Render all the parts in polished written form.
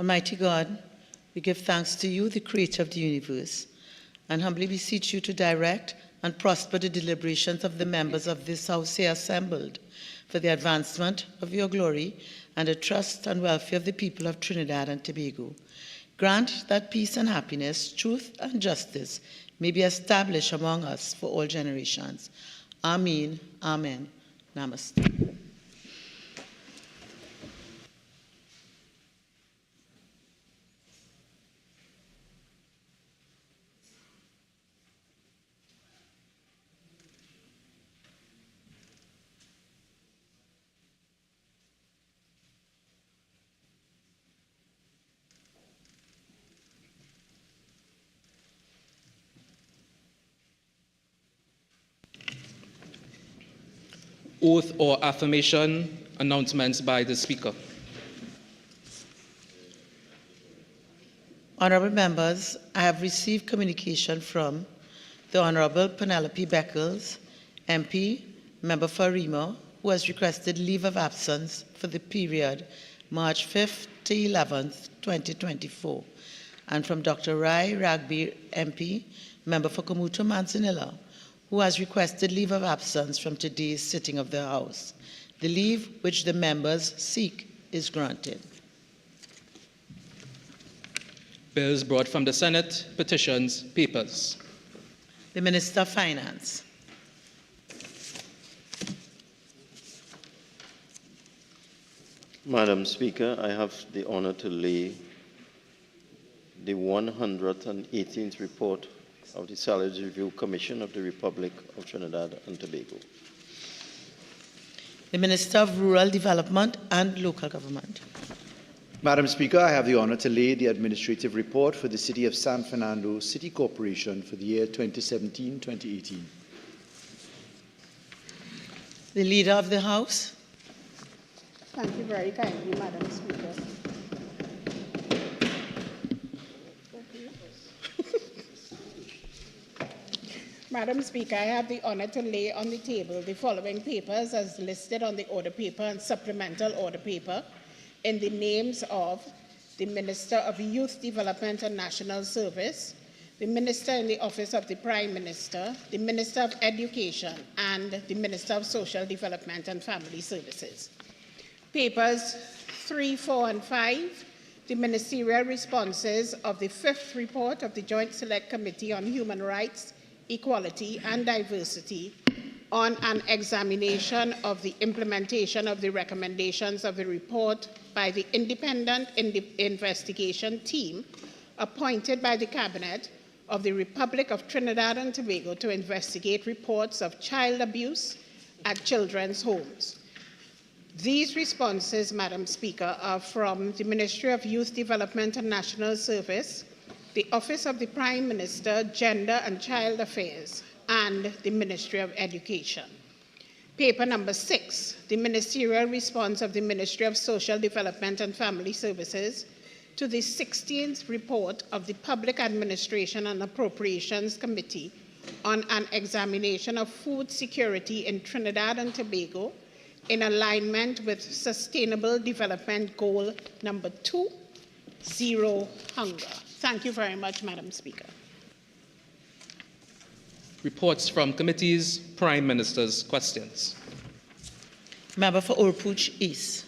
Almighty God, we give thanks to you, the creator of the universe, and humbly beseech you to direct and prosper the deliberations of the members of this house here assembled for the advancement of your glory and the trust and welfare of the people of Trinidad and Tobago. Grant that peace and happiness, truth and justice may be established among us for all generations. Amen. Amen. Namaste. Oath or affirmation announcements by the Speaker. Honourable members, I have received communication from the Honourable Penelope Beckles, MP, member for Remo, who has requested leave of absence for the period March 5th to 11th, 2024, and from Dr. Rai Ragbi, MP, member for Kamuto Manzanilla, who has requested leave of absence from today's sitting of the House. The leave which the members seek is granted. Bills brought from the Senate, petitions, papers. The Minister of Finance. Madam Speaker, I have the honor to lay the 118th report of the Salaries Review Commission of the Republic of Trinidad and Tobago. The Minister of Rural Development and Local Government. Madam Speaker, I have the honor to lay the administrative report for the City of San Fernando City Corporation for the year 2017-2018. The Leader of the House. Thank you very kindly, Madam Speaker. Madam Speaker, I have the honor to lay on the table the following papers as listed on the order paper and supplemental order paper in the names of the Minister of Youth Development and National Service, the Minister in the Office of the Prime Minister, the Minister of Education, and the Minister of Social Development and Family Services. Papers 3, 4, and 5, the ministerial responses of the 5th report of the Joint Select Committee on Human Rights, Equality and Diversity on an examination of the implementation of the recommendations of the report by the independent investigation team appointed by the Cabinet of the Republic of Trinidad and Tobago to investigate reports of child abuse at children's homes. These responses, Madam Speaker, are from the Ministry of Youth Development and National Service, the Office of the Prime Minister, Gender and Child Affairs, and the Ministry of Education. Paper number 6, the ministerial response of the Ministry of Social Development and Family Services to the 16th report of the Public Administration and Appropriations Committee on an examination of food security in Trinidad and Tobago in alignment with Sustainable Development Goal number 2, Zero Hunger. Thank you very much, Madam Speaker. Reports from committees, Prime Minister's questions. Member for Orpooch East.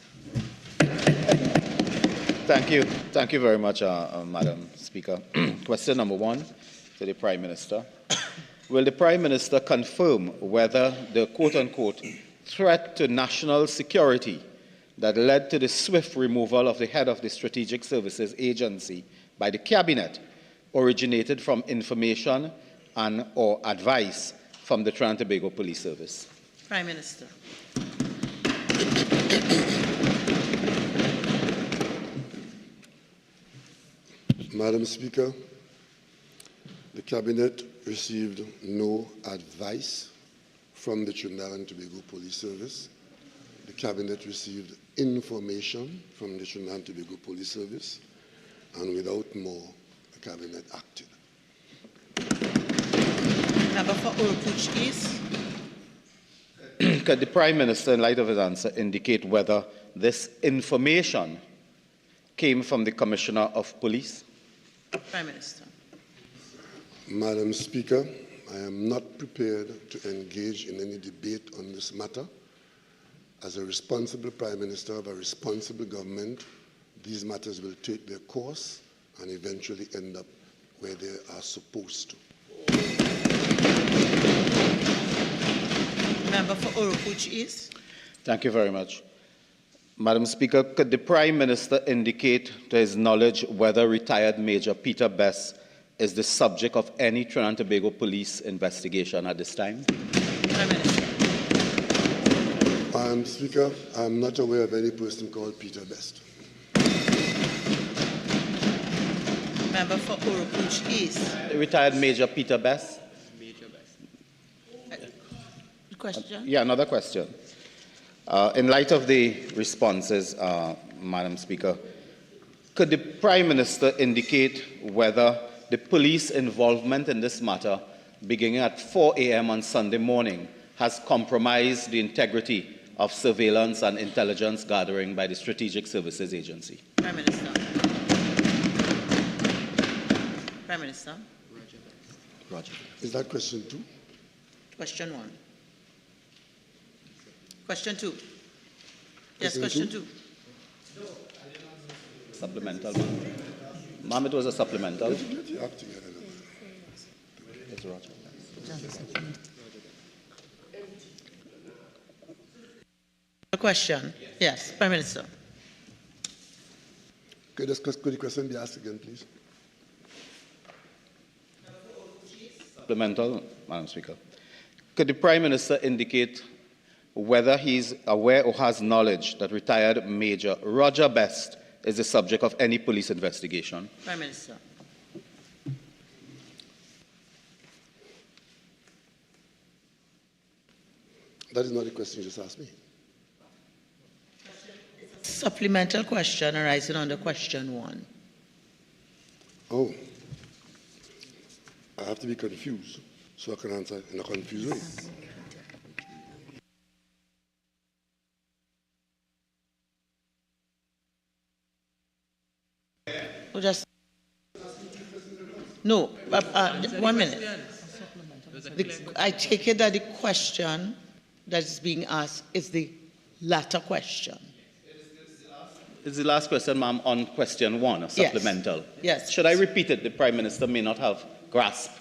Thank you. Thank you very much, Madam Speaker. Question number 1 to the Prime Minister. Will the Prime Minister confirm whether the quote-unquote threat to national security that led to the swift removal of the head of the Strategic Services Agency by the Cabinet originated from information and or advice from the Trinidad and Tobago Police Service? Prime Minister. Madam Speaker, the Cabinet received no advice from the Trinidad and Tobago Police Service. The Cabinet received information from the Trinidad and Tobago Police Service, and without more, the Cabinet acted. Member for Orpooch East. Could the Prime Minister, in light of his answer, indicate whether this information came from the Commissioner of Police? Prime Minister. Madam Speaker, I am not prepared to engage in any debate on this matter. As a responsible Prime Minister of a responsible government, these matters will take their course and eventually end up where they are supposed to. Member for Oropuch East. Thank you very much. Madam Speaker, could the Prime Minister indicate to his knowledge whether retired Major Peter Best is the subject of any Trinidad and Tobago police investigation at this time? Prime Minister. Madam Speaker, I am not aware of any person called Peter Best. Member for Oropuch East. Retired Major Peter Best? Question? Yeah, another question. In light of the responses, Madam Speaker, could the Prime Minister indicate whether the police involvement in this matter, beginning at 4 a.m. on Sunday morning, has compromised the integrity of surveillance and intelligence gathering by the Strategic Services Agency? Prime Minister. Prime Minister. Roger. Is that question 2? Question 1. Question 2. Yes, Question question 2. Supplemental, ma'am. Ma'am, it was a supplemental. Let you act together. It's Roger. A question? Yes, Prime Minister. Could the question be asked again, please? Supplemental, Madam Speaker. Could the Prime Minister indicate whether he's aware or has knowledge that retired Major Roger Best is the subject of any police investigation? Prime Minister. That is not the question you just asked me. Supplemental question arising under question 1. Oh. I have to be confused so I can answer in a confused way. Just no. 1 minute. I take it that the question that is being asked is the latter question. It's the last question, ma'am, on question 1, a supplemental. Yes. Should I repeat it? The Prime Minister may not have grasped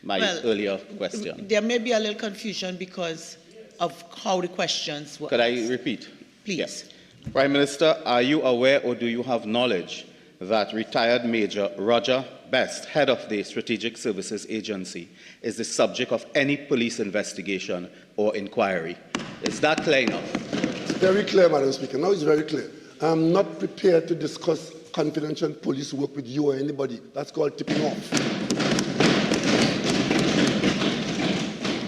my earlier question. There may be a little confusion because of how the questions were Could asked. I repeat? Please. Yes. Prime Minister, are you aware or do you have knowledge that retired Major Roger Best, head of the Strategic Services Agency, is the subject of any police investigation or inquiry? Is that clear enough? It's very clear, Madam Speaker. Now it's very clear. I'm not prepared to discuss confidential police work with you or anybody. That's called tipping off.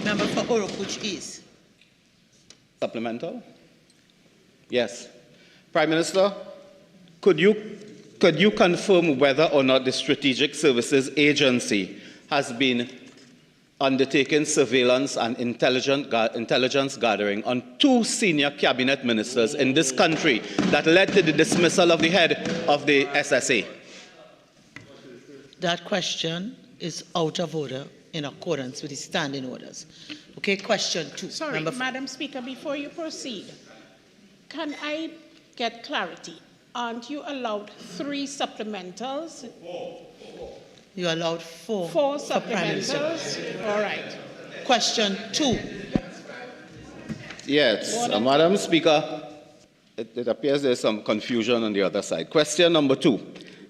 Member for Oropuch East. Supplemental? Yes. Prime Minister, could you confirm whether or not the Strategic Services Agency has been undertaking surveillance and intelligence gathering on 2 senior cabinet ministers in this country that led to the dismissal of the head of the SSA? That question is out of order in accordance with the standing orders. Okay, question 2. Sorry, Madam Speaker, before you proceed, can I get clarity? Aren't you allowed 3 supplementals? You allowed 4. 4 for Prime Minister. supplementals? All right. Question 2. Yes, Madam Speaker, it appears there's some confusion on the other side. Question number 2.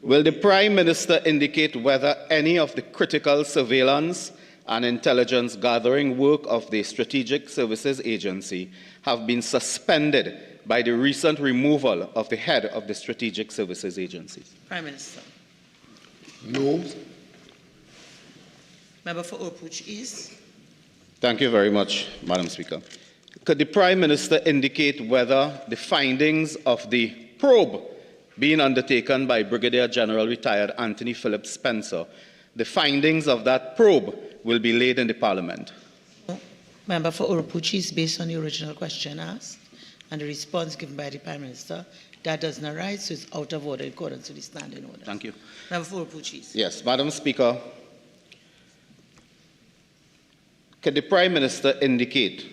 Will the Prime Minister indicate whether any of the critical surveillance and intelligence gathering work of the Strategic Services Agency have been suspended by the recent removal of the head of the Strategic Services Agency? Prime Minister. No. Member for Oropuch East. Thank you very much, Madam Speaker. Could the Prime Minister indicate whether the findings of the probe being undertaken by Brigadier General retired Anthony Philip Spencer, the findings of that probe will be laid in the Parliament? Member for Oropuch East, based on the original question asked and the response given by the Prime Minister, That does not rise, so it's out of order in accordance with the standing order. Thank you. Member for Orupuchis. Yes, Madam Speaker, can the Prime Minister indicate,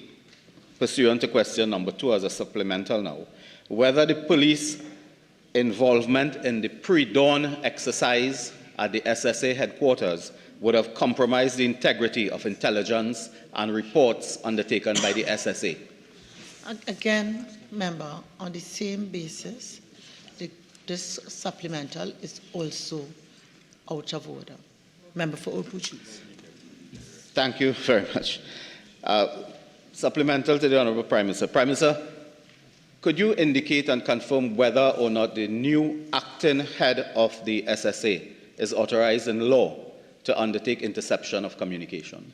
pursuant to question number 2 as a supplemental now, whether the police involvement in the pre-dawn exercise at the SSA headquarters would have compromised the integrity of intelligence and reports undertaken by the SSA? Again, member, on the same basis, this supplemental is also out of order. Member for Orupuchis. Thank you very much. Supplemental to the Honourable Prime Minister. Prime Minister, could you indicate and confirm whether or not the new acting head of the SSA is authorized in law to undertake interception of communication?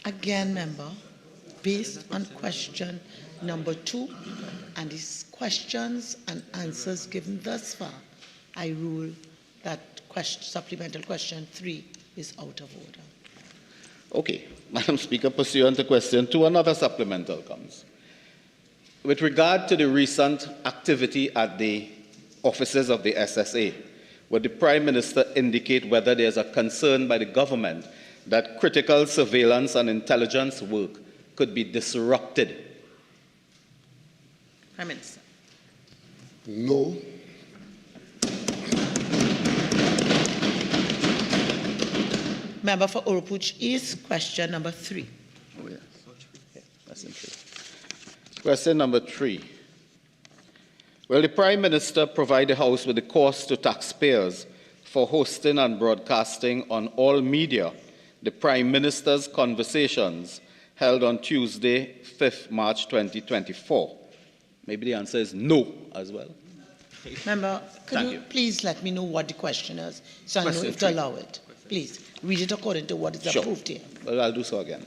Again, member, based on question number 2 and these questions and answers given thus far, I rule that supplemental question 3 is out of order. Okay. Madam Speaker, pursuant to question 2, another supplemental comes. With regard to the recent activity at the offices of the SSA, would the Prime Minister indicate whether there is a concern by the government that critical surveillance and intelligence work could be disrupted? Prime Minister. No. Member for Orupuchis, question number 3. Oh, yes. Okay, that's interesting. Question number 3. Will the Prime Minister provide the House with the cost to taxpayers for hosting and broadcasting on all media the Prime Minister's conversations held on Tuesday, 5th March 2024? Maybe the answer is no as well. Member, could you please let me know what the question is, so I know if to allow it. Please, read it according to what is approved here. Well, I'll do so again.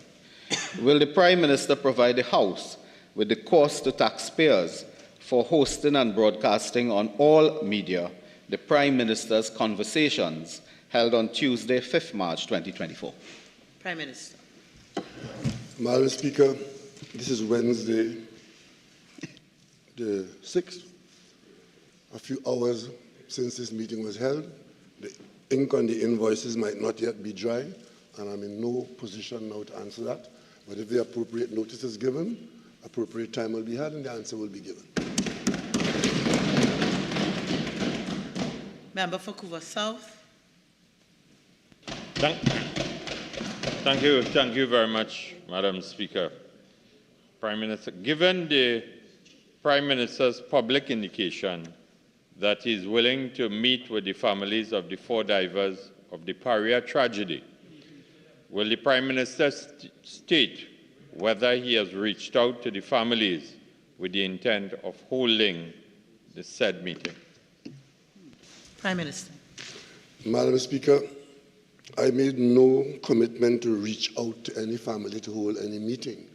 Will the Prime Minister provide the House with the cost to taxpayers for hosting and broadcasting on all media the Prime Minister's conversations held on Tuesday, 5th March 2024? Prime Minister. Madam Speaker, this is Wednesday, the 6th. A few hours since this meeting was held. The ink on the invoices might not yet be dry, and I'm in no position now to answer that. But if the appropriate notice is given, appropriate time will be had, and the answer will be given. Member for Couva South. Thank you very much, Madam Speaker. Prime Minister, given the Prime Minister's public indication that he is willing to meet with the families of the 4 divers of the Paria tragedy, will the Prime Minister state whether he has reached out to the families with the intent of holding the said meeting? Prime Minister. Madam Speaker, I made no commitment to reach out to any family to hold any meeting.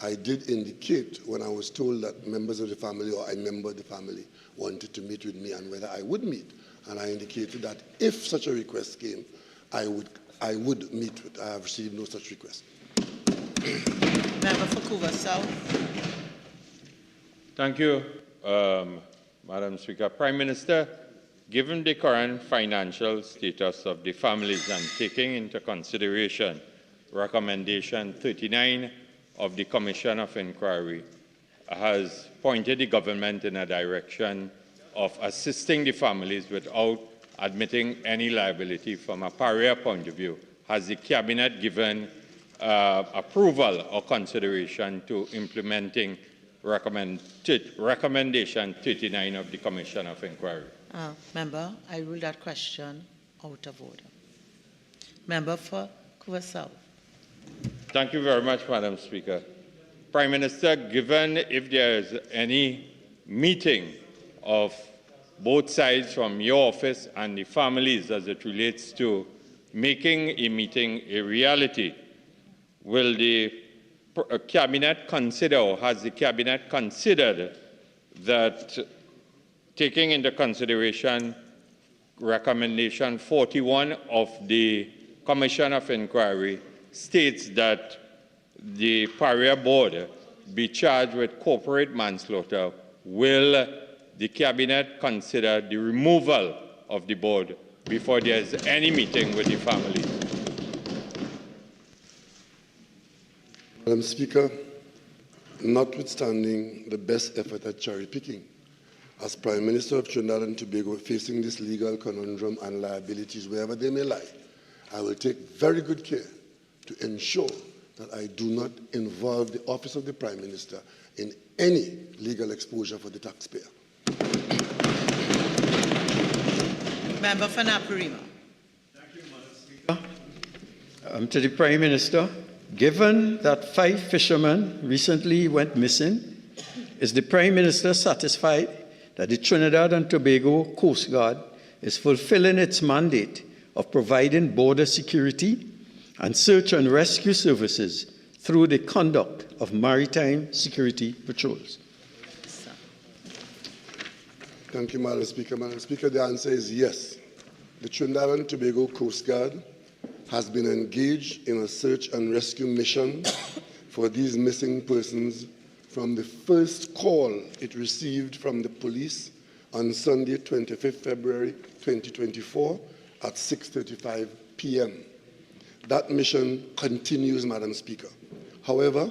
I did indicate when I was told that members of the family or a member of the family wanted to meet with me and whether I would meet. And I indicated that if such a request came, I would meet with. I have received no such request. Member for Couva South. Thank you, Madam Speaker. Prime Minister, given the current financial status of the families and taking into consideration recommendation 39 of the Commission of Inquiry has pointed the government in a direction of assisting the families without admitting any liability from a Paria point of view, has the Cabinet given approval or consideration to implementing recommendation 39 of the Commission of Inquiry? Member, I rule that question out of order. Member for Couva South. Thank you very much, Madam Speaker. Prime Minister, given if there is any meeting of both sides from your office and the families as it relates to making a meeting a reality, will the Cabinet consider, or has the Cabinet considered that taking into consideration recommendation 41 of the Commission of Inquiry states that the Paria board be charged with corporate manslaughter, will the Cabinet consider the removal of the board before there is any meeting with the family? Madam Speaker, notwithstanding the best effort at cherry picking, as Prime Minister of Trinidad and Tobago facing this legal conundrum and liabilities wherever they may lie, I will take very good care to ensure that I do not involve the Office of the Prime Minister in any legal exposure for the taxpayer. Member for Naparima. To the Prime Minister, given that 5 fishermen recently went missing, is the Prime Minister satisfied that the Trinidad and Tobago Coast Guard is fulfilling its mandate of providing border security and search and rescue services through the conduct of maritime security patrols? Thank you, Madam Speaker. Madam Speaker, the answer is yes. The Trinidad and Tobago Coast Guard has been engaged in a search and rescue mission for these missing persons from the first call it received from the police on Sunday, 25th February 2024 at 6:35 p.m. That mission continues, Madam Speaker. However,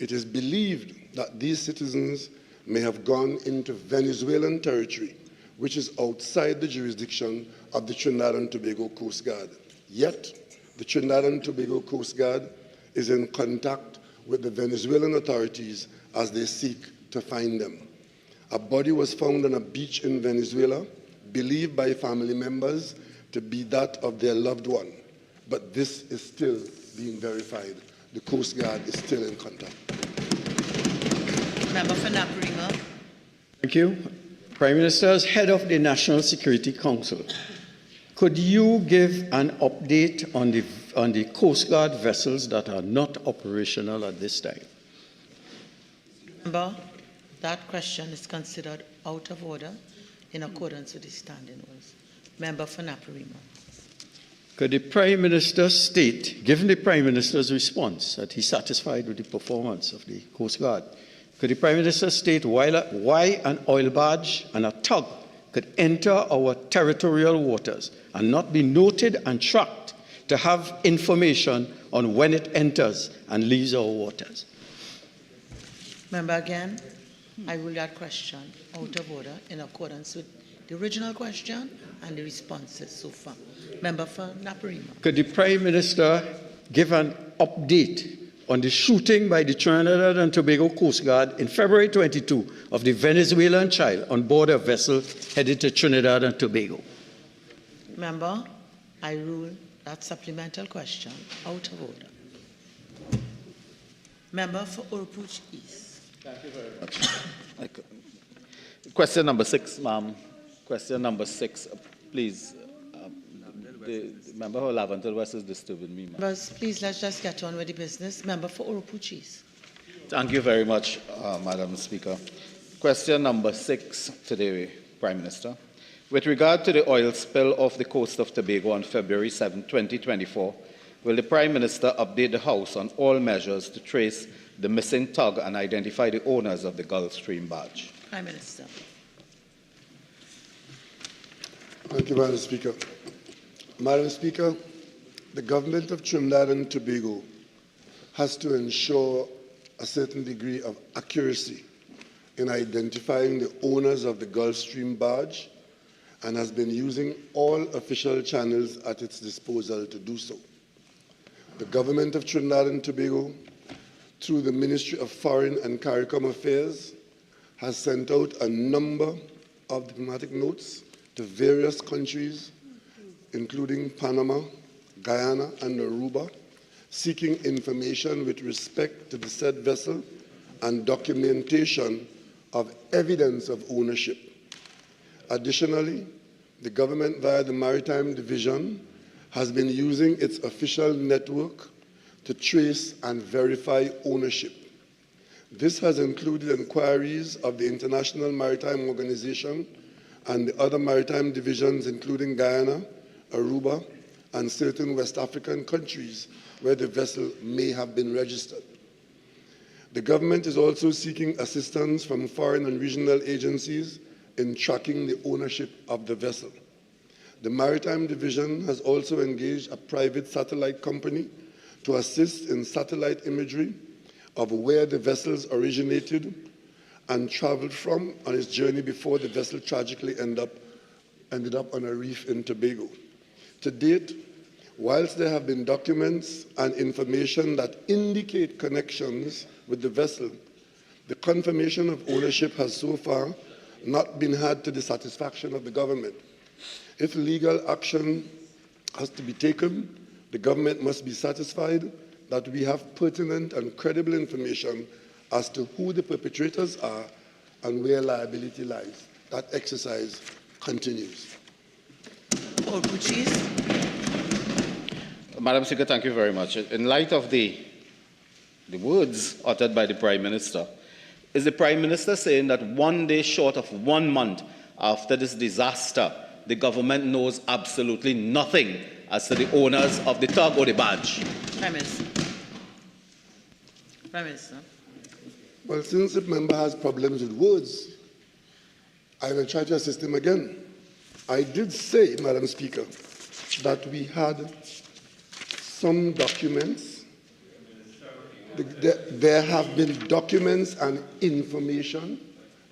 it is believed that these citizens may have gone into Venezuelan territory, which is outside the jurisdiction of the Trinidad and Tobago Coast Guard. Yet, the Trinidad and Tobago Coast Guard is in contact with the Venezuelan authorities as they seek to find them. A body was found on a beach in Venezuela, believed by family members to be that of their loved one, but this is still being verified. The Coast Guard is still in contact. Member for Naparima. Thank you. Prime Minister, as head of the National Security Council, could you give an update on the Coast Guard vessels that are not operational at this time? Member, that question is considered out of order in accordance with the standing rules. Member for Naparima. Could the Prime Minister state, given the Prime Minister's response that he's satisfied with the performance of the Coast Guard, could the Prime Minister state why an oil barge and a tug could enter our territorial waters and not be noted and tracked to have information on when it enters and leaves our waters? Member, again, I rule that question out of order in accordance with the original question and the responses so far. Member for Naparima. Could the Prime Minister give an update on the shooting by the Trinidad and Tobago Coast Guard in February 22 of the Venezuelan child on board a vessel headed to Trinidad and Tobago? Member, I rule that supplemental question out of order. Member for Urupuch East. Thank you very much. Question number 6, ma'am. Question number 6, please. The member for Laventille West is disturbing me, ma'am. Members, please, let's just get on with the business. Member for Urupuch East. Thank you very much, Madam Speaker. Question number 6 to the Prime Minister. With regard to the oil spill off the coast of Tobago on February 7, 2024, will the Prime Minister update the House on all measures to trace the missing tug and identify the owners of the Gulfstream barge? Prime Minister. Thank you, Madam Speaker. Madam Speaker, the government of Trinidad and Tobago has to ensure a certain degree of accuracy in identifying the owners of the Gulfstream barge and has been using all official channels at its disposal to do so. The government of Trinidad and Tobago, through the Ministry of Foreign and CARICOM Affairs, has sent out a number of diplomatic notes to various countries, including Panama, Guyana, and Aruba, seeking information with respect to the said vessel and documentation of evidence of ownership. Additionally, the government, via the Maritime Division, has been using its official network to trace and verify ownership. This has included inquiries of the International Maritime Organization and the other maritime divisions, including Guyana, Aruba, and certain West African countries where the vessel may have been registered. The government is also seeking assistance from foreign and regional agencies in tracking the ownership of the vessel. The Maritime Division has also engaged a private satellite company to assist in satellite imagery of where the vessels originated and traveled from on its journey before the vessel tragically ended up on a reef in Tobago. To date, whilst there have been documents and information that indicate connections with the vessel, the confirmation of ownership has so far not been had to the satisfaction of the government. If legal action has to be taken, the government must be satisfied that we have pertinent and credible information as to who the perpetrators are and where liability lies. That exercise continues. Madam Speaker, thank you very much. In light of the words uttered by the Prime Minister, is the Prime Minister saying that 1 day short of 1 month after this disaster, the government knows absolutely nothing as to the owners of the tug or the barge? Prime Minister. Prime Minister. Well, since the member has problems with words, I will try to assist him again. I did say, Madam Speaker, that we had some documents. There have been documents and information.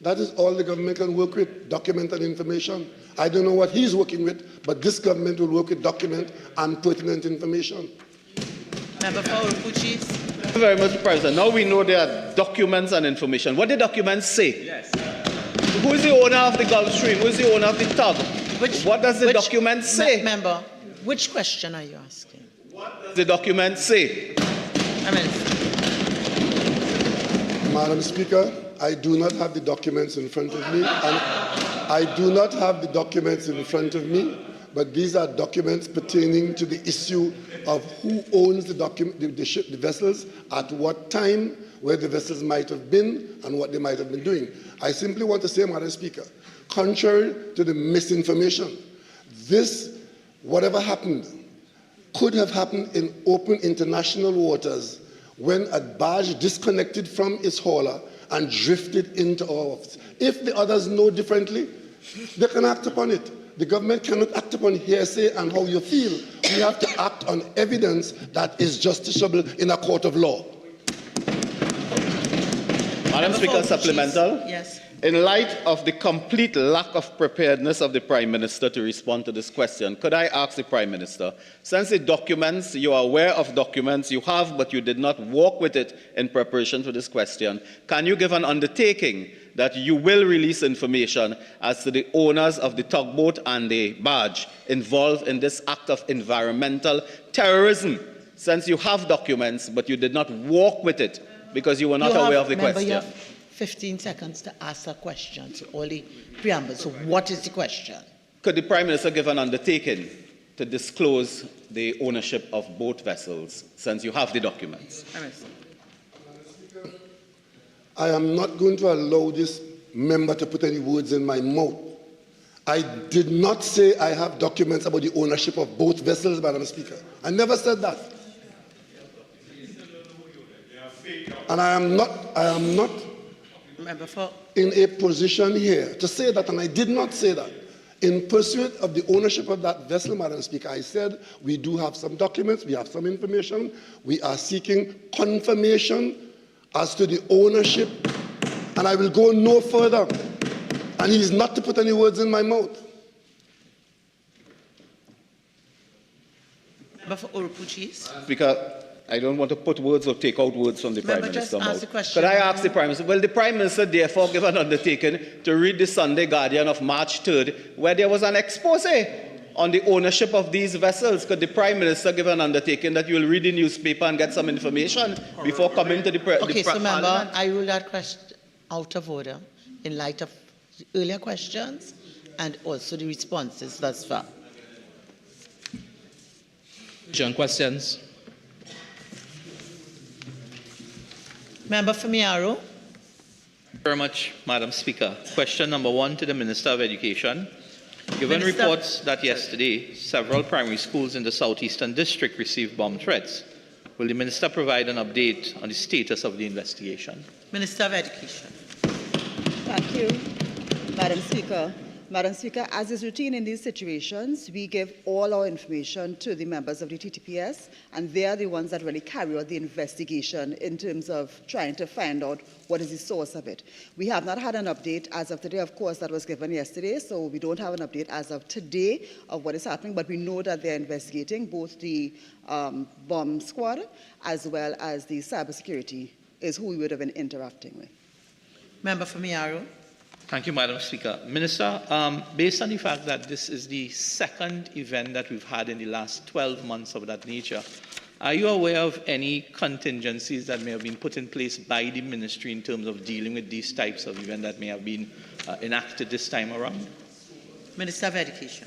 That is all the government can work with, document and information. I don't know what he's working with, but this government will work with document and pertinent information. Member for Urupuchis. Thank you very much, President. Now we know there are documents and information. What did documents say? Yes. Who is the owner of the Gulf Stream? Who is the owner of the tug? What does the document say? Member, which question are you asking? What does the document say? Madam Speaker, I do not have the documents in front of me. But these are documents pertaining to the issue of who owns the vessels, at what time, where the vessels might have been, and what they might have been doing. I simply want to say, Madam Speaker, contrary to the misinformation, this, whatever happened, could have happened in open international waters when a barge disconnected from its hauler and drifted into our office. If the others know differently, they can act upon it. The government cannot act upon hearsay and how you feel. We have to act on evidence that is justiciable in a court of law. Madam Speaker, supplemental. Yes. In light of the complete lack of preparedness of the Prime Minister to respond to this question, could I ask the Prime Minister, since the documents, you are aware of documents you have, but you did not walk with it in preparation for this question, can you give an undertaking that you will release information as to the owners of the tugboat and the barge involved in this act of environmental terrorism, since you have documents, but you did not walk with it because you were not aware of the question? You have 15 seconds to ask a question, so all the preamble. So what is the question? Could the Prime Minister give an undertaking to disclose the ownership of both vessels, since you have the documents? I am not going to allow this member to put any words in my mouth. I did not say I have documents about the ownership of both vessels, Madam Speaker. I never said that. And I am not in a position here to say that, and I did not say that. In pursuit of the ownership of that vessel, Madam Speaker, I said we do have some documents, we have some information, we are seeking confirmation as to the ownership, and I will go no further. And he is not to put any words in my mouth. Speaker, I don't want to put words or take out words from the Prime Minister's mouth. Could I ask the Prime Minister, will the Prime Minister therefore give an undertaking to read the Sunday Guardian of March 3rd, where there was an expose on the ownership of these vessels? Could the Prime Minister give an undertaking that you will read the newspaper and get some information before coming to the Okay, so member, Parliament? I rule that question out of order in light of the earlier questions and also the responses thus far. John, questions? Member for Miaro. Thank you very much, Madam Speaker. Question number 1 to the Minister of Education. Given reports that yesterday several primary schools in the southeastern district received bomb threats, Will the Minister provide an update on the status of the investigation? Minister of Education. Thank you, Madam Speaker. Madam Speaker, as is routine in these situations, we give all our information to the members of the TTPS, and they are the ones that really carry out the investigation in terms of trying to find out what is the source of it. We have not had an update as of today. Of course, that was given yesterday, so we don't have an update as of today of what is happening, but we know that they're investigating both the bomb squad as well as the cybersecurity is who we would have been interacting with. Member for Miaro. Thank you, Madam Speaker. Minister, based on the fact that this is the second event that we've had in the last 12 months of that nature, are you aware of any contingencies that may have been put in place by the ministry in terms of dealing with these types of events that may have been enacted this time around? Minister of Education.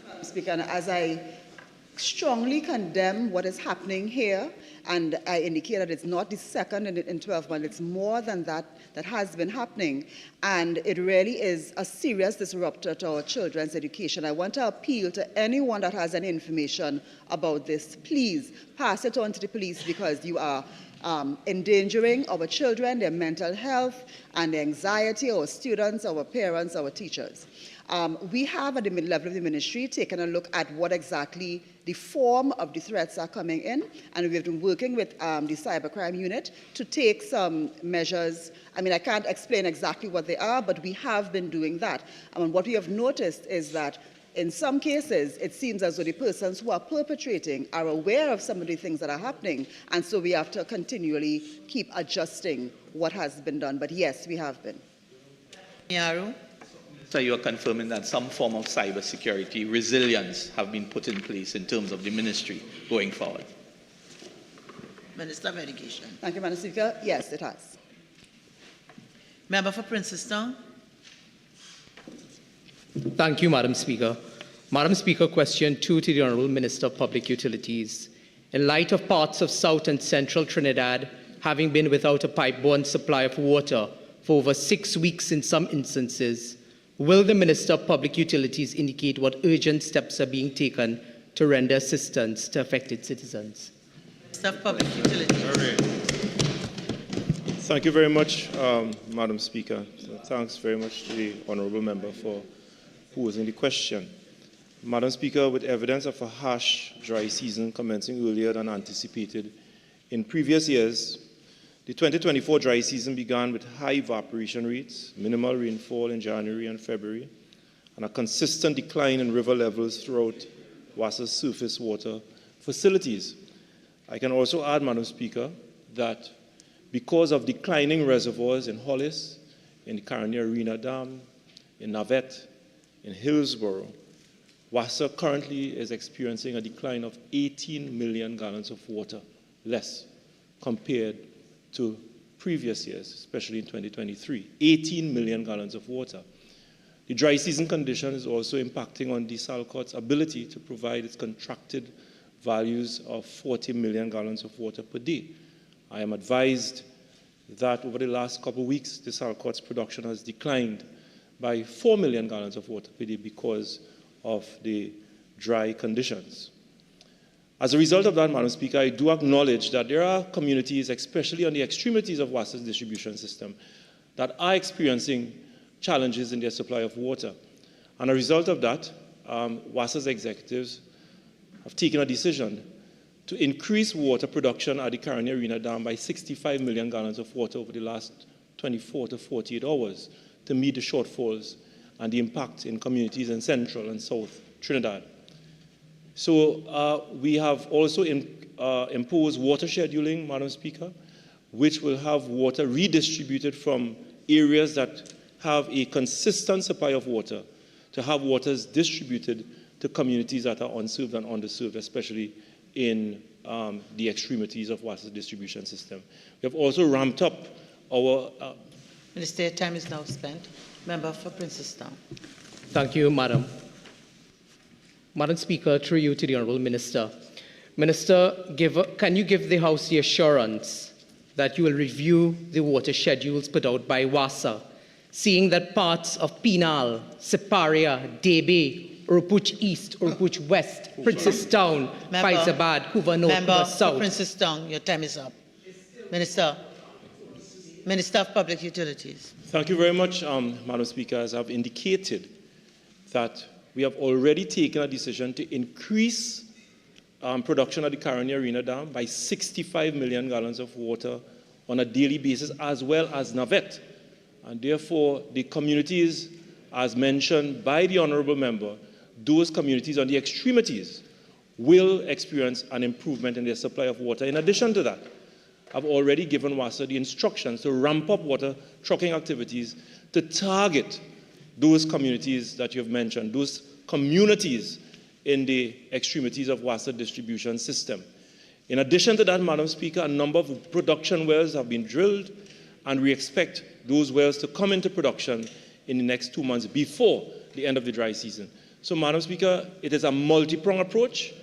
Madam Speaker, and as I strongly condemn what is happening here, and I indicate that it's not the second in 12 months, it's more than that that has been happening, and it really is a serious disruptor to our children's education. I want to appeal to anyone that has any information about this, please pass it on to the police, because you are endangering our children, their mental health and their anxiety, our students, our parents, our teachers. We have at the level of the ministry taken a look at what exactly the form of the threats are coming in, and we've been working with the cybercrime unit to take some measures. I mean, I can't explain exactly what they are, but we have been doing that. And what we have noticed is that in some cases, it seems as though the persons who are perpetrating are aware of some of the things that are happening, and so we have to continually keep adjusting what has been done. But yes, we have been. Miaro. So you are confirming that some form of cybersecurity resilience have been put in place in terms of the ministry going forward? Minister of Education. Thank you, Madam Speaker. Yes, it has. Member for Princeton. Thank you, Madam Speaker. Madam Speaker, question 2 to the Honourable Minister of Public Utilities. In light of parts of South and Central Trinidad having been without a pipe-borne supply of water for over 6 weeks in some instances, will the Minister of Public Utilities indicate what urgent steps are being taken to render assistance to affected citizens? Minister of Public Utilities. Thank you very much, Madam Speaker. So thanks very much to the Honourable Member for posing the question. Madam Speaker, with evidence of a harsh dry season commencing earlier than anticipated in previous years, the 2024 dry season began with high evaporation rates, minimal rainfall in January and February, and a consistent decline in river levels throughout WASA's surface water facilities. I can also add, Madam Speaker, that because of declining reservoirs in Hollis, in the Caroni Arena Dam, in Navette, in Hillsborough, WASA currently is experiencing a decline of 18 million gallons of water less compared to previous years, especially in 2023, 18 million gallons of water. The dry season condition is also impacting on the Salcott's ability to provide its contracted values of 40 million gallons of water per day. I am advised that over the last couple of weeks, the Salcott's production has declined by 4 million gallons of water per day because of the dry conditions. As a result of that, Madam Speaker, I do acknowledge that there are communities, especially on the extremities of WASA's distribution system, that are experiencing challenges in their supply of water. And as a result of that, WASA's executives have taken a decision to increase water production at the Caroni Arena Dam by 65 million gallons of water over the last 24 to 48 hours to meet the shortfalls and the impact in communities in Central and South Trinidad. So we have also imposed water scheduling, Madam Speaker, which will have water redistributed from areas that have a consistent supply of water to have waters distributed to communities that are unserved and underserved, especially in the extremities of WASA's distribution system. We have also ramped up our... Minister, your time is now spent. Member for Princeton. Thank you, Madam. Madam Speaker, through you to the Honourable Minister. Minister, can you give the House the assurance that you will review the water schedules put out by WASA, seeing that parts of Penal, Paria, Debe, Urupuch East, Urupuch West, Princestown, Faizabad, Hoover North, Member Hoover for South. Princestown, your time is up. Minister of Public Utilities. Thank you very much, Madam Speaker. As I've indicated, that we have already taken a decision to increase production at the Caroni Arena Dam by 65 million gallons of water on a daily basis, as well as Navet. And therefore, the communities, as mentioned by the honourable member, those communities on the extremities will experience an improvement in their supply of water. In addition to that, I've already given WASA the instructions to ramp up water trucking activities to target those communities that you've mentioned, those communities in the extremities of WASA distribution system. In addition to that, Madam Speaker, a number of production wells have been drilled, and we expect those wells to come into production in the next 2 months before the end of the dry season. So, Madam Speaker, it is a multi-pronged approach.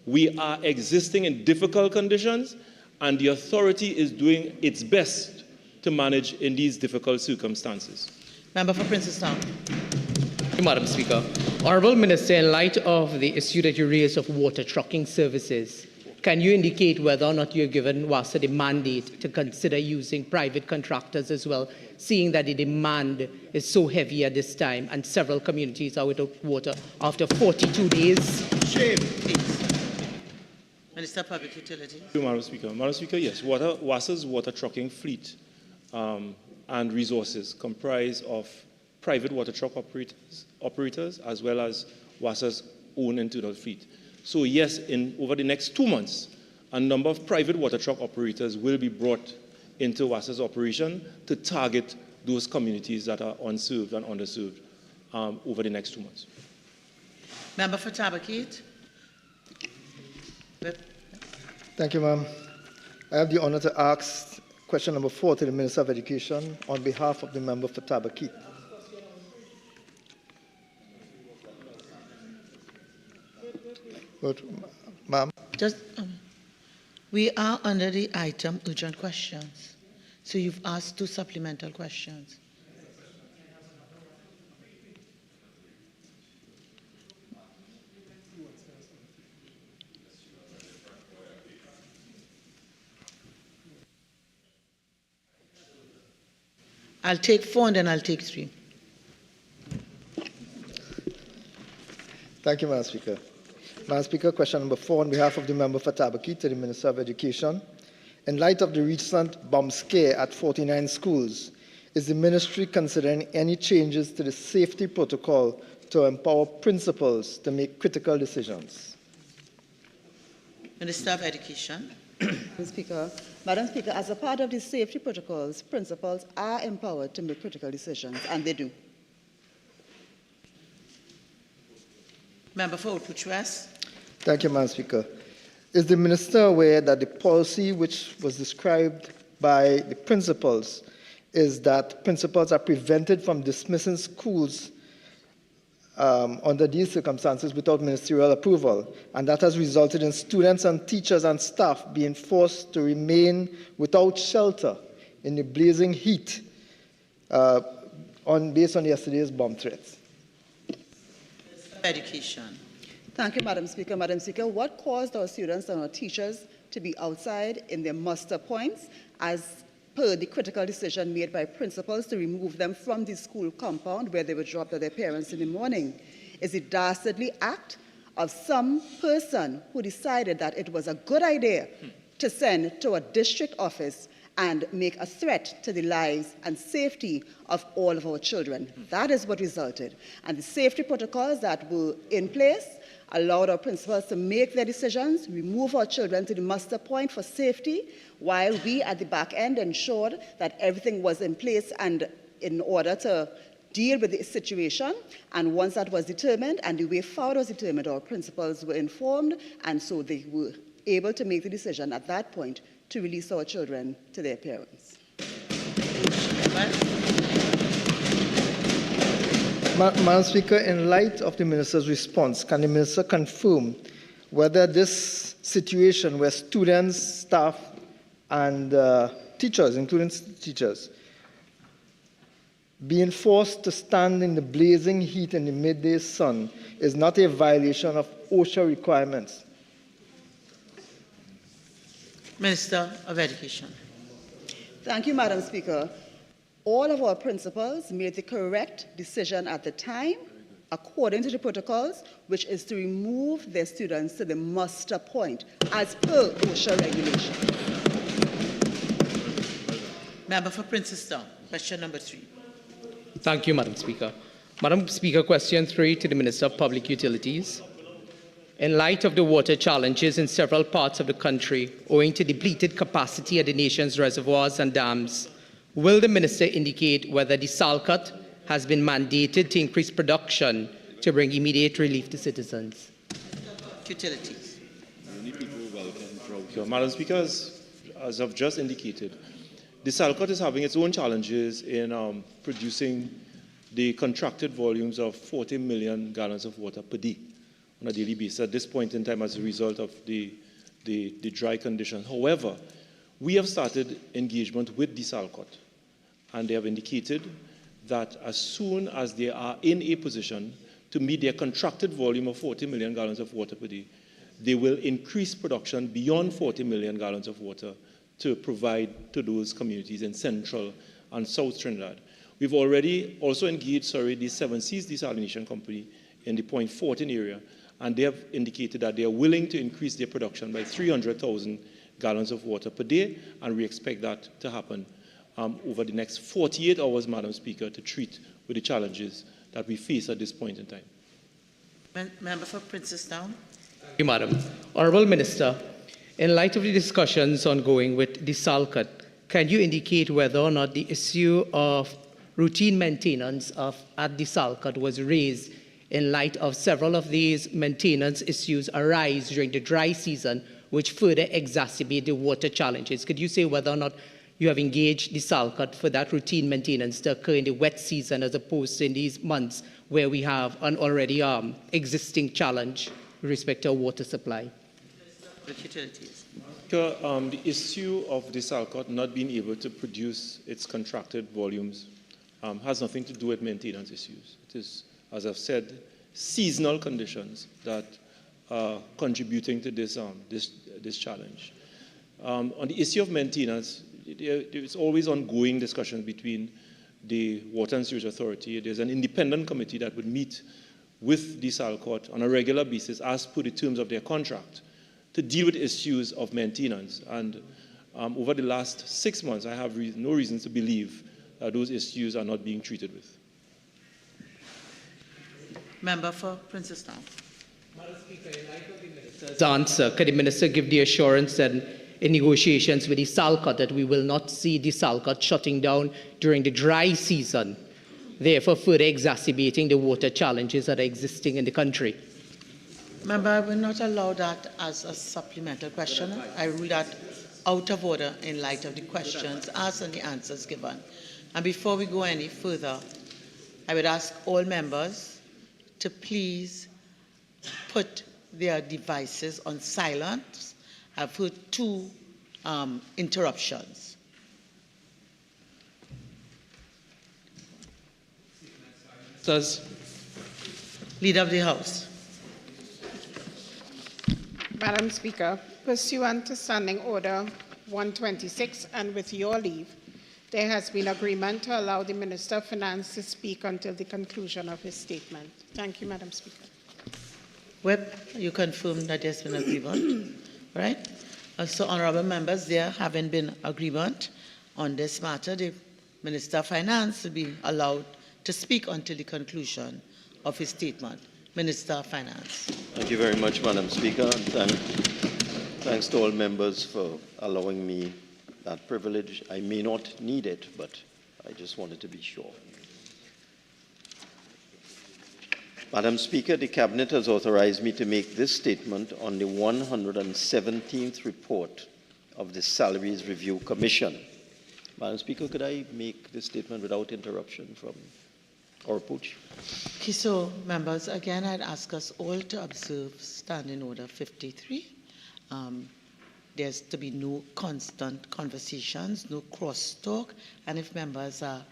We are existing in difficult conditions, and the authority is doing its best to manage in these difficult circumstances. Member for Princestown. Thank you, Madam Speaker. Honourable Minister, in light of the issue that you raised of water trucking services, can you indicate whether or not you have given WASA the mandate to consider using private contractors as well, seeing that the demand is so heavy at this time and several communities are without water after 42 days? Shame, please. Minister of Public Utilities. Thank you, Madam Speaker. Madam Speaker, yes, WASA's water trucking fleet and resources comprise of private water truck operators as well as WASA's own internal fleet. So yes, over the next 2 months, a number of private water truck operators will be brought into WASA's operation to target those communities that are unserved and underserved over the next 2 months. Member for Tabakit. Thank you, ma'am. I have the honor to ask question number 4 to the Minister of Education on behalf of the member for Tabakit. But, ma'am. We are under the item urgent questions. So you've asked 2 supplemental questions. I'll take 4 and then I'll take 3. Thank you, Madam Speaker. Madam Speaker, question number 4 on behalf of the member for Tabakit to the Minister of Education. In light of the recent bomb scare at 49 schools, is the ministry considering any changes to the safety protocol to empower principals to make critical decisions? Minister of Education. Madam Speaker, as a part of the safety protocols, principals are empowered to make critical decisions, and they do. Member for Urupuch West. Thank you, Madam Speaker. Is the Minister aware that the policy which was described by the principals is that principals are prevented from dismissing schools under these circumstances without ministerial approval, and that has resulted in students and teachers and staff being forced to remain without shelter in the blazing heat based on yesterday's bomb threats? Education. Thank you, Madam Speaker. Madam Speaker, what caused our students and our teachers to be outside in their muster points as per the critical decision made by principals to remove them from the school compound where they were dropped by their parents in the morning is the dastardly act of some person who decided that it was a good idea to send to a district office and make a threat to the lives and safety of all of our children. That is what resulted. And the safety protocols that were in place allowed our principals to make their decisions, remove our children to the muster point for safety, while we at the back end ensured that everything was in place and in order to deal with the situation. And once that was determined and the way forward was determined, our principals were informed, and so they were able to make the decision at that point to release our children to their parents. Madam Speaker, in light of the Minister's response, can the Minister confirm whether this situation where students, staff, and teachers, including teachers, being forced to stand in the blazing heat in the midday sun is not a violation of OSHA requirements? Minister of Education. Thank you, Madam Speaker. All of our principals made the correct decision at the time, according to the protocols, which is to remove their students to the muster point, as per OSHA regulation. Member for Princestown, question number 3. Thank you, Madam Speaker. Madam Speaker, question 3 to the Minister of Public Utilities. In light of the water challenges in several parts of the country, owing to depleted capacity at the nation's reservoirs and dams, will the Minister indicate whether the SALCUT has been mandated to increase production to bring immediate relief to citizens? Utilities. Madam Speaker, as I've just indicated, the SALCUT is having its own challenges in producing the contracted volumes of 40 million gallons of water per day on a daily basis at this point in time as a result of the dry conditions. However, we have started engagement with the SALCUT, and they have indicated that as soon as they are in a position to meet their contracted volume of 40 million gallons of water per day, they will increase production beyond 40 million gallons of water to provide to those communities in Central and South Trinidad. We've already also engaged, the Seven Seas Desalination Company in the Point 14 area, and they have indicated that they are willing to increase their production by 300,000 gallons of water per day, and we expect that to happen over the next 48 hours, Madam Speaker, to treat with the challenges that we face at this point in time. Member for Princestown. Thank you, Madam. Honourable Minister, in light of the discussions ongoing with the SALCUT, can you indicate whether or not the issue of routine maintenance at the SALCUT was raised in light of several of these maintenance issues arise during the dry season, which further exacerbate the water challenges? Could you say whether or not you have engaged the SALCUT for that routine maintenance to occur in the wet season as opposed to in these months where we have an already existing challenge with respect to our water supply? Utilities. The issue of the SALCUT not being able to produce its contracted volumes has nothing to do with maintenance issues. It is, as I've said, seasonal conditions that are contributing to this challenge. On the issue of maintenance, there is always ongoing discussion between the Water and Sewage Authority. There's an independent committee that would meet with the SALCUT on a regular basis as per the terms of their contract to deal with issues of maintenance. And over the last 6 months, I have no reason to believe that those issues are not being treated with. Member for Princestown. Madam Speaker, in light of the Minister's answer, could the Minister give the assurance that in negotiations with the SALCUT that we will not see the SALCUT shutting down during the dry season, therefore further exacerbating the water challenges that are existing in the country? Member, I will not allow that as a supplemental question. I rule that out of order in light of the questions asked and the answers given. And before we go any further, I would ask all members to please put their devices on silent. I've heard 2 interruptions. Leader of the House. Madam Speaker, pursuant to Standing Order 126 and with your leave, there has been agreement to allow the Minister of Finance to speak until the conclusion of his statement. Thank you, Madam Speaker. Whip, you confirm that there's been agreement, right? So, honourable members, there having been agreement on this matter, the Minister of Finance will be allowed to speak until the conclusion of his statement. Minister of Finance. Thank you very much, Madam Speaker, and thanks to all members for allowing me that privilege. I may not need it, but I just wanted to be sure. Madam Speaker, the Cabinet has authorized me to make this statement on the 117th report of the Salaries Review Commission. Madam Speaker, could I make this statement without interruption from Orpooch? Okay, so members, again, I'd ask us all to observe Standing Order 53. There's to be no constant conversations, no crosstalk, and if members are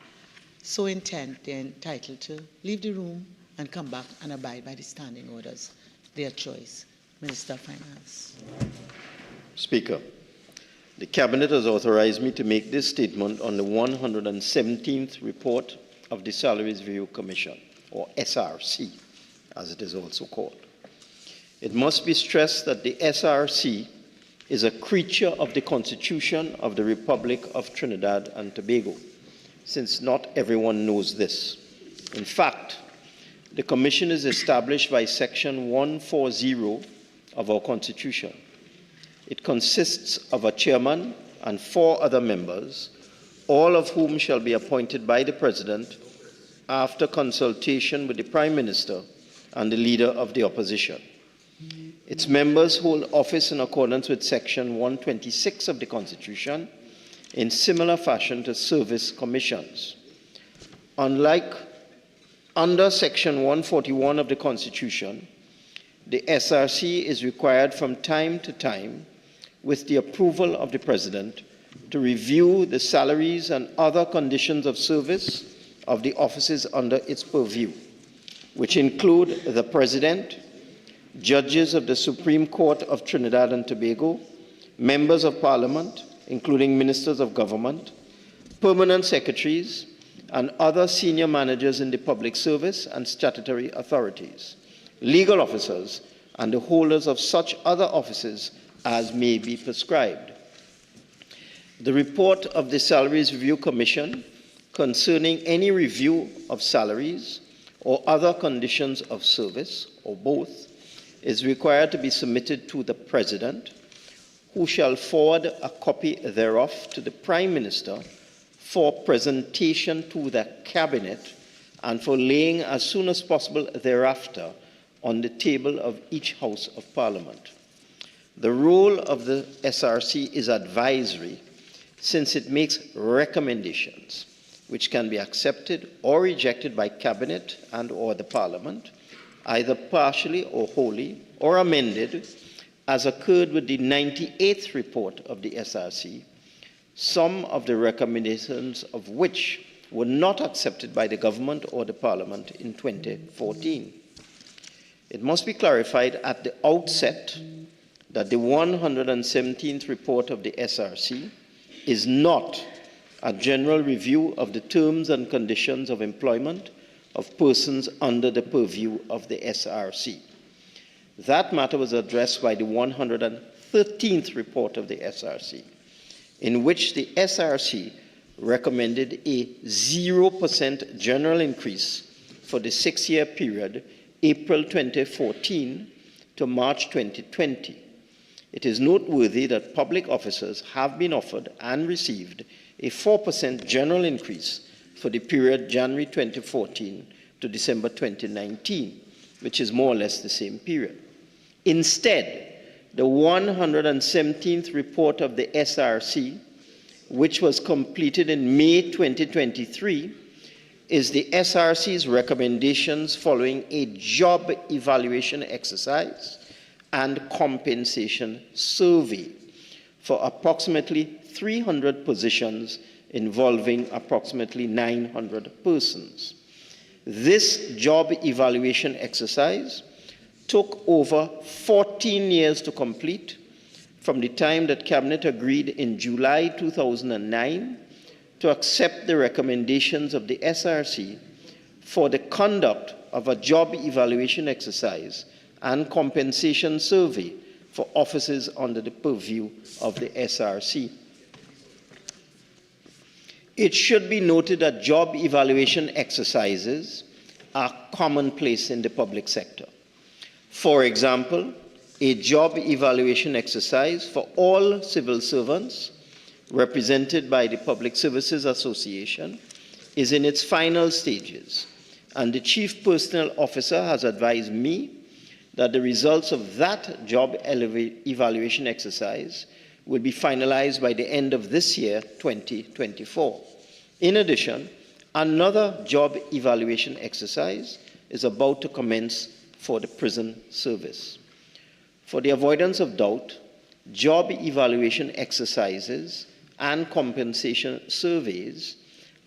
so intend, they're entitled to leave the room and come back and abide by the standing orders. Their choice. Minister of Finance. Speaker, the Cabinet has authorized me to make this statement on the 117th report of the Salaries Review Commission, or SRC, as it is also called. It must be stressed that the SRC is a creature of the Constitution of the Republic of Trinidad and Tobago, since not everyone knows this. In fact, the Commission is established by Section 140 of our Constitution. It consists of a chairman and 4 other members, all of whom shall be appointed by the President after consultation with the Prime Minister and the Leader of the Opposition. Its members hold office in accordance with Section 126 of the Constitution in similar fashion to service commissions. Under Section 141 of the Constitution, the SRC is required from time to time, with the approval of the President, to review the salaries and other conditions of service of the offices under its purview, which include the President, judges of the Supreme Court of Trinidad and Tobago, members of Parliament, including ministers of government, permanent secretaries, and other senior managers in the public service and statutory authorities, legal officers, and the holders of such other offices as may be prescribed. The report of the Salaries Review Commission concerning any review of salaries or other conditions of service, or both, is required to be submitted to the President, who shall forward a copy thereof to the Prime Minister for presentation to the Cabinet and for laying as soon as possible thereafter on the table of each House of Parliament. The role of the SRC is advisory, since it makes recommendations which can be accepted or rejected by Cabinet and/or the Parliament, either partially or wholly, or amended, as occurred with the 98th report of the SRC, some of the recommendations of which were not accepted by the Government or the Parliament in 2014. It must be clarified at the outset that the 117th report of the SRC is not a general review of the terms and conditions of employment of persons under the purview of the SRC. That matter was addressed by the 113th report of the SRC, in which the SRC recommended a 0% general increase for the 6-year period, April 2014 to March 2020. It is noteworthy that public officers have been offered and received a 4% general increase for the period January 2014 to December 2019, which is more or less the same period. Instead, the 117th report of the SRC, which was completed in May 2023, is the SRC's recommendations following a job evaluation exercise and compensation survey for approximately 300 positions involving approximately 900 persons. This job evaluation exercise took over 14 years to complete, from the time that Cabinet agreed in July 2009 to accept the recommendations of the SRC for the conduct of a job evaluation exercise and compensation survey for offices under the purview of the SRC. It should be noted that job evaluation exercises are commonplace in the public sector. For example, a job evaluation exercise for all civil servants represented by the Public Services Association is in its final stages, and the Chief Personnel Officer has advised me that the results of that job evaluation exercise will be finalized by the end of this year, 2024. In addition, another job evaluation exercise is about to commence for the prison service. For the avoidance of doubt, job evaluation exercises and compensation surveys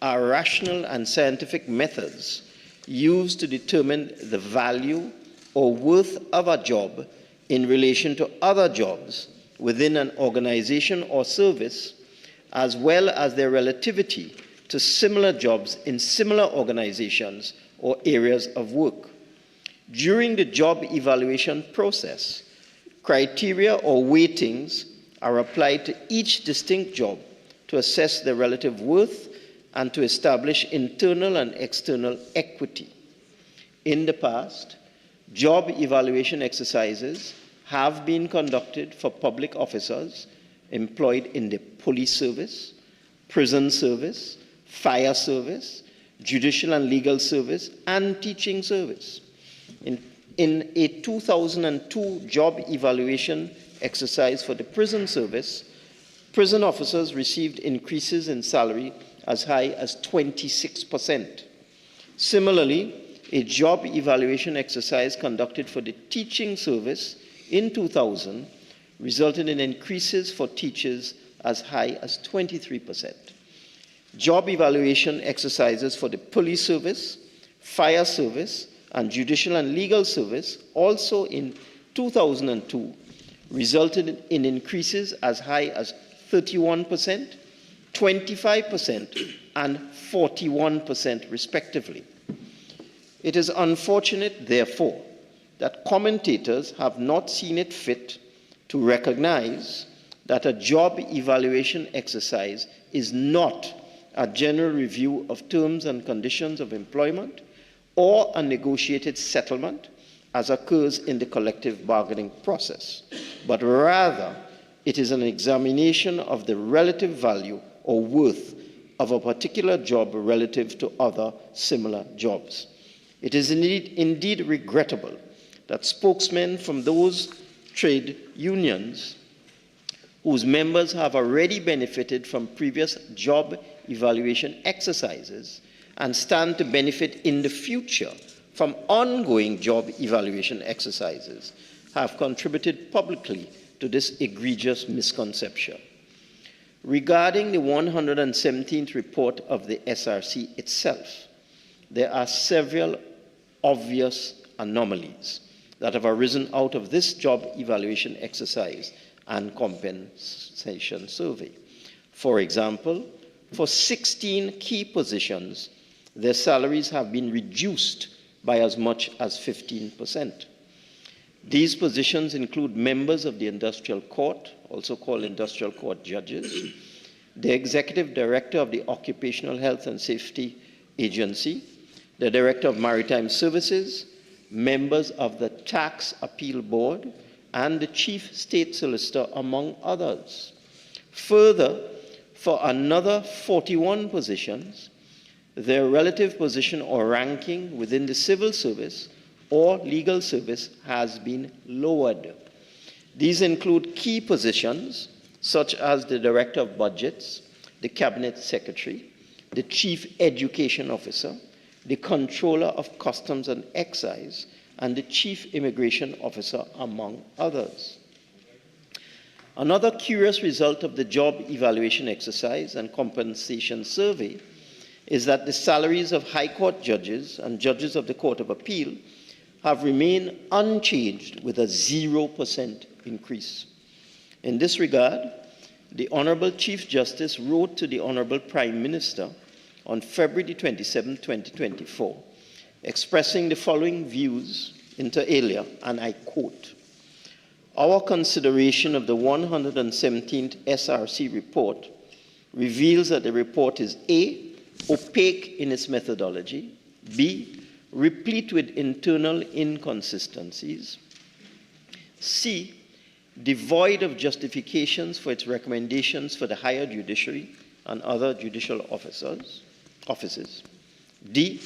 are rational and scientific methods used to determine the value or worth of a job in relation to other jobs within an organization or service, as well as their relativity to similar jobs in similar organizations or areas of work. During the job evaluation process, criteria or weightings are applied to each distinct job to assess their relative worth and to establish internal and external equity. In the past, job evaluation exercises have been conducted for public officers employed in the police service, prison service, fire service, judicial and legal service, and teaching service. In a 2002 job evaluation exercise for the prison service, prison officers received increases in salary as high as 26%. Similarly, a job evaluation exercise conducted for the teaching service in 2000 resulted in increases for teachers as high as 23%. Job evaluation exercises for the police service, fire service, and judicial and legal service, also in 2002, resulted in increases as high as 31%, 25%, and 41% respectively. It is unfortunate, therefore, that commentators have not seen it fit to recognize that a job evaluation exercise is not a general review of terms and conditions of employment or a negotiated settlement as occurs in the collective bargaining process, but rather it is an examination of the relative value or worth of a particular job relative to other similar jobs. It is indeed regrettable that spokesmen from those trade unions whose members have already benefited from previous job evaluation exercises and stand to benefit in the future from ongoing job evaluation exercises have contributed publicly to this egregious misconception. Regarding the 117th report of the SRC itself, there are several obvious anomalies that have arisen out of this job evaluation exercise and compensation survey. For example, for 16 key positions, their salaries have been reduced by as much as 15%. These positions include members of the Industrial Court, also called Industrial Court judges, the Executive Director of the Occupational Health and Safety Agency, the Director of Maritime Services, members of the Tax Appeal Board, and the Chief State Solicitor, among others. Further, for another 41 positions, their relative position or ranking within the civil service or legal service has been lowered. These include key positions such as the Director of Budgets, the Cabinet Secretary, the Chief Education Officer, the Controller of Customs and Excise, and the Chief Immigration Officer, among others. Another curious result of the job evaluation exercise and compensation survey is that the salaries of High Court judges and judges of the Court of Appeal have remained unchanged with a 0% increase. In this regard, the Honorable Chief Justice wrote to the Honorable Prime Minister on February 27, 2024, expressing the following views inter alia, and I quote, "Our consideration of the 117th SRC report reveals that the report is A, opaque in its methodology, B, replete with internal inconsistencies, C, devoid of justifications for its recommendations for the higher judiciary and other judicial offices, D,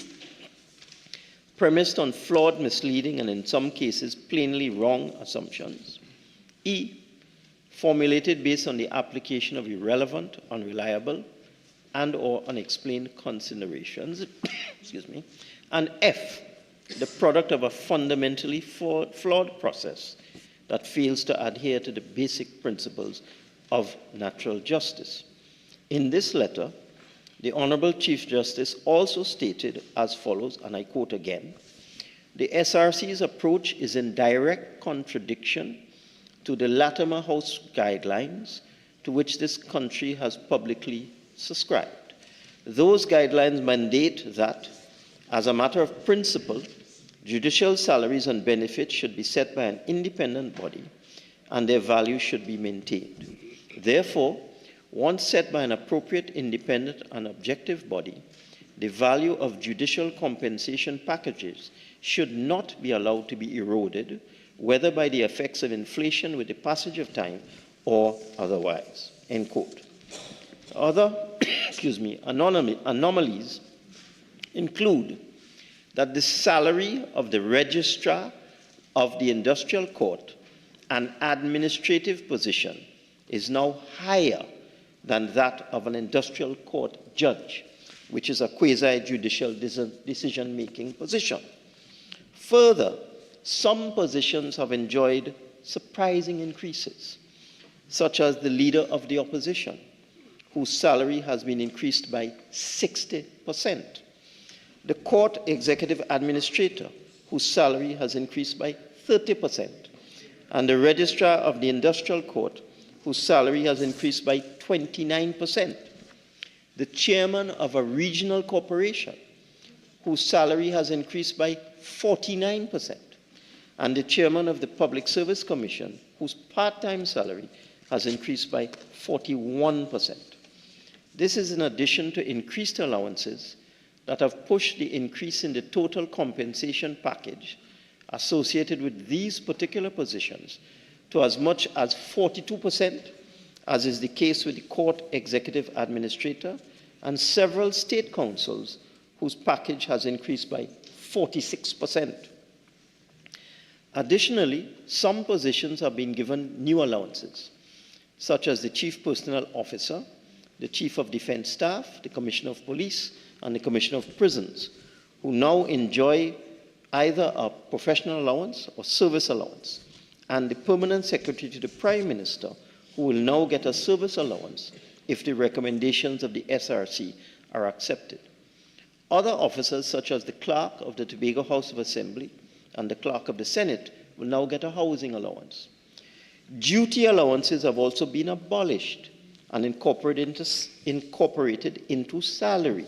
premised on flawed, misleading, and in some cases plainly wrong assumptions, E, formulated based on the application of irrelevant, unreliable, and or unexplained considerations, excuse me, and F, the product of a fundamentally flawed process that fails to adhere to the basic principles of natural justice." In this letter, The Honorable Chief Justice also stated as follows, and I quote again, "The SRC's approach is in direct contradiction to the Latimer House guidelines to which this country has publicly subscribed. Those guidelines mandate that, as a matter of principle, judicial salaries and benefits should be set by an independent body and their value should be maintained. Therefore, once set by an appropriate, independent, and objective body, the value of judicial compensation packages should not be allowed to be eroded, whether by the effects of inflation with the passage of time or otherwise." End quote. Other anomalies include that the salary of the Registrar of the Industrial Court, an administrative position, is now higher than that of an industrial court judge, which is a quasi-judicial decision-making position. Further, some positions have enjoyed surprising increases, such as the leader of the opposition, whose salary has been increased by 60%, the court executive administrator, whose salary has increased by 30%, and the registrar of the industrial court, whose salary has increased by 29%, the chairman of a regional corporation, whose salary has increased by 49%, and the chairman of the Public Service Commission, whose part-time salary has increased by 41%. This is in addition to increased allowances that have pushed the increase in the total compensation package associated with these particular positions to as much as 42%, as is the case with the court executive administrator and several state councils whose package has increased by 46%. Additionally, some positions have been given new allowances, such as the Chief Personnel Officer, the Chief of Defense Staff, the Commissioner of Police, and the Commissioner of Prisons, who now enjoy either a professional allowance or service allowance, and the Permanent Secretary to the Prime Minister, who will now get a service allowance if the recommendations of the SRC are accepted. Other officers, such as the Clerk of the Tobago House of Assembly and the Clerk of the Senate, will now get a housing allowance. Duty allowances have also been abolished and incorporated into salary,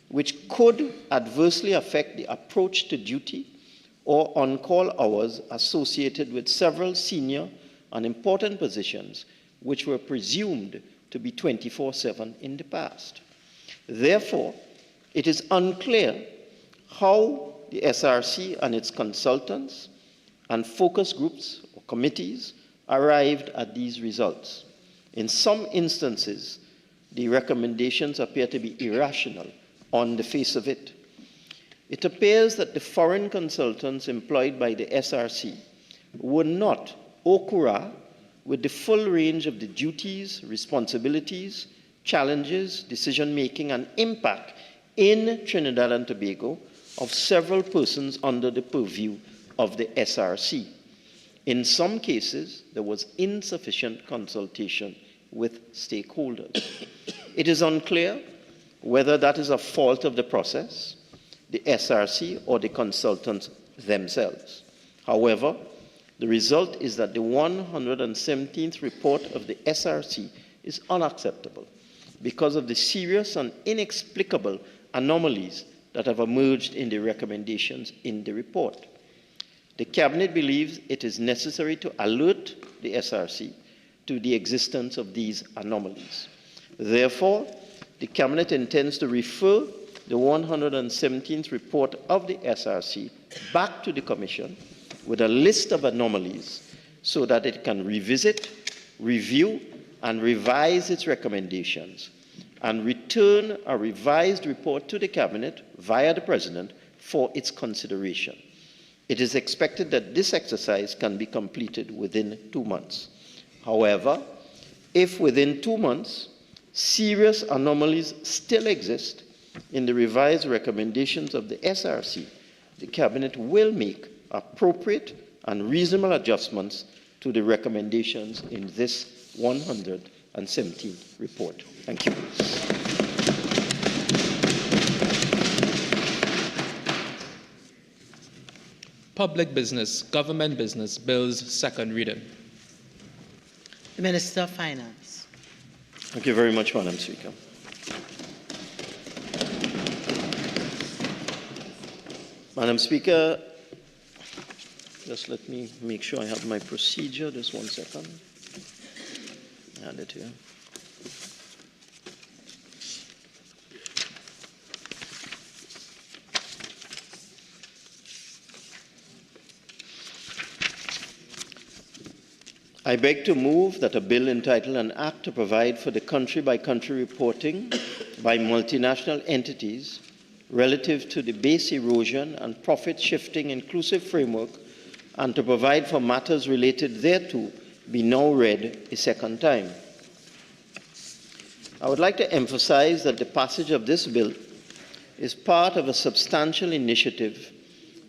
which could adversely affect the approach to duty or on-call hours associated with several senior and important positions which were presumed to be 24/7 in the past. Therefore, it is unclear how the SRC and its consultants and focus groups or committees arrived at these results. In some instances, the recommendations appear to be irrational on the face of it. It appears that the foreign consultants employed by the SRC were not au courant with the full range of the duties, responsibilities, challenges, decision-making, and impact in Trinidad and Tobago of several persons under the purview of the SRC. In some cases, there was insufficient consultation with stakeholders. It is unclear whether that is a fault of the process, the SRC, or the consultants themselves. However, the result is that the 117th report of the SRC is unacceptable because of the serious and inexplicable anomalies that have emerged in the recommendations in the report. The Cabinet believes it is necessary to alert the SRC to the existence of these anomalies. Therefore, the Cabinet intends to refer the 117th report of the SRC back to the Commission with a list of anomalies so that it can revisit, review, and revise its recommendations and return a revised report to the Cabinet via the President for its consideration. It is expected that this exercise can be completed within 2 months. However, if within 2 months serious anomalies still exist in the revised recommendations of the SRC, the Cabinet will make appropriate and reasonable adjustments to the recommendations in this 117th report. Thank you. Public Business, Government Business Bills, second reading. The Minister of Finance. Thank you very much, Madam Speaker. Madam Speaker, just let me make sure I have my procedure. Just 1 second. Add it here. I beg to move that a bill entitled An Act to Provide for the Country-by-Country Reporting by Multinational Entities relative to the Base Erosion and Profit Shifting Inclusive Framework and to provide for matters related thereto be now read a second time. I would like to emphasize that the passage of this bill is part of a substantial initiative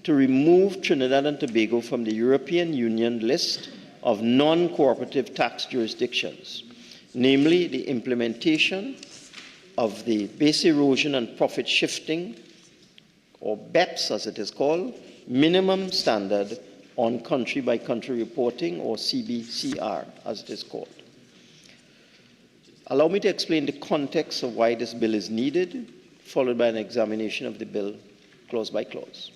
to remove Trinidad and Tobago from the European Union list of non-cooperative tax jurisdictions, namely the implementation of the Base Erosion and Profit Shifting, or BEPS as it is called, Minimum Standard on Country-by-Country Reporting, or CBCR as it is called. Allow me to explain the context of why this bill is needed, followed by an examination of the bill clause by clause.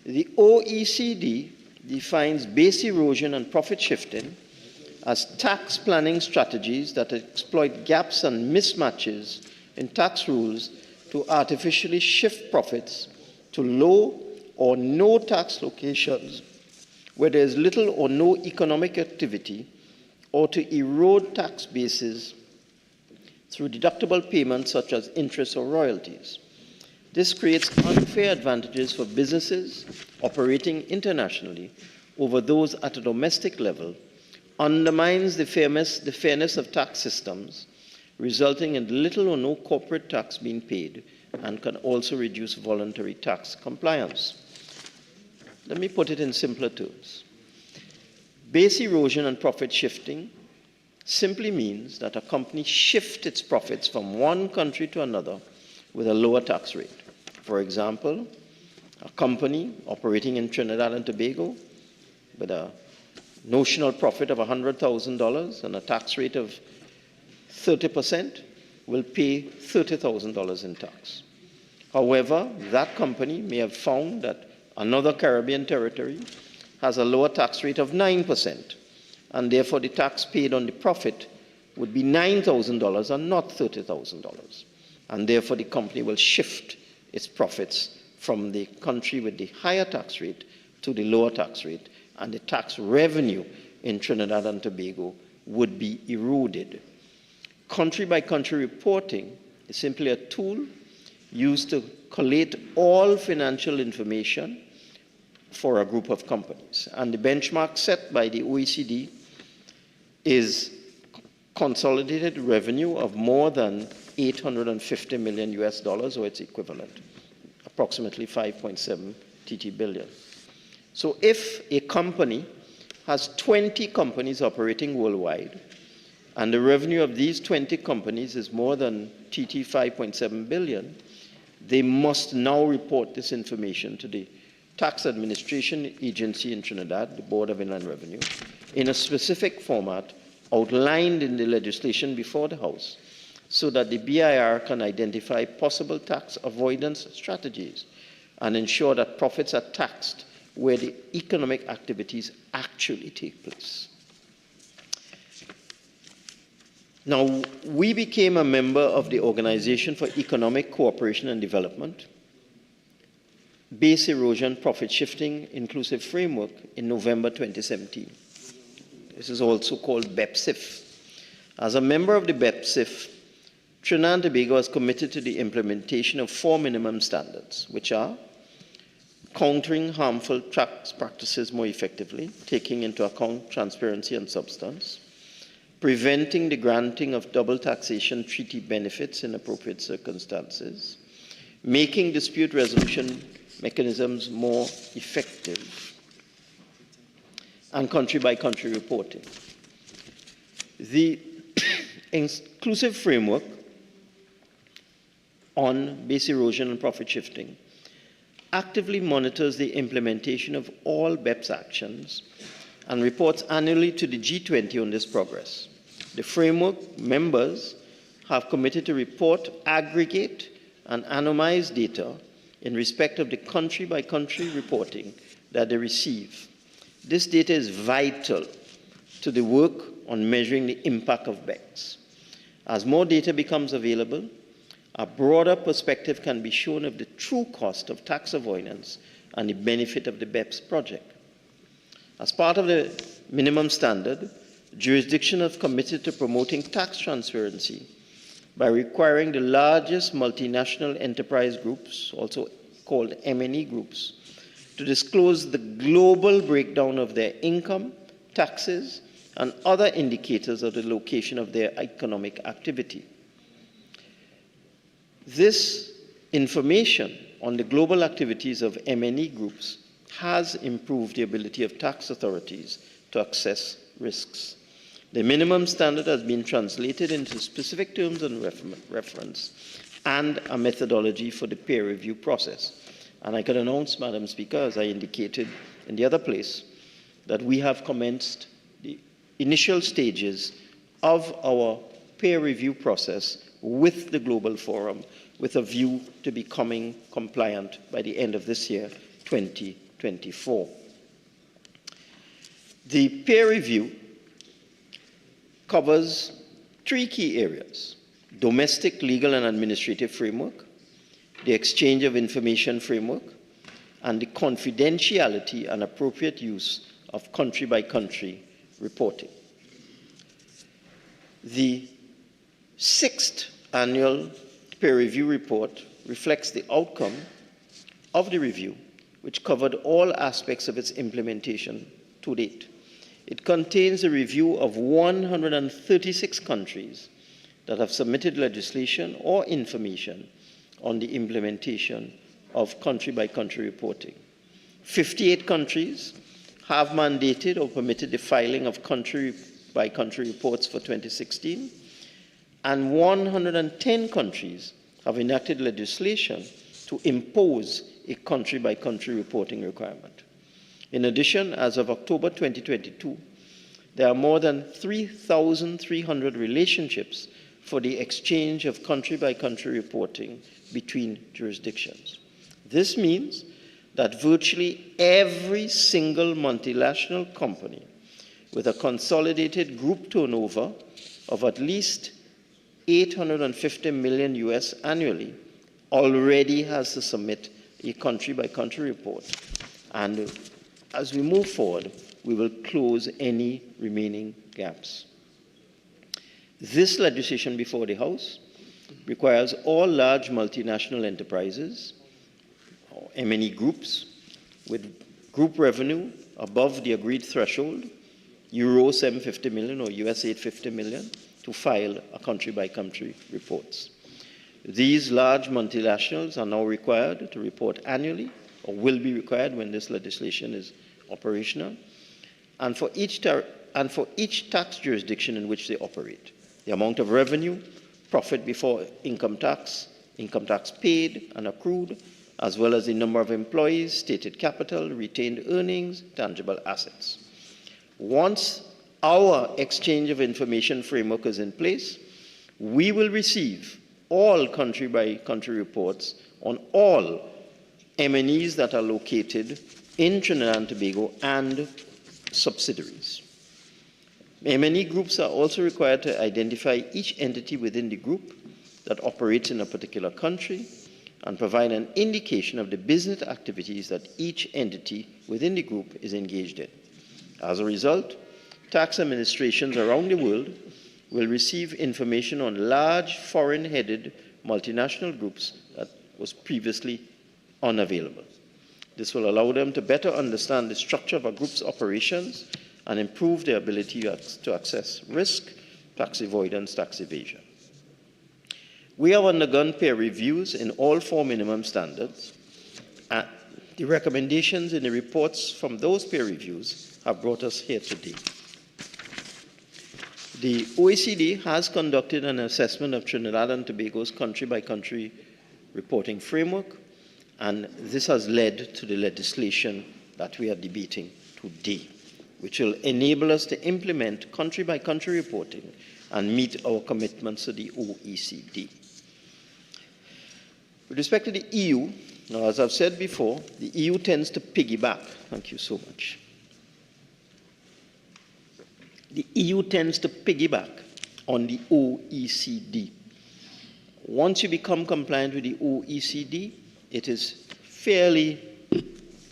The OECD defines base erosion and profit shifting as tax planning strategies that exploit gaps and mismatches in tax rules to artificially shift profits to low or no tax locations where there is little or no economic activity, or to erode tax bases through deductible payments such as interest or royalties. This creates unfair advantages for businesses operating internationally over those at a domestic level, undermines the fairness of tax systems, resulting in little or no corporate tax being paid, and can also reduce voluntary tax compliance. Let me put it in simpler terms. Base erosion and profit shifting simply means that a company shifts its profits from one country to another with a lower tax rate. For example, a company operating in Trinidad and Tobago with a notional profit of $100,000 and a tax rate of 30% will pay $30,000 in tax. However, that company may have found that another Caribbean territory has a lower tax rate of 9%, and therefore the tax paid on the profit would be $9,000 and not $30,000. And therefore the company will shift its profits from the country with the higher tax rate to the lower tax rate, and the tax revenue in Trinidad and Tobago would be eroded. Country-by-country reporting is simply a tool used to collate all financial information for a group of companies. And the benchmark set by the OECD is consolidated revenue of more than $850 million US dollars, or its equivalent, approximately 5.7 TT billion. So if a company has 20 companies operating worldwide, and the revenue of these 20 companies is more than TT 5.7 billion, they must now report this information to the Tax Administration Agency in Trinidad, the Board of Inland Revenue, in a specific format outlined in the legislation before the House, so that the BIR can identify possible tax avoidance strategies and ensure that profits are taxed where the economic activities actually take place. Now, we became a member of the Organization for Economic Cooperation and Development, Base Erosion Profit Shifting Inclusive Framework, in November 2017. This is also called BEPSIF. As a member of the BEPSIF, Trinidad and Tobago has committed to the implementation of 4 minimum standards, which are countering harmful tax practices more effectively, taking into account transparency and substance, preventing the granting of double taxation treaty benefits in appropriate circumstances, making dispute resolution mechanisms more effective, and country-by-country reporting. The inclusive framework on base erosion and profit shifting actively monitors the implementation of all BEPS actions and reports annually to the G20 on this progress. The framework members have committed to report, aggregate, and anonymize data in respect of the country-by-country reporting that they receive. This data is vital to the work on measuring the impact of BEPS. As more data becomes available, a broader perspective can be shown of the true cost of tax avoidance and the benefit of the BEPS project. As part of the minimum standard, jurisdictions have committed to promoting tax transparency by requiring the largest multinational enterprise groups, also called M&E groups, to disclose the global breakdown of their income, taxes, and other indicators of the location of their economic activity. This information on the global activities of M&E groups has improved the ability of tax authorities to assess risks. The minimum standard has been translated into specific terms and reference and a methodology for the peer review process. And I can announce, Madam Speaker, as I indicated in the other place, that we have commenced the initial stages of our peer review process with the Global Forum, with a view to becoming compliant by the end of this year, 2024. The peer review covers three key areas: domestic, legal, and administrative framework, the exchange of information framework, and the confidentiality and appropriate use of country-by-country reporting. The sixth annual peer review report reflects the outcome of the review, which covered all aspects of its implementation to date. It contains a review of 136 countries that have submitted legislation or information on the implementation of country-by-country reporting. 58 countries have mandated or permitted the filing of country-by-country reports for 2016, and 110 countries have enacted legislation to impose a country-by-country reporting requirement. In addition, as of October 2022, there are more than 3,300 relationships for the exchange of country-by-country reporting between jurisdictions. This means that virtually every single multinational company with a consolidated group turnover of at least 850 million US annually already has to submit a country-by-country report. And as we move forward, we will close any remaining gaps. This legislation before the House requires all large multinational enterprises, or M&E groups, with group revenue above the agreed threshold, Euro 750 million or US 850 million, to file a country-by-country reports. These large multinationals are now required to report annually, or will be required when this legislation is operational, and for each tax jurisdiction in which they operate. The amount of revenue, profit before income tax paid and accrued, as well as the number of employees, stated capital, retained earnings, tangible assets. Once our exchange of information framework is in place, we will receive all country-by-country reports on all M&Es that are located in Trinidad and Tobago and subsidiaries. M&E groups are also required to identify each entity within the group that operates in a particular country and provide an indication of the business activities that each entity within the group is engaged in. As a result, tax administrations around the world will receive information on large foreign-headed multinational groups that was previously unavailable. This will allow them to better understand the structure of a group's operations and improve their ability to access risk, tax avoidance, tax evasion. We have undergone peer reviews in all 4 minimum standards. The recommendations in the reports from those peer reviews have brought us here today. The OECD has conducted an assessment of Trinidad and Tobago's country-by-country reporting framework And this has led to the legislation that we are debating today, which will enable us to implement country-by-country reporting and meet our commitments to the OECD. With respect to the EU, now, as I've said before, the EU tends to piggyback. Thank you so much. The EU tends to piggyback on the OECD. Once you become compliant with the OECD, it is fairly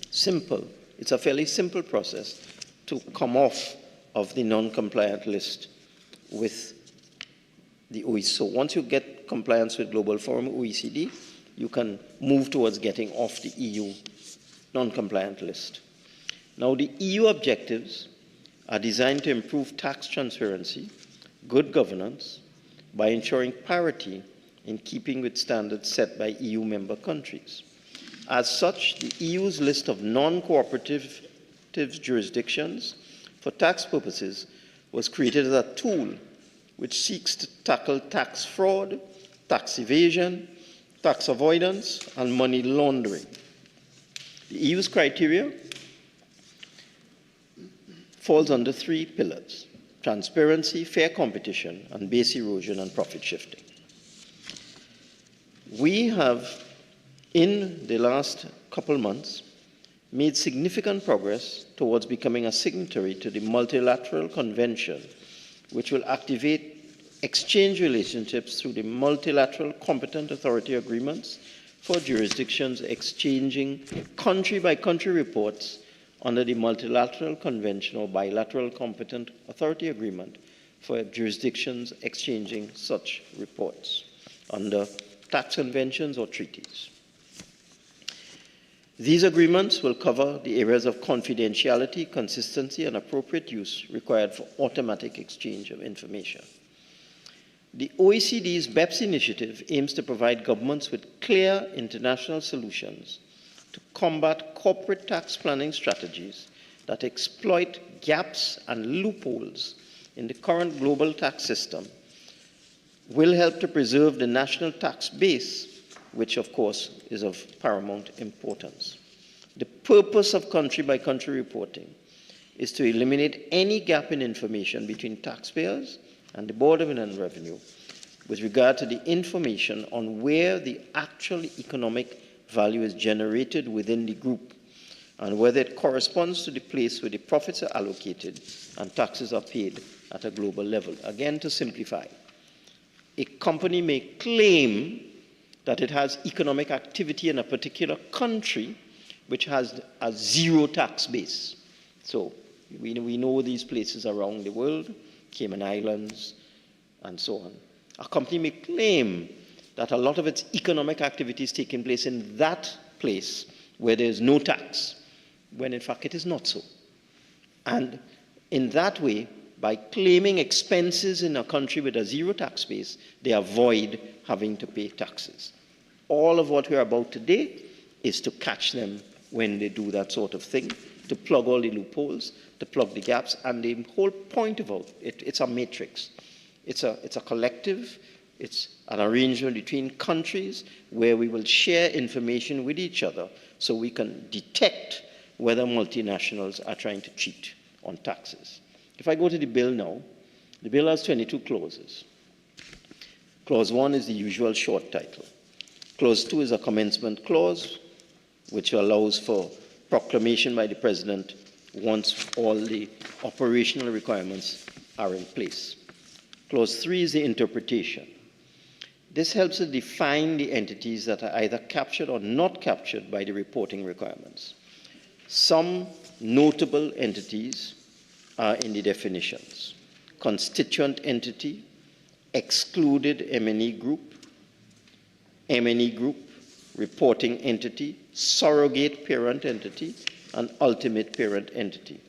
simple. It's a fairly simple process to come off of the non-compliant list with the OECD. So once you get compliance with Global Forum OECD, you can move towards getting off the EU non-compliant list. Now, the EU objectives are designed to improve tax transparency, good governance, by ensuring parity in keeping with standards set by EU member countries. As such, the EU's list of non-cooperative jurisdictions for tax purposes was created as a tool which seeks to tackle tax fraud, tax evasion, tax avoidance, and money laundering. The EU's criteria falls under 3 pillars: transparency, fair competition, and base erosion and profit shifting. We have, in the last couple months, made significant progress towards becoming a signatory to the multilateral convention, which will activate exchange relationships through the multilateral competent authority agreements for jurisdictions exchanging country-by-country reports under the multilateral convention or bilateral competent authority agreement for jurisdictions exchanging such reports under tax conventions or treaties. These agreements will cover the areas of confidentiality, consistency, and appropriate use required for automatic exchange of information. The OECD's BEPS initiative aims to provide governments with clear international solutions to combat corporate tax planning strategies that exploit gaps and loopholes in the current global tax system, will help to preserve the national tax base, which of course is of paramount importance. The purpose of country-by-country reporting is to eliminate any gap in information between taxpayers and the Board of Inland Revenue with regard to the information on where the actual economic value is generated within the group and whether it corresponds to the place where the profits are allocated and taxes are paid at a global level. Again, to simplify, a company may claim that it has economic activity in a particular country which has a zero tax base. So we know these places around the world, Cayman Islands, and so on. A company may claim that a lot of its economic activity is taking place in that place where there is no tax, when in fact it is not so. And in that way, by claiming expenses in a country with a zero tax base, they avoid having to pay taxes. All of what we're about today is to catch them when they do that sort of thing, to plug all the loopholes, to plug the gaps, and the whole point of it's a matrix. It's a collective, it's an arrangement between countries where we will share information with each other so we can detect whether multinationals are trying to cheat on taxes. If I go to the bill now, the bill has 22 clauses. Clause 1 is the usual short title. Clause 2 is a commencement clause, which allows for proclamation by the President once all the operational requirements are in place. Clause 3 is the interpretation. This helps to define the entities that are either captured or not captured by the reporting requirements. Some notable entities are in the definitions: constituent entity, excluded M&E group, reporting entity, surrogate parent entity, and ultimate parent entity.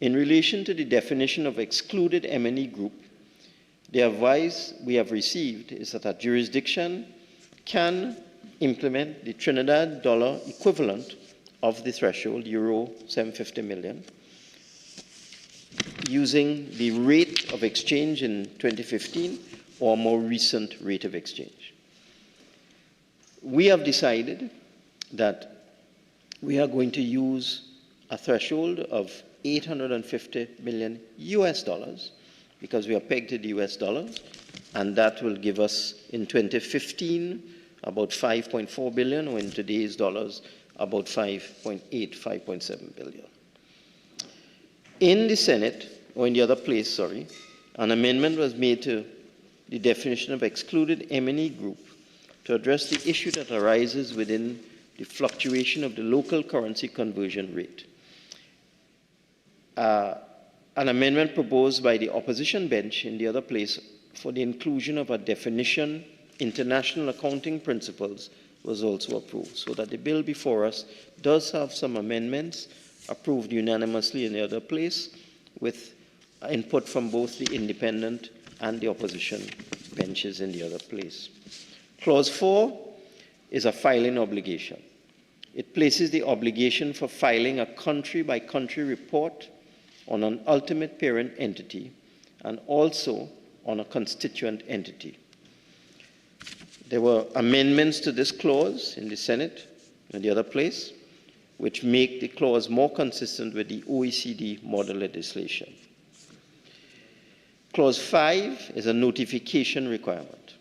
In relation to the definition of excluded M&E group, the advice we have received is that a jurisdiction can implement the Trinidad dollar equivalent of the threshold, euro 750 million, using the rate of exchange in 2015 or more recent rate of exchange. We have decided that we are going to use a threshold of 850 million US dollars because we are pegged to the US dollar, and that will give us in 2015 about 5.4 billion, or in today's dollars about 5.7 billion. In the Senate, or in the other place, sorry, an amendment was made to the definition of excluded M&E group to address the issue that arises within the fluctuation of the local currency conversion rate. An amendment proposed by the opposition bench in the other place for the inclusion of a definition, international accounting principles, was also approved, so that the bill before us does have some amendments approved unanimously in the other place with input from both the independent and the opposition benches in the other place. Clause 4 is a filing obligation. It places the obligation for filing a country-by-country report on an ultimate parent entity and also on a constituent entity. There were amendments to this clause in the Senate and the other place, which make the clause more consistent with the OECD model legislation. Clause 5 is a notification requirement.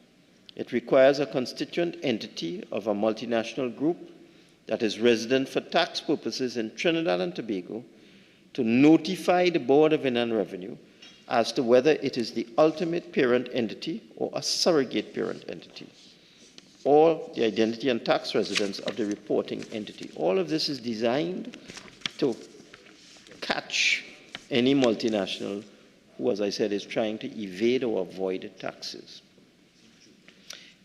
It requires a constituent entity of a multinational group that is resident for tax purposes in Trinidad and Tobago to notify the Board of Inland Revenue as to whether it is the ultimate parent entity or a surrogate parent entity, or the identity and tax residence of the reporting entity. All of this is designed to catch any multinational who, as I said, is trying to evade or avoid taxes.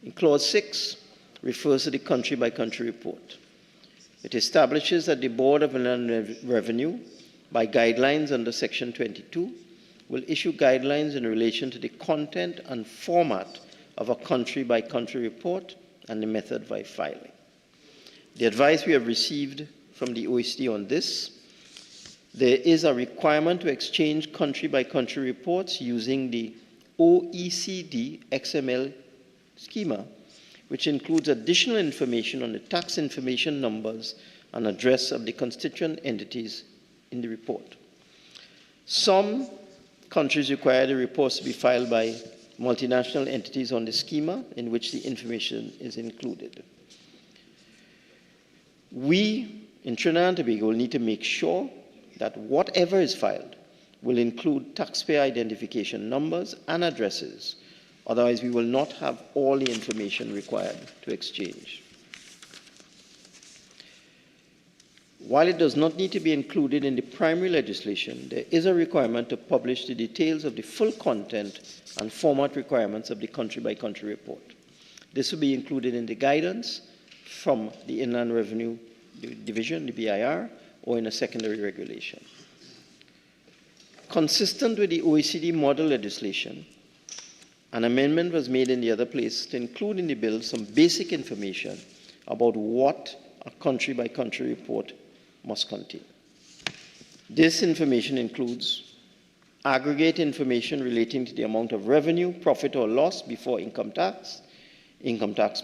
In Clause 6 refers to the country-by-country report. It establishes that the Board of Inland Revenue, by guidelines under Section 22, will issue guidelines in relation to the content and format of a country-by-country report and the method by filing. The advice we have received from the OECD on this, there is a requirement to exchange country-by-country reports using the OECD XML schema, which includes additional information on the tax information numbers and address of the constituent entities in the report. Some countries require the reports to be filed by multinational entities on the schema in which the information is included. We in Trinidad and Tobago will need to make sure that whatever is filed will include taxpayer identification numbers and addresses. Otherwise, we will not have all the information required to exchange. While it does not need to be included in the primary legislation, there is a requirement to publish the details of the full content and format requirements of the country-by-country report. This will be included in the guidance from the Inland Revenue Division, the BIR, or in a secondary regulation. Consistent with the OECD model legislation, an amendment was made in the other place to include in the bill some basic information about what a country-by-country report must contain. This information includes aggregate information relating to the amount of revenue, profit or loss before income tax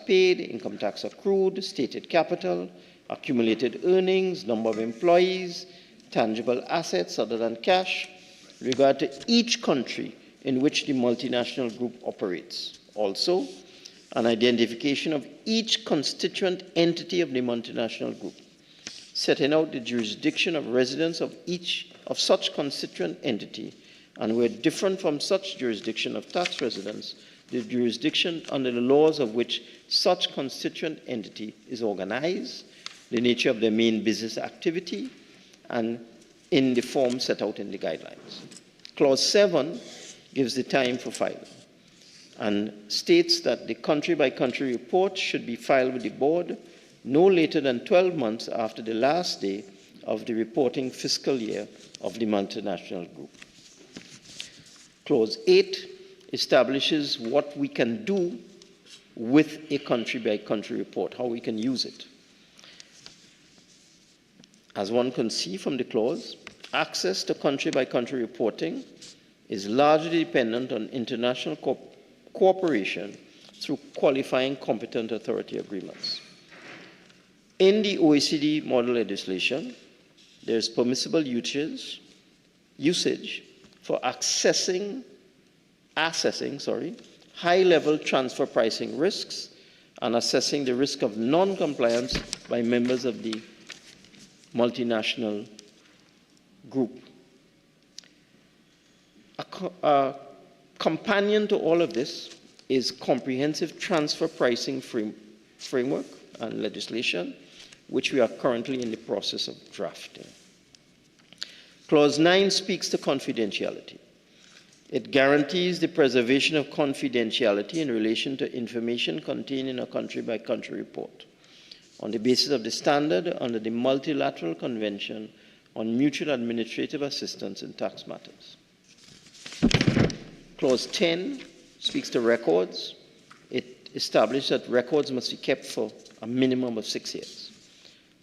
paid, income tax accrued, stated capital, accumulated earnings, number of employees, tangible assets other than cash, regard to each country in which the multinational group operates. Also, an identification of each constituent entity of the multinational group, setting out the jurisdiction of residence of each of such constituent entity, and where different from such jurisdiction of tax residence, the jurisdiction under the laws of which such constituent entity is organized, the nature of their main business activity, and in the form set out in the guidelines. Clause 7 gives the time for filing and states that the country-by-country report should be filed with the board no later than 12 months after the last day of the reporting fiscal year of the multinational group. Clause 8 establishes what we can do with a country-by-country report, how we can use it. As one can see from the clause, access to country-by-country reporting is largely dependent on international cooperation through qualifying competent authority agreements. In the OECD model legislation, there is permissible usage for assessing high-level transfer pricing risks and assessing the risk of non-compliance by members of the multinational group. A companion to all of this is comprehensive transfer pricing framework and legislation, which we are currently in the process of drafting. Clause 9 speaks to confidentiality. It guarantees the preservation of confidentiality in relation to information contained in a country-by-country report on the basis of the standard under the Multilateral Convention on Mutual Administrative Assistance in Tax Matters. Clause 10 speaks to records. It establishes that records must be kept for a minimum of 6 years.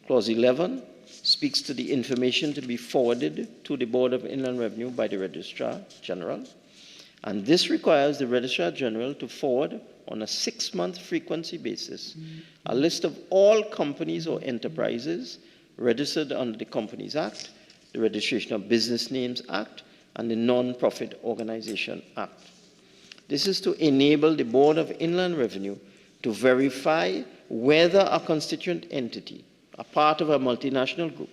Clause 11 speaks to the information to be forwarded to the Board of Inland Revenue by the Registrar General. And this requires the Registrar General to forward on a 6-month frequency basis a list of all companies or enterprises registered under the Companies Act, the Registration of Business Names Act, and the Non-Profit Organization Act. This is to enable the Board of Inland Revenue to verify whether a constituent entity, a part of a multinational group,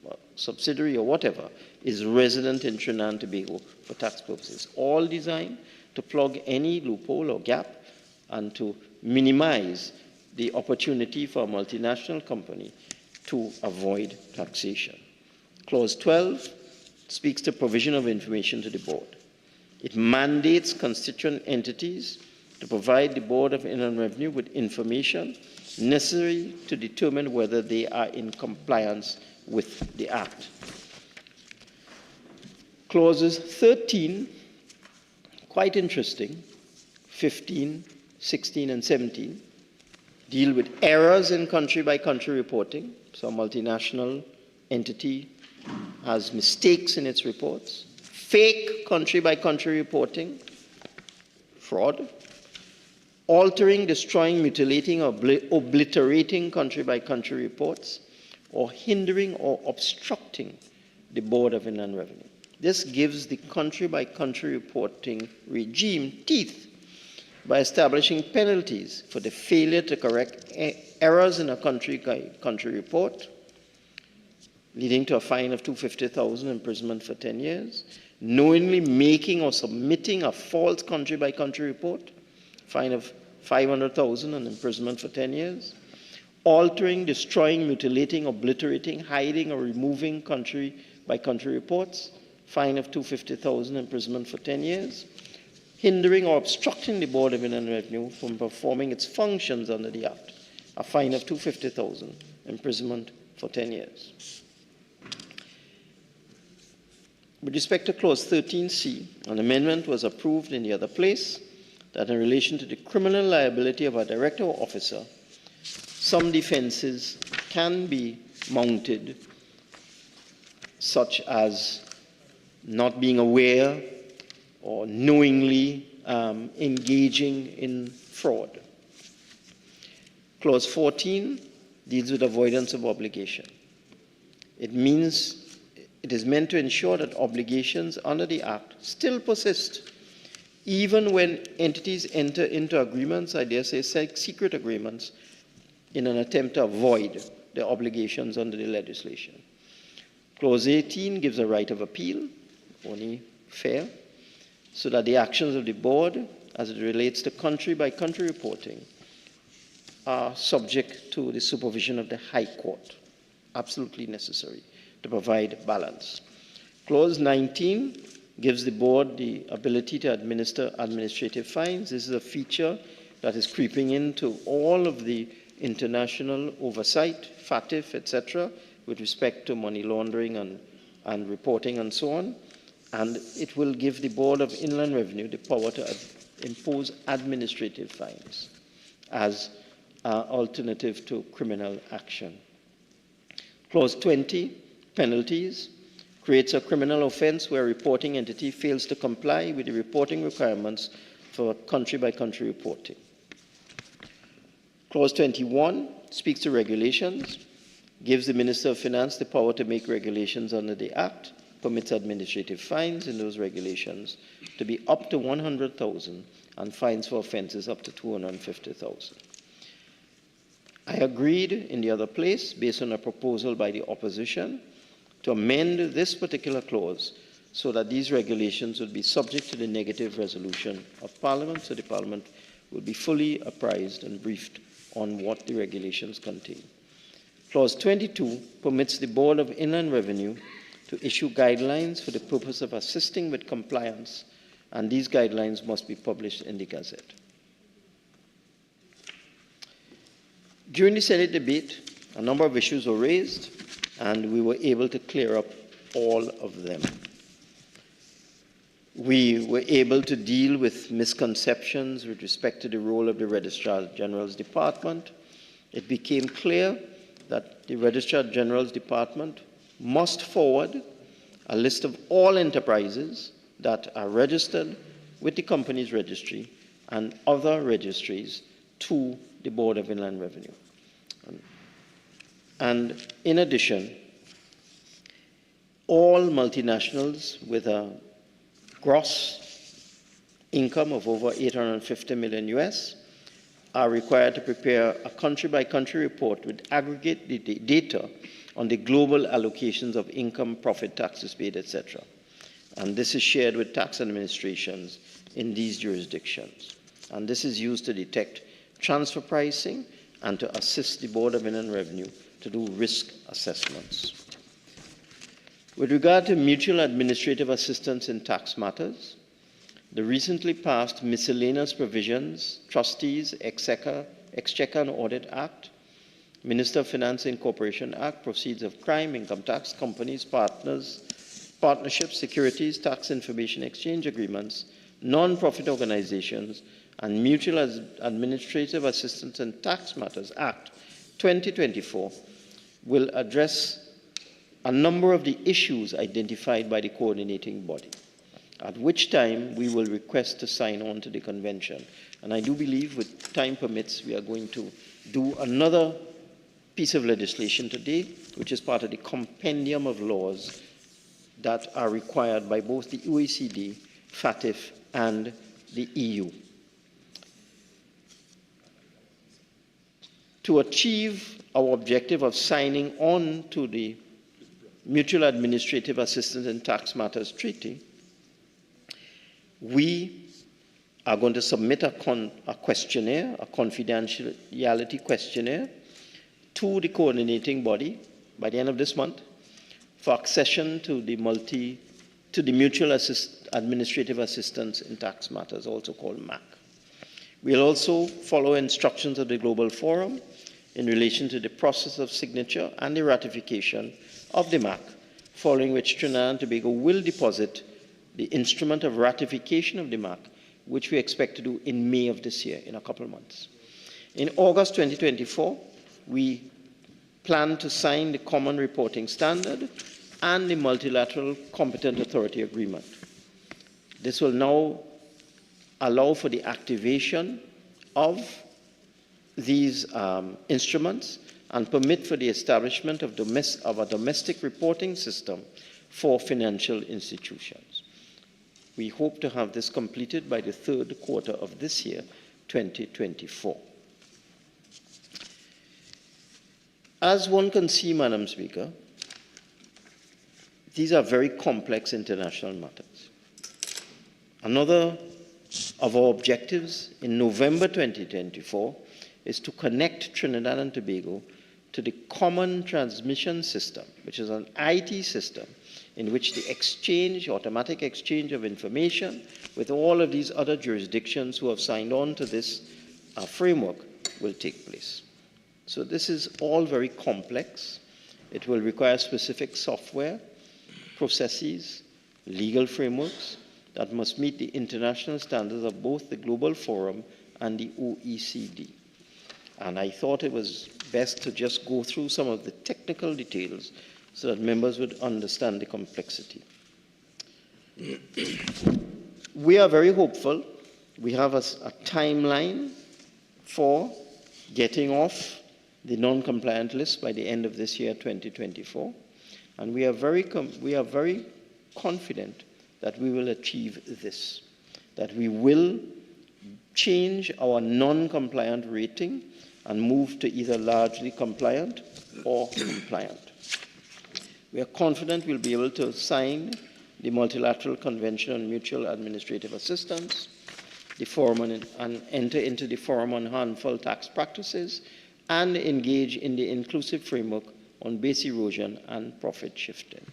a subsidiary or whatever, is resident in Trinidad and Tobago for tax purposes, all designed to plug any loophole or gap and to minimize the opportunity for a multinational company to avoid taxation. Clause 12 speaks to provision of information to the board. It mandates constituent entities to provide the Board of Inland Revenue with information necessary to determine whether they are in compliance with the Act. Clauses 13, quite interesting, 15, 16, and 17, deal with errors in country-by-country reporting. So a multinational entity has mistakes in its reports. Fake country-by-country reporting, fraud. Altering, destroying, mutilating, or obliterating country-by-country reports, or hindering or obstructing the Board of Inland Revenue. This gives the country-by-country reporting regime teeth by establishing penalties for the failure to correct errors in a country-by-country report, leading to a fine of $250,000, imprisonment for 10 years, knowingly making or submitting a false country-by-country report, fine of $500,000 and imprisonment for 10 years, altering, destroying, mutilating, obliterating, hiding, or removing country-by-country reports, fine of $250,000, imprisonment for 10 years, hindering or obstructing the Board of Inland Revenue from performing its functions under the Act, a fine of $250,000, imprisonment for 10 years. With respect to Clause 13C, an amendment was approved in the other place that in relation to the criminal liability of a director or officer, some defenses can be mounted, such as not being aware or knowingly engaging in fraud. Clause 14 deals with avoidance of obligation. It is meant to ensure that obligations under the Act still persist, even when entities enter into agreements, I dare say secret agreements, in an attempt to avoid the obligations under the legislation. Clause 18 gives a right of appeal, only fair, so that the actions of the board, as it relates to country-by-country reporting, are subject to the supervision of the High Court. Absolutely necessary to provide balance. Clause 19 gives the board the ability to administer administrative fines. This is a feature that is creeping into all of the international oversight, FATF, etc., with respect to money laundering and reporting and so on. And it will give the Board of Inland Revenue the power to impose administrative fines as alternative to criminal action. Clause 20, penalties, creates a criminal offense where a reporting entity fails to comply with the reporting requirements for country-by-country reporting. Clause 21 speaks to regulations, gives the Minister of Finance the power to make regulations under the Act, permits administrative fines in those regulations to be up to 100,000 and fines for offences up to 250,000. I agreed in the other place, based on a proposal by the opposition, to amend this particular clause so that these regulations would be subject to the negative resolution of Parliament, so the Parliament will be fully apprised and briefed on what the regulations contain. Clause 22 permits the Board of Inland Revenue to issue guidelines for the purpose of assisting with compliance, and these guidelines must be published in the Gazette. During the Senate debate, a number of issues were raised, and we were able to clear up all of them. We were able to deal with misconceptions with respect to the role of the Registrar General's Department. It became clear that the Registrar General's Department must forward a list of all enterprises that are registered with the company's registry and other registries to the Board of Inland Revenue. And in addition, all multinationals with a gross income of over 850 million US are required to prepare a country-by-country report with aggregate data on the global allocations of income, profit, taxes paid, etc. And this is shared with tax administrations in these jurisdictions. And this is used to detect transfer pricing and to assist the Board of Inland Revenue to do risk assessments. With regard to mutual administrative assistance in tax matters, the recently passed Miscellaneous Provisions, Trustees, Exchequer and Audit Act, Minister of Finance and Corporation Act, Proceeds of Crime, Income Tax, Companies, Partnerships, Securities, Tax Information Exchange Agreements, Non-Profit Organizations, and Mutual Administrative Assistance in Tax Matters Act 2024 will address a number of the issues identified by the coordinating body, at which time we will request to sign on to the convention. And I do believe, with time permits, we are going to do another piece of legislation today, which is part of the compendium of laws that are required by both the OECD, FATF, and the EU. To achieve our objective of signing on to the Mutual Administrative Assistance in Tax Matters Treaty, we are going to submit a questionnaire, a confidentiality questionnaire, to the coordinating body by the end of this month for accession to the Mutual Administrative Assistance in Tax Matters, also called MAC. We'll also follow instructions of the Global Forum in relation to the process of signature and the ratification of the MAC, following which Trinidad and Tobago will deposit the instrument of ratification of the MAC, which we expect to do in May of this year, in a couple of months. In August 2024, we plan to sign the Common Reporting Standard and the Multilateral Competent Authority Agreement. This will now allow for the activation of these instruments and permit for the establishment of a domestic reporting system for financial institutions. We hope to have this completed by the third quarter of this year, 2024. As one can see, Madam Speaker, these are very complex international matters. Another of our objectives in November 2024 is to connect Trinidad and Tobago to the Common Transmission System, which is an IT system in which the automatic exchange of information with all of these other jurisdictions who have signed on to this framework will take place. So this is all very complex. It will require specific software, processes, legal frameworks that must meet the international standards of both the Global Forum and the OECD. And I thought it was best to just go through some of the technical details so that members would understand the complexity. We are very hopeful. We have a timeline for getting off the non-compliant list by the end of this year, 2024. And we are very confident that we will achieve this, that we will change our non-compliant rating and move to either largely compliant or compliant. We are confident we'll be able to sign the Multilateral Convention on Mutual Administrative Assistance, the Forum and enter into the Forum on Harmful Tax Practices, and engage in the inclusive framework on base erosion and profit shifting.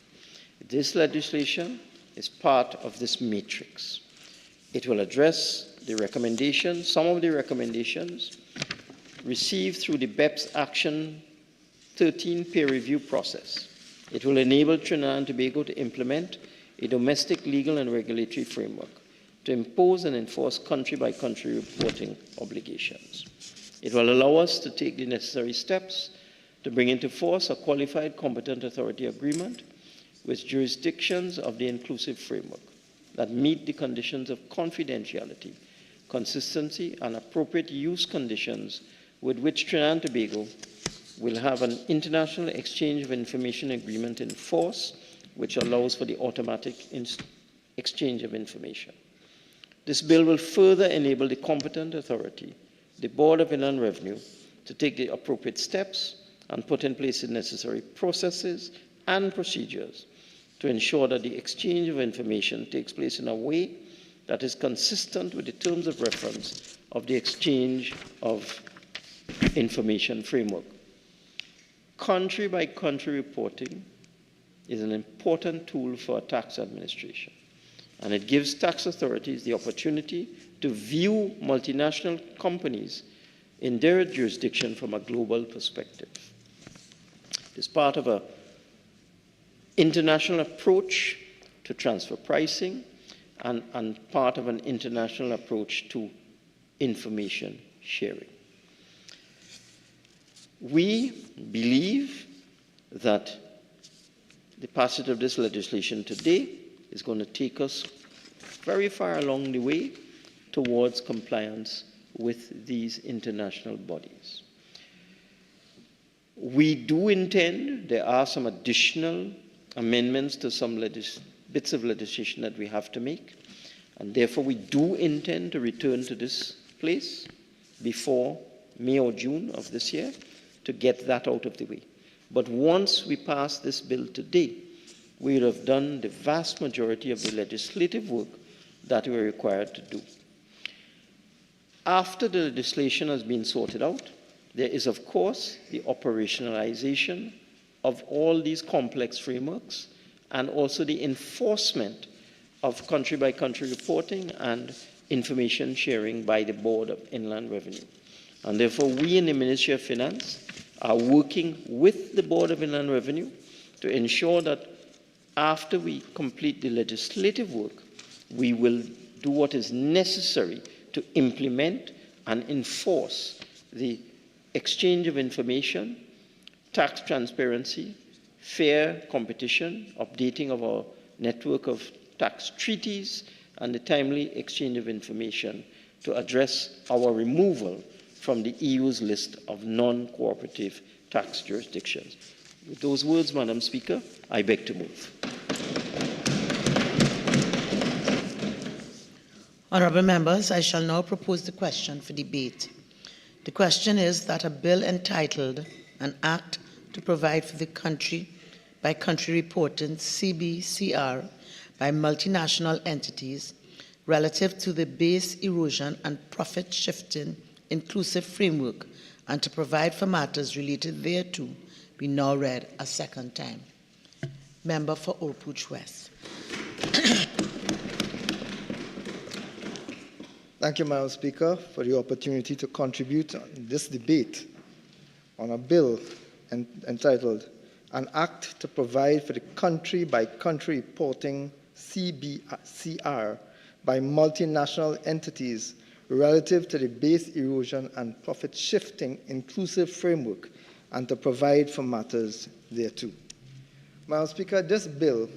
This legislation is part of this matrix. It will address the recommendations, some of the recommendations received through the BEPS Action 13 peer review process. It will enable Trinidad and Tobago to implement a domestic legal and regulatory framework to impose and enforce country-by-country reporting obligations. It will allow us to take the necessary steps to bring into force a qualified competent authority agreement with jurisdictions of the inclusive framework that meet the conditions of confidentiality, consistency, and appropriate use conditions with which Trinidad and Tobago will have an international exchange of information agreement in force, which allows for the automatic exchange of information. This bill will further enable the competent authority, the Board of Inland Revenue, to take the appropriate steps and put in place the necessary processes and procedures to ensure that the exchange of information takes place in a way that is consistent with the terms of reference of the exchange of information framework. Country-by-country reporting is an important tool for tax administration, and it gives tax authorities the opportunity to view multinational companies in their jurisdiction from a global perspective. It's part of an international approach to transfer pricing and part of an international approach to information sharing. We believe that the passage of this legislation today is going to take us very far along the way towards compliance with these international bodies. We do intend, there are some additional amendments to some bits of legislation that we have to make, and therefore we do intend to return to this place before May or June of this year to get that out of the way. But once we pass this bill today, we would have done the vast majority of the legislative work that we're required to do. After the legislation has been sorted out, there is, of course, the operationalization of all these complex frameworks and also the enforcement of country-by-country reporting and information sharing by the Board of Inland Revenue. And therefore, we in the Ministry of Finance are working with the Board of Inland Revenue to ensure that after we complete the legislative work, we will do what is necessary to implement and enforce the exchange of information, tax transparency, fair competition, updating of our network of tax treaties, and the timely exchange of information to address our removal from the EU's list of non-cooperative tax jurisdictions. With those words, Madam Speaker, I beg to move. Honourable members, I shall now propose the question for debate. The question is that a bill entitled An Act to Provide for the Country-by-Country Reporting CBCR by multinational entities relative to the base erosion and profit shifting inclusive framework and to provide for matters related thereto be now read a second time. Member for Old West. Thank you, Madam Speaker, for the opportunity to contribute in this debate on a bill entitled An Act to Provide for the Country-by-Country Reporting CBCR by multinational entities relative to the base erosion and profit shifting inclusive framework and to provide for matters thereto. Madam Speaker, this bill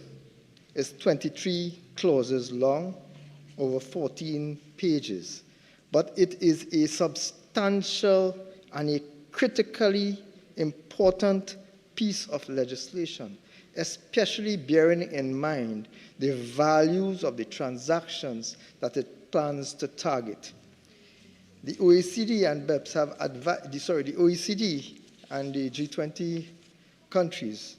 is 23 clauses long, over 14 pages, but it is a substantial and a critically important piece of legislation, especially bearing in mind the values of the transactions that it plans to target. The OECD and BEPS have the OECD and the G20 countries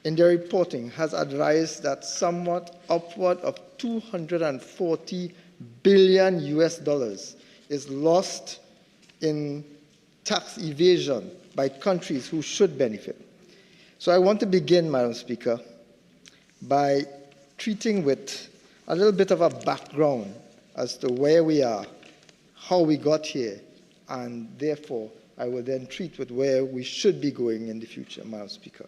in their reporting has advised that somewhat upward of $240 billion is lost in tax evasion by countries who should benefit. So I want to begin, Madam Speaker, by treating with a little bit of a background as to where we are, how we got here, and therefore I will then treat with where we should be going in the future, Madam Speaker.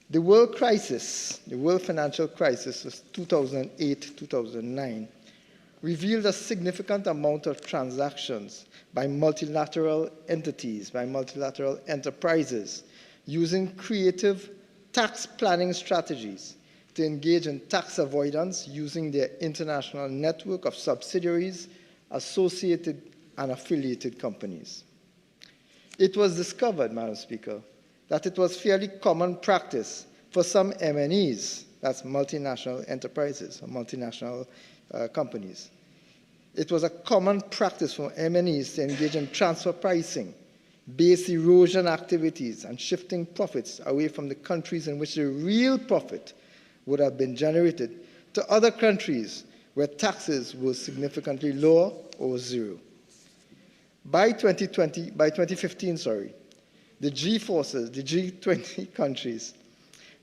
The world crisis, the world financial crisis of 2008-2009, revealed a significant amount of transactions by multilateral entities, by multilateral enterprises, using creative tax planning strategies to engage in tax avoidance using their international network of subsidiaries, associated and affiliated companies. It was discovered, Madam Speaker, that it was fairly common practice for some MNEs, that's multinational enterprises or multinational companies. It was a common practice for MNEs to engage in transfer pricing, base erosion activities, and shifting profits away from the countries in which the real profit would have been generated to other countries where taxes were significantly lower or zero. By 2015, the G20 countries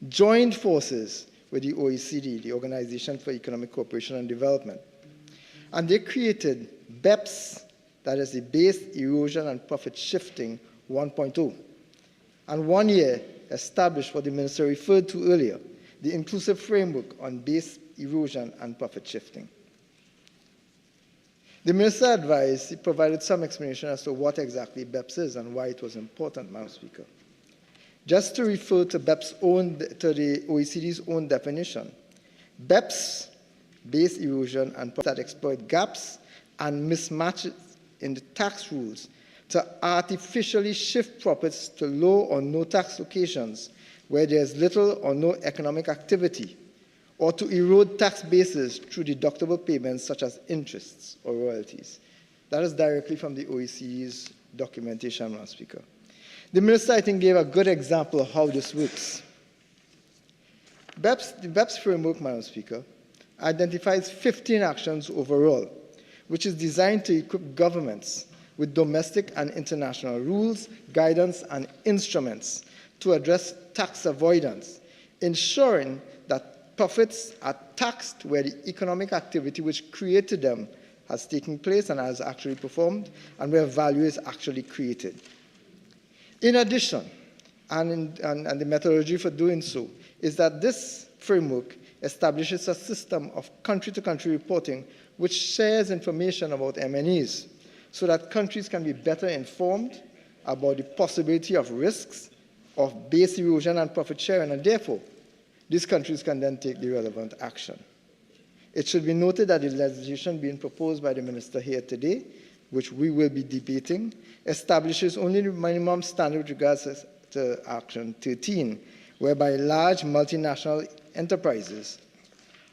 joined forces with the OECD, the Organization for Economic Cooperation and Development, and they created BEPS, that is the Base Erosion and Profit Shifting 1.0, and 1 year established what the Minister referred to earlier, the Inclusive Framework on Base Erosion and Profit Shifting. The Minister advised, he provided some explanation as to what exactly BEPS is and why it was important, Madam Speaker. Just to refer to BEPS' to the OECD's own definition, BEPS, base erosion and profit that exploit gaps and mismatches in the tax rules to artificially shift profits to low or no tax locations where there is little or no economic activity, or to erode tax bases through deductible payments such as interests or royalties. That is directly from the OECD's documentation, Madam Speaker. The Minister, I think, gave a good example of how this works. The BEPS framework, Madam Speaker, identifies 15 actions overall, which is designed to equip governments with domestic and international rules, guidance, and instruments to address tax avoidance, ensuring that profits are taxed where the economic activity which created them has taken place and has actually performed, and where value is actually created. In addition, and the methodology for doing so, is that this framework establishes a system of country-to-country reporting which shares information about MNEs so that countries can be better informed about the possibility of risks of base erosion and profit sharing, and therefore, these countries can then take the relevant action. It should be noted that the legislation being proposed by the Minister here today, which we will be debating, establishes only the minimum standard with regards to Action 13, whereby large multinational enterprises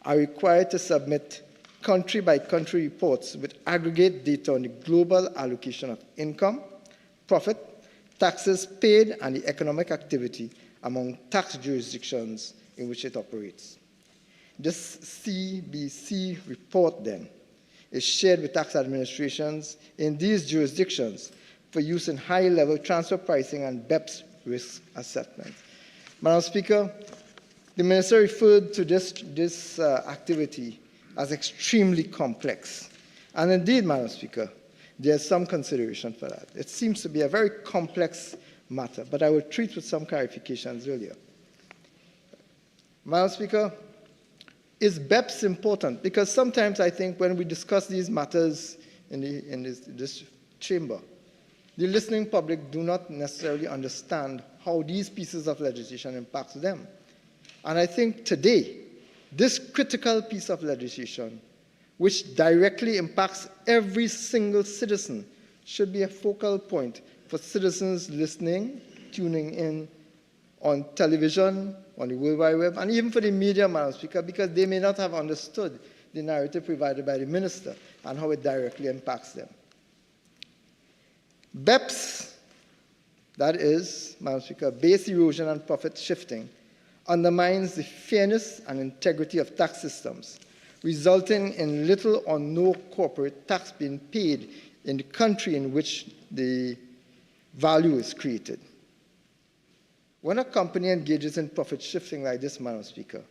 are required to submit country-by-country reports with aggregate data on the global allocation of income, profit, taxes paid, and the economic activity among tax jurisdictions in which it operates. This CBC report, then, is shared with tax administrations in these jurisdictions for use in high-level transfer pricing and BEPS risk assessment. Madam Speaker, the Minister referred to this activity as extremely complex. And indeed, Madam Speaker, there's some consideration for that. It seems to be a very complex matter, but I will treat with some clarifications earlier. Madam Speaker, is BEPS important? Because sometimes I think when we discuss these matters in this chamber, the listening public do not necessarily understand how these pieces of legislation impact them. And I think today, this critical piece of legislation, which directly impacts every single citizen should be a focal point for citizens listening, tuning in on television, on the World Wide Web, and even for the media, Madam Speaker, because they may not have understood the narrative provided by the minister and how it directly impacts them. BEPS, that is, Madam Speaker, base erosion and profit shifting, undermines the fairness and integrity of tax systems, resulting in little or no corporate tax being paid in the country in which the value is created. When a company engages in profit shifting like this, Madam Speaker,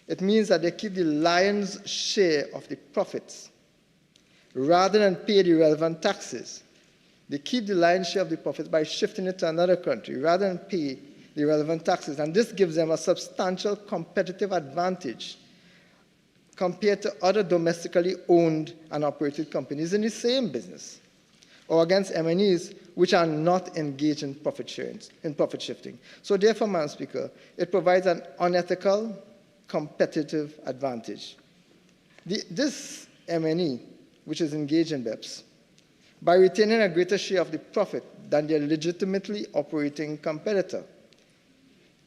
it means that they keep the lion's share of the profits rather than pay the relevant taxes. They keep the lion's share of the profits by shifting it to another country rather than pay the relevant taxes. And this gives them a substantial competitive advantage compared to other domestically owned and operated companies in the same business, or against MNEs which are not engaged in profit shifting. So therefore, Madam Speaker, it provides an unethical competitive advantage. This MNE, which is engaged in BEPS, by retaining a greater share of the profit than their legitimately operating competitor,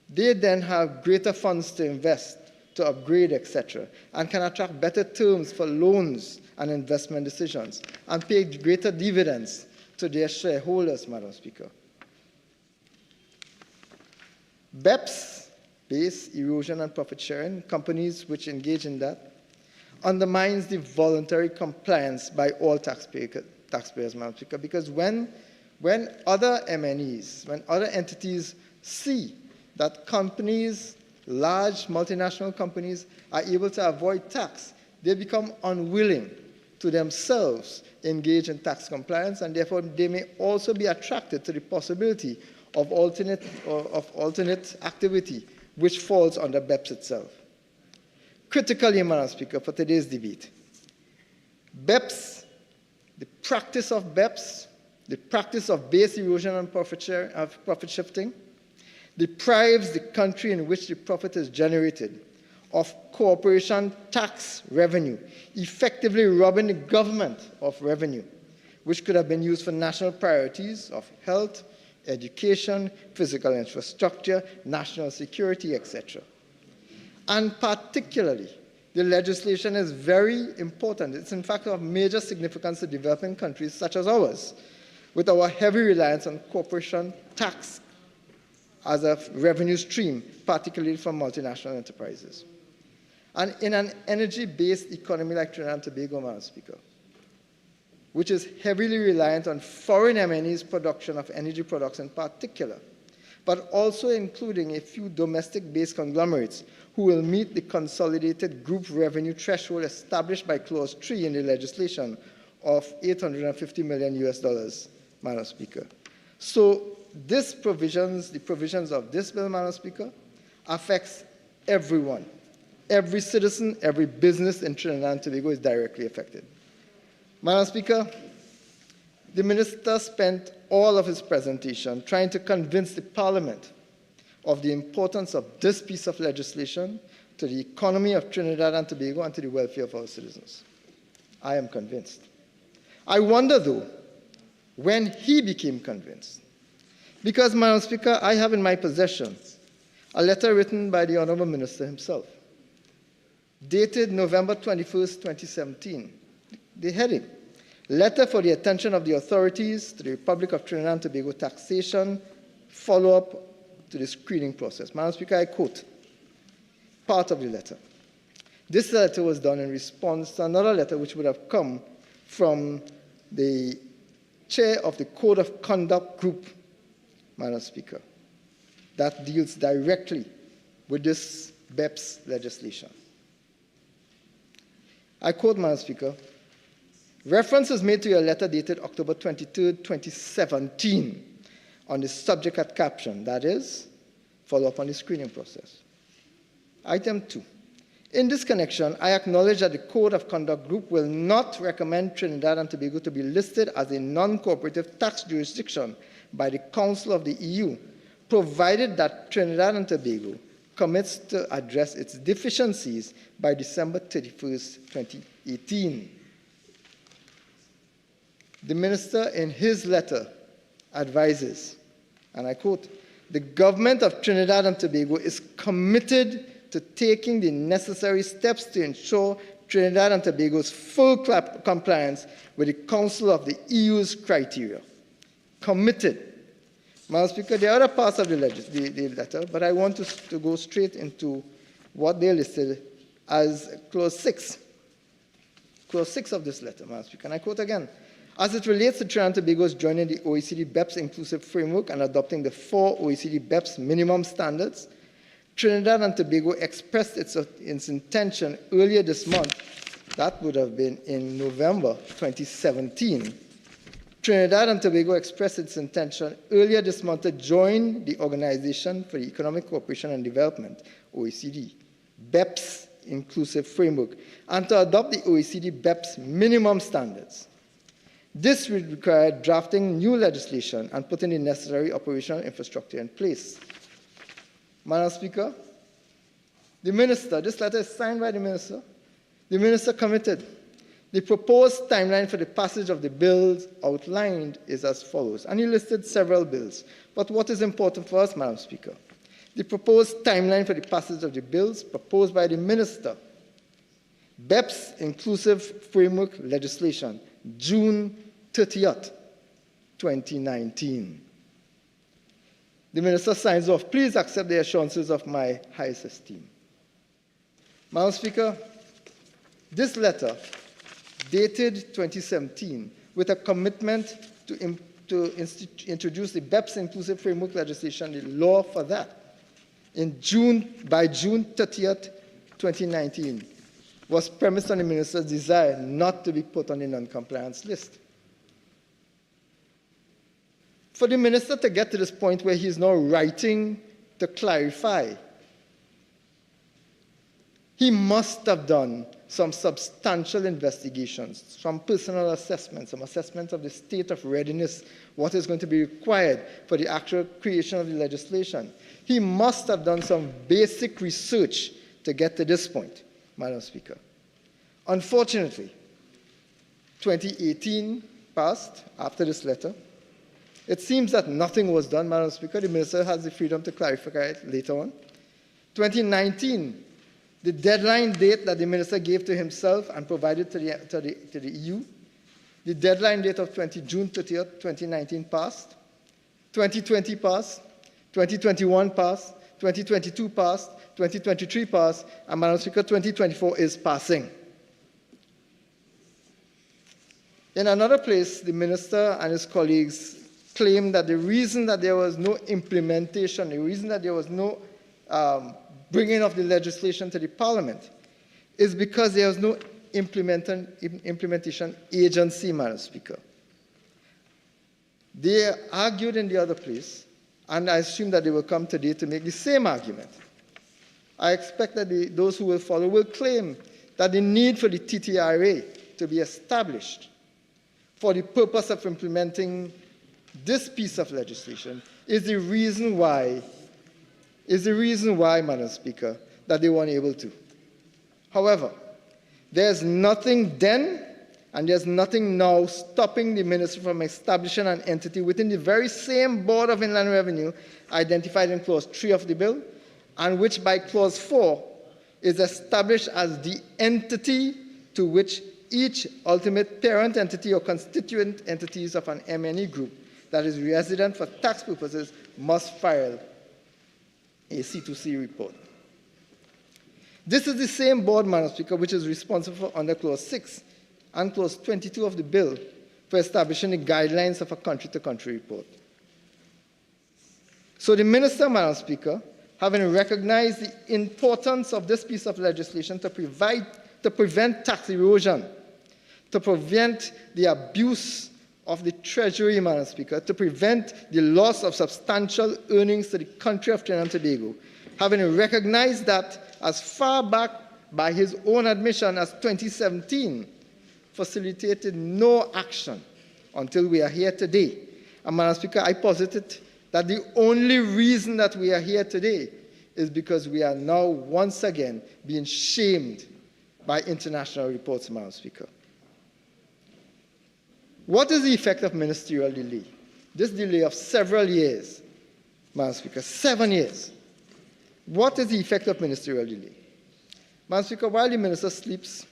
they then have greater funds to invest, to upgrade, etc., and can attract better terms for loans and investment decisions, and pay greater dividends to their shareholders, Madam Speaker. BEPS, base erosion and profit sharing, companies which engage in that, undermines the voluntary compliance by all taxpayers, Madam Speaker, because when other MNEs, when other entities see that companies, large multinational companies, are able to avoid tax, they become unwilling to themselves engage in tax compliance, and therefore they may also be attracted to the possibility of alternate activity which falls under BEPS itself. Critically, Madam Speaker, for today's debate, BEPS, the practice of BEPS, the practice of base erosion and profit shifting, deprives the country in which the profit is generated of corporation tax revenue, effectively robbing the government of revenue, which could have been used for national priorities of health, education, physical infrastructure, national security, etc. And particularly, the legislation is very important. It's in fact of major significance to developing countries such as ours, with our heavy reliance on corporation tax as a revenue stream, particularly from multinational enterprises. And in an energy-based economy like Trinidad and Tobago, Madam Speaker, which is heavily reliant on foreign MNE's production of energy products in particular, but also including a few domestic-based conglomerates who will meet the consolidated group revenue threshold established by Clause 3 in the legislation of $850 million, Madam Speaker. So the provisions of this bill, Madam Speaker, affects everyone. Every citizen, every business in Trinidad and Tobago is directly affected. Madam Speaker, the minister spent all of his presentation trying to convince the Parliament of the importance of this piece of legislation to the economy of Trinidad and Tobago and to the welfare of our citizens. I am convinced. I wonder, though, when he became convinced. Because, Madam Speaker, I have in my possession a letter written by the Honourable Minister himself, dated November 21st, 2017. The heading, Letter for the Attention of the Authorities to the Republic of Trinidad and Tobago Taxation, Follow-up to the Screening Process. Madam Speaker, I quote part of the letter. This letter was done in response to another letter which would have come from the chair of the Code of Conduct Group, Madam Speaker, that deals directly with this BEPS legislation. I quote, Madam Speaker, reference is made to your letter dated October 23, 2017 on the subject at caption, that is, follow up on the screening process. Item 2. In this connection, I acknowledge that the Code of Conduct Group will not recommend Trinidad and Tobago to be listed as a non-cooperative tax jurisdiction by the Council of the EU, provided that Trinidad and Tobago commits to address its deficiencies by December 31st, 2018. The minister in his letter advises, and I quote, "The government of Trinidad and Tobago is committed to taking the necessary steps to ensure Trinidad and Tobago's full compliance with the Council of the EU's criteria." Committed. Madam Speaker, there are other parts of the letter, but I want to go straight into what they listed as clause 6. Clause 6 of this letter, Madam Speaker, and I quote again. "As it relates to Trinidad and Tobago's joining the OECD BEPS inclusive framework and adopting the 4 OECD BEPS minimum standards, Trinidad and Tobago expressed its intention earlier this month," that would have been in November 2017, Trinidad and Tobago expressed its intention earlier this month to join the Organization for the Economic Cooperation and Development, OECD, BEPS inclusive framework, and to adopt the OECD BEPS minimum standards. This would require drafting new legislation and putting the necessary operational infrastructure in place. Madam Speaker, the minister, this letter is signed by the minister committed. The proposed timeline for the passage of the bills outlined is as follows, and he listed several bills. But what is important for us, Madam Speaker? The proposed timeline for the passage of the bills proposed by the minister. BEPS inclusive framework legislation, June 30th, 2019. The minister signs off. Please accept the assurances of my highest esteem. Madam Speaker, this letter, dated 2017, with a commitment to introduce the BEPS inclusive framework legislation, the law for that, by June 30th, 2019, was premised on the minister's desire not to be put on the non-compliance list. For the minister to get to this point where he is now writing to clarify, he must have done some substantial investigations, some personal assessments, some assessment of the state of readiness, what is going to be required for the actual creation of the legislation. He must have done some basic research to get to this point, Madam Speaker. Unfortunately, 2018 passed after this letter. It seems that nothing was done, Madam Speaker. The minister has the freedom to clarify it later on. 2019, the deadline date that the minister gave to himself and provided to the EU, the deadline date of June 30th, 2019 passed. 2020 passed. 2021 passed. 2022 passed. 2023 passed. And Madam Speaker, 2024 is passing. In another place, the minister and his colleagues claimed that the reason that there was no implementation, the reason that there was no bringing of the legislation to the parliament is because there was no implementation agency, Madam Speaker. They argued in the other place, and I assume that they will come today to make the same argument. I expect that those who will follow will claim that the need for the TTRA to be established for the purpose of implementing this piece of legislation is the reason why, Madam Speaker, that they weren't able to. However, there's nothing then and there's nothing now stopping the minister from establishing an entity within the very same Board of Inland Revenue identified in Clause 3 of the bill, and which by Clause 4 is established as the entity to which each ultimate parent entity or constituent entities of an MNE group that is resident for tax purposes must file a C2C report. This is the same board, Madam Speaker, which is responsible under Clause 6 and Clause 22 of the bill for establishing the guidelines of a country-to-country report. So the minister, Madam Speaker, having recognized the importance of this piece of legislation to prevent tax erosion, to prevent the abuse of the Treasury, Madam Speaker, to prevent the loss of substantial earnings to the country of Trinidad and Tobago, having recognized that as far back by his own admission as 2017, facilitated no action until we are here today. And Madam Speaker, I posited that the only reason that we are here today is because we are now once again being shamed by international reports, Madam Speaker. What is the effect of ministerial delay? This delay of several years, Madam Speaker, 7 years. What is the effect of ministerial delay? Madam Speaker, while the minister sleeps,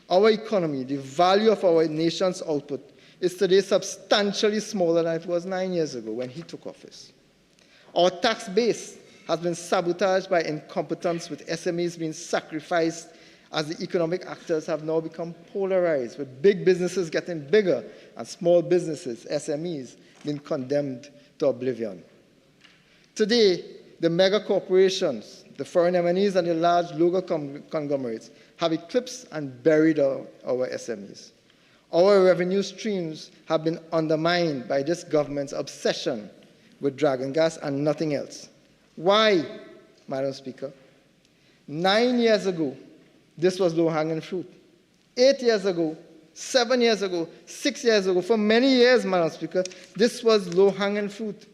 our economy, the value of our nation's output, is today substantially smaller than it was 9 years ago when he took office. Our tax base has been sabotaged by incompetence, with SMEs being sacrificed as the economic actors have now become polarized, with big businesses getting bigger and small businesses, SMEs, being condemned to oblivion. Today, the mega corporations, the foreign MNEs, and the large local conglomerates have eclipsed and buried our SMEs. Our revenue streams have been undermined by this government's obsession with dragon gas and nothing else. Why, Madam Speaker? 9 years ago, this was low-hanging fruit. 8 years ago, 7 years ago, 6 years ago, for many years, Madam Speaker, this was low-hanging fruit.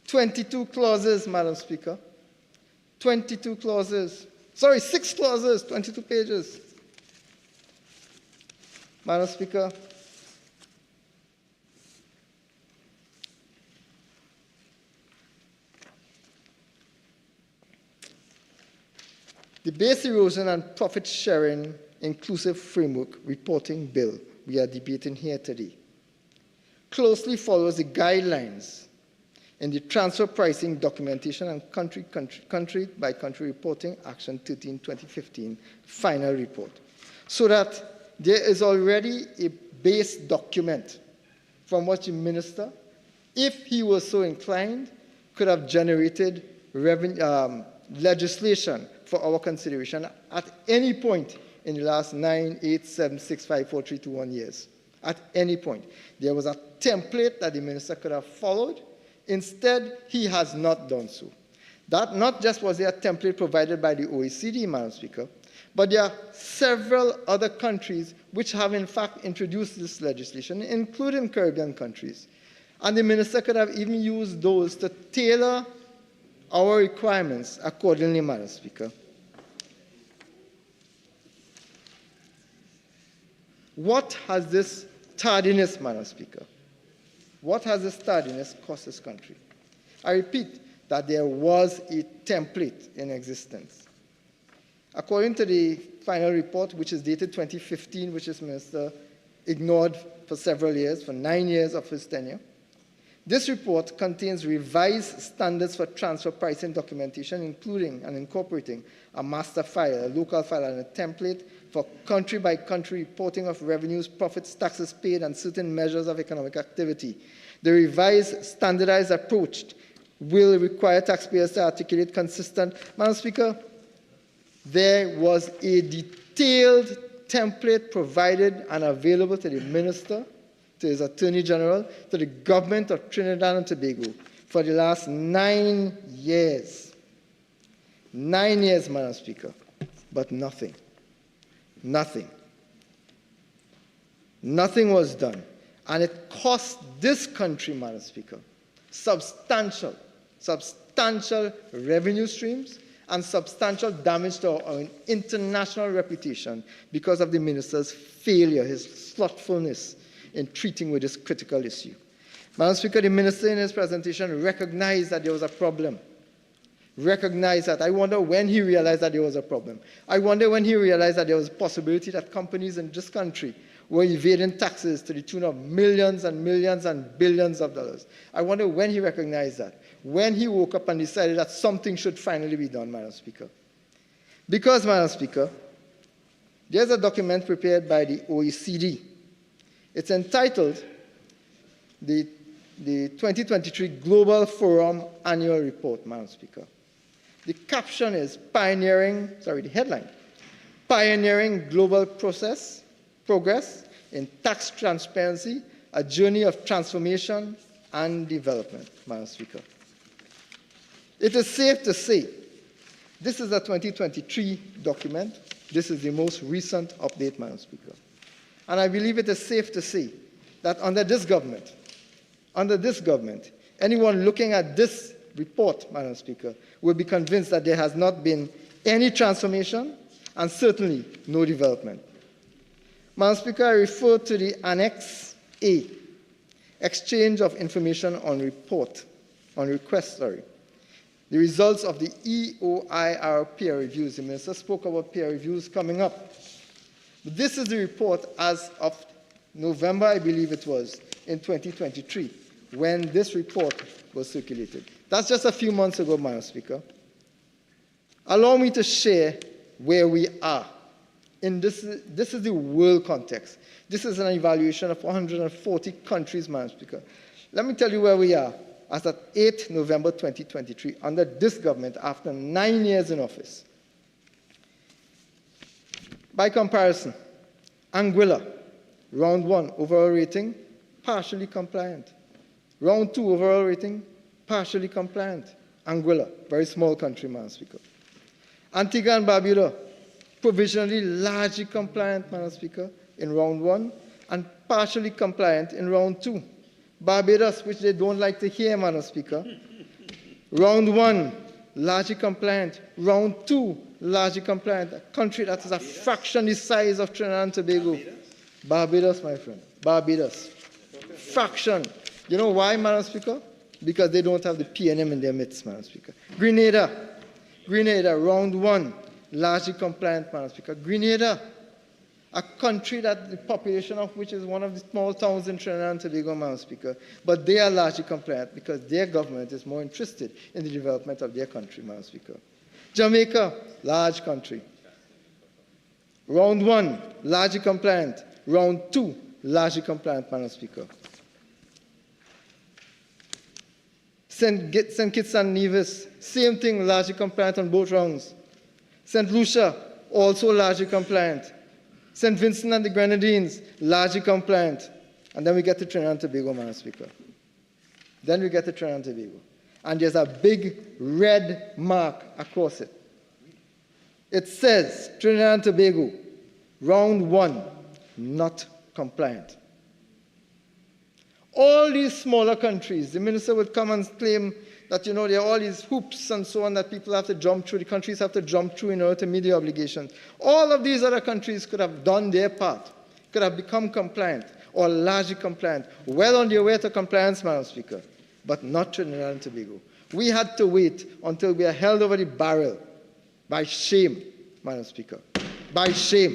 22 clauses, Madam Speaker. 22 clauses. Sorry, 6 clauses, 22 pages. Madam Speaker, the Base Erosion and Profit Sharing Inclusive Framework Reporting Bill we are debating here today closely follows the guidelines in the Transfer Pricing Documentation and Country-by-Country Reporting Action 13/2015 final report, so that there is already a base document from which the minister, if he was so inclined, could have generated legislation for our consideration at any point in the last 9, 8, 7, 6, 5, 4, 3, 2, 1 years. At any point. There was a template that the minister could have followed. Instead, he has not done so. That not just was there a template provided by the OECD, Madam Speaker, but there are several other countries which have in fact introduced this legislation, including Caribbean countries. And the minister could have even used those to tailor our requirements accordingly, Madam Speaker. What has this tardiness, Madam Speaker? What has this tardiness cost this country? I repeat that there was a template in existence. According to the final report, which is dated 2015, which this minister ignored for several years, for 9 years of his tenure, this report contains revised standards for transfer pricing documentation, including and incorporating a master file, a local file, and a template for country-by-country reporting of revenues, profits, taxes paid, and certain measures of economic activity. The revised standardized approach will require taxpayers to articulate consistent. Madam Speaker, there was a detailed template provided and available to the minister, to his Attorney General, to the government of Trinidad and Tobago for the last 9 years. 9 years, Madam Speaker, but nothing. Nothing. Nothing was done. And it cost this country, Madam Speaker, substantial revenue streams and substantial damage to our international reputation because of the minister's failure, his slothfulness in treating with this critical issue. Madam Speaker, the minister in his presentation recognized that there was a problem. Recognized that. I wonder when he realized that there was a problem. I wonder when he realized that there was a possibility that companies in this country were evading taxes to the tune of millions and millions and billions of dollars. I wonder when he recognized that. When he woke up and decided that something should finally be done, Madam Speaker. Because, Madam Speaker, there's a document prepared by the OECD. It's entitled the 2023 Global Forum Annual Report, Madam Speaker. The caption is the headline, Pioneering Global Progress in Tax Transparency, a Journey of Transformation and Development, Madam Speaker. It is safe to say, this is a 2023 document. This is the most recent update, Madam Speaker. And I believe it is safe to say that under this government, anyone looking at this report, Madam Speaker, will be convinced that there has not been any transformation and certainly no development. Madam Speaker, I refer to the Annex A exchange of information on request. The results of the EOIR peer reviews. The minister spoke about peer reviews coming up. But this is the report as of November, I believe it was, in 2023, when this report was circulated. That's just a few months ago, Madam Speaker. Allow me to share where we are. This is the world context. This is an evaluation of 140 countries, Madam Speaker. Let me tell you where we are as at 8 November 2023, under this government, after 9 years in office. By comparison, Anguilla, round 1, overall rating, partially compliant. Round 2, overall rating, partially compliant. Anguilla, very small country, Madam Speaker. Antigua and Barbuda, provisionally largely compliant, Madam Speaker, in round 1, and partially compliant in round 2. Barbados, which they don't like to hear, Madam Speaker. Round 1, largely compliant. Round 2, largely compliant. A country that is a fraction the size of Trinidad and Tobago. Barbados, my friend. Barbados. Fraction. You know why, Madam Speaker? Because they don't have the PNM in their midst, Madam Speaker. Grenada, round 1, largely compliant, Madam Speaker. Grenada, a country that the population of which is one of the small towns in Trinidad and Tobago, Madam Speaker. But they are largely compliant because their government is more interested in the development of their country, Madam Speaker. Jamaica, large country. Round 1, largely compliant. Round 2, largely compliant, Madam Speaker. St. Kitts and Nevis, same thing, largely compliant on both rounds. St. Lucia, also largely compliant. St. Vincent and the Grenadines, largely compliant. And then we get to Trinidad and Tobago, Madam Speaker. Then we get to Trinidad and Tobago. And there's a big red mark across it. It says, Trinidad and Tobago, round 1, not compliant. All these smaller countries, the minister would come and claim that, you know, there are all these hoops and so on that people have to jump through, the countries have to jump through in order to meet the obligations. All of these other countries could have done their part, could have become compliant or largely compliant, well on their way to compliance, Madam Speaker, but not Trinidad and Tobago. We had to wait until we are held over the barrel by shame, Madam Speaker, by shame,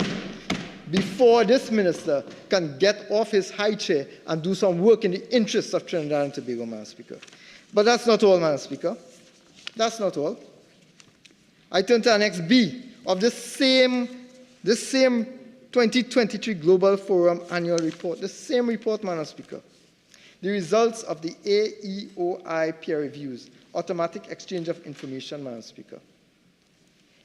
before this minister can get off his high chair and do some work in the interests of Trinidad and Tobago, Madam Speaker. But that's not all, Madam Speaker. That's not all. I turn to Annex B of this same 2023 Global Forum annual report, the same report, Madam Speaker. The results of the AEOI peer reviews, automatic exchange of information, Madam Speaker.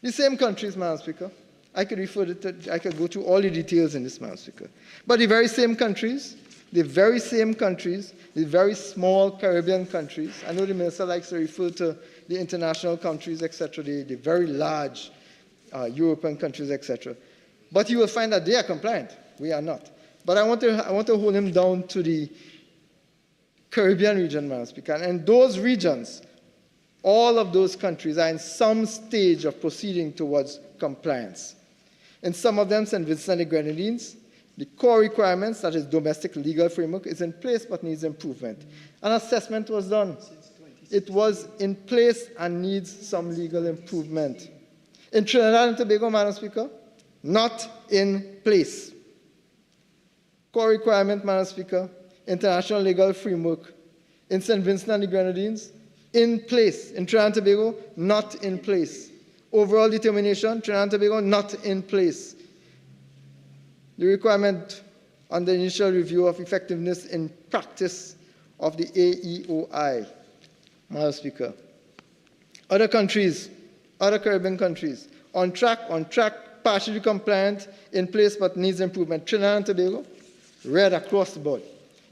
The same countries, Madam Speaker. I could go through all the details in this, Madam Speaker. But the very same countries, the very small Caribbean countries, I know the minister likes to refer to the international countries, etc., the very large European countries, etc. But you will find that they are compliant. We are not. But I want to hold him down to the Caribbean region, Madam Speaker. And those regions, all of those countries are in some stage of proceeding towards compliance. In some of them, St. Vincent and the Grenadines, the core requirements, that is domestic legal framework, is in place but needs improvement. An assessment was done. It was in place and needs some legal improvement. In Trinidad and Tobago, Madam Speaker, not in place. Core requirement, Madam Speaker, international legal framework. In St. Vincent and the Grenadines, in place. In Trinidad and Tobago, not in place. Overall determination, Trinidad and Tobago, not in place. The requirement on the initial review of effectiveness in practice of the AEOI, Madam Speaker. Other countries, other Caribbean countries, on track, partially compliant, in place but needs improvement. Trinidad and Tobago, red across the board.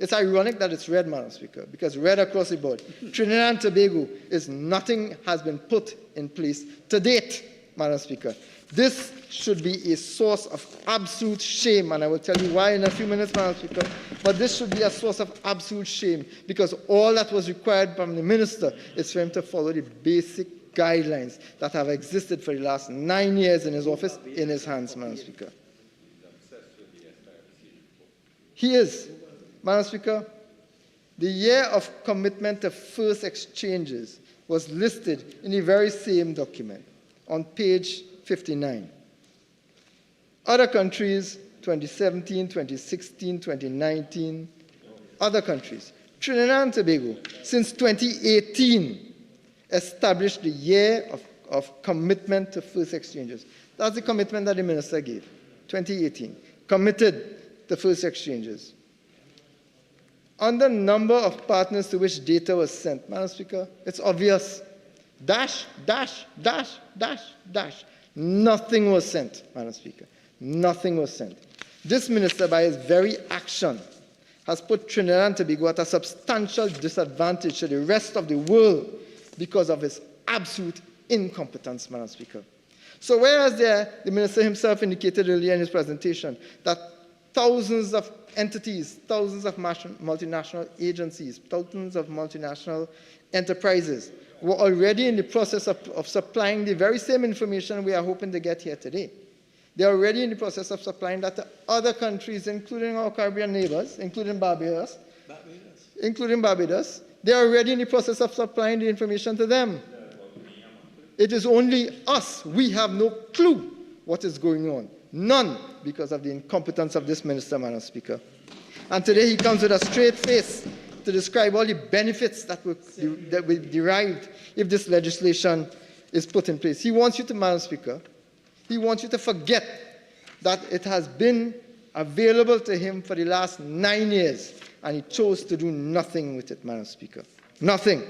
It's ironic that it's red, Madam Speaker, because red across the board. Trinidad and Tobago is nothing has been put in place to date, Madam Speaker. This should be a source of absolute shame, and I will tell you why in a few minutes, Madam Speaker, but this should be a source of absolute shame, because all that was required from the minister is for him to follow the basic guidelines that have existed for the last 9 years in his office in his hands, Madam Speaker. He is. Madam Speaker, The year of commitment to first exchanges was listed in the very same document on page 59. Other countries, 2017, 2016, 2019, other countries. Trinidad and Tobago, since 2018, established the year of commitment to first exchanges. That's the commitment that the minister gave, 2018, committed to first exchanges. On the number of partners to which data was sent, Madam Speaker, it's obvious. Dash, dash, dash, dash, dash. Nothing was sent, Madam Speaker. Nothing was sent. This minister, by his very action, has put Trinidad and Tobago at a substantial disadvantage to the rest of the world because of his absolute incompetence, Madam Speaker. So whereas the minister himself indicated earlier in his presentation that thousands of entities, thousands of multinational agencies, thousands of multinational enterprises were already in the process of supplying the very same information we are hoping to get here today. They are already in the process of supplying that to other countries, including our Caribbean neighbors, including Barbados. They are already in the process of supplying the information to them. It is only us. We have no clue what is going on. None, because of the incompetence of this minister, Madam Speaker. And today he comes with a straight face to describe all the benefits that will be derived if this legislation is put in place. He wants you to, Madam Speaker, he wants you to forget that it has been available to him for the last 9 years, and he chose to do nothing with it, Madam Speaker. Nothing.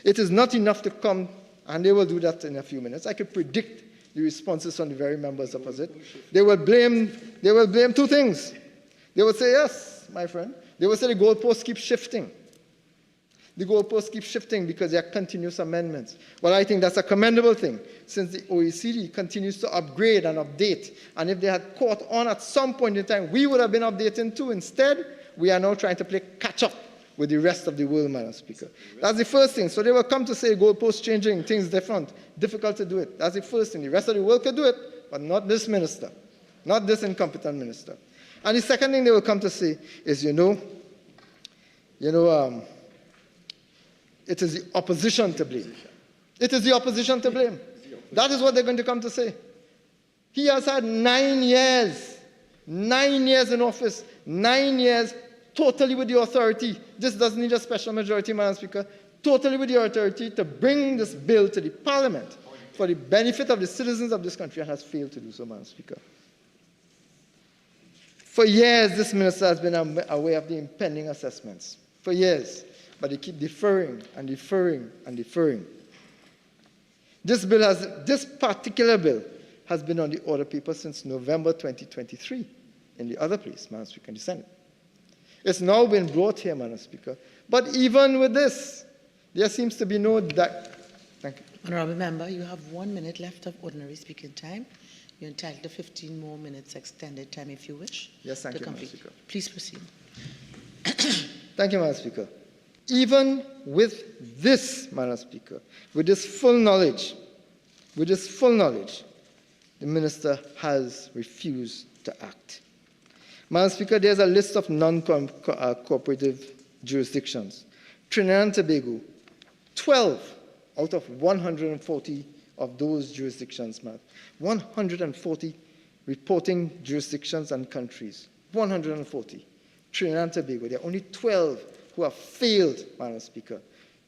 It is not enough to come, and they will do that in a few minutes. I could predict the responses from the very members opposite. They will blame two things. They will say, yes, my friend. They will say the goalposts keep shifting. The goalposts keep shifting because there are continuous amendments. Well, I think that's a commendable thing, since the OECD continues to upgrade and update. And if they had caught on at some point in time, we would have been updating too. Instead, we are now trying to play catch-up with the rest of the world, Madam Speaker. That's the first thing. So they will come to say goalposts changing, things different, difficult to do it. That's the first thing. The rest of the world could do it, but not this minister, not this incompetent minister. And the second thing they will come to say is, it is the opposition to blame. It is the opposition to blame. That is what they're going to come to say. He has had 9 years in office, 9 years totally with the authority. This doesn't need a special majority, Madam Speaker. Totally with the authority to bring this bill to the Parliament for the benefit of the citizens of this country, and has failed to do so, Madam Speaker. For years, this minister has been aware of the impending assessments. For years. But they keep deferring and deferring and deferring. This particular bill has been on the order paper since November 2023 in the other place, Madam Speaker, in the Senate. It's now been brought here, Madam Speaker. But even with this, there seems to be no doubt. Thank you. Honourable Member, you have 1 minute left of ordinary speaking time. You're entitled to 15 more minutes extended time if you wish. Yes, thank you, Madam Speaker. Please proceed. Thank you, Madam Speaker. Even with this, Madam Speaker, with this full knowledge, the minister has refused to act. Madam Speaker, there's a list of non-cooperative jurisdictions. Trinidad and Tobago, 12 out of 140 of those jurisdictions, 140 reporting jurisdictions and countries, 140. Trinidad and Tobago, there are only 12 who have failed, Madam Speaker,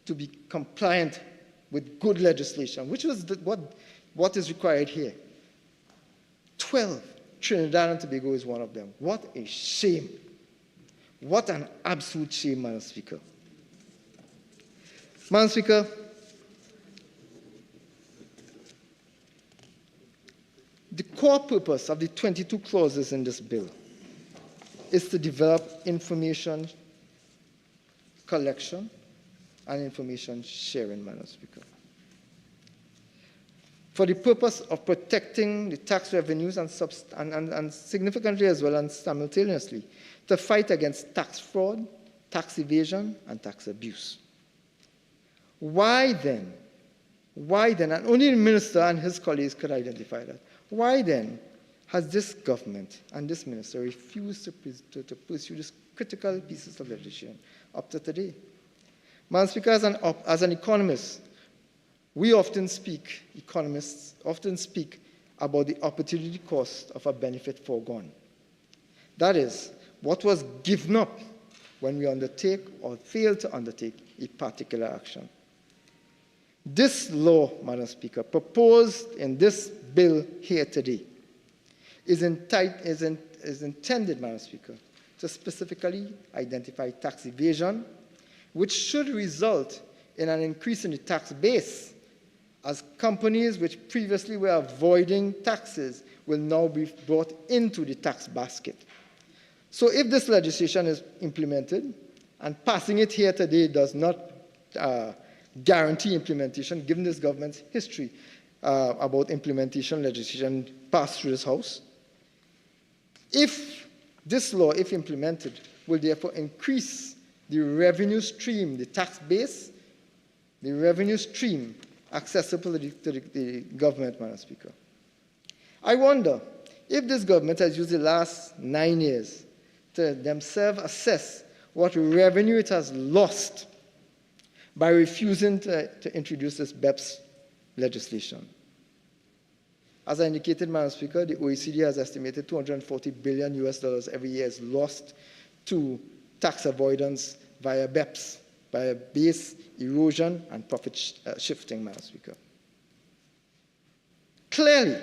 to be compliant with good legislation, which is what is required here. 12. Trinidad and Tobago is one of them. What a shame. What an absolute shame, Madam Speaker. Madam Speaker, the core purpose of the 22 clauses in this bill is to develop information collection and information sharing, Madam Speaker, for the purpose of protecting the tax revenues and significantly as well and simultaneously to fight against tax fraud, tax evasion, and tax abuse. Why then, and only the minister and his colleagues could identify that, why then has this government and this minister refused to pursue these critical pieces of legislation up to today. Madam Speaker, as an economist, economists often speak about the opportunity cost of a benefit foregone. That is, what was given up when we undertake or fail to undertake a particular action. This law, Madam Speaker, proposed in this bill here today, is intended, Madam Speaker, to specifically identify tax evasion, which should result in an increase in the tax base, as companies which previously were avoiding taxes will now be brought into the tax basket. So if this legislation is implemented, and passing it here today does not guarantee implementation, given this government's history about implementation legislation passed through this House, if this law, if implemented, will therefore increase the revenue stream, the tax base, the revenue stream accessible to the government, Madam Speaker. I wonder if this government has used the last 9 years to themselves assess what revenue it has lost by refusing to introduce this BEPS legislation. As I indicated, Madam Speaker, the OECD has estimated $240 billion every year is lost to tax avoidance via BEPS, via base erosion and profit shifting, Madam Speaker. Clearly,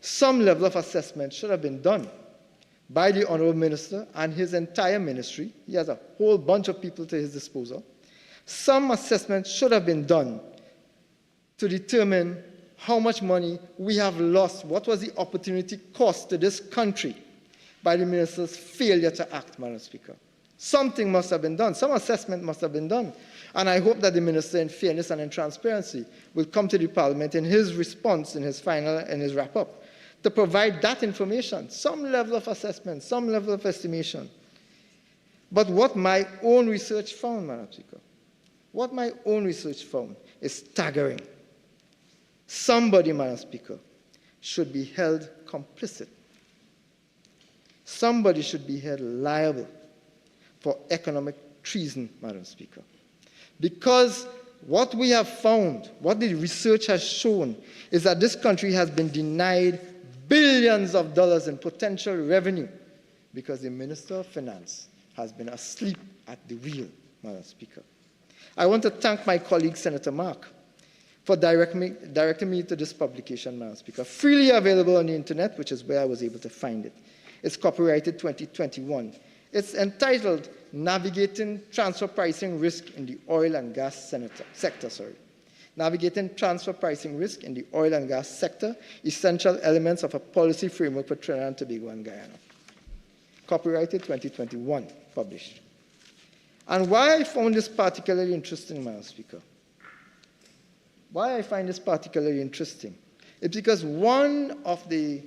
some level of assessment should have been done by the Honourable Minister and his entire ministry. He has a whole bunch of people to his disposal. Some assessment should have been done to determine how much money we have lost, what was the opportunity cost to this country by the minister's failure to act, Madam Speaker. Something must have been done. Some assessment must have been done. And I hope that the minister, in fairness and in transparency, will come to the Parliament in his response, in his wrap-up, to provide that information, some level of assessment, some level of estimation. But what my own research found, Madam Speaker, what my own research found is staggering. Somebody, Madam Speaker, should be held complicit. Somebody should be held liable for economic treason, Madam Speaker. Because what we have found, what the research has shown, is that this country has been denied billions of dollars in potential revenue because the Minister of Finance has been asleep at the wheel, Madam Speaker. I want to thank my colleague, Senator Mark, for directing me to this publication, Madam Speaker, freely available on the internet, which is where I was able to find it. It's copyrighted 2021. It's entitled Navigating Transfer Pricing Risk in the Oil and Gas Sector. Navigating Transfer Pricing Risk in the Oil and Gas Sector, Essential Elements of a Policy Framework for Trinidad and Tobago and Guyana. Copyrighted 2021, published. And why I found this particularly interesting, Madam Speaker, why I find this particularly interesting is because one of the,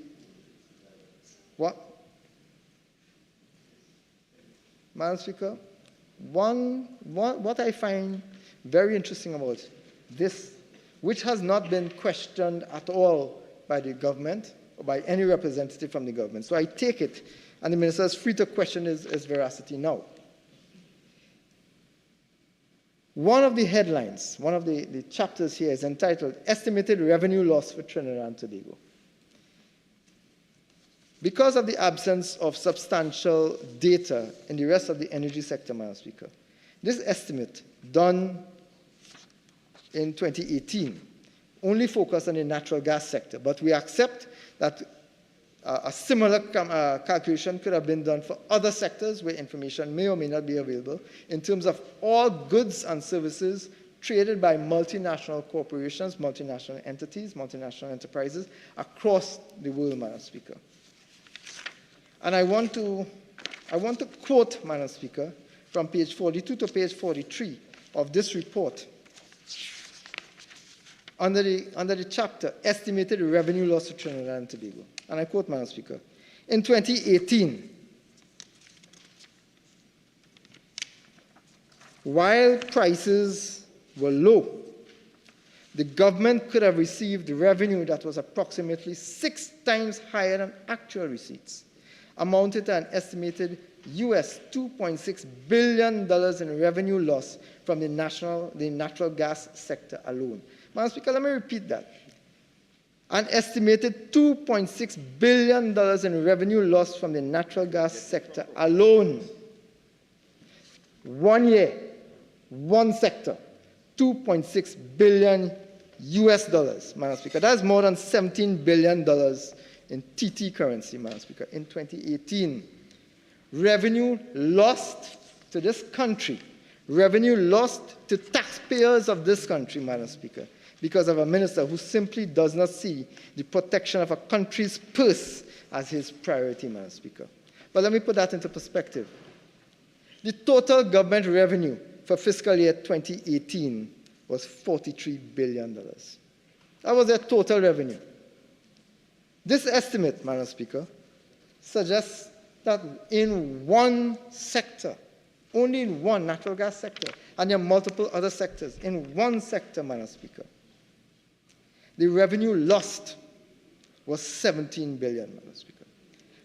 Madam Speaker, what I find very interesting about this, which has not been questioned at all by the government or by any representative from the government. So I take it, and the minister is free to question his veracity now. One of the headlines, one of the chapters here is entitled Estimated Revenue Loss for Trinidad and Tobago. Because of the absence of substantial data in the rest of the energy sector, Madam Speaker, this estimate done in 2018 only focused on the natural gas sector, but we accept that a similar calculation could have been done for other sectors where information may or may not be available in terms of all goods and services traded by multinational corporations, multinational entities, multinational enterprises across the world, Madam Speaker. And I want to quote, Madam Speaker, from page 42 to page 43 of this report under the chapter Estimated Revenue Loss to Trinidad and Tobago. And I quote, Madam Speaker, in 2018, while prices were low, the government could have received revenue that was approximately 6 times higher than actual receipts, amounted to an estimated US $2.6 billion in revenue loss from the natural gas sector alone. Madam Speaker, let me repeat that. An estimated $2.6 billion in revenue loss from the natural gas sector alone. 1 year, one sector, $2.6 billion US dollars, Madam Speaker. That's more than $17 billion in TT currency, Madam Speaker, in 2018. Revenue lost to this country, revenue lost to taxpayers of this country, Madam Speaker, because of a minister who simply does not see the protection of a country's purse as his priority, Madam Speaker. But let me put that into perspective. The total government revenue for fiscal year 2018 was $43 billion. That was their total revenue. This estimate, Madam Speaker, suggests that in one sector, only in one natural gas sector, and there are multiple other sectors, in one sector, Madam Speaker, the revenue lost was $17 billion, Madam Speaker.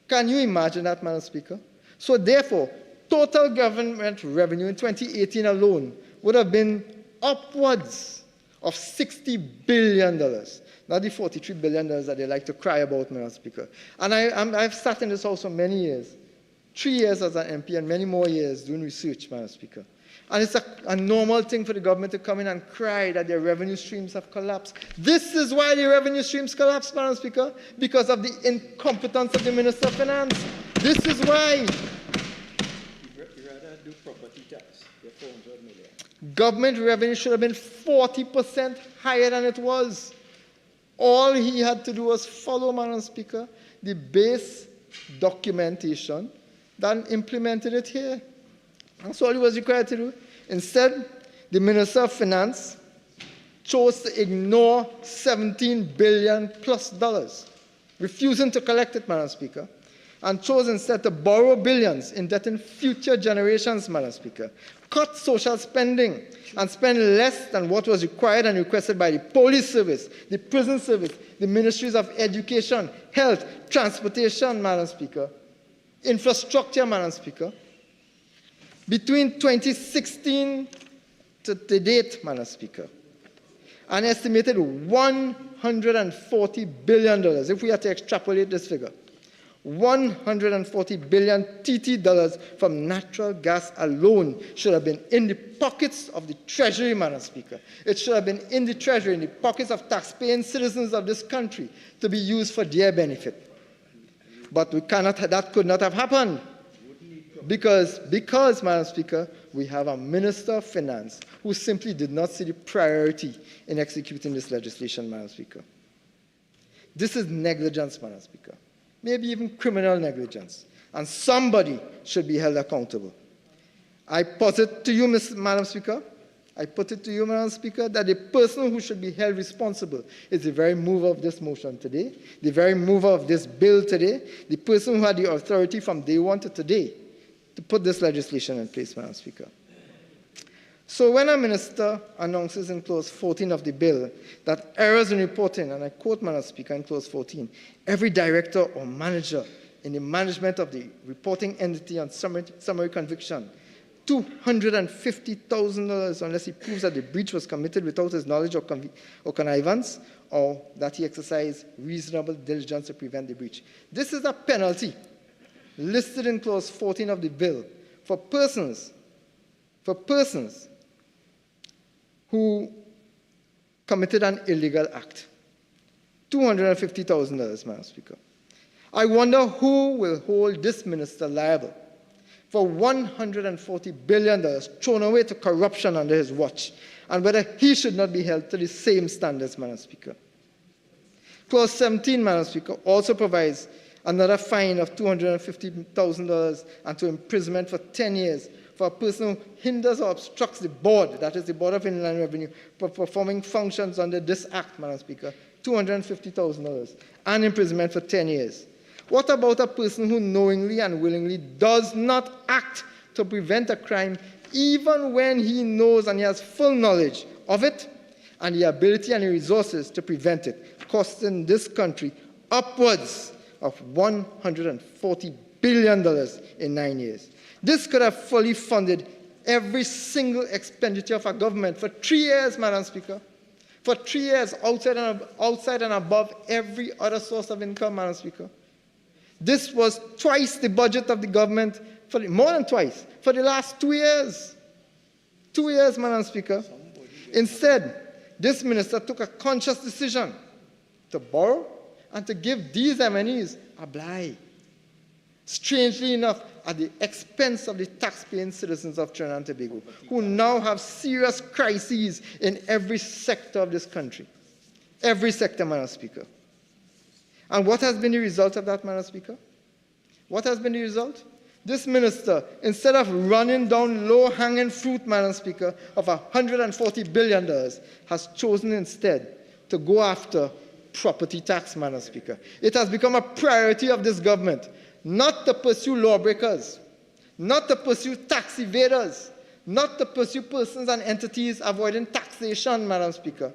Can you imagine that, Madam Speaker? So therefore, total government revenue in 2018 alone would have been upwards of $60 billion, not the $43 billion that they like to cry about, Madam Speaker. And I've sat in this house for many years, 3 years as an MP and many more years doing research, Madam Speaker. And it's a normal thing for the government to come in and cry that their revenue streams have collapsed. This is why the revenue streams collapsed, Madam Speaker, because of the incompetence of the Minister of Finance. This is why. Do property tax, the 400 million. Government revenue should have been 40% higher than it was. All he had to do was follow, Madam Speaker, the base documentation, then implemented it here. That's all he was required to do. Instead, the Minister of Finance chose to ignore $17 billion plus, refusing to collect it, Madam Speaker, and chose instead to borrow billions, indebting future generations, Madam Speaker, cut social spending, and spend less than what was required and requested by the police service, the prison service, the ministries of education, health, transportation, Madam Speaker, infrastructure, Madam Speaker. Between 2016 to date, Madam Speaker, an estimated $140 billion, if we had to extrapolate this figure, 140 billion TT dollars from natural gas alone should have been in the pockets of the Treasury, Madam Speaker. It should have been in the Treasury, in the pockets of taxpaying citizens of this country to be used for their benefit. But that could not have happened because, Madam Speaker, we have a Minister of Finance who simply did not see the priority in executing this legislation, Madam Speaker. This is negligence, Madam Speaker. Maybe even criminal negligence, and somebody should be held accountable. I put it to you, Madam Speaker, that the person who should be held responsible is the very mover of this motion today, the very mover of this bill today, the person who had the authority from day one to today to put this legislation in place, Madam Speaker. So when a minister announces in clause 14 of the bill that errors in reporting, and I quote, Madam Speaker, in clause 14, every director or manager in the management of the reporting entity on summary conviction, $250,000 unless he proves that the breach was committed without his knowledge or connivance, or that he exercised reasonable diligence to prevent the breach. This is a penalty listed in clause 14 of the bill for persons who committed an illegal act. $250,000, Madam Speaker. I wonder who will hold this minister liable for $140 billion thrown away to corruption under his watch, and whether he should not be held to the same standards, Madam Speaker. Clause 17, Madam Speaker, also provides another fine of $250,000 and to imprisonment for 10 years for a person who hinders or obstructs the board, that is the Board of Inland Revenue, for performing functions under this act, Madam Speaker, $250,000, and imprisonment for 10 years. What about a person who knowingly and willingly does not act to prevent a crime, even when he knows and he has full knowledge of it, and the ability and the resources to prevent it, costing this country upwards of $140 billion in 9 years. This could have fully funded every single expenditure of our government for 3 years, Madam Speaker. For 3 years, outside and above every other source of income, Madam Speaker. This was twice the budget of the government, more than twice, for the last 2 years. 2 years, Madam Speaker. Instead, this minister took a conscious decision to borrow and to give these MNEs a blight. Strangely enough, at the expense of the taxpaying citizens of Trinidad and Tobago, who now have serious crises in every sector of this country. Every sector, Madam Speaker. And what has been the result of that, Madam Speaker? What has been the result? This minister, instead of running down low-hanging fruit, Madam Speaker, of $140 billion, has chosen instead to go after property tax, Madam Speaker. It has become a priority of this government not to pursue lawbreakers, not to pursue tax evaders, not to pursue persons and entities avoiding taxation, Madam Speaker.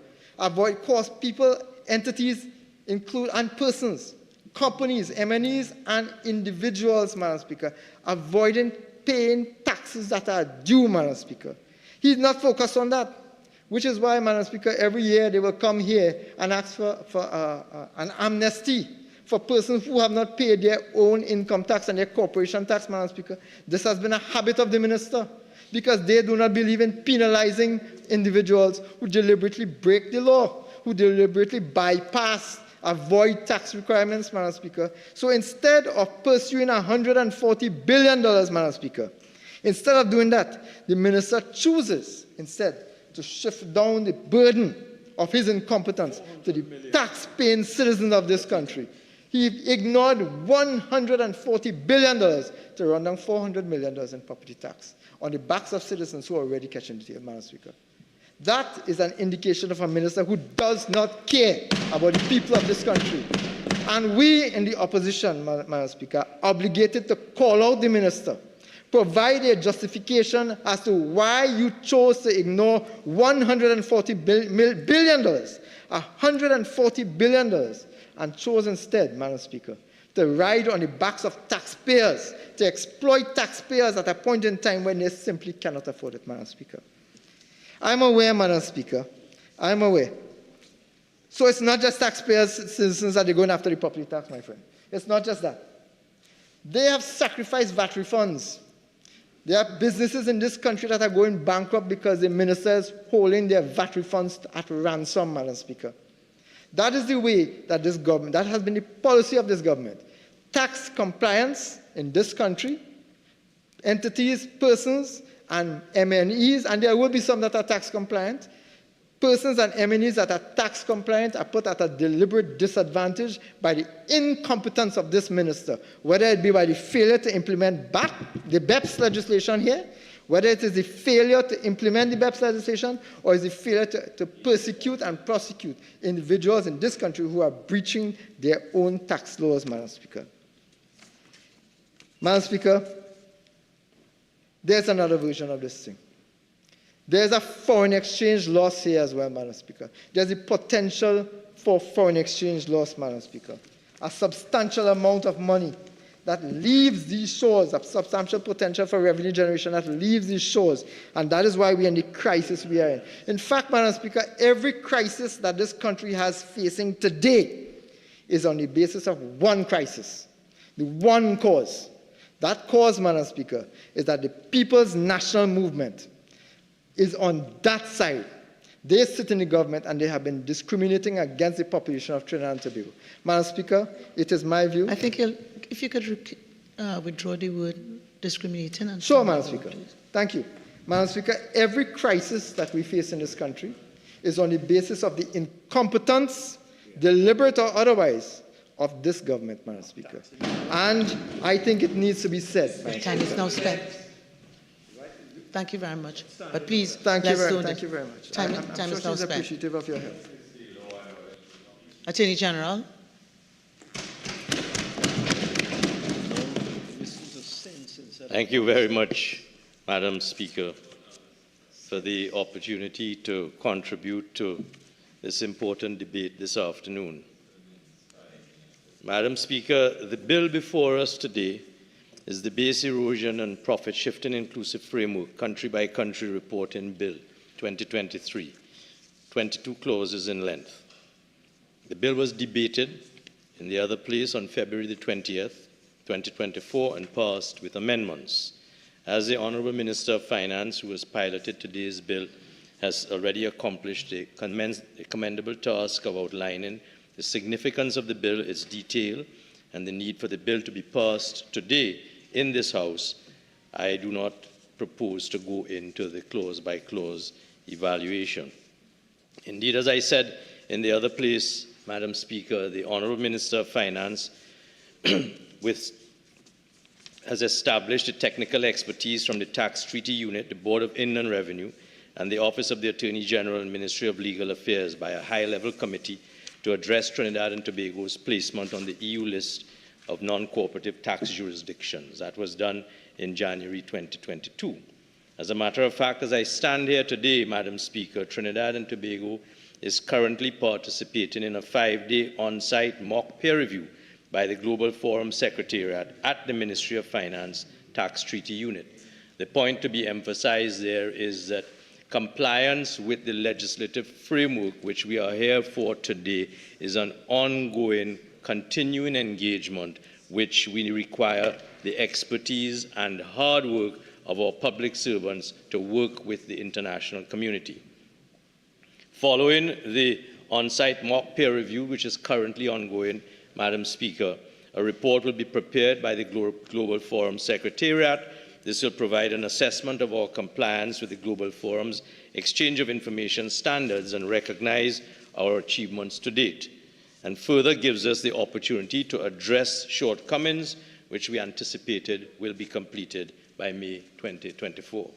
People, entities, and persons, companies, MNEs, and individuals, Madam Speaker, avoiding paying taxes that are due, Madam Speaker. He's not focused on that, which is why, Madam Speaker, every year they will come here and ask for an amnesty for persons who have not paid their own income tax and their corporation tax, Madam Speaker. This has been a habit of the minister because they do not believe in penalizing individuals who deliberately break the law, who deliberately avoid tax requirements, Madam Speaker. So instead of pursuing $140 billion, Madam Speaker, instead of doing that, the minister chooses instead to shift down the burden of his incompetence to the tax-paying citizens of this country. He ignored $140 billion to run down $400 million in property tax on the backs of citizens who are already catching the tail, Madam Speaker. That is an indication of a minister who does not care about the people of this country. And we in the opposition, Madam Speaker, are obligated to call out the minister, provide a justification as to why you chose to ignore $140 billion, $140 billion, and chose instead, Madam Speaker, to ride on the backs of taxpayers, to exploit taxpayers at a point in time when they simply cannot afford it, Madam Speaker. I'm aware, Madam Speaker, I'm aware. So it's not just taxpayers, citizens that are going after the property tax, my friend. It's not just that. They have sacrificed VAT refunds. There are businesses in this country that are going bankrupt because the minister is holding their VAT refunds at ransom, Madam Speaker. That is the way that this government, that has been the policy of this government. Tax compliance in this country, entities, persons, and MNEs, and there will be some that are tax compliant. Persons and MNEs that are tax compliant are put at a deliberate disadvantage by the incompetence of this minister, whether it be by the failure to implement the BEPS legislation here, whether it is the failure to implement the BEPS legislation, or is the failure to persecute and prosecute individuals in this country who are breaching their own tax laws, Madam Speaker. Madam Speaker, there's another version of this thing. There's a foreign exchange loss here as well, Madam Speaker. There's a potential for foreign exchange loss, Madam Speaker. A substantial amount of money that leaves these shores, a substantial potential for revenue generation that leaves these shores. And that is why we are in the crisis we are in. In fact, Madam Speaker, every crisis that this country has facing today is on the basis of one crisis, the one cause. That cause, Madam Speaker, is that the People's National Movement is on that side. They sit in the government and they have been discriminating against the population of Trinidad and Tobago. Madam Speaker, it is my view. I think if you could withdraw the word discriminating. And sure, Madam Speaker. Thank you. Madam Speaker, every crisis that we face in this country is on the basis of the incompetence, deliberate or otherwise, of this government, Madam Speaker. And I think it needs to be said. Time is now spent. Thank you very much. But please, thank you very much. Time I'm is sure now she's spent. appreciative of your help. Attorney General. Thank you very much, Madam Speaker, for the opportunity to contribute to this important debate this afternoon. Madam Speaker, the bill before us today is the Base Erosion and Profit Shifting Inclusive Framework Country by Country Reporting Bill 2023, 22 clauses in length. The bill was debated in the other place on February the 20th, 2024, and passed with amendments. As the Honourable Minister of Finance, who has piloted today's bill, has already accomplished a commendable task of outlining the significance of the bill, its detail, and the need for the bill to be passed today in this House, I do not propose to go into the clause-by-clause evaluation. Indeed, as I said in the other place, Madam Speaker, the Honourable Minister of Finance has established a technical expertise from the Tax Treaty Unit, the Board of Inland Revenue, and the Office of the Attorney General and Ministry of Legal Affairs by a high-level committee to address Trinidad and Tobago's placement on the EU list of non-cooperative tax jurisdictions. That was done in January 2022. As a matter of fact, as I stand here today, Madam Speaker, Trinidad and Tobago is currently participating in a 5-day on-site mock peer review by the Global Forum Secretariat at the Ministry of Finance Tax Treaty Unit. The point to be emphasized there is that compliance with the legislative framework which we are here for today is an ongoing, continuing engagement which we require the expertise and hard work of our public servants to work with the international community. Following the on-site mock peer review, which is currently ongoing, Madam Speaker, a report will be prepared by the Global Forum Secretariat. This will provide an assessment of our compliance with the Global Forum's exchange of information standards and recognize our achievements to date, and further gives us the opportunity to address shortcomings which we anticipated will be completed by May 2024.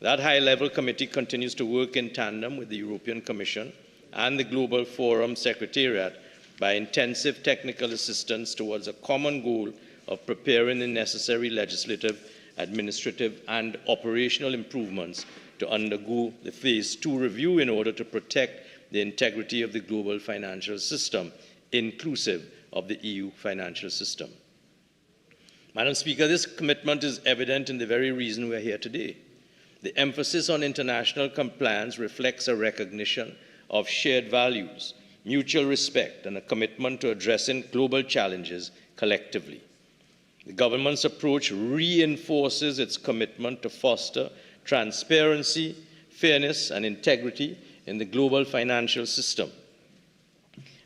That high-level committee continues to work in tandem with the European Commission and the Global Forum Secretariat by intensive technical assistance towards a common goal of preparing the necessary legislative, administrative, and operational improvements to undergo the Phase 2 review in order to protect the integrity of the global financial system, inclusive of the EU financial system. Madam Speaker, this commitment is evident in the very reason we are here today. The emphasis on international compliance reflects a recognition of shared values, mutual respect, and a commitment to addressing global challenges collectively. The government's approach reinforces its commitment to foster transparency, fairness, and integrity in the global financial system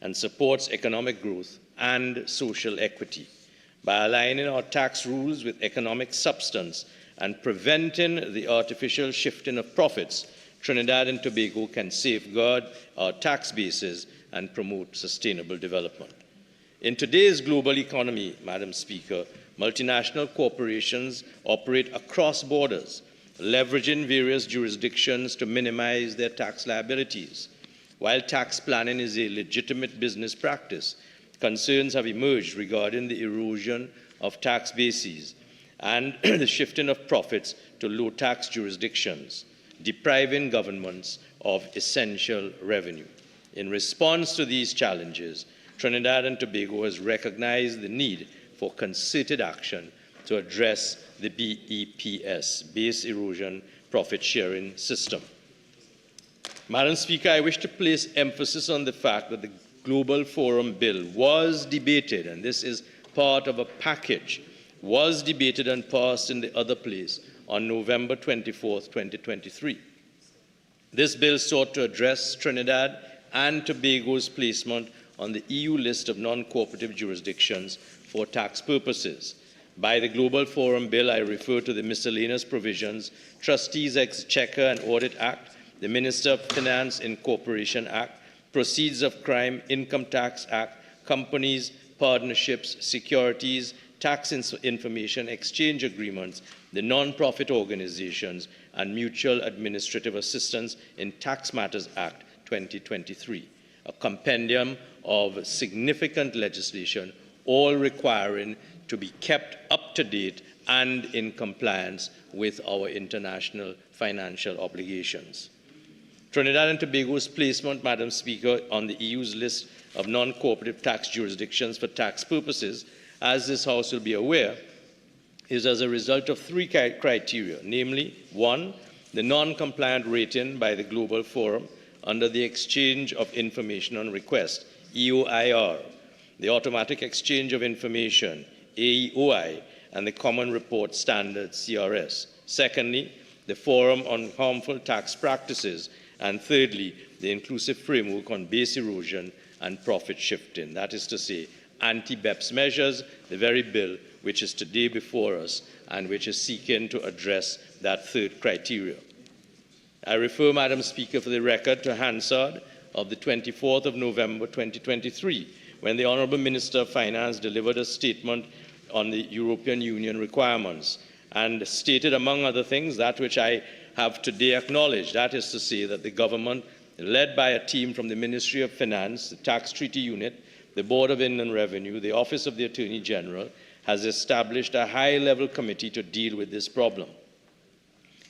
and supports economic growth and social equity. By aligning our tax rules with economic substance and preventing the artificial shifting of profits, Trinidad and Tobago can safeguard our tax bases and promote sustainable development. In today's global economy, Madam Speaker, multinational corporations operate across borders, leveraging various jurisdictions to minimize their tax liabilities. While tax planning is a legitimate business practice, concerns have emerged regarding the erosion of tax bases and the shifting of profits to low-tax jurisdictions, depriving governments of essential revenue. In response to these challenges, Trinidad and Tobago has recognized the need for concerted action to address the BEPS, Base Erosion Profit Sharing System. Madam Speaker, I wish to place emphasis on the fact that the Global Forum Bill was debated, and this is part of a package, was debated and passed in the other place on November 24, 2023. This bill sought to address Trinidad and Tobago's placement on the EU list of non-cooperative jurisdictions for tax purposes. By the Global Forum Bill, I refer to the Miscellaneous Provisions, Trustees' Exchequer and Audit Act, the Minister of Finance Incorporation Act, Proceeds of Crime Income Tax Act, Companies, Partnerships, Securities, Tax Information Exchange Agreements, the Non-Profit Organizations, and Mutual Administrative Assistance in Tax Matters Act 2023, a compendium of significant legislation, all requiring to be kept up to date and in compliance with our international financial obligations. Trinidad and Tobago's placement, Madam Speaker, on the EU's list of non-cooperative tax jurisdictions for tax purposes, as this House will be aware, is as a result of three criteria, namely, one, the non-compliant rating by the Global Forum under the Exchange of Information on Request, EOIR, the Automatic Exchange of Information, AEOI, and the Common Report Standards, CRS. Secondly, the Forum on Harmful Tax Practices. And thirdly, the Inclusive Framework on Base Erosion and Profit Shifting. That is to say, anti-BEPS measures, the very bill which is today before us and which is seeking to address that third criteria. I refer, Madam Speaker, for the record to Hansard of the 24th of November 2023, when the Honourable Minister of Finance delivered a statement on the European Union requirements and stated, among other things, that which I have today acknowledged, that is to say that the government, led by a team from the Ministry of Finance, the Tax Treaty Unit, the Board of Inland Revenue, the Office of the Attorney General, has established a high-level committee to deal with this problem.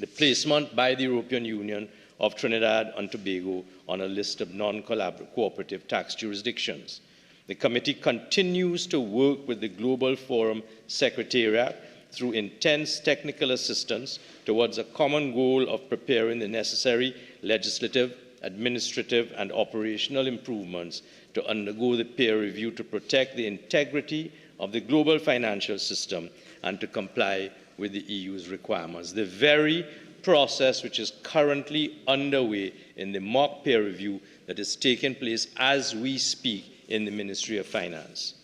The placement by the European Union of Trinidad and Tobago on a list of non-cooperative tax jurisdictions. The committee continues to work with the Global Forum Secretariat through intense technical assistance towards a common goal of preparing the necessary legislative, administrative, and operational improvements to undergo the peer review to protect the integrity of the global financial system and to comply with the EU's requirements. The very process which is currently underway in the mock peer review that is taking place as we speak in the Ministry of Finance.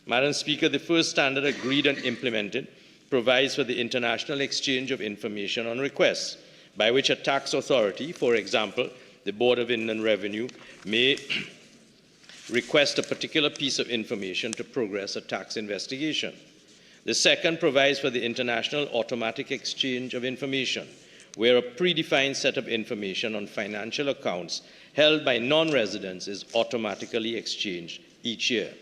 Madam Speaker, the first standard agreed and implemented provides for the international exchange of information on requests, by which a tax authority, for example, the Board of Inland Revenue, may request a particular piece of information to progress a tax investigation. The second provides for the international automatic exchange of information, where a predefined set of information on financial accounts held by non-residents is automatically exchanged each year.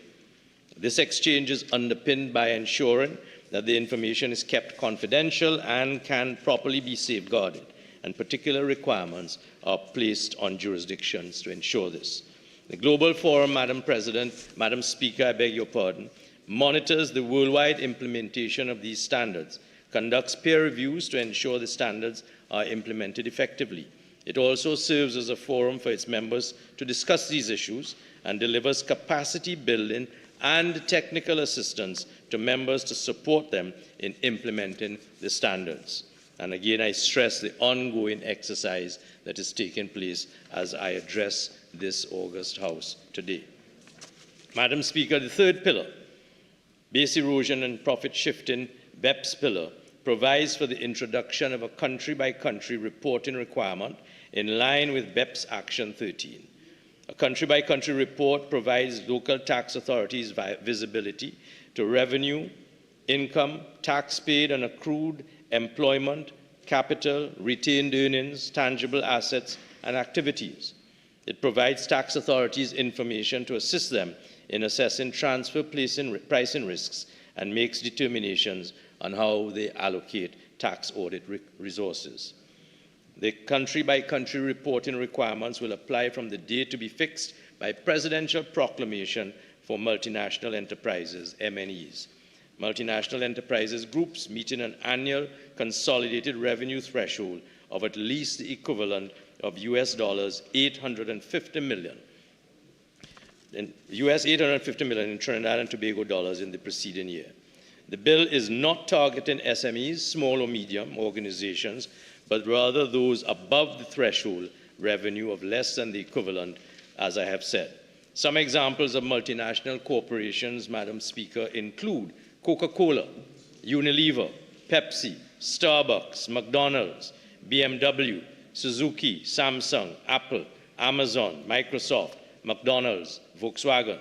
This exchange is underpinned by ensuring that the information is kept confidential and can properly be safeguarded, and particular requirements are placed on jurisdictions to ensure this. The Global Forum, Madam President, Madam Speaker, I beg your pardon, monitors the worldwide implementation of these standards, conducts peer reviews to ensure the standards are implemented effectively. It also serves as a forum for its members to discuss these issues and delivers capacity building and technical assistance to members to support them in implementing the standards. And again, I stress the ongoing exercise that is taking place as I address this August House today. Madam Speaker, the third pillar, base erosion and profit shifting, BEPS pillar, provides for the introduction of a country-by-country reporting requirement in line with BEPS Action 13. A country-by-country report provides local tax authorities visibility to revenue, income, tax paid and accrued, employment, capital, retained earnings, tangible assets, and activities. It provides tax authorities information to assist them in assessing transfer pricing risks and makes determinations on how they allocate tax audit resources. The country-by-country reporting requirements will apply from the date to be fixed by presidential proclamation for multinational enterprises, MNEs. Multinational enterprises groups meeting an annual consolidated revenue threshold of at least the equivalent of US dollars 850 million. US 850 million in Trinidad and Tobago dollars in the preceding year. The bill is not targeting SMEs, small or medium organizations, but rather those above the threshold revenue of less than the equivalent, as I have said. Some examples of multinational corporations, Madam Speaker, include Coca-Cola, Unilever, Pepsi, Starbucks, McDonald's, BMW, Suzuki, Samsung, Apple, Amazon, Microsoft, McDonald's, Volkswagen.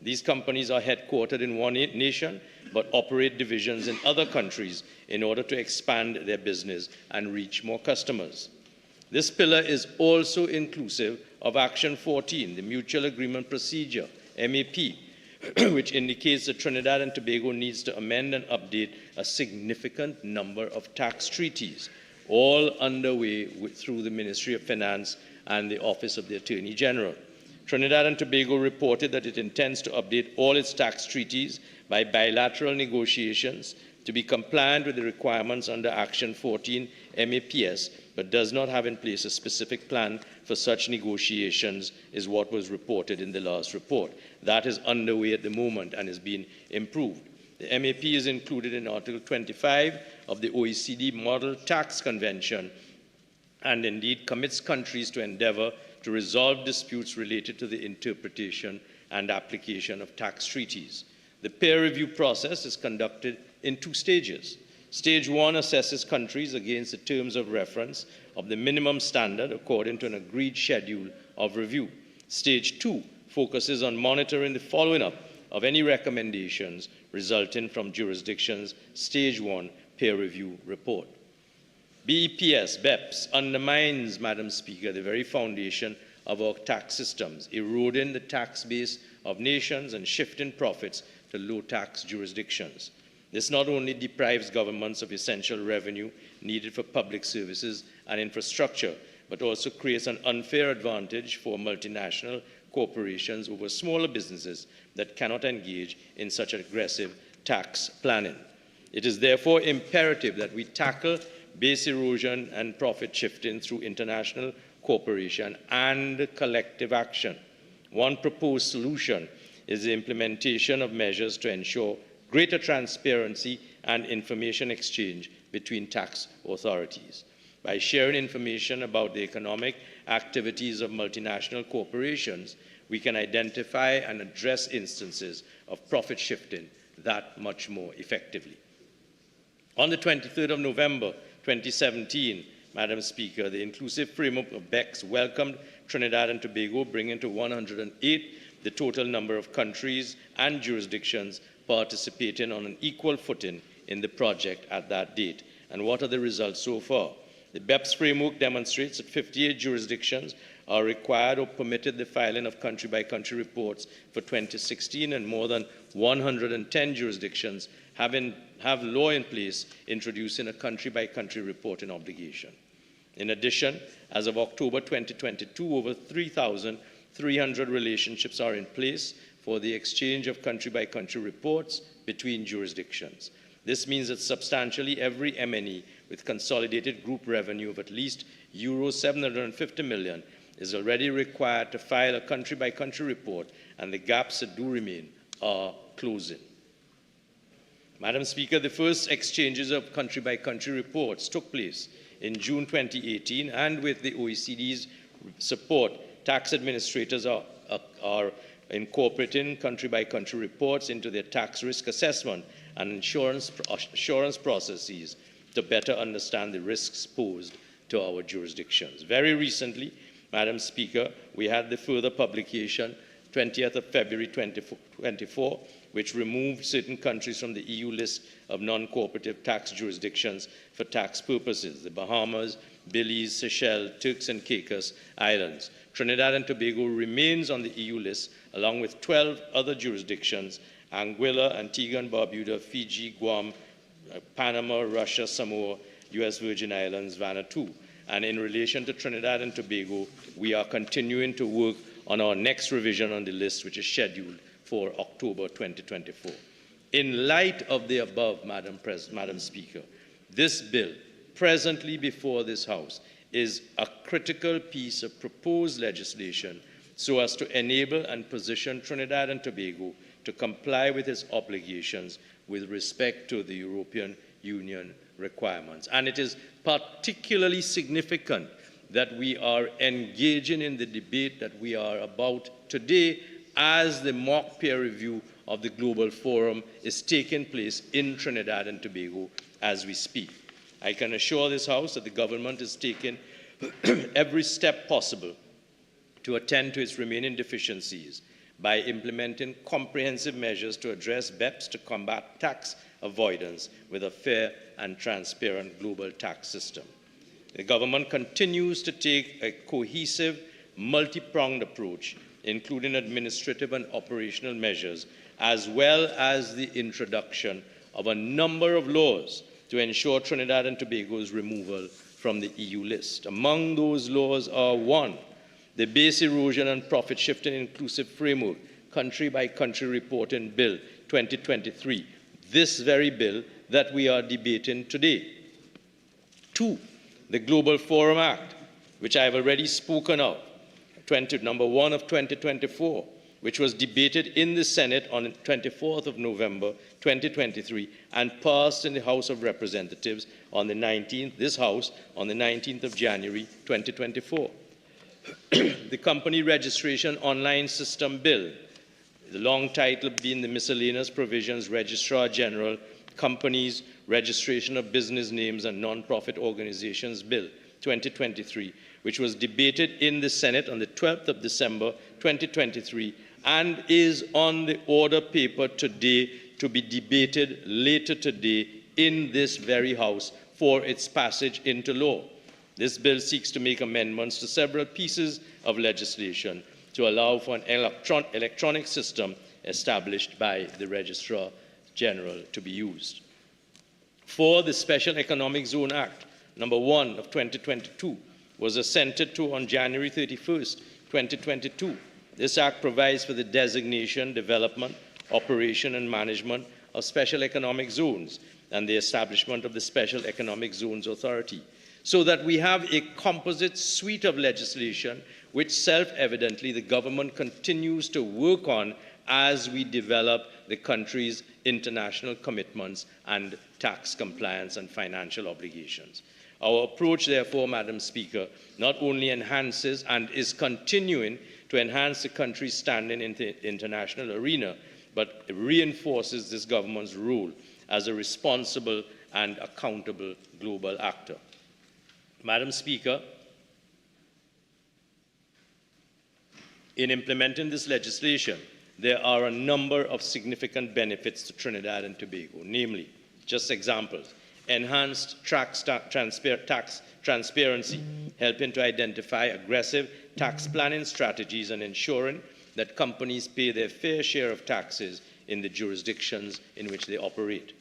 These companies are headquartered in one nation, but operate divisions in other countries in order to expand their business and reach more customers. This pillar is also inclusive of Action 14, the Mutual Agreement Procedure, MAP, which indicates that Trinidad and Tobago needs to amend and update a significant number of tax treaties, all underway through the Ministry of Finance and the Office of the Attorney General. Trinidad and Tobago reported that it intends to update all its tax treaties by bilateral negotiations, to be compliant with the requirements under Action 14 MAPS, but does not have in place a specific plan for such negotiations, is what was reported in the last report. That is underway at the moment and is being improved. The MAP is included in Article 25 of the OECD Model Tax Convention and indeed commits countries to endeavor to resolve disputes related to the interpretation and application of tax treaties. The peer review process is conducted in 2 stages. Stage 1 assesses countries against the terms of reference of the minimum standard according to an agreed schedule of review. Stage 2 focuses on monitoring the following up of any recommendations resulting from jurisdictions' Stage 1 peer review report. BEPS undermines, Madam Speaker, the very foundation of our tax systems, eroding the tax base of nations and shifting profits to low-tax jurisdictions. This not only deprives governments of essential revenue needed for public services and infrastructure, but also creates an unfair advantage for multinational corporations over smaller businesses that cannot engage in such aggressive tax planning. It is therefore imperative that we tackle base erosion and profit shifting through international cooperation and collective action. One proposed solution is the implementation of measures to ensure greater transparency and information exchange between tax authorities. By sharing information about the economic activities of multinational corporations, we can identify and address instances of profit shifting that much more effectively. On the 23rd of November 2017, Madam Speaker, the inclusive framework of BEPS welcomed Trinidad and Tobago, bringing to 108 the total number of countries and jurisdictions participating on an equal footing in the project at that date. And what are the results so far? The BEPS framework demonstrates that 58 jurisdictions are required or permitted the filing of country-by-country reports for 2016, and more than 110 jurisdictions have law in place introducing a country-by-country reporting obligation. In addition, as of October 2022, over 3,300 relationships are in place for the exchange of country-by-country reports between jurisdictions. This means that substantially every MNE with consolidated group revenue of at least Euro 750 million is already required to file a country-by-country report, and the gaps that do remain are closing. Madam Speaker, the first exchanges of country-by-country reports took place in June 2018, and with the OECD's support, tax administrators are incorporating country-by-country reports into their tax risk assessment and assurance processes to better understand the risks posed to our jurisdictions. Very recently, Madam Speaker, we had the further publication, 20th of February 2024, which removed certain countries from the EU list of non-cooperative tax jurisdictions for tax purposes: the Bahamas, Belize, Seychelles, Turks and Caicos Islands. Trinidad and Tobago remains on the EU list, along with 12 other jurisdictions: Anguilla, Antigua and Barbuda, Fiji, Guam, Panama, Russia, Samoa, US Virgin Islands, Vanuatu. And in relation to Trinidad and Tobago, we are continuing to work on our next revision on the list, which is scheduled for October 2024. In light of the above, Madam Speaker, this bill presently before this House is a critical piece of proposed legislation so as to enable and position Trinidad and Tobago to comply with its obligations with respect to the European Union requirements. And it is particularly significant that we are engaging in the debate that we are about today, as the mock peer review of the Global Forum is taking place in Trinidad and Tobago as we speak. I can assure this House that the government is taking every step possible to attend to its remaining deficiencies by implementing comprehensive measures to address BEPS to combat tax avoidance with a fair and transparent global tax system. The government continues to take a cohesive, multi-pronged approach, including administrative and operational measures, as well as the introduction of a number of laws to ensure Trinidad and Tobago's removal from the EU list. Among those laws are: 1, the Base Erosion and Profit Shifting Inclusive Framework Country-by-Country Reporting Bill 2023, this very bill that we are debating today. 2, the Global Forum Act, which I have already spoken of, number 1 of 2024, which was debated in the Senate on the 24th of November 2023 and passed in the House of Representatives on the 19th, this House, on the 19th of January 2024. The Company Registration Online System Bill, the long title being the Miscellaneous Provisions Registrar General Companies Registration of Business Names and Non-Profit Organizations Bill 2023, which was debated in the Senate on the 12th of December 2023 and is on the order paper today to be debated later today in this very House for its passage into law. This bill seeks to make amendments to several pieces of legislation to allow for an electronic system established by the Registrar General to be used. 4, the Special Economic Zone Act, number 1 of 2022, was assented to on January 31st, 2022. This act provides for the designation, development, operation, and management of special economic zones and the establishment of the Special Economic Zones Authority, so that we have a composite suite of legislation which self-evidently the government continues to work on as we develop the country's international commitments and tax compliance and financial obligations. Our approach, therefore, Madam Speaker, not only enhances and is continuing to enhance the country's standing in the international arena, but reinforces this government's role as a responsible and accountable global actor. Madam Speaker, in implementing this legislation, there are a number of significant benefits to Trinidad and Tobago, namely, just examples, enhanced tax transparency, helping to identify aggressive tax planning strategies and ensuring that companies pay their fair share of taxes in the jurisdictions in which they operate.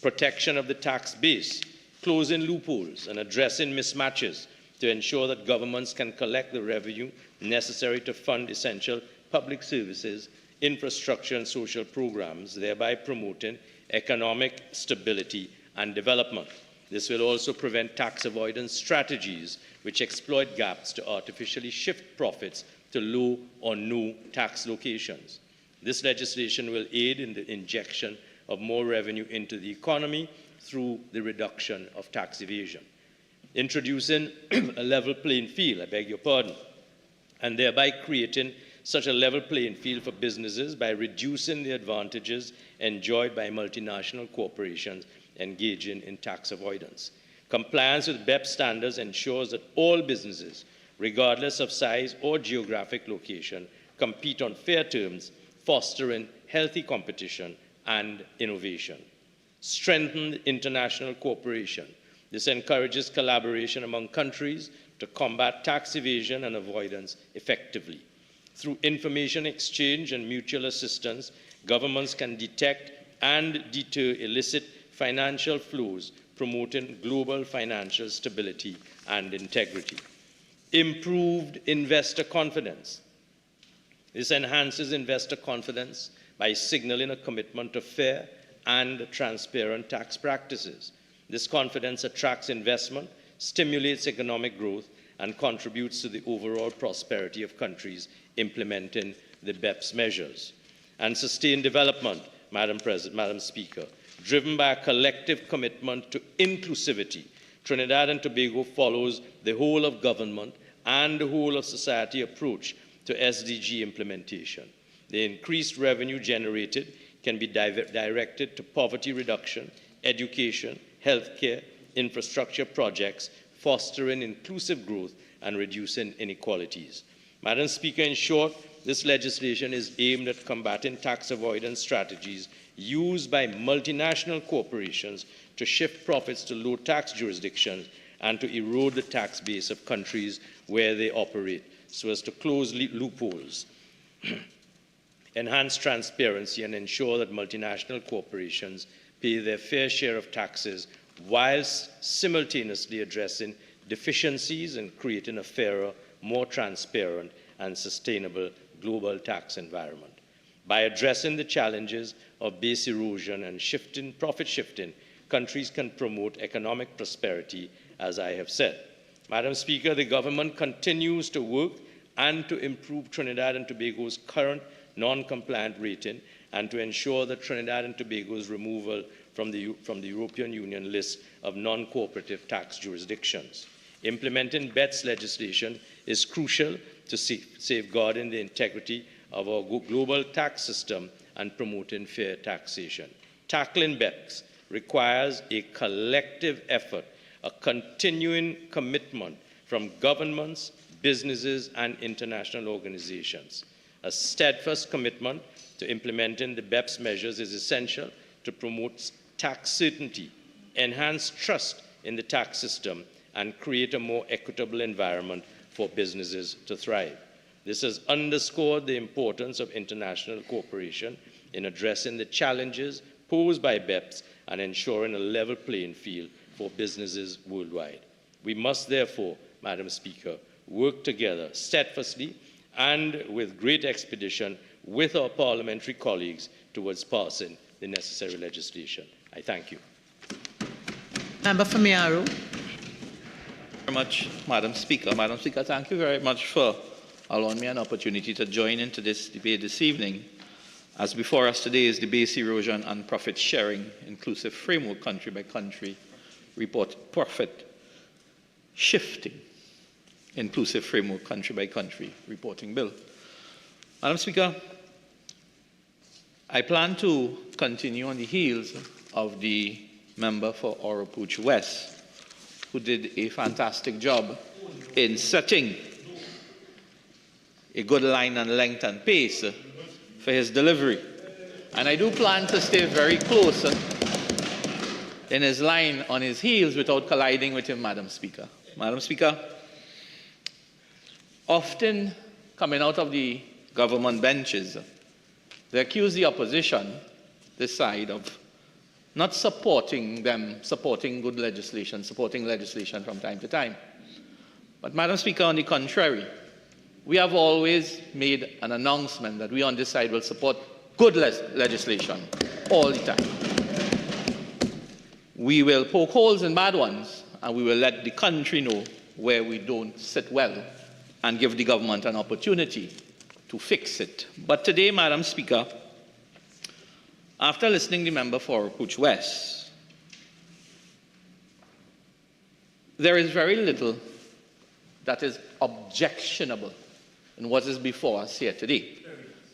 Protection of the tax base, closing loopholes and addressing mismatches to ensure that governments can collect the revenue necessary to fund essential public services, infrastructure, and social programs, thereby promoting economic stability and development. This will also prevent tax avoidance strategies which exploit gaps to artificially shift profits to low or no tax locations. This legislation will aid in the injection of more revenue into the economy through the reduction of tax evasion. Introducing a level playing field, I beg your pardon, and thereby creating such a level playing field for businesses by reducing the advantages enjoyed by multinational corporations engaging in tax avoidance. Compliance with BEPS standards ensures that all businesses, regardless of size or geographic location, compete on fair terms, fostering healthy competition and innovation. Strengthen international cooperation. This encourages collaboration among countries to combat tax evasion and avoidance effectively. Through information exchange and mutual assistance, governments can detect and deter illicit financial flows, promoting global financial stability and integrity. Improved investor confidence. This enhances investor confidence by signaling a commitment to fair and transparent tax practices. This confidence attracts investment, stimulates economic growth, and contributes to the overall prosperity of countries implementing the BEPS measures. And sustained development, Madam Speaker, driven by a collective commitment to inclusivity. Trinidad and Tobago follows the whole of government and the whole of society approach to SDG implementation. The increased revenue generated can be directed to poverty reduction, education, healthcare, infrastructure projects, fostering inclusive growth and reducing inequalities. Madam Speaker, in short, this legislation is aimed at combating tax avoidance strategies used by multinational corporations to shift profits to low tax jurisdictions and to erode the tax base of countries where they operate, so as to close loopholes, enhance transparency, and ensure that multinational corporations pay their fair share of taxes whilst simultaneously addressing deficiencies and creating a fairer, more transparent, and sustainable global tax environment. By addressing the challenges of base erosion and profit shifting, countries can promote economic prosperity, as I have said. Madam Speaker, the government continues to work and to improve Trinidad and Tobago's current non-compliant rating and to ensure that Trinidad and Tobago's removal from the European Union list of non-cooperative tax jurisdictions. Implementing BEPS legislation is crucial to safeguarding the integrity of our global tax system and promoting fair taxation. Tackling BEPS requires a collective effort, a continuing commitment from governments, businesses, and international organizations. A steadfast commitment to implementing the BEPS measures is essential to promote tax certainty, enhance trust in the tax system, and create a more equitable environment for businesses to thrive. This has underscored the importance of international cooperation in addressing the challenges posed by BEPS and ensuring a level playing field for businesses worldwide. We must therefore, Madam Speaker, work together steadfastly and with great expedition with our parliamentary colleagues towards passing the necessary legislation. I thank you. Member for Miaru. Very much, Madam Speaker. Madam Speaker, thank you very much for allowing me an opportunity to join into this debate this evening. As before us today is the Base Erosion and Profit Sharing Inclusive Framework Country by Country Report Profit Shifting Inclusive Framework Country by Country Reporting Bill. Madam Speaker, I plan to continue on the heels of the member for Oropouche West, who did a fantastic job in setting a good line and length and pace for his delivery. And I do plan to stay very close in his line on his heels without colliding with him, Madam Speaker. Madam Speaker, often coming out of the government benches, they accuse the opposition, this side, of not supporting good legislation, supporting legislation from time to time. But Madam Speaker, on the contrary, we have always made an announcement that we on this side will support good legislation all the time. We will poke holes in bad ones, and we will let the country know where we don't sit well and give the government an opportunity to fix it. But today, Madam Speaker, after listening to the member for Oropouche West, there is very little that is objectionable in what is before us here today,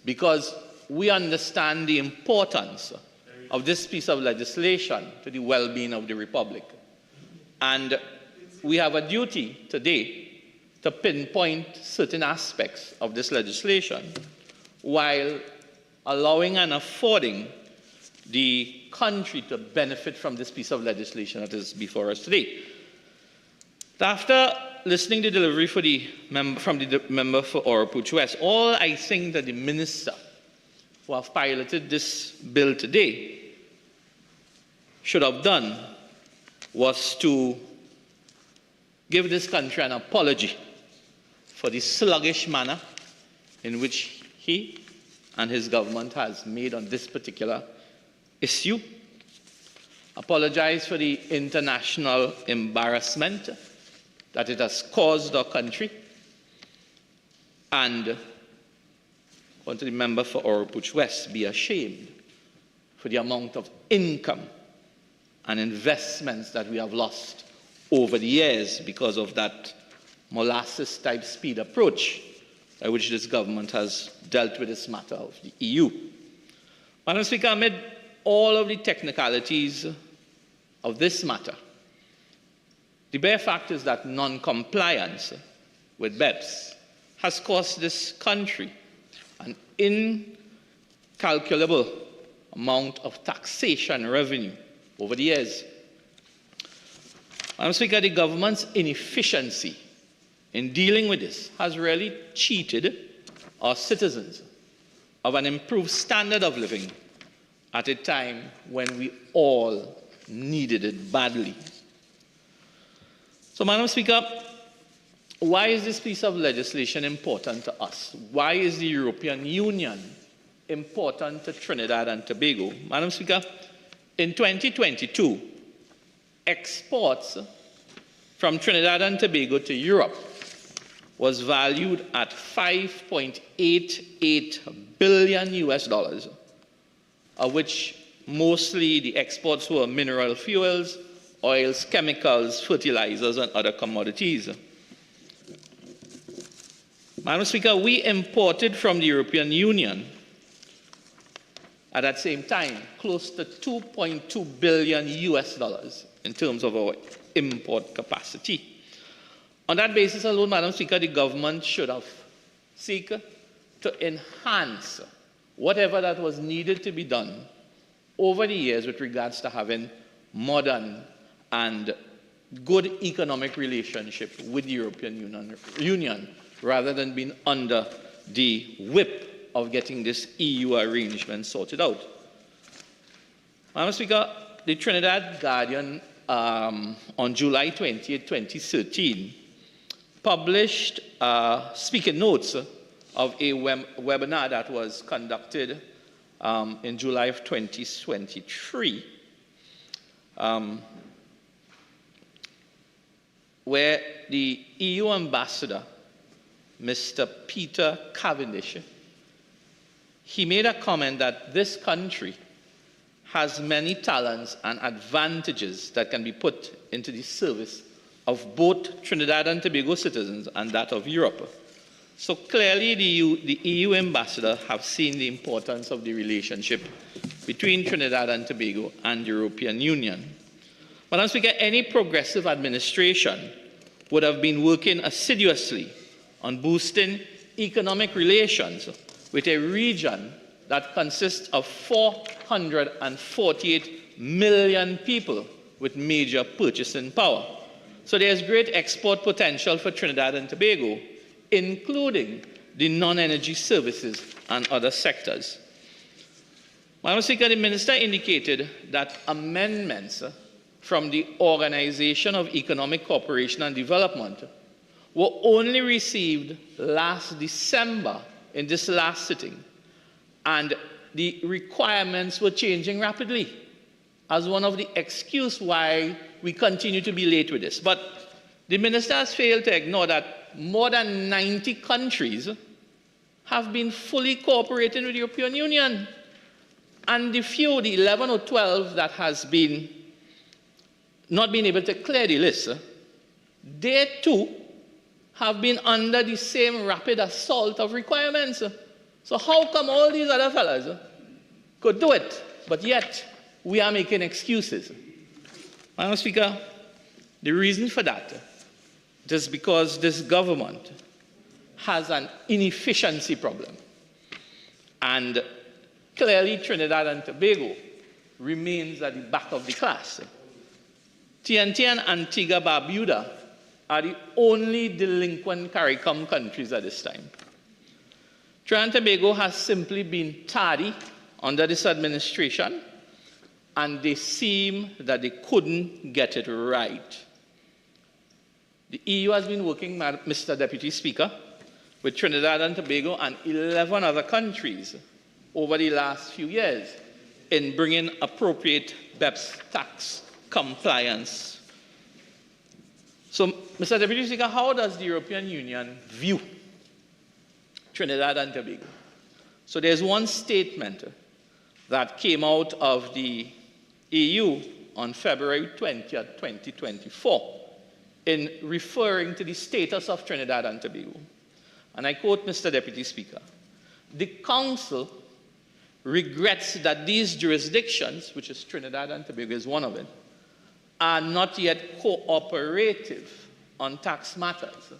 because we understand the importance of this piece of legislation to the well-being of the Republic. And we have a duty today to pinpoint certain aspects of this legislation while allowing and affording the country to benefit from this piece of legislation that is before us today. After listening to the delivery from the member for Oropouche West, all I think that the minister who have piloted this bill today should have done was to give this country an apology for the sluggish manner in which he and his government has made on this particular issue, apologize for the international embarrassment that it has caused our country, and, according to the member for Oropouche West, be ashamed for the amount of income and investments that we have lost over the years because of that molasses-type speed approach by which this government has dealt with this matter of the EU. Madam Speaker, amid all of the technicalities of this matter, the bare fact is that non-compliance with BEPS has cost this country an incalculable amount of taxation revenue over the years. Madam Speaker, the government's inefficiency in dealing with this has really cheated our citizens of an improved standard of living at a time when we all needed it badly. So, Madam Speaker, why is this piece of legislation important to us? Why is the European Union important to Trinidad and Tobago. Madam Speaker, in 2022, exports from Trinidad and Tobago to Europe was valued at $5.88 billion US dollars, of which mostly the exports were mineral fuels, oils, chemicals, fertilizers, and other commodities. Madam Speaker, we imported from the European Union at that same time close to $2.2 billion US dollars in terms of our import capacity. On that basis alone, Madam Speaker, the government should have sought to enhance whatever that was needed to be done over the years with regards to having modern and good economic relationship with the European Union rather than being under the whip of getting this EU arrangement sorted out. Madam Speaker, the Trinidad Guardian on July 20, 2013 published speaking notes of a webinar that was conducted in July of 2023, where the EU ambassador, Mr. Peter Cavendish, he made a comment that this country has many talents and advantages that can be put into the service of both Trinidad and Tobago citizens and that of Europe. So clearly the EU ambassador have seen the importance of the relationship between Trinidad and Tobago and the European Union. Madam Speaker, any progressive administration would have been working assiduously on boosting economic relations with a region that consists of 448 million people with major purchasing power. So there's great export potential for Trinidad and Tobago, including the non-energy services and other sectors. Madam Speaker, the Minister indicated that amendments from the Organization of Economic Cooperation and Development were only received last December in this last sitting, and the requirements were changing rapidly as one of the excuses why we continue to be late with this. But the Minister has failed to ignore that more than 90 countries have been fully cooperating with the European Union. And the 11 or 12 that has been not been able to clear the list, they too have been under the same rapid assault of requirements. So how come all these other fellas could do it, but yet we are making excuses? Madam Speaker, the reason for that is because this government has an inefficiency problem. And clearly Trinidad and Tobago remains at the back of the class. TNT and Antigua Barbuda are the only delinquent CARICOM countries at this time. Trinidad and Tobago has simply been tardy under this administration, and they seem that they couldn't get it right. The EU has been working, Mr. Deputy Speaker, with Trinidad and Tobago and 11 other countries over the last few years in bringing appropriate BEPS tax compliance. So, Mr. Deputy Speaker, how does the European Union view Trinidad and Tobago? So there's one statement that came out of the EU on February 20th, 2024, in referring to the status of Trinidad and Tobago. And I quote, Mr. Deputy Speaker, "The Council regrets that these jurisdictions, which is Trinidad and Tobago is one of it, are not yet cooperative on tax matters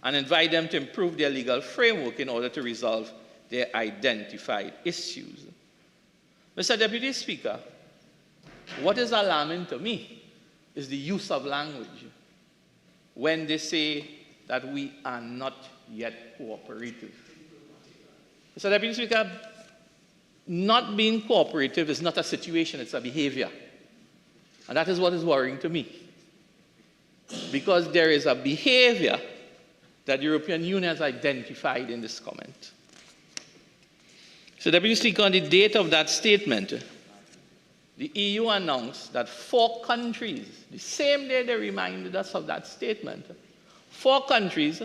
and invite them to improve their legal framework in order to resolve their identified issues." Mr. Deputy Speaker, what is alarming to me is the use of language when they say that we are not yet cooperative. Mr. Deputy Speaker, not being cooperative is not a situation, it's a behavior. And that is what is worrying to me. Because there is a behavior that the European Union has identified in this comment. So, Deputy Speaker, on the date of that statement, the EU announced that 4 countries, the same day they reminded us of that statement, 4 countries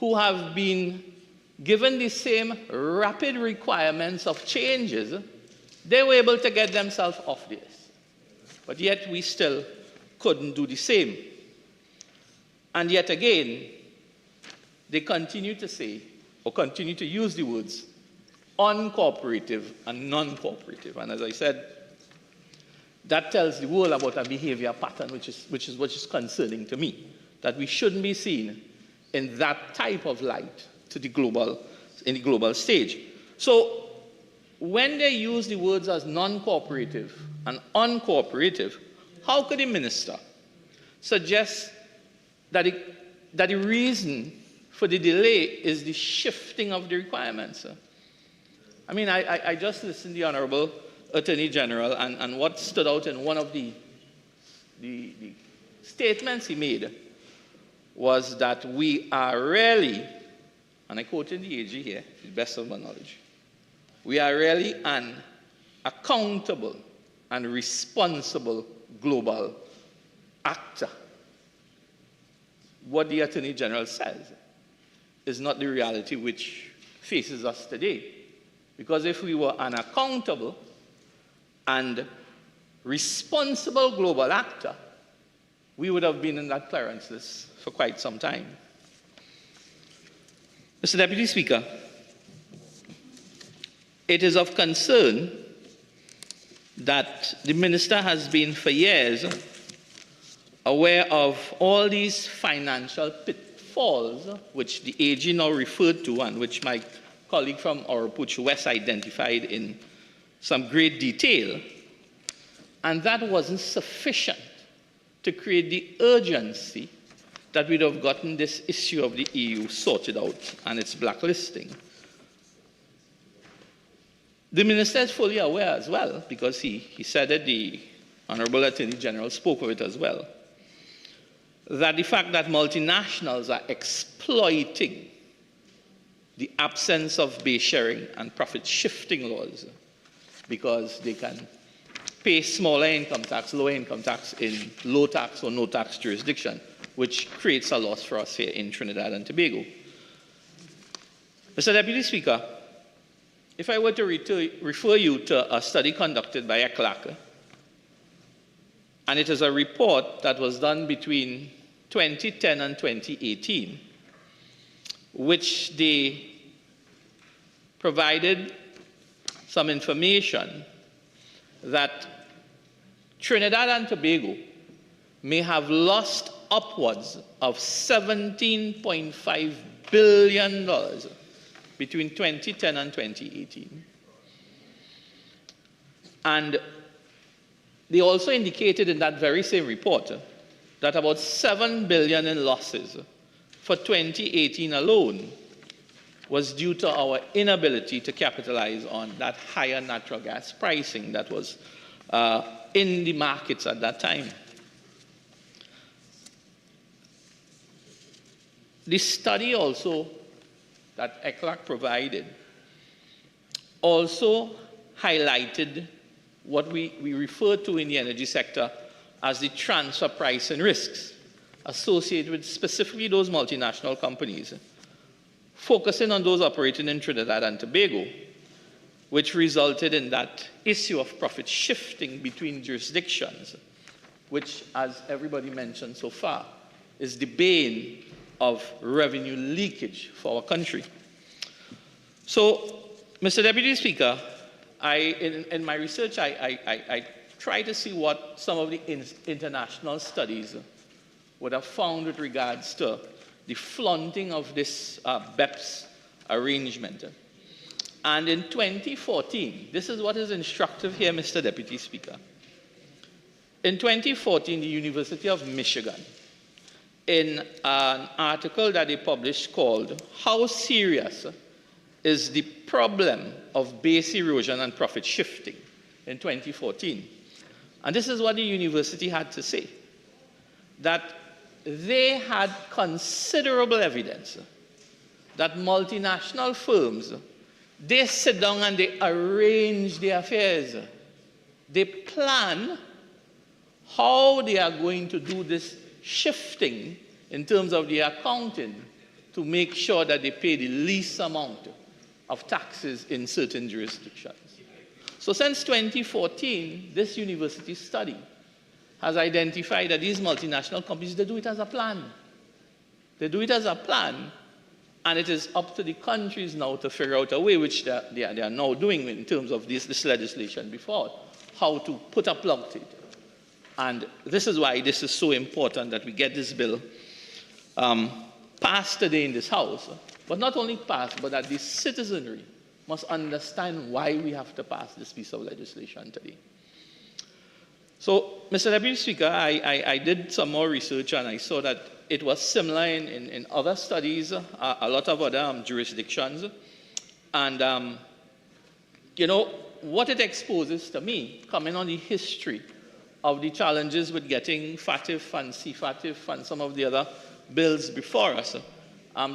who have been given the same rapid requirements of changes, they were able to get themselves off this. But yet we still couldn't do the same. And yet again, they continue to say, or continue to use the words, uncooperative and non-cooperative. And as I said, that tells the world about a behavior pattern which is concerning to me, that we shouldn't be seen in that type of light in the global stage. So when they use the words as non-cooperative and uncooperative, how could the minister suggest that the reason for the delay is the shifting of the requirements? I mean, I just listened to the Honorable Attorney General, and what stood out in one of the statements he made was that we are really, and I quote in the AG here, to the best of my knowledge, we are really an accountable and responsible global actor. What the Attorney General says is not the reality which faces us today. Because if we were an accountable and responsible global actor, we would have been in that clearance list for quite some time. Mr. Deputy Speaker, it is of concern that the minister has been for years aware of all these financial pitfalls which the AG now referred to and which my colleague from Oropuch West identified in some great detail, and that wasn't sufficient to create the urgency that we'd have gotten this issue of the EU sorted out and its blacklisting. The minister is fully aware as well, because he said that the Honorable Attorney General spoke of it as well, that the fact that multinationals are exploiting the absence of base sharing and profit shifting laws because they can pay smaller income tax, lower income tax in low tax or no tax jurisdiction, which creates a loss for us here in Trinidad and Tobago. Mr. Deputy Speaker, if I were to refer you to a study conducted by ECLAC, and it is a report that was done between 2010 and 2018, which they provided some information that Trinidad and Tobago may have lost upwards of $17.5 billion between 2010 and 2018. And they also indicated in that very same report that about $7 billion in losses for 2018 alone was due to our inability to capitalize on that higher natural gas pricing that was in the markets at that time. The study also that ECLAC provided also highlighted what we refer to in the energy sector as the transfer pricing risks associated with specifically those multinational companies, focusing on those operating in Trinidad and Tobago, which resulted in that issue of profit shifting between jurisdictions, which, as everybody mentioned so far, is the bane of revenue leakage for our country. So, Mr. Deputy Speaker, in my research, I try to see what some of the international studies would have found with regards to the flaunting of this BEPS arrangement. And in 2014, this is what is instructive here, Mr. Deputy Speaker. In 2014, the University of Michigan, in an article that they published called "How Serious is the Problem of Base Erosion and Profit Shifting?" in 2014. And this is what the university had to say, that they had considerable evidence that multinational firms They sit down and they arrange their affairs. They plan how they are going to do this shifting in terms of the accounting to make sure that they pay the least amount of taxes in certain jurisdictions. So since 2014, this university study has identified that these multinational companies, they do it as a plan. They do it as a plan, and it is up to the countries now to figure out a way, which they are now doing in terms of this legislation before, how to put a plug to it. And this is why this is so important that we get this bill passed today in this House. But not only passed, but that the citizenry must understand why we have to pass this piece of legislation today. So, Mr. Deputy Speaker, I did some more research and I saw that it was similar in other studies, a lot of other jurisdictions. And, you know, what it exposes to me, coming on the history of the challenges with getting FATF and CFATF and some of the other bills before us,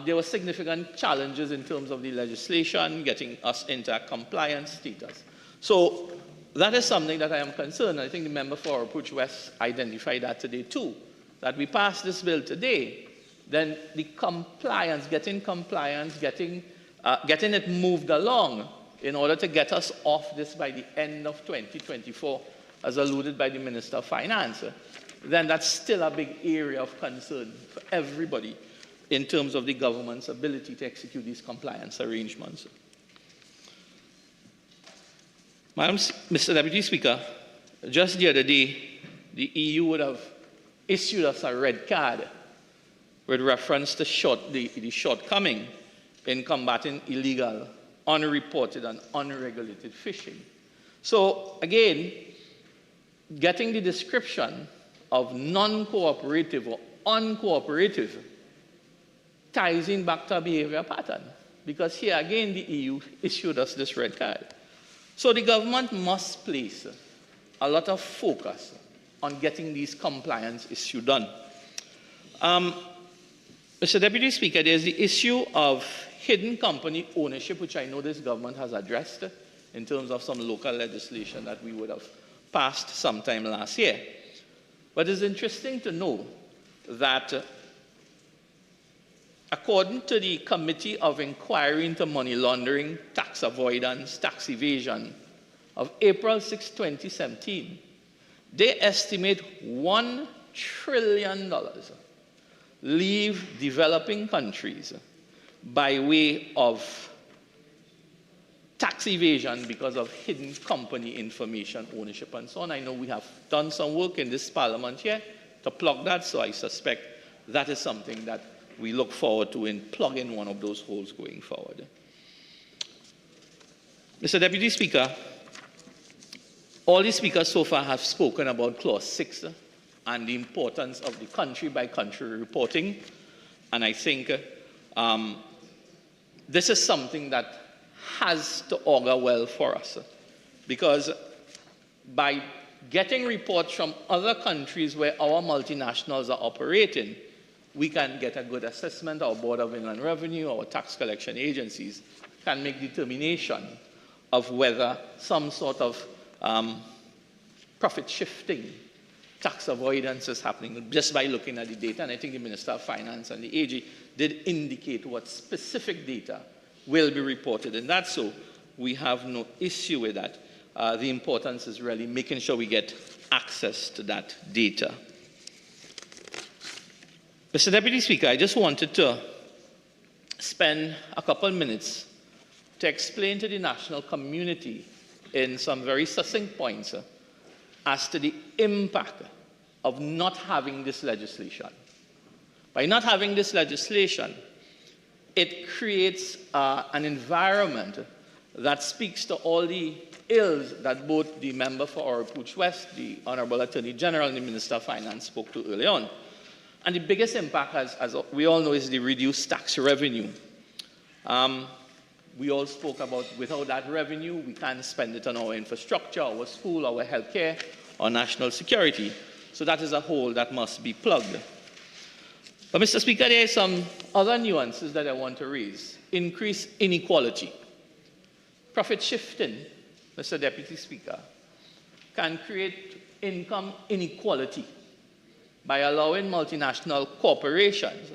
there were significant challenges in terms of the legislation, getting us into a compliance status. So that is something that I am concerned. I think the member for Approach West identified that today too, that we pass this bill today, then the compliance, getting it moved along in order to get us off this by the end of 2024, as alluded by the Minister of Finance, then that's still a big area of concern for everybody in terms of the government's ability to execute these compliance arrangements. Mr. Deputy Speaker, just the other day, the EU would have issued us a red card with reference to the shortcoming in combating illegal, unreported, and unregulated fishing. So, again, getting the description of non-cooperative or uncooperative ties in back to a behavior pattern, because here again the EU issued us this red card. So the government must place a lot of focus on getting these compliance issues done. Mr. Deputy Speaker, there's the issue of hidden company ownership, which I know this government has addressed in terms of some local legislation that we would have passed sometime last year. But it's interesting to know that according to the Committee of Inquiry into Money Laundering, Tax Avoidance, Tax Evasion of April 6, 2017, they estimate $1 trillion leave developing countries by way of tax evasion because of hidden company information, ownership, and so on. I know we have done some work in this parliament here to plug that, so I suspect that is something that we look forward to in plugging one of those holes going forward. Mr. Deputy Speaker, all the speakers so far have spoken about Clause 6 and the importance of the country-by-country reporting, and I think this is something that has to augur well for us, because by getting reports from other countries where our multinationals are operating, we can get a good assessment. Our Board of Inland Revenue, our tax collection agencies can make determination of whether some sort of profit shifting, tax avoidance is happening just by looking at the data. And I think the Minister of Finance and the AG did indicate what specific data will be reported. And that's so we have no issue with that. The importance is really making sure we get access to that data. Mr. Deputy Speaker, I just wanted to spend a couple minutes to explain to the national community in some very succinct points as to the impact of not having this legislation. By not having this legislation, it creates an environment that speaks to all the ills that both the member for Oropouche West, the Honorable Attorney General, and the Minister of Finance spoke to early on. And the biggest impact, as we all know, is the reduced tax revenue. We all spoke about without that revenue, we can't spend it on our infrastructure, our school, our healthcare, or national security. So that is a hole that must be plugged. But Mr. Speaker, there are some other nuances that I want to raise. Increased inequality. profit shifting, Mr. Deputy Speaker, can create income inequality by allowing multinational corporations,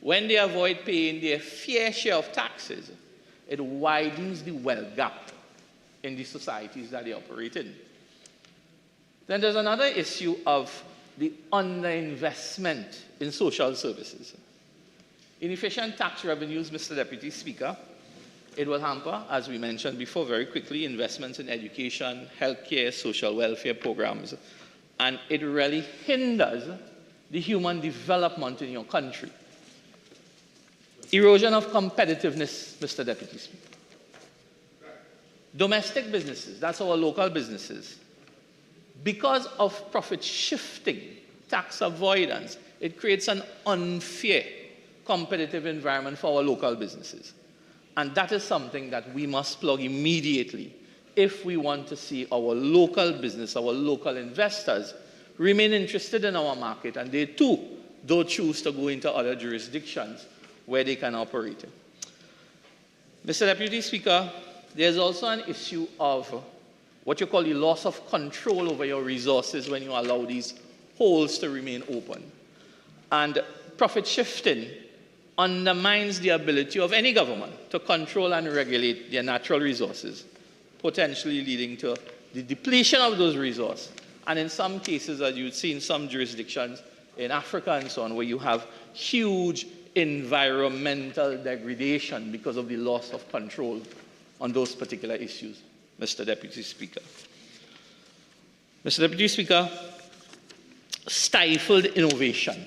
when they avoid paying their fair share of taxes, it widens the wealth gap in the societies that they operate in. Then there's another issue of the underinvestment in social services. Inefficient tax revenues, Mr. Deputy Speaker, it will hamper, as we mentioned before, very quickly, investments in education, healthcare, social welfare programs, and it really hinders the human development in your country. Erosion of competitiveness, Mr. Deputy Speaker. Domestic businesses, that's our local businesses, because of profit shifting, tax avoidance, it creates an unfair competitive environment for our local businesses. And that is something that we must plug immediately if we want to see our local business, our local investors remain interested in our market, and they too don't choose to go into other jurisdictions where they can operate. Mr. Deputy Speaker, there's also an issue of what you call the loss of control over your resources when you allow these holes to remain open. And profit shifting undermines the ability of any government to control and regulate their natural resources, potentially leading to the depletion of those resources. And in some cases, as you'd see in some jurisdictions in Africa and so on, where you have huge environmental degradation because of the loss of control on those particular issues, Mr. Deputy Speaker. Mr. Deputy Speaker, stifled innovation.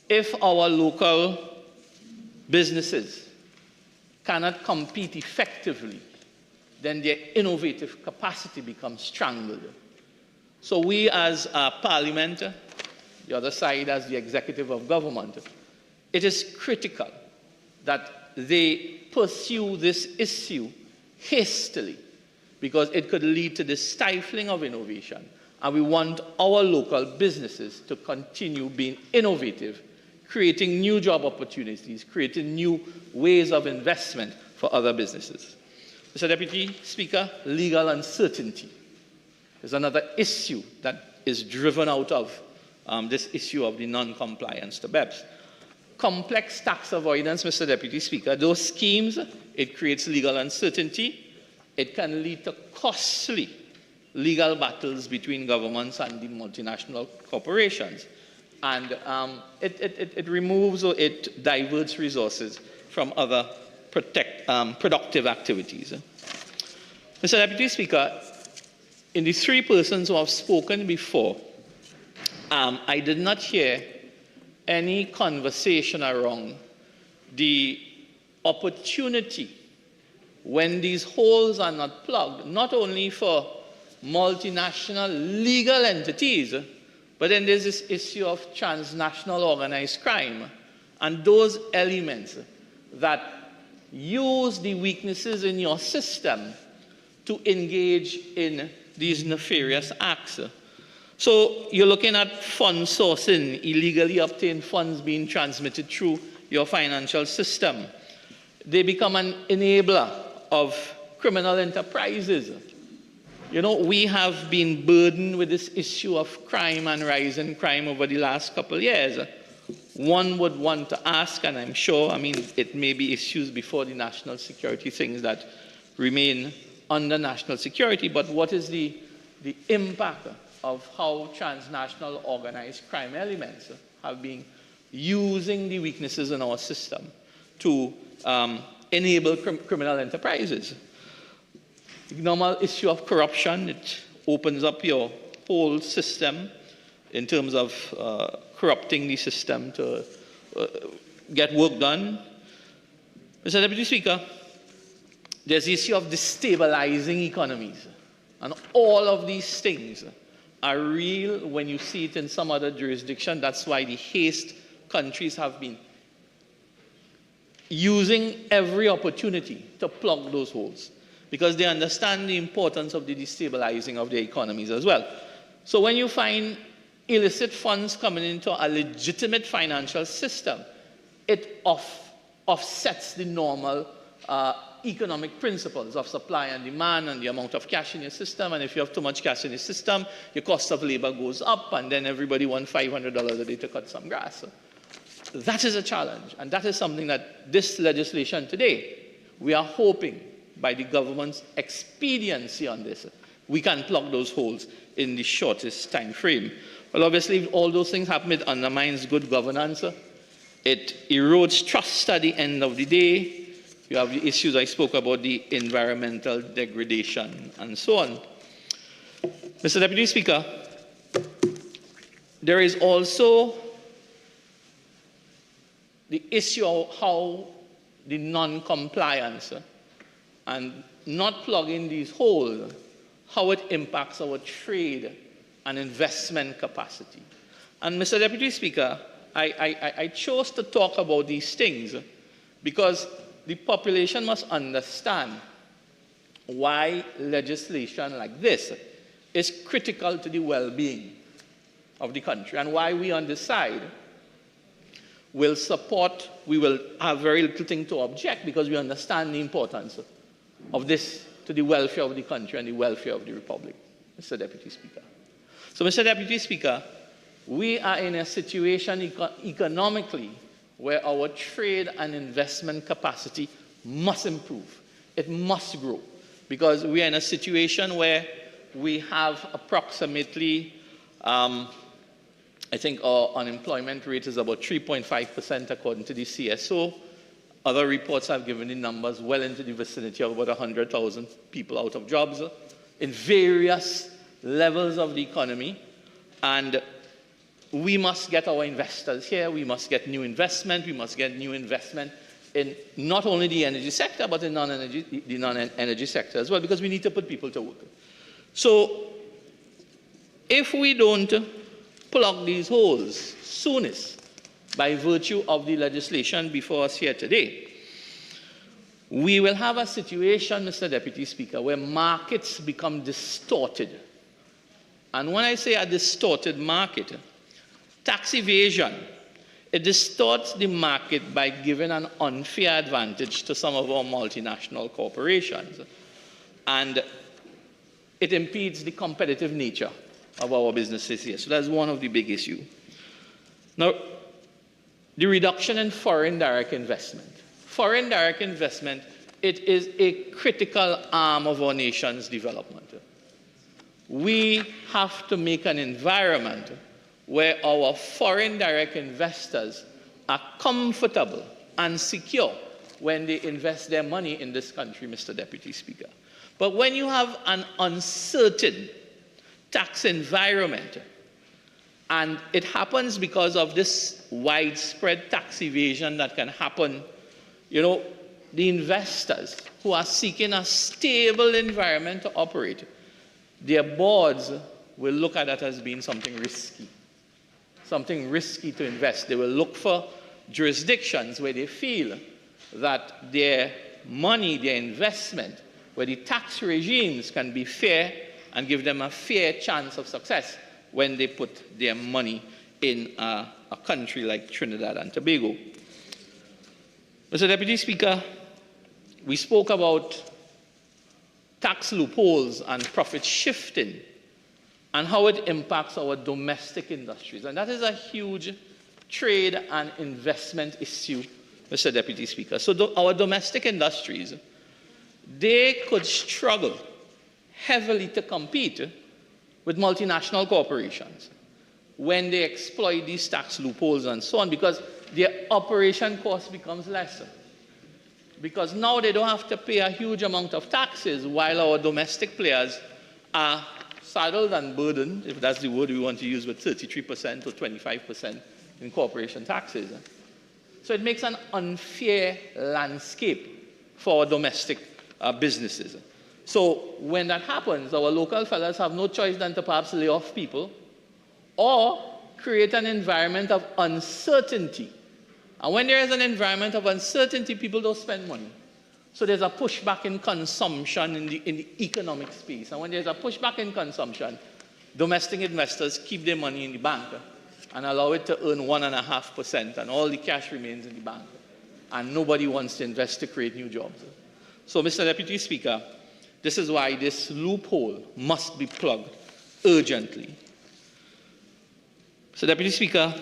If our local businesses cannot compete effectively, then their innovative capacity becomes strangled. So we as Parliament, the other side as the executive of government, it is critical that they pursue this issue hastily, because it could lead to the stifling of innovation. And we want our local businesses to continue being innovative, creating new job opportunities, creating new ways of investment for other businesses. Mr. Deputy Speaker, legal uncertainty is another issue that is driven out of this issue of the non-compliance to BEPS. Complex tax avoidance, Mr. Deputy Speaker, those schemes, it creates legal uncertainty. It can lead to costly legal battles between governments and the multinational corporations. And it removes or it diverts resources from other productive activities. Mr. Deputy Speaker, in the three persons who have spoken before, I did not hear any conversation around the opportunity when these holes are not plugged, not only for multinational legal entities, but then there's this issue of transnational organized crime and those elements that use the weaknesses in your system to engage in these nefarious acts. So you're looking at fund sourcing, illegally obtained funds being transmitted through your financial system. They become an enabler of criminal enterprises. You know, we have been burdened with this issue of crime and rising crime over the last couple of years. One would want to ask, and I'm sure, it may be issues before the national security things that remain under national security, but what is the impact of how transnational organized crime elements have been using the weaknesses in our system to enable criminal enterprises? The normal issue of corruption, it opens up your whole system in terms of corrupting the system to get work done. Mr. Deputy Speaker, there's the issue of destabilizing economies. And all of these things are real when you see it in some other jurisdiction. That's why the haste countries have been using every opportunity to plug those holes, because they understand the importance of the destabilizing of their economies as well. So when you find illicit funds coming into a legitimate financial system, it offsets the normal economic principles of supply and demand and the amount of cash in your system. And if you have too much cash in your system, your cost of labor goes up, and then everybody wants $500 a day to cut some grass. That is a challenge, and that is something that this legislation today, we are hoping by the government's expediency on this, we can plug those holes in the shortest time frame. Well, obviously, if all those things happen, it undermines good governance. It erodes trust at the end of the day. You have the issues I spoke about, the environmental degradation, and so on. Mr. Deputy Speaker, there is also the issue of how the non-compliance and not plugging these holes, how it impacts our trade and investment capacity. And Mr. Deputy Speaker, I chose to talk about these things because the population must understand why legislation like this is critical to the well-being of the country, and why we on this side will support, we will have very little thing to object, because we understand the importance of this to the welfare of the country and the welfare of the Republic, Mr. Deputy Speaker. So, Mr. Deputy Speaker, we are in a situation economically where our trade and investment capacity must improve. It must grow, because we are in a situation where we have approximately, I think our unemployment rate is about 3.5% according to the CSO. Other reports have given the numbers well into the vicinity of about 100,000 people out of jobs in various levels of the economy. And we must get our investors here. We must get new investment. We must get new investment in not only the energy sector, but in the non-energy sector as well, because we need to put people to work. So if we don't plug these holes soonest by virtue of the legislation before us here today, we will have a situation, Mr. Deputy Speaker, where markets become distorted. And when I say a distorted market, tax evasion, it distorts the market by giving an unfair advantage to some of our multinational corporations. And it impedes the competitive nature of our businesses here. So that's one of the big issues. Now, the reduction in foreign direct investment. Foreign direct investment, it is a critical arm of our nation's development. We have to make an environment where our foreign direct investors are comfortable and secure when they invest their money in this country, Mr. Deputy Speaker. But when you have an uncertain tax environment, and it happens because of this widespread tax evasion that can happen, you know, the investors who are seeking a stable environment to operate, their boards will look at that as being something risky to invest. They will look for jurisdictions where they feel that their money, their investment, where the tax regimes can be fair and give them a fair chance of success when they put their money in a country like Trinidad and Tobago. Mr. Deputy Speaker, we spoke about tax loopholes and profit shifting and how it impacts our domestic industries. And that is a huge trade and investment issue, Mr. Deputy Speaker. So our domestic industries, they could struggle heavily to compete with multinational corporations when they exploit these tax loopholes and so on, because their operation cost becomes lesser. Because now they don't have to pay a huge amount of taxes, while our domestic players are saddled and burdened, if that's the word we want to use, with 33% or 25% in corporation taxes. So it makes an unfair landscape for our domestic businesses. So when that happens, our local fellows have no choice than to perhaps lay off people or create an environment of uncertainty. And when there is an environment of uncertainty, people don't spend money. So there's a pushback in consumption in the economic space. And when there's a pushback in consumption, domestic investors keep their money in the bank and allow it to earn 1.5%, and all the cash remains in the bank. And nobody wants to invest to create new jobs. So, Mr. Deputy Speaker, this is why this loophole must be plugged urgently. So, Deputy Speaker,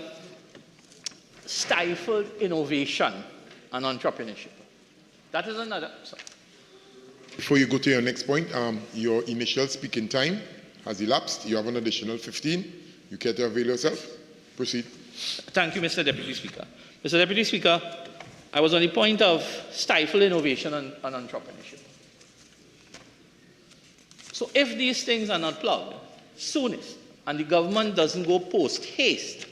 stifled innovation and entrepreneurship. That is another. Sorry. Before you go to your next point, your initial speaking time has elapsed. You have an additional 15. You care to avail yourself? Proceed. Thank you, Mr. Deputy Speaker. Mr. Deputy Speaker, I was on the point of stifle innovation and entrepreneurship. So if these things are not plugged soonest, and the government doesn't go post-haste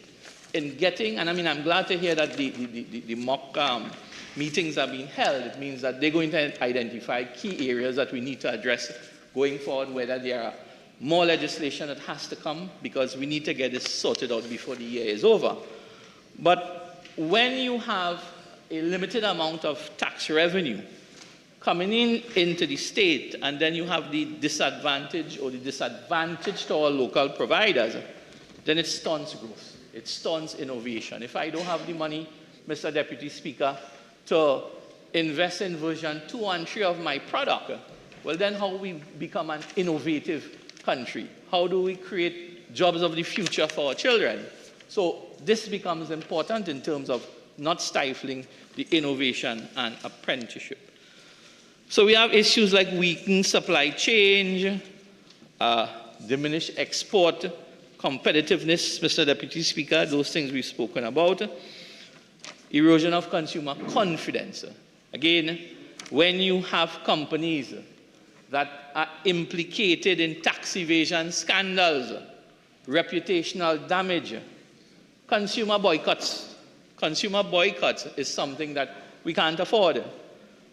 in getting, and I mean, I'm glad to hear that the mock meetings are being held. It means that they're going to identify key areas that we need to address going forward, whether there are more legislation that has to come, because we need to get this sorted out before the year is over. But when you have a limited amount of tax revenue coming into the state, and then you have the disadvantage to our local providers, then it stunts growth. It stunts innovation. If I don't have the money, Mr. Deputy Speaker, to invest in version 2 and 3 of my product, well, then how we become an innovative country? How do we create jobs of the future for our children? So this becomes important in terms of not stifling the innovation and apprenticeship. So we have issues like weakened supply chain, diminished export competitiveness, Mr. Deputy Speaker, those things we've spoken about. Erosion of consumer confidence. Again, when you have companies that are implicated in tax evasion scandals, reputational damage, consumer boycotts. Consumer boycotts is something that we can't afford.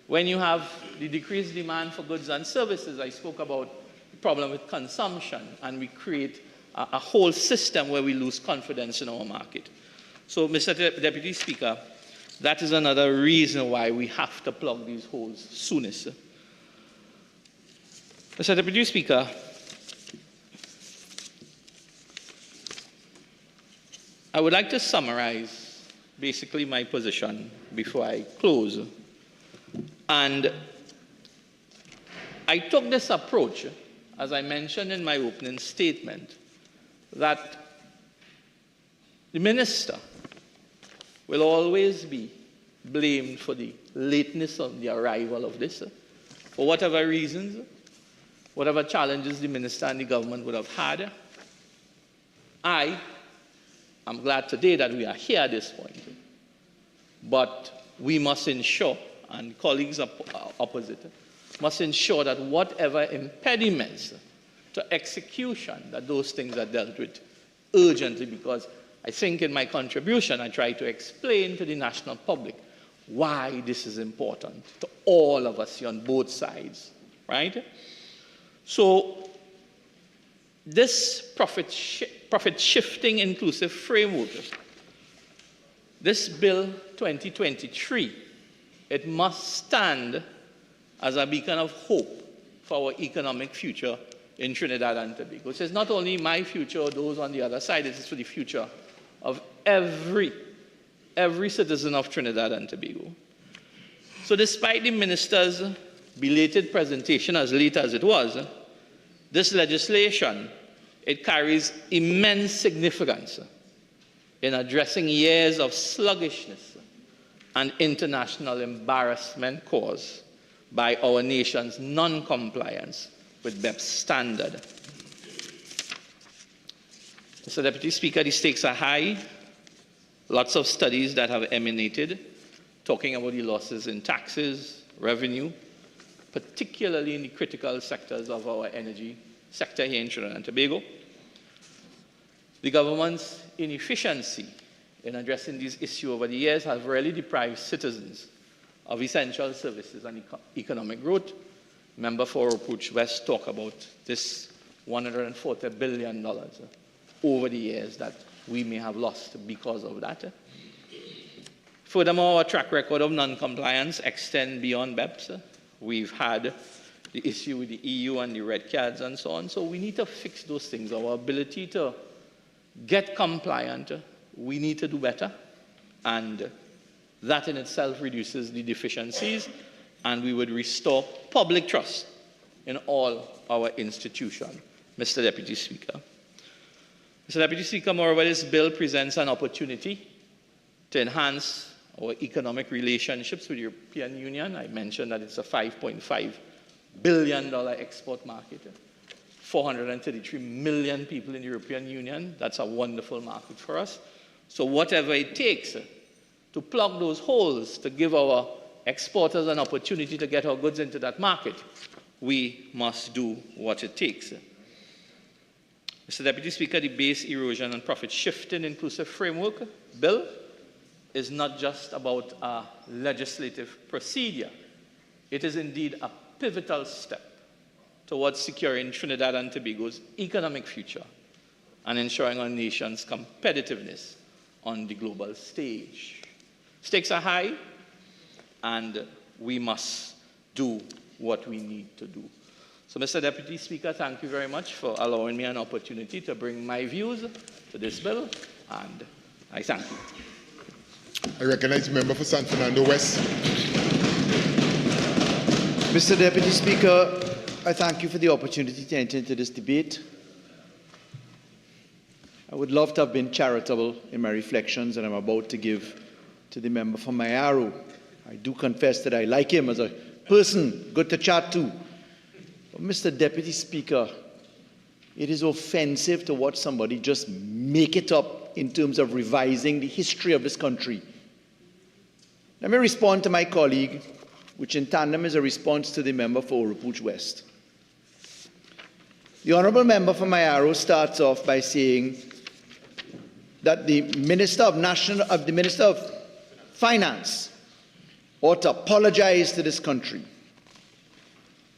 When you have the decreased demand for goods and services, I spoke about the problem with consumption, and we create a whole system where we lose confidence in our market. So, Mr. Deputy Speaker, that is another reason why we have to plug these holes soonest. Mr. Deputy Speaker, I would like to summarize basically my position before I close. And I took this approach, as I mentioned in my opening statement, that the minister will always be blamed for the lateness of the arrival of this, for whatever reasons, whatever challenges the minister and the government would have had. I'm glad today that we are here at this point, but we must ensure, and colleagues opposite, must ensure that whatever impediments to execution, that those things are dealt with urgently, because I think in my contribution I try to explain to the national public why this is important to all of us here on both sides, right? So this profit-shifting inclusive framework, this Bill 2023, it must stand as a beacon of hope for our economic future in Trinidad and Tobago. So it's not only my future or those on the other side, it is for the future of every citizen of Trinidad and Tobago. So despite the minister's belated presentation, as late as it was, this legislation, it carries immense significance in addressing years of sluggishness and international embarrassment caused by our nation's non-compliance with BEPS standard. Mr. Deputy Speaker, the stakes are high. Lots of studies that have emanated talking about the losses in taxes, revenue, particularly in the critical sectors of our energy sector here in Trinidad and Tobago. The government's inefficiency in addressing these issues over the years have really deprived citizens of essential services and economic growth. Member for Approach West talk about this $140 billion over the years that we may have lost because of that. Furthermore, our track record of non-compliance extends beyond BEPS. We've had the issue with the EU and the red cards and so on. So we need to fix those things. Our ability to get compliant, we need to do better. And that in itself reduces the deficiencies. and we would restore public trust in all our institutions. Mr. Deputy Speaker. Mr. Deputy Speaker, moreover, this bill presents an opportunity to enhance our economic relationships with the European Union. I mentioned that it's a $5.5 billion export market. 433 million people in the European Union. That's a wonderful market for us. So whatever it takes to plug those holes, to give our exporters an opportunity to get our goods into that market, we must do what it takes. Mr. Deputy Speaker, the Base Erosion and Profit Shifting Inclusive Framework Bill is not just about a legislative procedure. It is indeed a pivotal step towards securing Trinidad and Tobago's economic future and ensuring our nation's competitiveness on the global stage. Stakes are high, and we must do what we need to do. So, Mr. Deputy Speaker, thank you very much for allowing me an opportunity to bring my views to this bill, and I thank you. I recognize the member for San Fernando West. Mr. Deputy Speaker, I thank you for the opportunity to enter into this debate. I would love to have been charitable in my reflections that I'm about to give to the member for Mayaro. I do confess that I like him as a person, good to chat to. But Mr. Deputy Speaker, it is offensive to watch somebody just make it up in terms of revising the history of this country. Let me respond to my colleague, which in tandem is a response to the member for Oropouche West. The honourable member for Mayaro starts off by saying that the Minister of Finance ought to apologize to this country,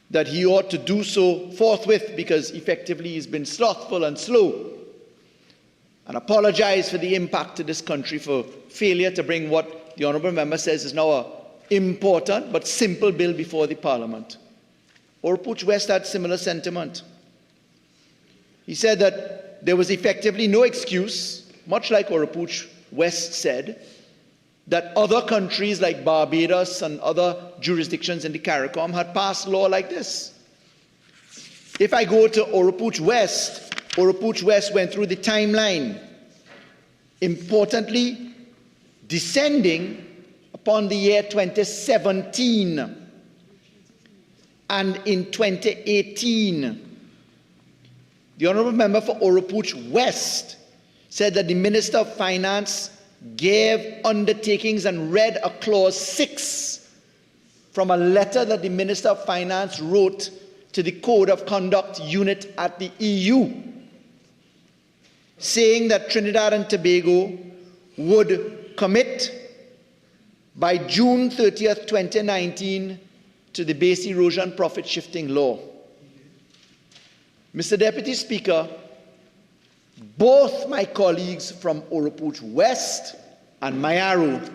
that he ought to do so forthwith because effectively he's been slothful and slow, and apologize for the impact to this country for failure to bring what the honourable member says is now an important but simple bill before the Parliament. Oropouche West had similar sentiment. He said that there was effectively no excuse, much like Oropouche West said, that other countries like Barbados and other jurisdictions in the CARICOM had passed law like this. If I go to Oropouche West went through the timeline, importantly descending upon the year 2017, and in 2018, the honourable member for Oropouche West said that the Minister of Finance gave undertakings and read a clause 6 from a letter that the Minister of Finance wrote to the Code of Conduct unit at the EU, saying that Trinidad and Tobago would commit by June 30th, 2019 to the Base Erosion Profit Shifting Law. Mr. Deputy Speaker, both my colleagues from Oropouche West and Mayaro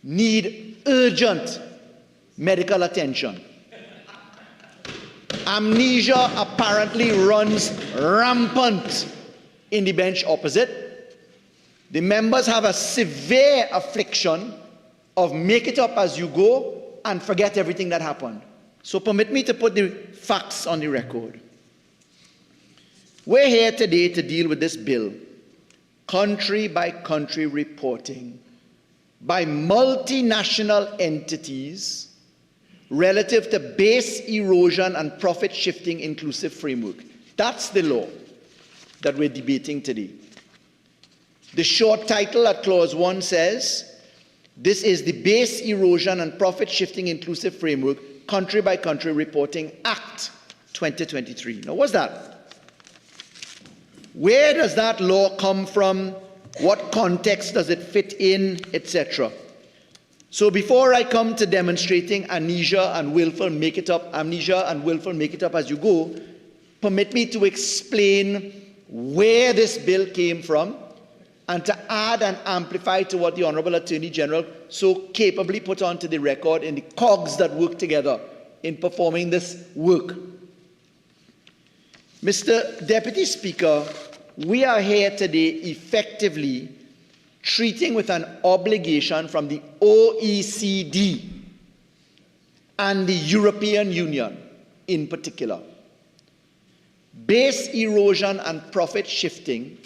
need urgent medical attention. Amnesia apparently runs rampant in the bench opposite. The members have a severe affliction of make it up as you go and forget everything that happened. So permit me to put the facts on the record. We're here today to deal with this bill, country by country reporting by multinational entities relative to base erosion and profit shifting inclusive framework. That's the law that we're debating today. The short title at Clause 1 says, this is the Base Erosion and Profit Shifting Inclusive Framework Country by Country Reporting Act 2023. Now, what's that? Where does that law come from? What context does it fit in, etc.? So before I come to demonstrating amnesia and willful make it up as you go, permit me to explain where this bill came from and to add and amplify to what the Honourable Attorney General so capably put onto the record in the cogs that work together in performing this work. Mr. Deputy Speaker, we are here today effectively treating with an obligation from the OECD and the European Union in particular. Base erosion and profit shifting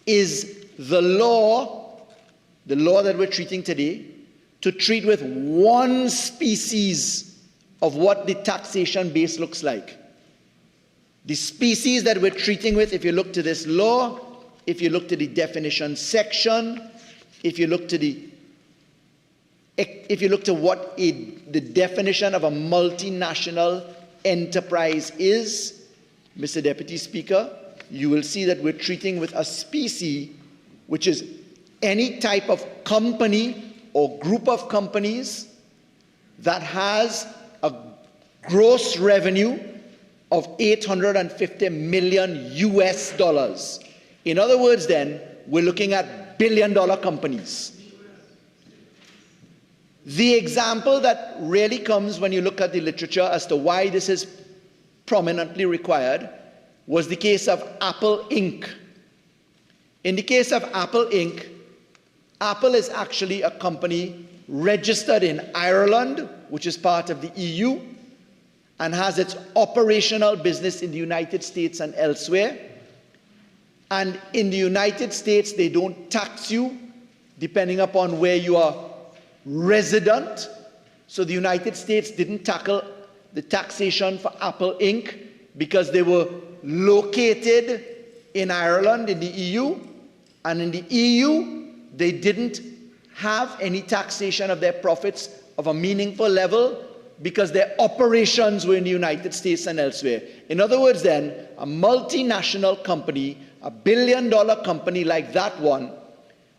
is the law that we're treating today, to treat with one species of what the taxation base looks like. The species that we're treating with, if you look to this law, if you look to the definition section, if you look to what the definition of a multinational enterprise is, Mr. Deputy Speaker, you will see that we're treating with a species which is any type of company or group of companies that has a gross revenue of $850 million US. In other words, then, we're looking at billion-dollar companies. The example that really comes when you look at the literature as to why this is prominently required was the case of Apple Inc. In the case of Apple Inc., Apple is actually a company registered in Ireland, which is part of the EU, and has its operational business in the United States and elsewhere. And in the United States, they don't tax you depending upon where you are resident. So the United States didn't tackle the taxation for Apple Inc. because they were located in Ireland in the EU, and in the EU they didn't have any taxation of their profits of a meaningful level because their operations were in the United States and elsewhere. In other words, then, a multinational company, a billion-dollar company like that one,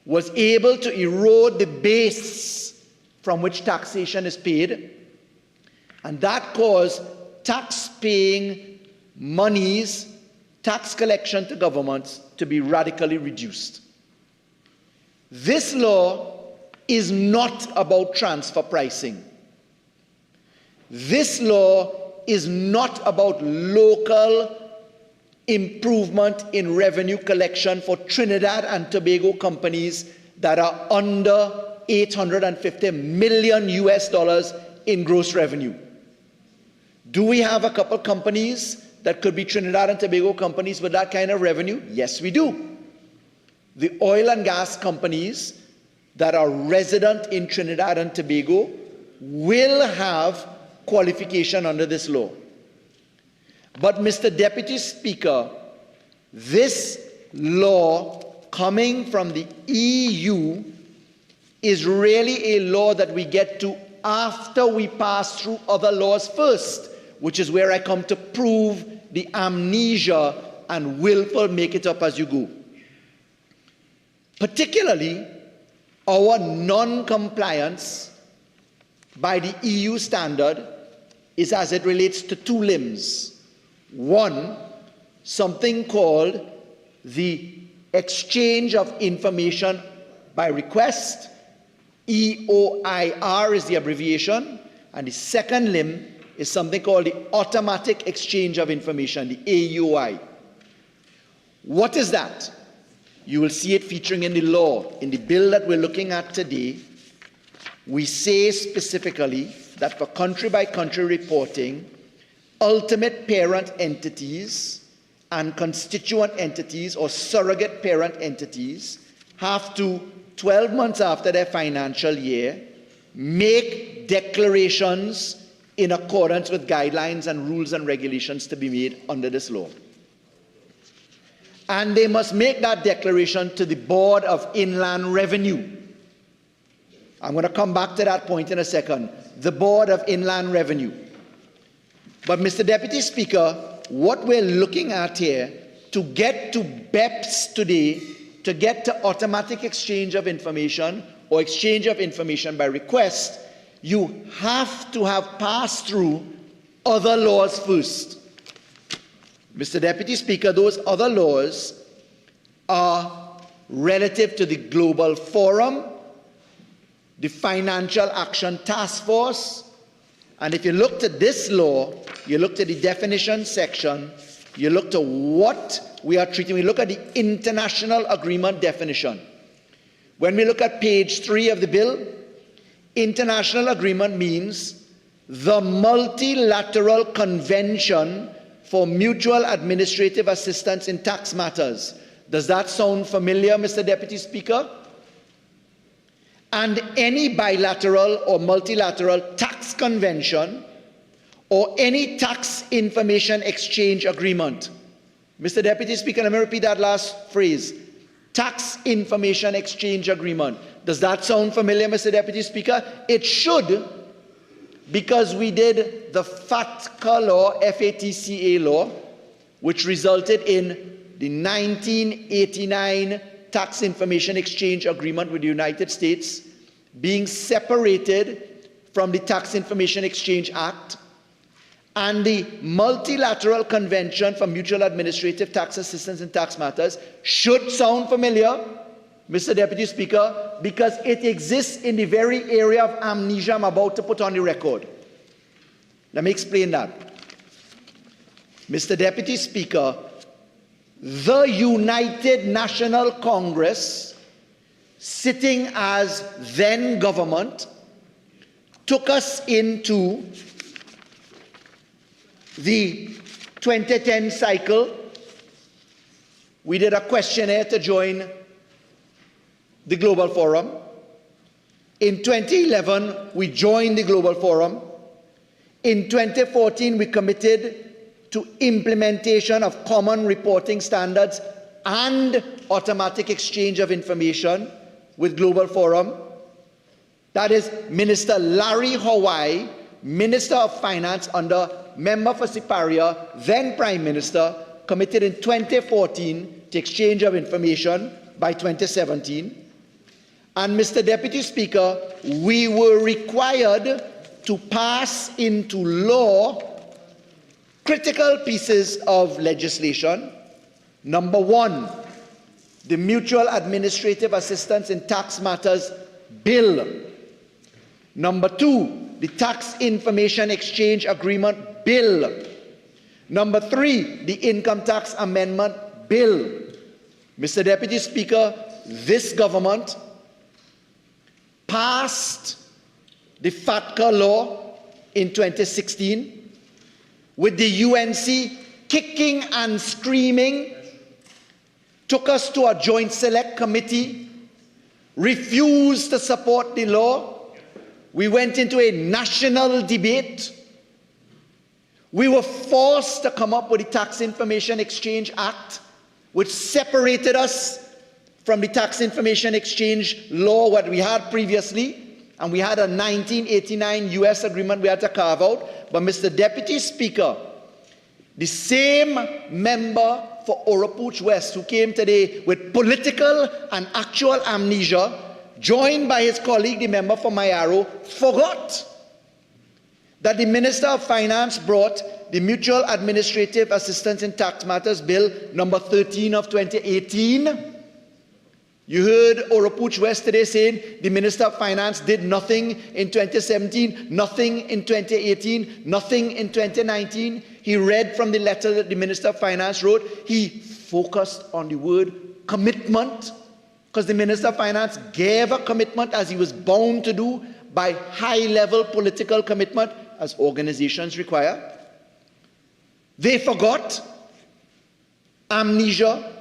was able to erode the base from which taxation is paid, and that caused tax-paying monies, tax collection to governments, to be radically reduced. This law is not about transfer pricing. This law is not about local improvement in revenue collection for Trinidad and Tobago companies that are under $850 million US in gross revenue. Do we have a couple companies that could be Trinidad and Tobago companies with that kind of revenue? Yes, we do. The oil and gas companies that are resident in Trinidad and Tobago will have qualification under this law. But, Mr. Deputy Speaker, this law coming from the EU is really a law that we get to after we pass through other laws first, which is where I come to prove the amnesia and willful make it up as you go. Particularly, our non-compliance by the EU standard is as it relates to two limbs. One, something called the exchange of information by request. EOIR is the abbreviation. And the second limb is something called the automatic exchange of information, the AUI. What is that? You will see it featuring in the law. In the bill that we're looking at today, we say specifically that for country-by-country reporting, ultimate parent entities and constituent entities or surrogate parent entities have to, 12 months after their financial year, make declarations in accordance with guidelines and rules and regulations to be made under this law. And they must make that declaration to the Board of Inland Revenue. I'm going to come back to that point in a second. The Board of Inland Revenue. But, Mr. Deputy Speaker, what we're looking at here, to get to BEPS today, to get to automatic exchange of information or exchange of information by request, you have to have passed through other laws first. Mr. Deputy Speaker, those other laws are relative to the Global Forum, the Financial Action Task Force, and if you looked at this law, you looked at the definition section, you looked at what we are treating, we look at the international agreement definition. When we look at page 3 of the bill, international agreement means the Multilateral Convention for Mutual Administrative Assistance in Tax Matters. Does that sound familiar, Mr. Deputy Speaker? And any bilateral or multilateral tax convention or any tax information exchange agreement. Mr. Deputy Speaker, let me repeat that last phrase. Tax information exchange agreement. Does that sound familiar, Mr. Deputy Speaker? It should, because we did the FATCA law, FATCA law, which resulted in the 1989 Tax Information Exchange Agreement with the United States being separated from the Tax Information Exchange Act, and the Multilateral Convention for Mutual Administrative Tax Assistance in Tax Matters should sound familiar, Mr. Deputy Speaker, because it exists in the very area of amnesia I'm about to put on the record. Let me explain that. Mr. Deputy Speaker, the United National Congress, sitting as then government, took us into the 2010 cycle. We did a questionnaire to join the Global Forum. In 2011, we joined the Global Forum. In 2014, we committed to implementation of common reporting standards and automatic exchange of information with Global Forum. That is Minister Larry Hawaii, Minister of Finance under Member for Paria, then Prime Minister, committed in 2014 to exchange of information by 2017. And Mr. Deputy Speaker, we were required to pass into law critical pieces of legislation. Number one, the Mutual Administrative Assistance in Tax Matters Bill. Number two, the Tax Information Exchange Agreement Bill. Number three, the Income Tax Amendment Bill. Mr. Deputy Speaker, this government passed the FATCA law in 2016 with the UNC kicking and screaming, took us to a joint select committee, refused to support the law. We went into a national debate. We were forced to come up with the Tax Information Exchange Act, which separated us from the Tax Information Exchange law, what we had previously, and we had a 1989 US agreement we had to carve out. But Mr. Deputy Speaker, the same member for Oropouche West who came today with political and actual amnesia, joined by his colleague, the member for Mayaro, forgot that the Minister of Finance brought the Mutual Administrative Assistance in Tax Matters Bill number 13 of 2018. You heard Oropouche West today saying the Minister of Finance did nothing in 2017, nothing in 2018, nothing in 2019. He read from the letter that the Minister of Finance wrote. He focused on the word commitment, because the Minister of Finance gave a commitment as he was bound to do by high-level political commitment as organizations require. They forgot, amnesia,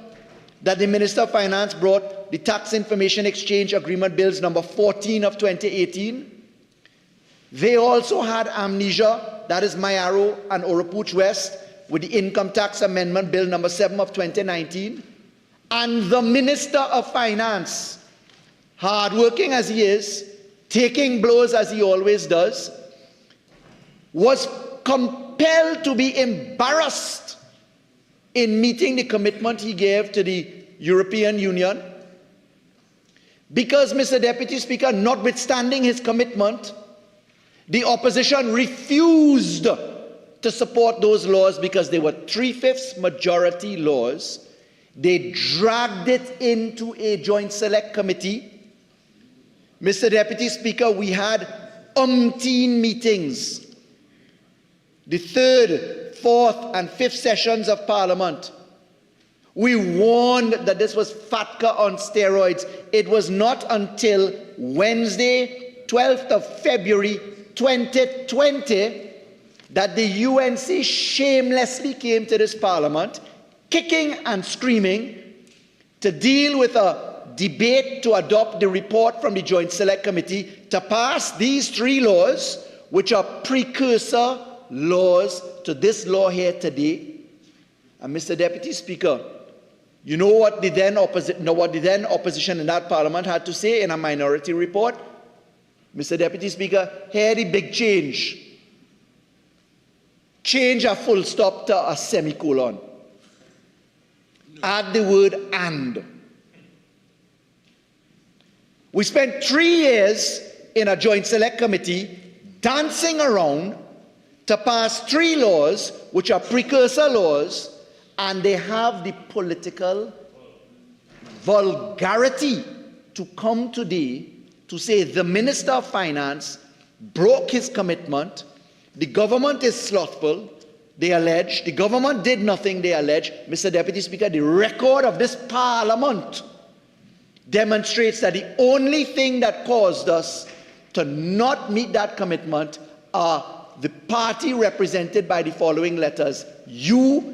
that the Minister of Finance brought the Tax Information Exchange Agreement Bills number 14 of 2018. They also had amnesia, that is Mayaro and Oropouche West, with the Income Tax Amendment Bill number 7 of 2019. And the Minister of Finance, hardworking as he is, taking blows as he always does, was compelled to be embarrassed in meeting the commitment he gave to the European Union, because, Mr. Deputy Speaker, notwithstanding his commitment, the opposition refused to support those laws because they were 3/5 majority laws. They dragged it into a joint select committee. Mr. Deputy Speaker, we had umpteen meetings. The 3rd, 4th, and 5th sessions of Parliament. We warned that this was FATCA on steroids. It was not until Wednesday, 12th of February 2020 that the UNC shamelessly came to this parliament, kicking and screaming, to deal with a debate to adopt the report from the Joint Select Committee to pass these 3 laws, which are precursor laws to this law here today. And Mr. Deputy Speaker, you know what the then opposition in that parliament had to say in a minority report? Mr. Deputy Speaker, here the big change. Change a full stop to a semicolon. Add the word "and." We spent 3 years in a Joint Select Committee dancing around to pass 3 laws, which are precursor laws, and they have the political vulgarity to come today to say the Minister of Finance broke his commitment, the government is slothful, they allege, the government did nothing, they allege. Mr. Deputy Speaker, the record of this parliament demonstrates that the only thing that caused us to not meet that commitment are the party represented by the following letters: UNC.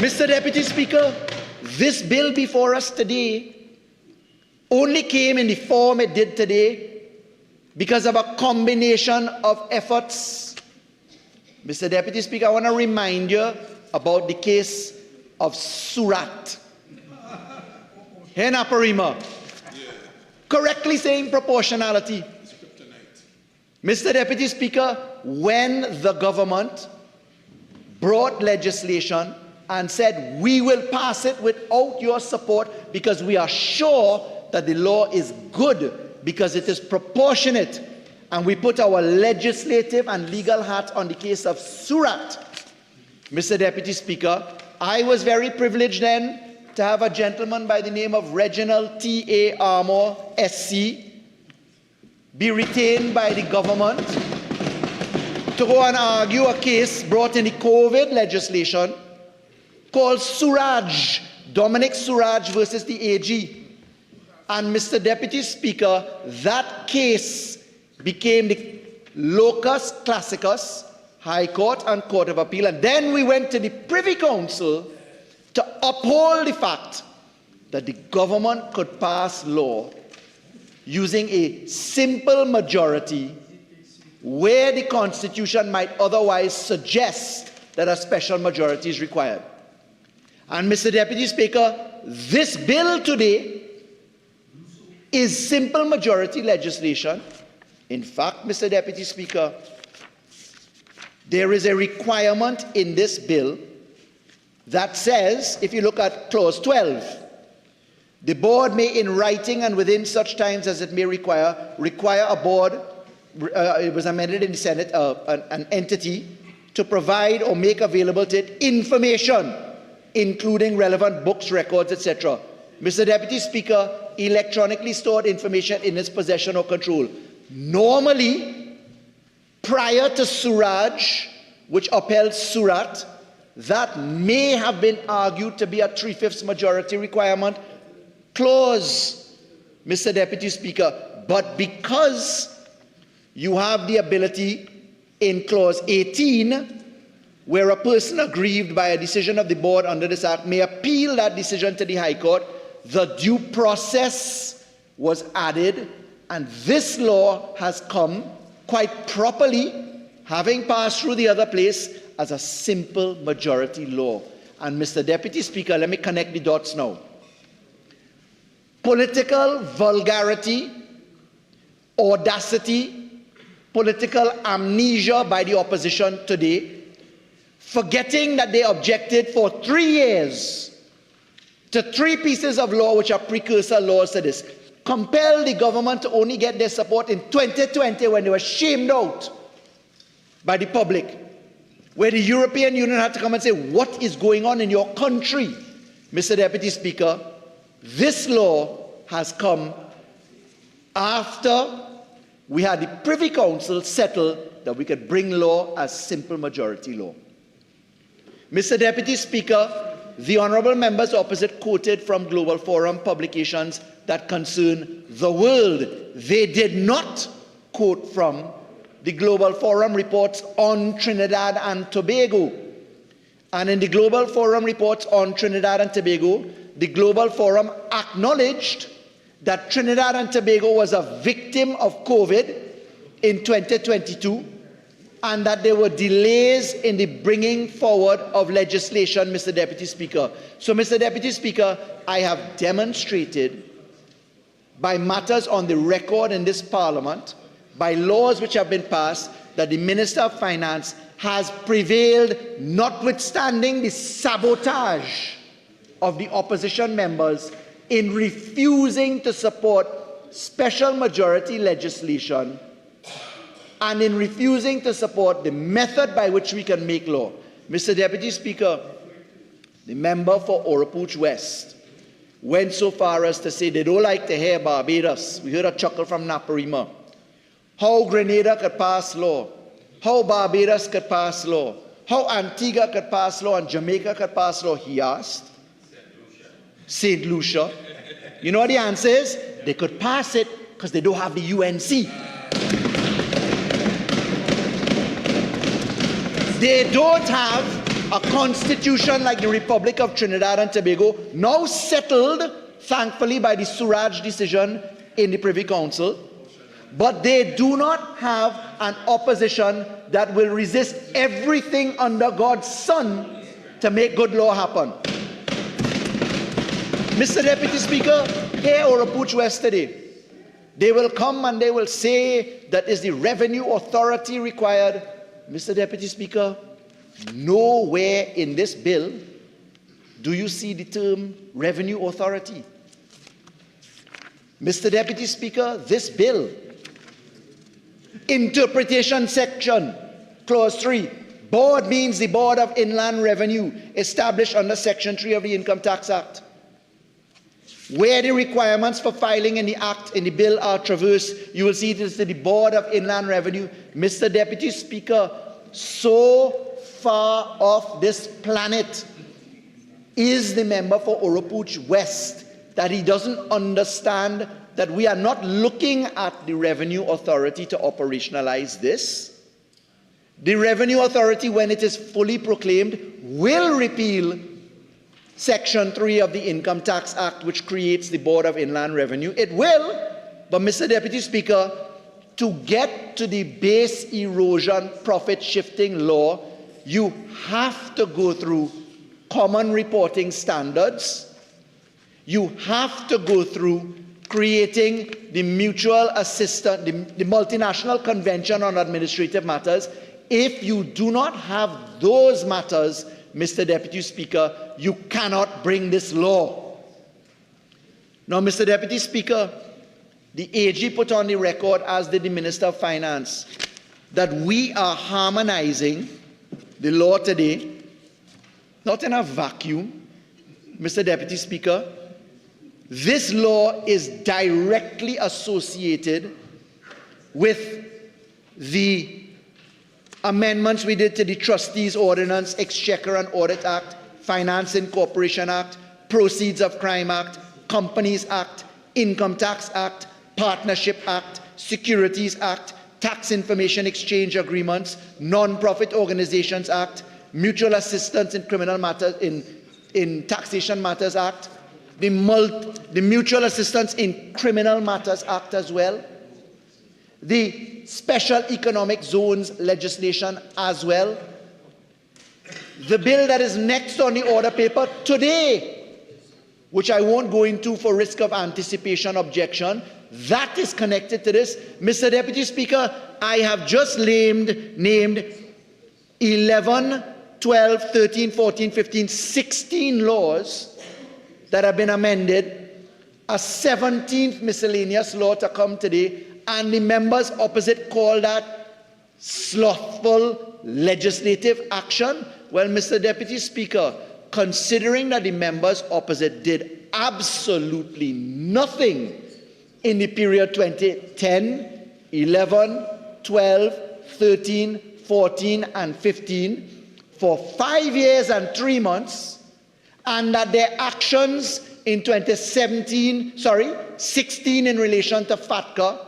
Mr. Deputy Speaker, this bill before us today only came in the form it did today because of a combination of efforts. Mr. Deputy Speaker, I want to remind you about the case of Surat. Hena Parima, correctly saying proportionality. Mr. Deputy Speaker, when the government brought legislation and said we will pass it without your support because we are sure that the law is good because it is proportionate, and we put our legislative and legal hat on the case of Surat, Mr. Deputy Speaker, I was very privileged then to have a gentleman by the name of Reginald T.A. Armour, SC, be retained by the government to go and argue a case brought in the COVID legislation called Suraj, Dominic Suraj versus the AG. And Mr. Deputy Speaker, that case became the locus classicus, High Court and Court of Appeal. And then we went to the Privy Council to uphold the fact that the government could pass law using a simple majority where the Constitution might otherwise suggest that a special majority is required. And Mr. Deputy Speaker, this bill today is simple majority legislation. In fact, Mr. Deputy Speaker, there is a requirement in this bill that says, if you look at clause 12, the board may in writing and within such times as it may require a board, it was amended in the Senate, an entity to provide or make available to it information, including relevant books, records, etc. Mr. Deputy Speaker, electronically stored information in its possession or control. Normally, prior to Suraj, which upheld Surat, that may have been argued to be a 3/5 majority requirement clause, Mr. Deputy Speaker. But because you have the ability in clause 18, where a person aggrieved by a decision of the board under this act may appeal that decision to the High Court, the due process was added, and this law has come quite properly, having passed through the other place, as a simple majority law. And Mr. Deputy Speaker, let me connect the dots now. Political vulgarity, audacity, political amnesia by the opposition today, forgetting that they objected for 3 years to 3 pieces of law which are precursor laws to this, compelled the government to only get their support in 2020 when they were shamed out by the public, where the European Union had to come and say, what is going on in your country? Mr. Deputy Speaker, this law has come after we had the Privy Council settle that we could bring law as simple majority law. Mr. Deputy Speaker, the honourable members opposite quoted from Global Forum publications that concern the world. They did not quote from the Global Forum reports on Trinidad and Tobago. And in the Global Forum reports on Trinidad and Tobago, the Global Forum acknowledged that Trinidad and Tobago was a victim of COVID in 2022, and that there were delays in the bringing forward of legislation, Mr. Deputy Speaker. So, Mr. Deputy Speaker, I have demonstrated by matters on the record in this Parliament, by laws which have been passed, that the Minister of Finance has prevailed, notwithstanding the sabotage of the opposition members in refusing to support special majority legislation and in refusing to support the method by which we can make law. Mr. Deputy Speaker, the member for Oropouche West went so far as to say they don't like to hear Barbados. We heard a chuckle from Naparima. How Grenada could pass law, how Barbados could pass law, how Antigua could pass law and Jamaica could pass law, he asked. St. Lucia. You know what the answer is? They could pass it because they don't have the UNC. They don't have a constitution like the Republic of Trinidad and Tobago, now settled, thankfully, by the Suraj decision in the Privy Council. But they do not have an opposition that will resist everything under God's sun to make good law happen. Mr. Deputy Speaker, here Oropouche West today, they will come and they will say that is the revenue authority required. Mr. Deputy Speaker, nowhere in this bill do you see the term revenue authority. Mr. Deputy Speaker, this bill, interpretation section, clause 3, board means the Board of Inland Revenue established under Section 3 of the Income Tax Act. Where the requirements for filing in the Act, in the bill are traversed, you will see it is the Board of Inland Revenue. Mr. Deputy Speaker, so far off this planet is the member for Oropouche West that he doesn't understand that we are not looking at the Revenue Authority to operationalize this. The Revenue Authority, when it is fully proclaimed, will repeal Section 3 of the Income Tax Act, which creates the Board of Inland Revenue. It will, but Mr. Deputy Speaker, to get to the base erosion profit shifting law, you have to go through common reporting standards. You have to go through creating the mutual assistance, the Multinational Convention on Administrative Matters. If you do not have those matters, Mr. Deputy Speaker, you cannot bring this law. Now, Mr. Deputy Speaker, the AG put on the record, as did the Minister of Finance, that we are harmonizing the law today, not in a vacuum. Mr. Deputy Speaker, this law is directly associated with the amendments we did to the Trustees Ordinance, Exchequer and Audit Act, Finance and Corporation Act, Proceeds of Crime Act, Companies Act, Income Tax Act, Partnership Act, Securities Act, Tax Information Exchange Agreements, Non-Profit Organizations Act, Mutual Assistance in Criminal Matters, in Taxation Matters Act, the Mutual Assistance in Criminal Matters Act as well, the Special Economic Zones legislation as well. The bill that is next on the order paper today, which I won't go into for risk of anticipation objection, that is connected to this. Mr. Deputy Speaker, I have just named 11, 12, 13, 14, 15, 16 laws that have been amended, a 17th miscellaneous law to come today, and the members opposite call that slothful legislative action. Well, Mr. Deputy Speaker, considering that the members opposite did absolutely nothing in the period 2010, 11, 12, 13, 14, and 15, for 5 years and 3 months, and that their actions in 16 in relation to FATCA,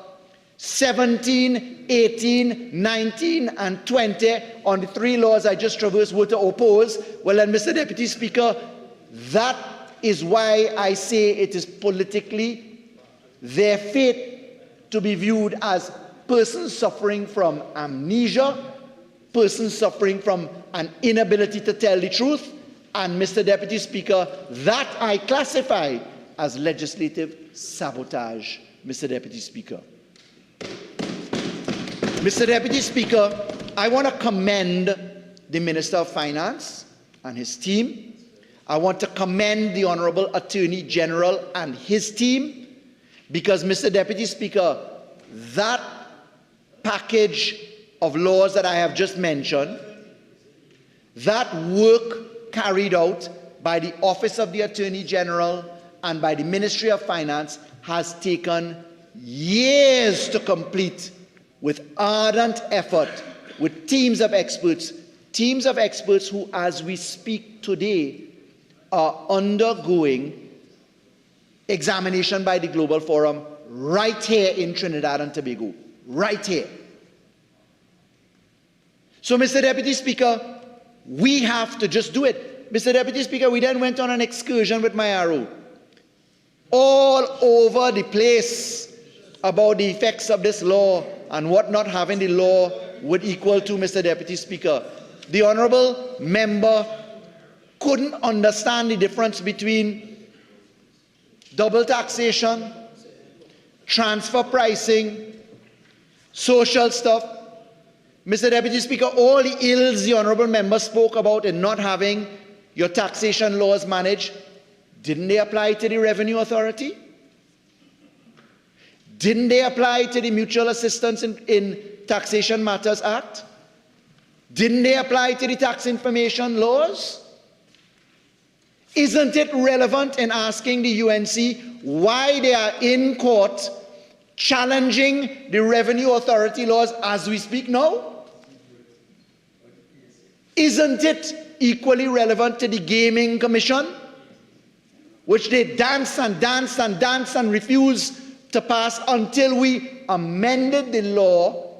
17, 18, 19, and 20 on the three laws I just traversed were to oppose, well then, Mr. Deputy Speaker, that is why I say it is politically their fate to be viewed as persons suffering from amnesia, persons suffering from an inability to tell the truth, and Mr. Deputy Speaker, that I classify as legislative sabotage, Mr. Deputy Speaker. Mr. Deputy Speaker, I want to commend the Minister of Finance and his team. I want to commend the Honorable Attorney General and his team, because, Mr. Deputy Speaker, that package of laws that I have just mentioned, that work carried out by the Office of the Attorney General and by the Ministry of Finance has taken years to complete, with ardent effort, with teams of experts who, as we speak today, are undergoing examination by the Global Forum right here in Trinidad and Tobago, right here. So, Mr. Deputy Speaker, we have to just do it. Mr. Deputy Speaker, we then went on an excursion with my arrow all over the place about the effects of this law and what not having the law would equal to, Mr. Deputy Speaker. The Honourable Member couldn't understand the difference between double taxation, transfer pricing, social stuff. Mr. Deputy Speaker, all the ills the Honourable Member spoke about in not having your taxation laws managed, didn't they apply to the Revenue Authority? Didn't they apply to the Mutual Assistance in Taxation Matters Act? Didn't they apply to the tax information laws? Isn't it relevant in asking the UNC why they are in court challenging the Revenue Authority laws as we speak now? Isn't it equally relevant to the Gaming Commission, which they dance and dance and dance and refuse to pass until we amended the law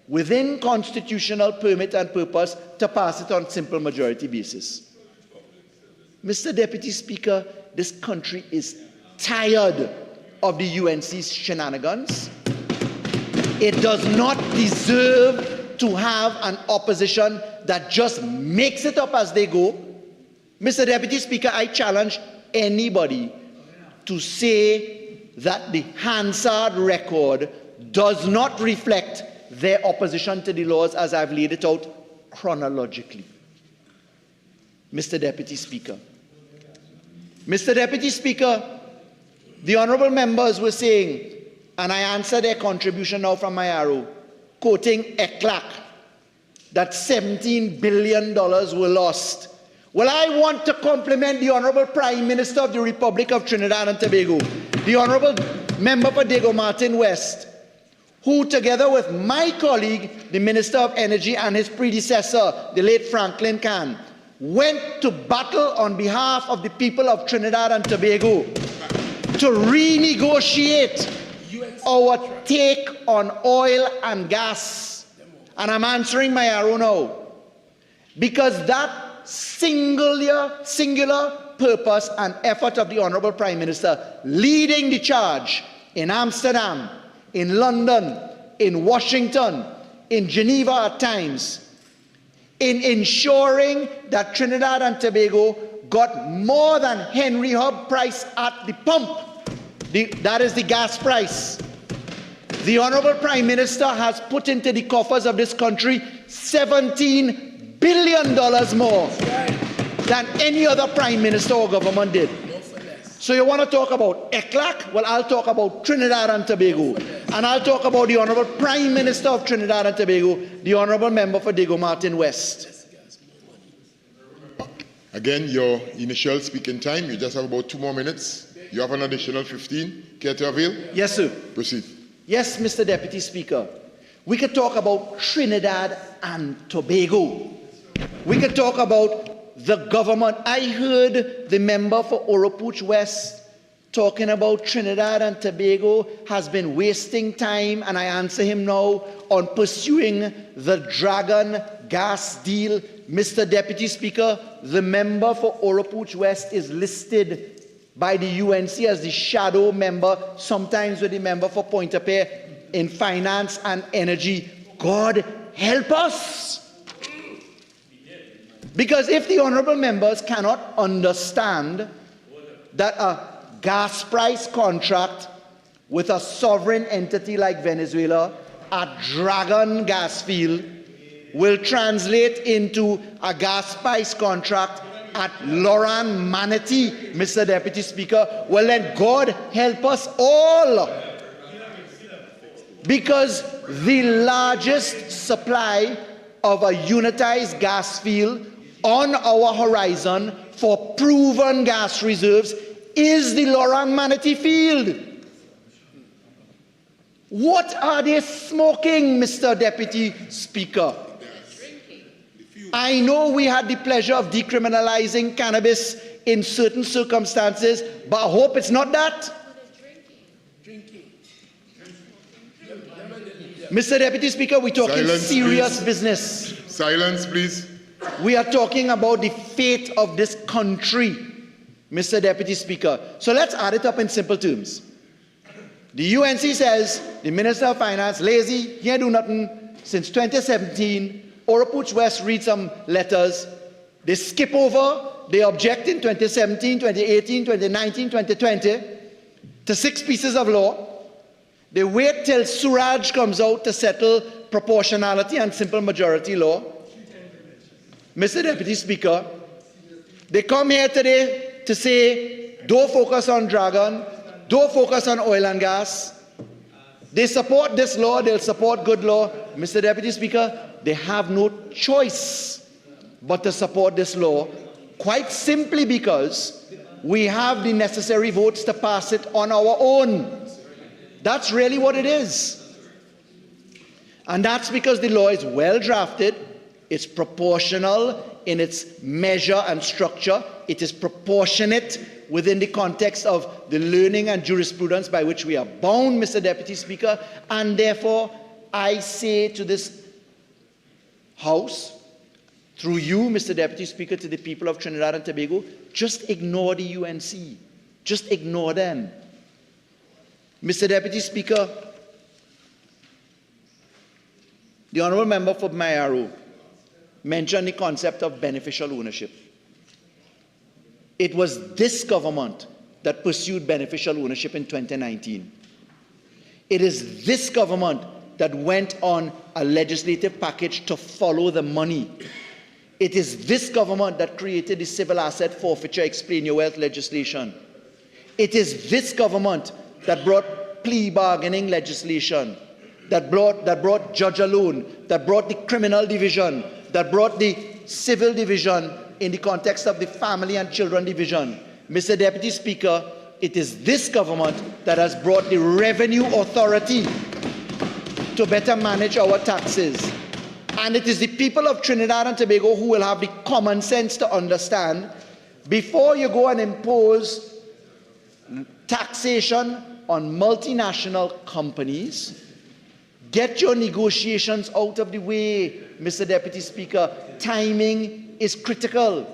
within constitutional permit and purpose to pass it on simple majority basis? Mr. Deputy Speaker, this country is tired of the UNC's shenanigans. It does not deserve to have an opposition that just makes it up as they go. Mr. Deputy Speaker, I challenge anybody to say that the Hansard record does not reflect their opposition to the laws as I've laid it out chronologically. Mr. Deputy Speaker. Mr. Deputy Speaker, the honourable members were saying, and I answer their contribution now from my arrow, quoting ECLAC, that $17 billion were lost. Well, I want to compliment the Honourable Prime Minister of the Republic of Trinidad and Tobago, the Honourable Member for Diego Martin West, who together with my colleague, the Minister of Energy, and his predecessor, the late Franklin Can, went to battle on behalf of the people of Trinidad and Tobago to renegotiate our take on oil and gas. And I'm answering my arrow now, because that singular purpose and effort of the Honourable Prime Minister leading the charge in Amsterdam, in London, in Washington, in Geneva at times, in ensuring that Trinidad and Tobago got more than Henry Hub price at the pump. That is the gas price. The Honourable Prime Minister has put into the coffers of this country $17 billion more than any other Prime Minister or government did. So you want to talk about ECLAC? Well, I'll talk about Trinidad and Tobago. And I'll talk about the Honourable Prime Minister of Trinidad and Tobago, the Honourable Member for Diego Martin West. Again, your initial speaking time, you just have about 2 more minutes. You have an additional 15. Care to avail? Yes, sir. Proceed. Yes, Mr. Deputy Speaker. We could talk about Trinidad and Tobago. We could talk about the government. I heard the member for Oropouche West talking about Trinidad and Tobago has been wasting time, and I answer him now on pursuing the Dragon gas deal. Mr. Deputy Speaker, the member for Oropouche West is listed by the UNC as the shadow member, sometimes with the member for Pointe-a-Pierre in finance and energy. God help us! Because if the honorable members cannot understand that a gas price contract with a sovereign entity like Venezuela, a Dragon gas field, will translate into a gas price contract at Loran Manatee, Mr. Deputy Speaker, well then God help us all. Because the largest supply of a unitized gas field on our horizon for proven gas reserves is the Loran Manatee field. What are they smoking, Mr. Deputy Speaker? I know we had the pleasure of decriminalizing cannabis in certain circumstances, but I hope it's not that. Mr. Deputy Speaker, we're talking serious business. Silence, please. We are talking about the fate of this country, Mr. Deputy Speaker. So let's add it up in simple terms. The UNC says the Minister of Finance, lazy, he ain't do nothing since 2017. Oropouche West read some letters. They skip over, they object in 2017, 2018, 2019, 2020 to 6 pieces of law. They wait till Suraj comes out to settle proportionality and simple majority law. Mr. Deputy Speaker, they come here today to say, don't focus on Dragon, don't focus on oil and gas. They support this law, they'll support good law. Mr. Deputy Speaker, they have no choice but to support this law, quite simply because we have the necessary votes to pass it on our own. That's really what it is. And that's because the law is well drafted, it's proportional in its measure and structure, it is proportionate within the context of the learning and jurisprudence by which we are bound, Mr. Deputy Speaker, and therefore I say to this House, through you, Mr. Deputy Speaker, to the people of Trinidad and Tobago, just ignore the UNC. Just ignore them. Mr. Deputy Speaker, the Honourable Member for Mayaro mentioned the concept of beneficial ownership. It was this government that pursued beneficial ownership in 2019. It is this government that went on a legislative package to follow the money. It is this government that created the civil asset forfeiture explain your wealth legislation. It is this government that brought plea bargaining legislation, that brought judge alone, that brought the criminal division, that brought the civil division in the context of the family and children division. Mr. Deputy Speaker, it is this government that has brought the revenue authority to better manage our taxes. And it is the people of Trinidad and Tobago who will have the common sense to understand, before you go and impose taxation on multinational companies, get your negotiations out of the way, Mr. Deputy Speaker. Timing is critical.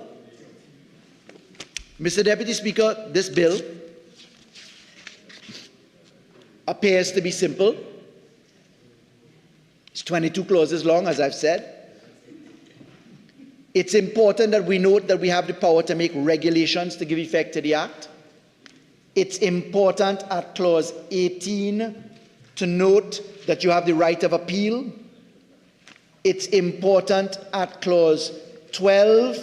Mr. Deputy Speaker, this bill appears to be simple. It's 22 clauses long, as I've said. It's important that we note that we have the power to make regulations to give effect to the Act. It's important at Clause 18 to note that you have the right of appeal. It's important at Clause 12,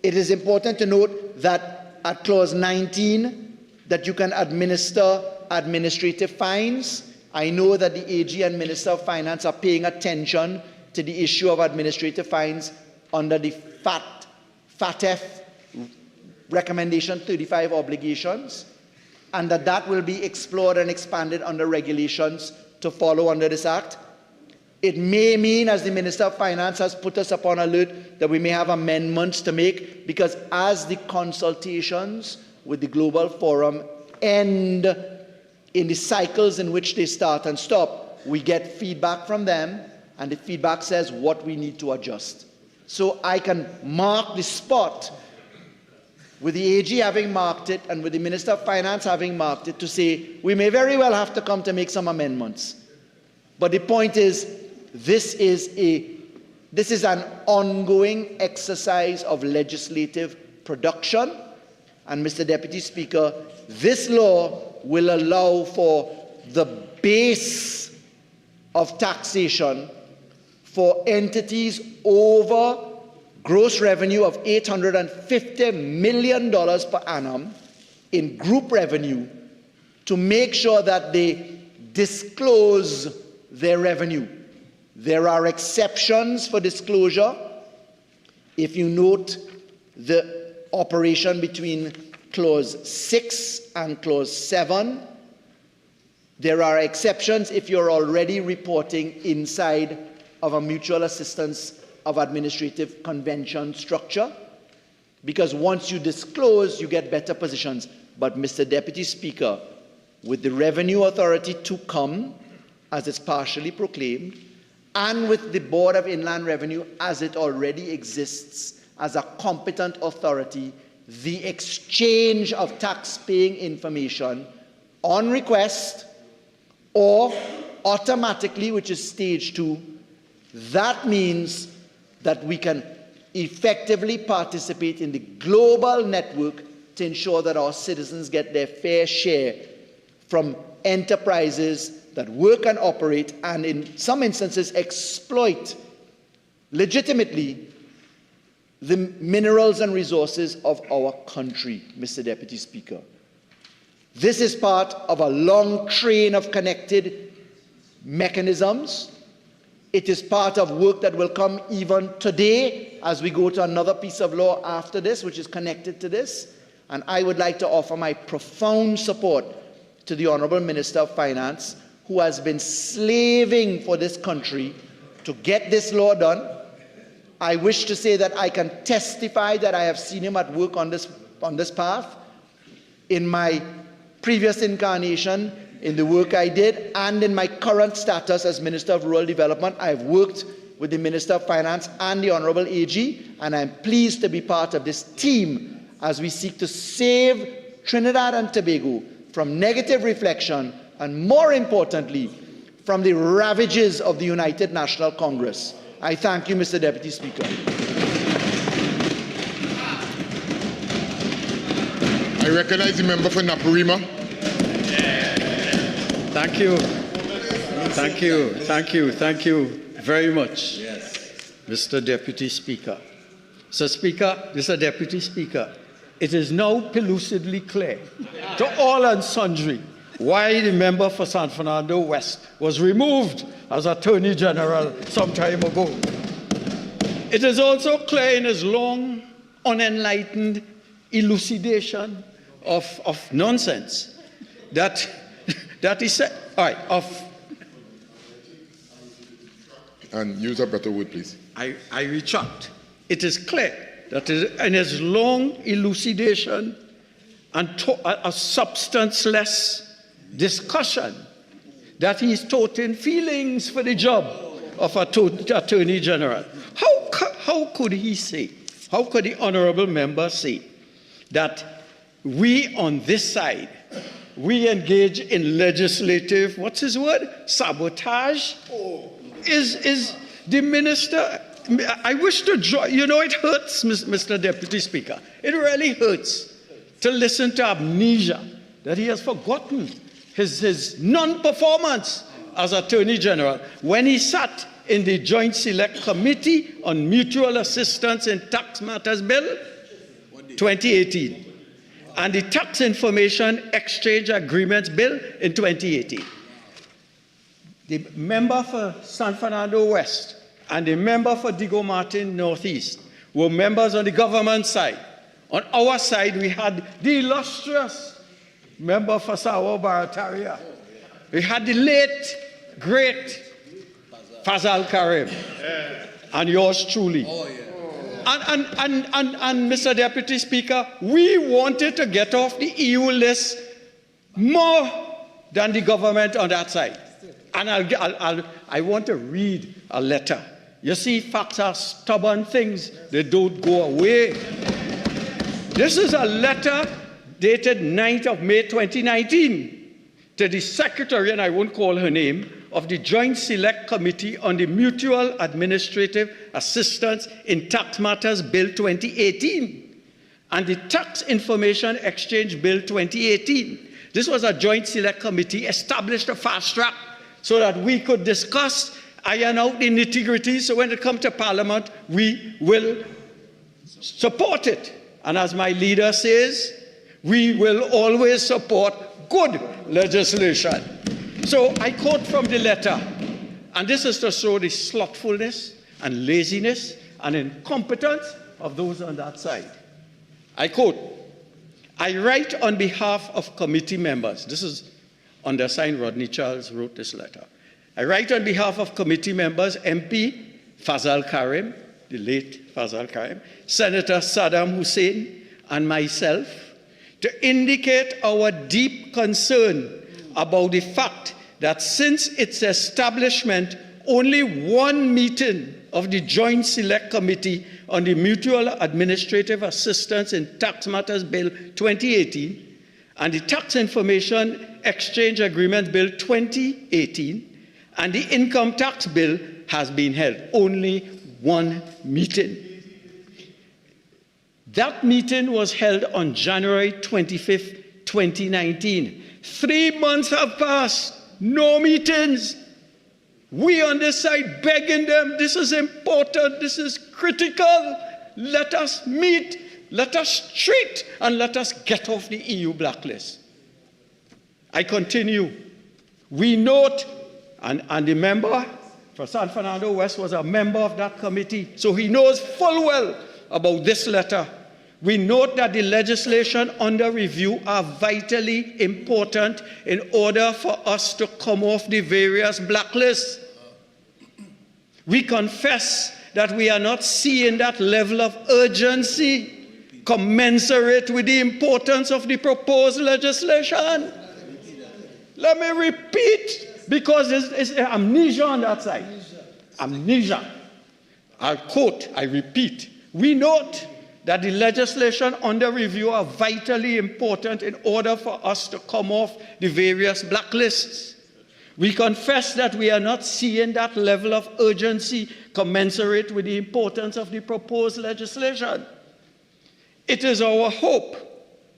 it is important to note that at Clause 19 that you can administer administrative fines. I know that the AG and Minister of Finance are paying attention to the issue of administrative fines under the FATF Recommendation 35 obligations, and that will be explored and expanded under regulations to follow under this Act. It may mean, as the Minister of Finance has put us upon alert, that we may have amendments to make, because as the consultations with the Global Forum end in the cycles in which they start and stop, we get feedback from them, and the feedback says what we need to adjust. So I can mark the spot with the AG having marked it and with the Minister of Finance having marked it to say we may very well have to come to make some amendments. But the point is, this is an ongoing exercise of legislative production, and Mr. Deputy Speaker, this law will allow for the base of taxation for entities over gross revenue of $850 million per annum in group revenue, to make sure that they disclose their revenue. There are exceptions for disclosure. If you note the operation between Clause 6 and Clause 7, there are exceptions if you're already reporting inside of a mutual assistance of administrative convention structure, because once you disclose, you get better positions. But Mr. Deputy Speaker, with the Revenue Authority to come, as it's partially proclaimed, and with the Board of Inland Revenue as it already exists as a competent authority, the exchange of tax-paying information on request or automatically, which is stage 2, that means that we can effectively participate in the global network to ensure that our citizens get their fair share from enterprises that work and operate and in some instances exploit legitimately the minerals and resources of our country, Mr. Deputy Speaker. This is part of a long train of connected mechanisms. It is part of work that will come even today as we go to another piece of law after this, which is connected to this. And I would like to offer my profound support to the Honourable Minister of Finance, who has been slaving for this country to get this law done. I wish to say that I can testify that I have seen him at work on this path. In my previous incarnation, in the work I did, and in my current status as Minister of Rural Development, I have worked with the Minister of Finance and the Honourable AG, and I'm pleased to be part of this team as we seek to save Trinidad and Tobago from negative reflection and, more importantly, from the ravages of the United National Congress. I thank you, Mr. Deputy Speaker. I recognize the member for Naparima. Thank you. Thank you. Thank you. Thank you very much, Mr. Deputy Speaker. Mr. Deputy Speaker, it is now pellucidly clear to all and sundry why the member for San Fernando West was removed as Attorney General some time ago. It is also clear in his long, unenlightened elucidation of nonsense that he said, and use a better word, please. I retract. It is clear that in his long elucidation and a substanceless discussion that he is toting feelings for the job of Attorney General. How could he say, how could the honourable member say that we on this side, we engage in legislative, what's his word, sabotage? Is the minister, I wish to join, you know, it hurts, Mr. Deputy Speaker. It really hurts to listen to amnesia that he has forgotten his non-performance as Attorney General when he sat in the Joint Select Committee on Mutual Assistance in Tax Matters Bill 2018 and the Tax Information Exchange Agreements Bill in 2018. The member for San Fernando West and the member for Diego Martin Northeast were members on the government side. On our side, we had the illustrious member for Sawa Barataria. We had the late, great Fazal Karim, and yours truly. And Mr. Deputy Speaker, we wanted to get off the EU list more than the government on that side. And I want to read a letter. You see, facts are stubborn things. They don't go away. This is a letter dated 9th of May 2019 to the Secretary, and I won't call her name, of the Joint Select Committee on the Mutual Administrative Assistance in Tax Matters Bill 2018 and the Tax Information Exchange Bill 2018. This was a Joint Select Committee established to fast track so that we could discuss, iron out the nitty-gritty, so when it comes to Parliament, we will support it. And as my leader says, we will always support good legislation. So I quote from the letter, and this is to show the slothfulness and laziness and incompetence of those on that side. I quote, I write on behalf of committee members, this is undersigned Rodney Charles wrote this letter. I write on behalf of committee members, MP Fazal Karim, the late Fazal Karim, Senator Saddam Hussein, and myself, to indicate our deep concern about the fact that since its establishment, only one meeting of the Joint Select Committee on the Mutual Administrative Assistance in Tax Matters Bill 2018 and the Tax Information Exchange Agreement Bill 2018 and the Income Tax Bill has been held. Only one meeting. That meeting was held on January 25th, 2019. 3 months have passed, no meetings. We on this side begging them, this is important, this is critical. Let us meet, let us treat, and let us get off the EU blacklist. I continue. We note, and the member for San Fernando West was a member of that committee, so he knows full well about this letter. We note that the legislation under review are vitally important in order for us to come off the various blacklists. We confess that we are not seeing that level of urgency commensurate with the importance of the proposed legislation. Let me repeat, because it's amnesia on that side. Amnesia. I'll quote, I repeat. We note that the legislation under review are vitally important in order for us to come off the various blacklists. We confess that we are not seeing that level of urgency commensurate with the importance of the proposed legislation. It is our hope,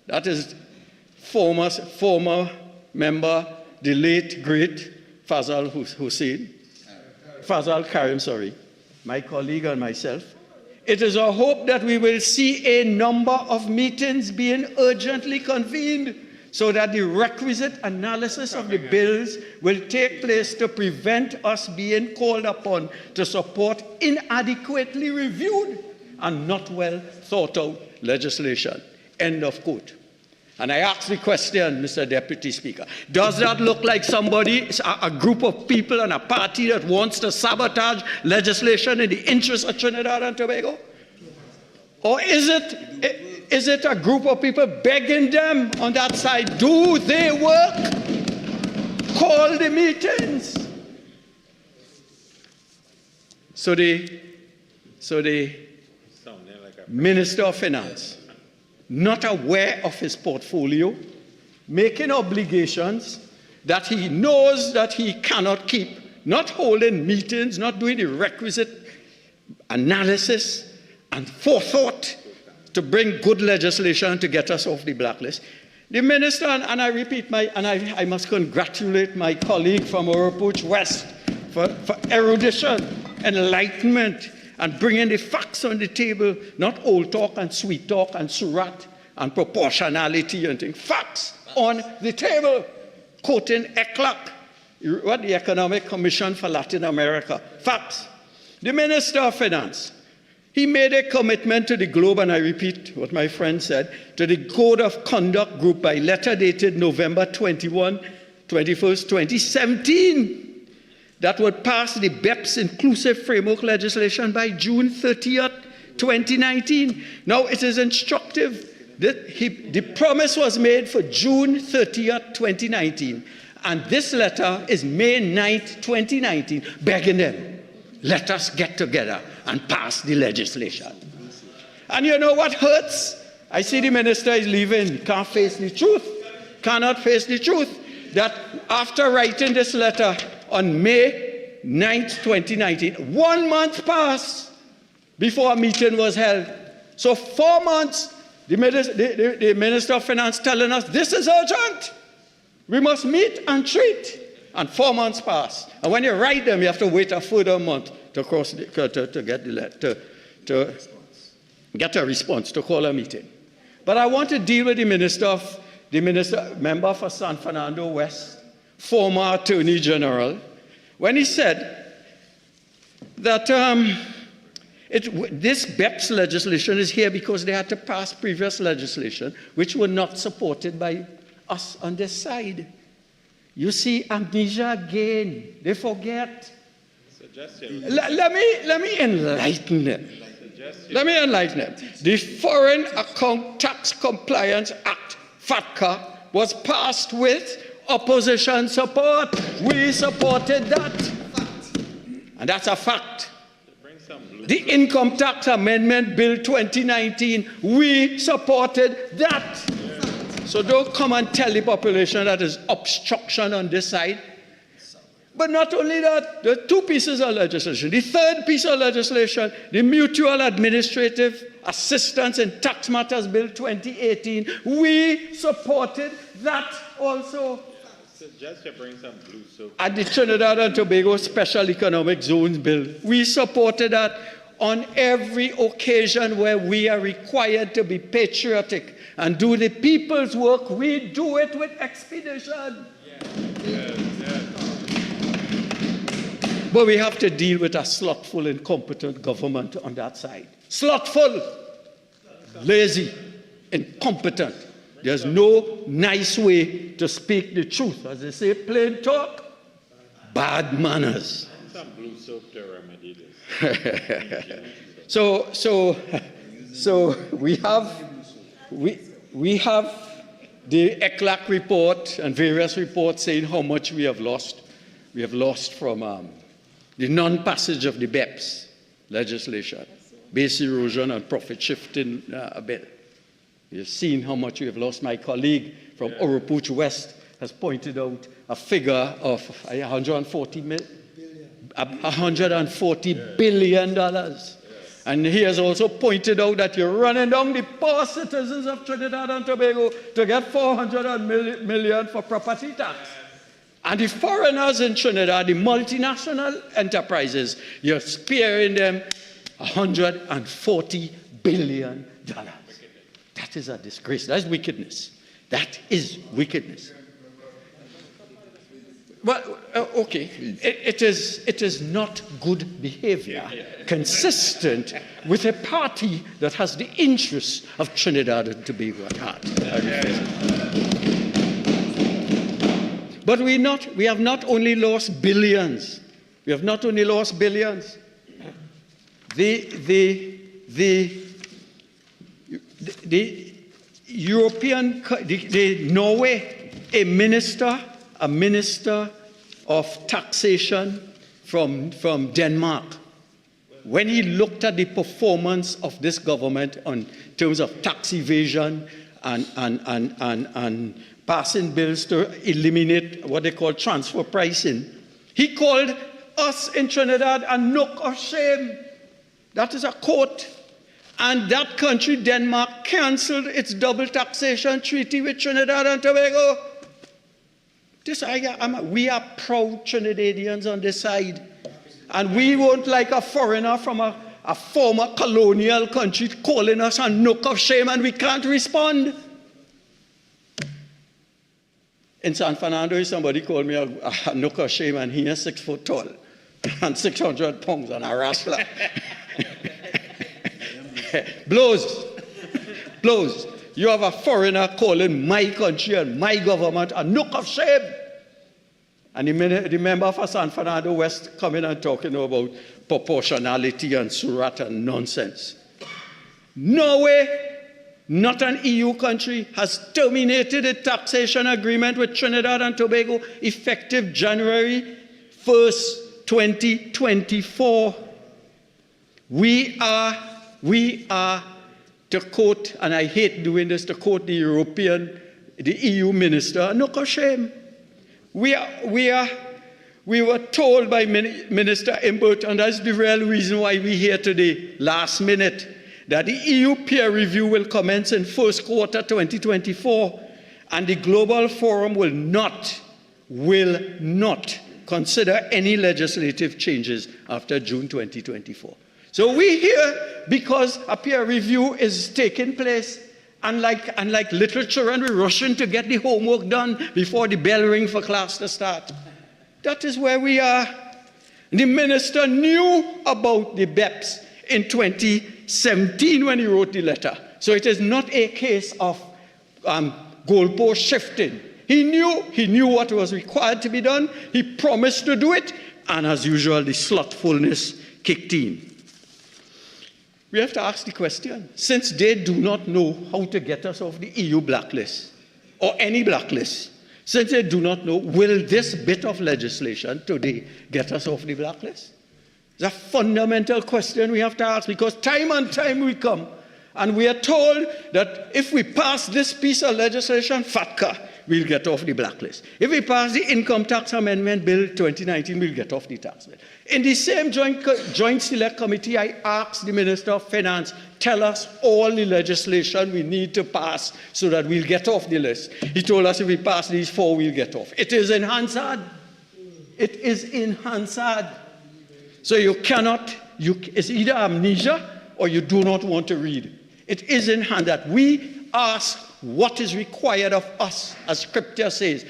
that is former member, the late, great Fazal Hussein, Fazal Karim, sorry, my colleague and myself. It is our hope that we will see a number of meetings being urgently convened so that the requisite analysis of the bills will take place to prevent us being called upon to support inadequately reviewed and not well thought out legislation. End of quote. And I ask the question, Mr. Deputy Speaker, does that look like somebody, a group of people and a party that wants to sabotage legislation in the interest of Trinidad and Tobago? Or is it a group of people begging them on that side, do they work? Call the meetings. So the Minister of Finance, not aware of his portfolio, making obligations that he knows that he cannot keep, not holding meetings, not doing the requisite analysis and forethought to bring good legislation to get us off the blacklist. The minister, and I repeat, I must congratulate my colleague from Oropouche West for erudition, enlightenment, and bringing the facts on the table, not old talk and sweet talk and surat and proportionality and things. Facts on the table. Quoting ECLAC, what the Economic Commission for Latin America. Facts. The Minister of Finance, he made a commitment to the Globe, and I repeat what my friend said, to the Code of Conduct Group by letter dated November 21st, 2017, that would pass the BEPS inclusive framework legislation by June 30th, 2019. Now it is instructive that the promise was made for June 30th, 2019. And this letter is May 9th, 2019, begging them, let us get together and pass the legislation. And you know what hurts? I see the minister is leaving, can't face the truth, cannot face the truth, that after writing this letter on May 9th, 2019, 1 month passed before a meeting was held. So 4 months, the Minister of Finance telling us, this is urgent. We must meet and treat. And 4 months pass. And when you write them, you have to wait a further month to get a response, to call a meeting. But I want to deal with the member for San Fernando West, former Attorney General, when he said that this BEPS legislation is here because they had to pass previous legislation which were not supported by us on this side. You see, amnesia again. They forget. Let me enlighten them. The Foreign Account Tax Compliance Act, FATCA, was passed with opposition support. We supported that. And that's a fact. The Income Tax Amendment Bill 2019, we supported that. So don't come and tell the population that is obstruction on this side. But not only that, there are two pieces of legislation. The third piece of legislation, the Mutual Administrative Assistance in Tax Matters Bill 2018, we supported that also. Just to bring some blue soap. At the Trinidad and Tobago Special Economic Zones Bill, we supported that on every occasion where we are required to be patriotic and do the people's work. We do it with expedition. Yes. But we have to deal with a slothful, incompetent government on that side. Slothful, lazy, incompetent. There's no nice way to speak the truth. As they say, plain talk, bad manners. Some blue soap to remedy this. So we have the ECLAC report and various reports saying how much we have lost. We have lost from the non-passage of the BEPS legislation, base erosion and profit shifting bill. You've seen how much we have lost. My colleague from Oropouche West has pointed out a figure of $140 billion. And he has also pointed out that you're running down the poor citizens of Trinidad and Tobago to get $400 million for property tax. And the foreigners in Trinidad, the multinational enterprises, you're sparing them $140 billion. That is a disgrace. That's wickedness. That is wickedness. Well, okay, it is not good behavior consistent with a party that has the interests of Trinidad and Tobago at heart. But we have not only lost billions. We have not only lost billions. The Norway, a minister of taxation from Denmark, when he looked at the performance of this government in terms of tax evasion and passing bills to eliminate what they call transfer pricing, he called us in Trinidad a nook of shame. That is a quote. And that country, Denmark, cancelled its double taxation treaty with Trinidad and Tobago. We are proud Trinidadians on this side. And we won't like a foreigner from a former colonial country calling us a nook of shame, and we can't respond. In San Fernando, somebody called me a nook of shame, and he is 6 foot tall and 600 pounds and a wrestler. Blows. You have a foreigner calling my country and my government a nook of shame. And the member for San Fernando West coming and talking about proportionality and surat and nonsense. Norway, not an EU country, has terminated a taxation agreement with Trinidad and Tobago effective January 1st, 2024. We are, to quote, and I hate doing this, to quote the EU minister, no shame. We were told by Minister Imbert, and that's the real reason why we're here today, last minute, that the EU peer review will commence in first quarter 2024, and the Global Forum will not consider any legislative changes after June 2024. So we're here because a peer review is taking place, and like little children, we're rushing to get the homework done before the bell rings for class to start. That is where we are. The minister knew about the BEPS in 2017 when he wrote the letter. So it is not a case of goalpost shifting. He knew what was required to be done. He promised to do it. And as usual, the slothfulness kicked in. We have to ask the question, since they do not know how to get us off the EU blacklist or any blacklist, since they do not know, will this bit of legislation today get us off the blacklist? It's a fundamental question we have to ask, because time and time we come and we are told that if we pass this piece of legislation, FATCA, we'll get off the blacklist. If we pass the Income Tax Amendment Bill 2019, we'll get off the tax bill. In the same joint select committee, I asked the Minister of Finance, tell us all the legislation we need to pass so that we'll get off the list. He told us if we pass these 4, we'll get off. It is in Hansard. It is in Hansard. So you cannot, it's either amnesia or you do not want to read. It is in hand that we ask what is required of us, as Scripture says.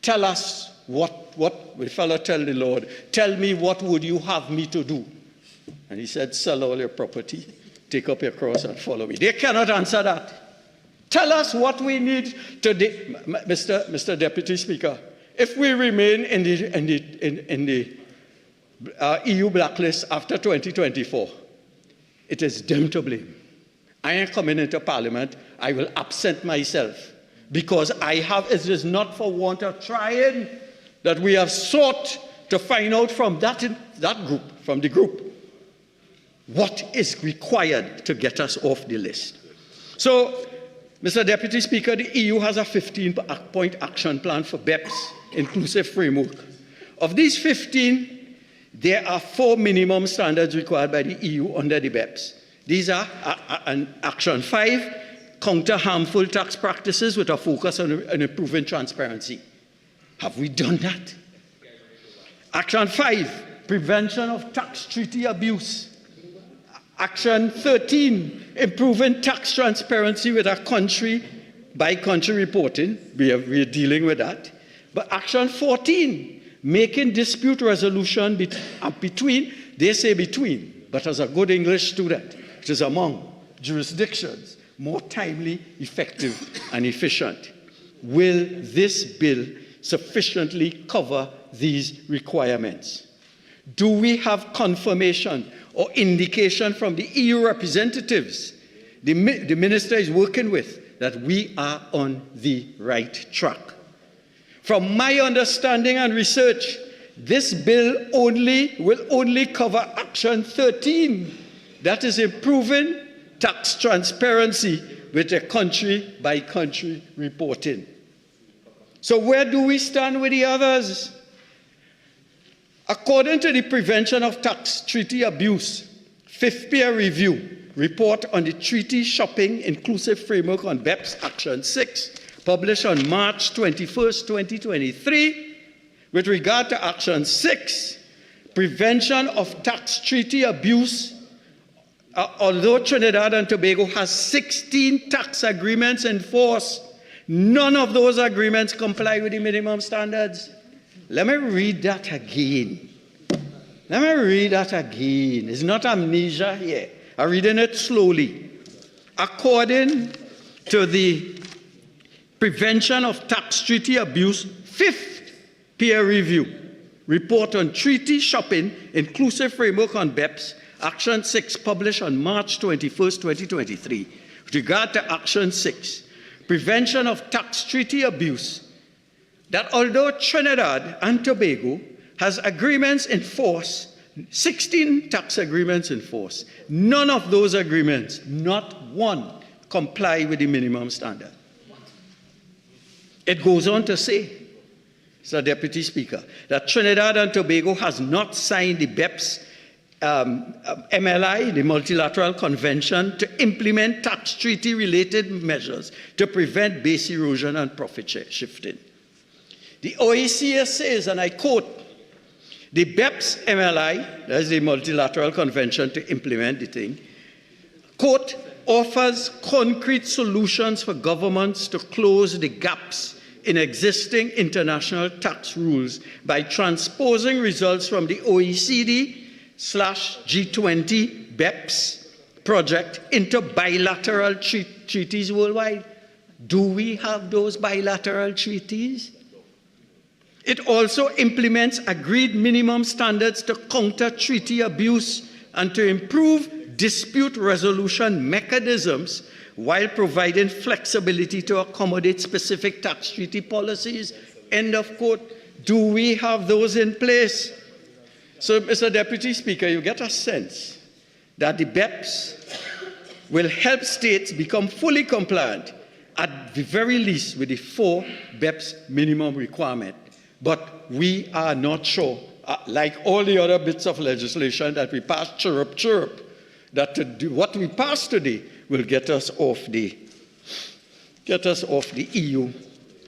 Tell us what the fellow tell the Lord, tell me what would you have me to do? And he said, sell all your property, take up your cross and follow me. They cannot answer that. Tell us what we need today. Mr. Deputy Speaker, if we remain in the EU blacklist after 2024, it is them to blame. I am coming into Parliament, I will absent myself, because it is not for want of trying that we have sought to find out from the group, what is required to get us off the list. So, Mr. Deputy Speaker, the EU has a 15-point action plan for BEPS, inclusive framework. Of these 15, there are 4 minimum standards required by the EU under the BEPS. These are Action 5, counter harmful tax practices with a focus on improving transparency. Have we done that? Action 5, prevention of tax treaty abuse. Action 13, improving tax transparency with a country-by-country reporting. We are dealing with that. But Action 14, making dispute resolution between, they say between, but as a good English student, it is among jurisdictions more timely, effective, and efficient. Will this bill sufficiently cover these requirements? Do we have confirmation or indication from the EU representatives the minister is working with that we are on the right track? From my understanding and research, this bill will only cover Action 13, that is improving tax transparency with a country-by-country reporting. So where do we stand with the others? According to the Prevention of Tax Treaty Abuse 5th Peer Review report on the Treaty Shopping Inclusive Framework on BEPS Action 6, published on March 21st, 2023, with regard to Action 6, prevention of tax treaty abuse, although Trinidad and Tobago has 16 tax agreements in force, none of those agreements comply with the minimum standards. Let me read that again. It's not amnesia here. I'm reading it slowly. According to the Prevention of Tax Treaty Abuse 5th peer review, report on treaty shopping, inclusive framework on BEPS, Action 6, published on March 21st, 2023. With regard to Action 6, prevention of tax treaty abuse, that although Trinidad and Tobago has agreements in force, 16 tax agreements in force, none of those agreements, not one, comply with the minimum standard. It goes on to say, Mr. Deputy Speaker, that Trinidad and Tobago has not signed the BEPS MLI, the Multilateral Convention, to implement tax treaty-related measures to prevent base erosion and profit shifting. The OECD says, and I quote, the BEPS MLI, that's the Multilateral Convention to implement the thing, quote, offers concrete solutions for governments to close the gaps in existing international tax rules by transposing results from the OECD/G20 BEPS project into bilateral treaties worldwide. Do we have those bilateral treaties? It also implements agreed minimum standards to counter treaty abuse and to improve dispute resolution mechanisms while providing flexibility to accommodate specific tax treaty policies. End of quote. Do we have those in place? So, Mr. Deputy Speaker, you get a sense that the BEPS will help states become fully compliant, at the very least, with the 4 BEPS minimum requirement. But we are not sure, like all the other bits of legislation that we pass, chirp, that what we pass today will get us off the EU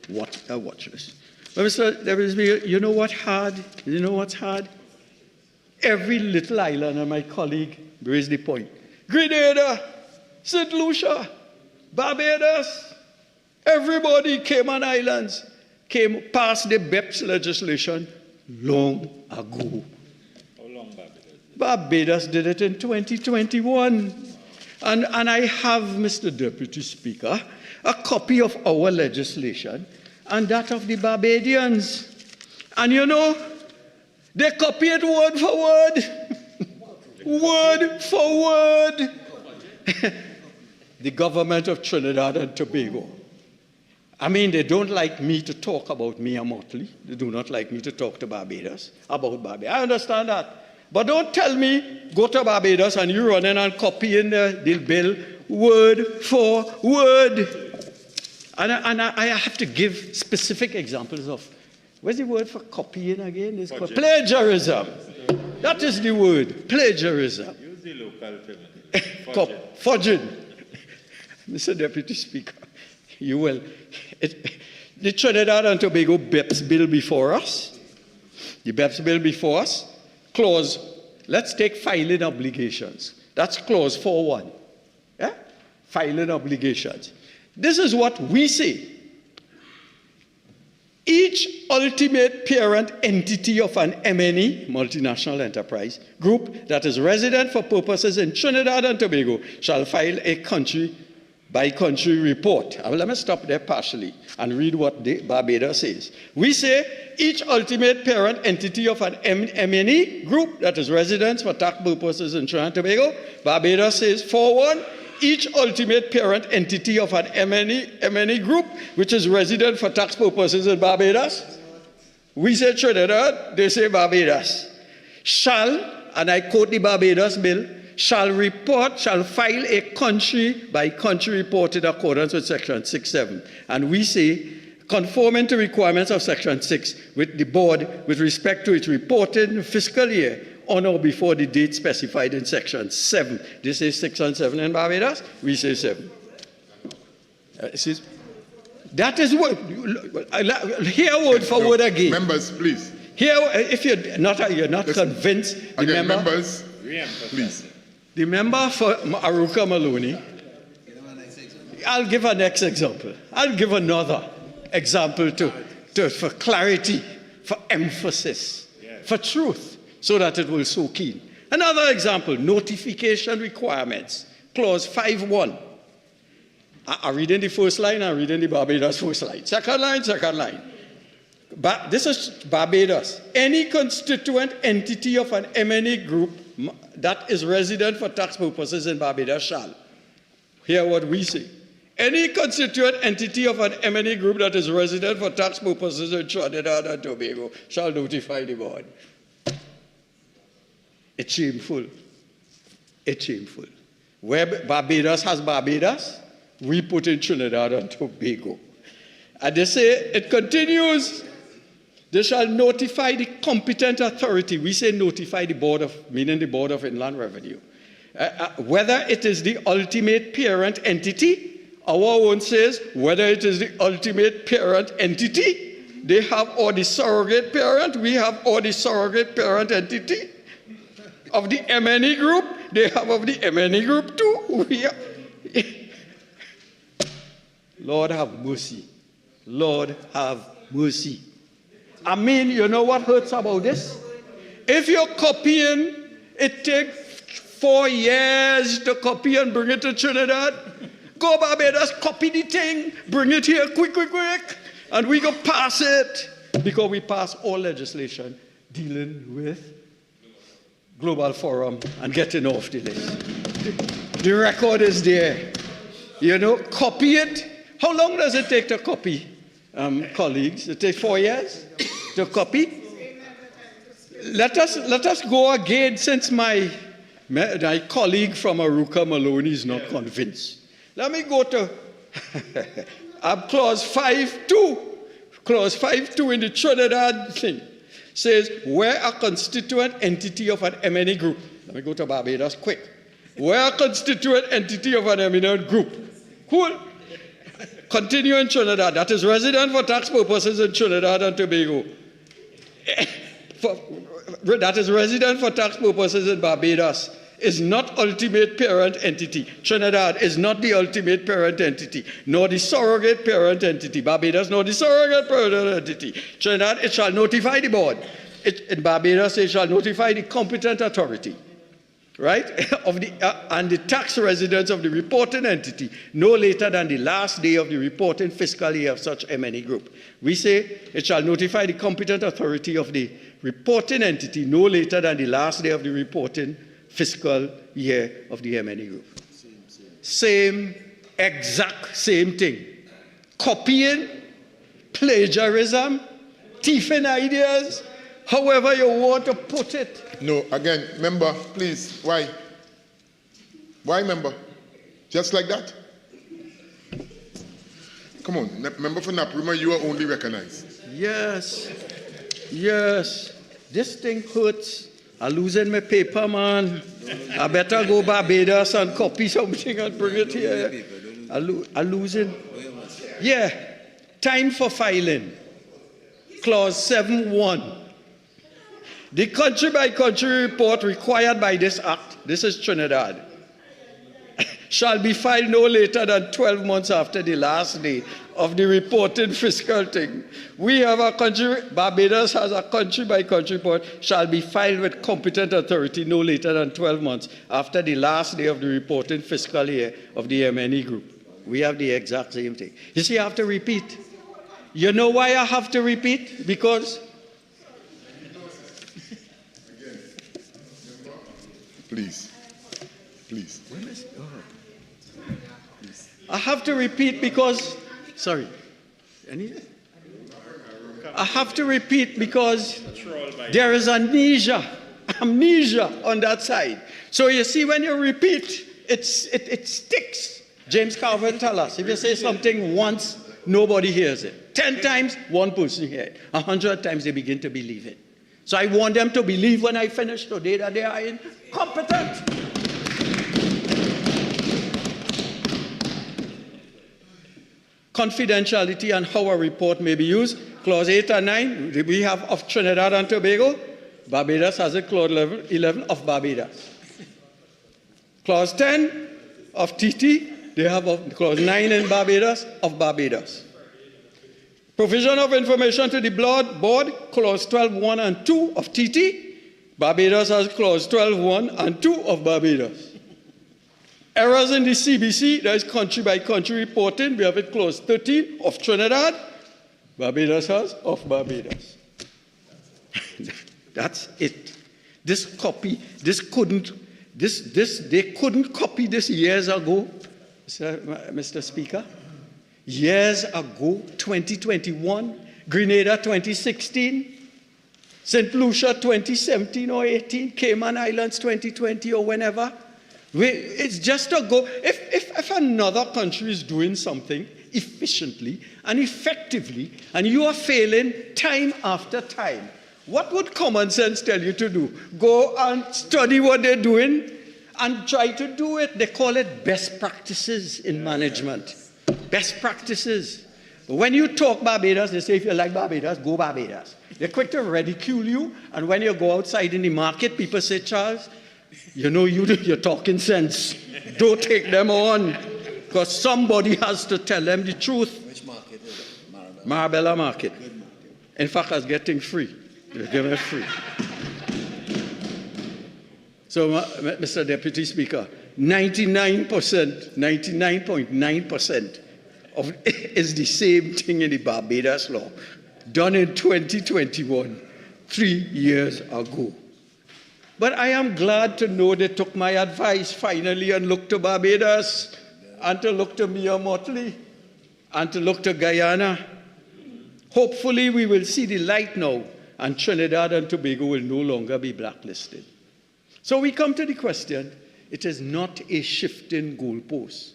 watch list. But Mr. Deputy, you know what's hard? You know what's hard? Every little island, and my colleague raised the point. Grenada, St. Lucia, Barbados, everybody Cayman Islands came past the BEPS legislation long ago. How long Barbados? Barbados did it in 2021. And I have, Mr. Deputy Speaker, a copy of our legislation and that of the Barbadians. And you know, they copy it word for word. Word for word. The government of Trinidad and Tobago. I mean, they don't like me to talk about Mia Motley. They do not like me to talk to Barbados, about Barbados. I understand that. But don't tell me, go to Barbados and you run in and copy in the bill word for word. And I have to give specific examples of, what's the word for copying again? It's called plagiarism. That is the word, plagiarism. Use the local term. Fudging. Mr. Deputy Speaker, you will. The Trinidad and Tobago BEPS bill before us, clause, let's take filing obligations. That's clause 4.1. Yeah? Filing obligations. This is what we say. Each ultimate parent entity of an MNE, multinational enterprise, group that is resident for purposes in Trinidad and Tobago shall file a country-by-country report. Let me stop there partially and read what Barbados says. We say each ultimate parent entity of an MNE group that is resident for tax purposes in Trinidad and Tobago. Barbados says 4.1. Each ultimate parent entity of an MNE group, which is resident for tax purposes in Barbados. We say Trinidad, they say Barbados. Shall, and I quote the Barbados bill, shall file a country-by-country report in accordance with Section 6.7. And we say, conforming to requirements of Section 6 with the board with respect to its reported fiscal year on or before the date specified in Section 7. This is 6 and 7 in Barbados. We say 7. That is what. Hear word for word again. Members, please. Here, if you're not convinced, the again, member, members, please. The member for Aruka Maloney. I'll give a next example. I'll give another example for clarity, for emphasis, for truth, so that it will soak in. Another example, notification requirements, clause 5.1. I read in the first line, I read in the Barbados first line. Second line. This is Barbados. Any constituent entity of an M&A group that is resident for tax purposes in Barbados shall. Hear what we say. Any constituent entity of an M&A group that is resident for tax purposes in Trinidad and Tobago shall notify the board. It's shameful. It's shameful. Where Barbados has Barbados, we put in Trinidad and Tobago. And they say, it continues, they shall notify the competent authority. We say notify the board of, meaning the Board of Inland Revenue. Whether it is the ultimate parent entity, our own says, whether it is the ultimate parent entity, they have, or the surrogate parent, we have, or the surrogate parent entity of the M&E group, they have of the M&E group too. Lord have mercy. Lord have mercy. I mean, you know what hurts about this? If you're copying, it takes 4 years to copy and bring it to Trinidad. Go Barbados, copy the thing, bring it here quick, and we go pass it. Because we pass all legislation dealing with Global Forum and getting off the list. The record is there. You know, copy it. How long does it take to copy, colleagues? It takes 4 years to copy. Let us go again, since my colleague from Aruka Maloney is not convinced. Let me go to clause 5.2. Clause 5.2 in the Trinidad thing says, where a constituent entity of an M&A group, let me go to Barbados quick. Where a constituent entity of an M&A group, cool, continue in Trinidad, that is resident for tax purposes in Trinidad and Tobago, that is resident for tax purposes in Barbados, is not ultimate parent entity. Trinidad is not the ultimate parent entity, nor the surrogate parent entity. Barbados, nor the surrogate parent entity. Trinidad, it shall notify the board. In Barbados, it shall notify the competent authority, right, of the, and the tax residents of the reporting entity no later than the last day of the reporting fiscal year of such M&E group. We say it shall notify the competent authority of the reporting entity no later than the last day of the reporting fiscal year of the M&E group. Same, exact same thing. Copying, plagiarism, thieving ideas, however you want to put it. No, again, member, please, why? Why, member? Just like that? Come on, member for Naprima, you are only recognized. Yes, yes, this thing hurts. I'm losing my paper, man. I better go Barbados and copy something and bring it here. I'm losing. Yeah, time for filing. Clause 7.1. The country-by-country report required by this act, this is Trinidad, shall be filed no later than 12 months after the last day of the reported fiscal thing. We have a country, Barbados has a country-by-country report, shall be filed with competent authority no later than 12 months after the last day of the reported fiscal year of the M&E group. We have the exact same thing. You see, I have to repeat. You know why I have to repeat? Because... Please. I have to repeat because, sorry. I have to repeat because there is amnesia on that side. So you see, when you repeat, it sticks. James Carvin tells us, if you say something once, nobody hears it. 10 times, one person hears it. 100 times, they begin to believe it. So I want them to believe when I finish today that they are incompetent. Confidentiality and how a report may be used. Clause 8 and 9, we have of Trinidad and Tobago. Barbados has it, Clause 11 of Barbados. Clause 10 of TT, they have of Clause 9 in Barbados of Barbados. Provision of information to the board, Clause 12.1 and 2 of TT. Barbados has Clause 12.1 and 2 of Barbados. Errors in the CBC, there is country-by-country reporting. We have it Clause 13 of Trinidad. Barbados has off Barbados. That's it. They couldn't copy this years ago, Mr. Speaker. Years ago, 2021, Grenada 2016, St. Lucia 2017 or 18, Cayman Islands 2020 or whenever. It's just a go. If another country is doing something efficiently and effectively, and you are failing time after time, what would common sense tell you to do? Go and study what they're doing and try to do it. They call it best practices in management. Best practices. But when you talk Barbados, they say if you like Barbados, go Barbados. They're quick to ridicule you, and when you go outside in the market, people say, Charles, you know you're talking sense. Don't take them on, because somebody has to tell them the truth. Which market is it? Marabella Market. In fact, I was getting free. They're giving it free. So, Mr. Deputy Speaker, 99.9% of is the same thing in the Barbados law, done in 2021, 3 years ago. But I am glad to know they took my advice finally and looked to Barbados, and to look to Mia Motley, and to look to Guyana. Hopefully we will see the light now, and Trinidad and Tobago will no longer be blacklisted. So we come to the question, it is not a shifting goalpost.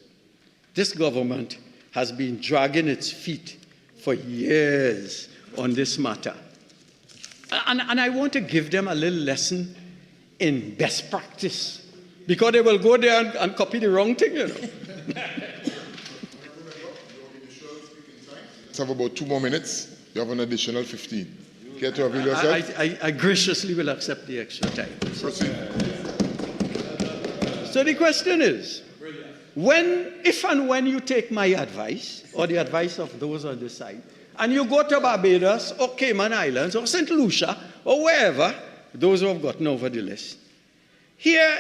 This government has been dragging its feet for years on this matter. And I want to give them a little lesson in best practice, because they will go there and copy the wrong thing, you know. Let's have about 2 more minutes. You have an additional 15. Care to avail yourself? I graciously will accept the extra time. Proceed. So the question is, if and when you take my advice, or the advice of those on this side, and you go to Barbados, or Cayman Islands, or St. Lucia, or wherever, those who have gotten over the list, here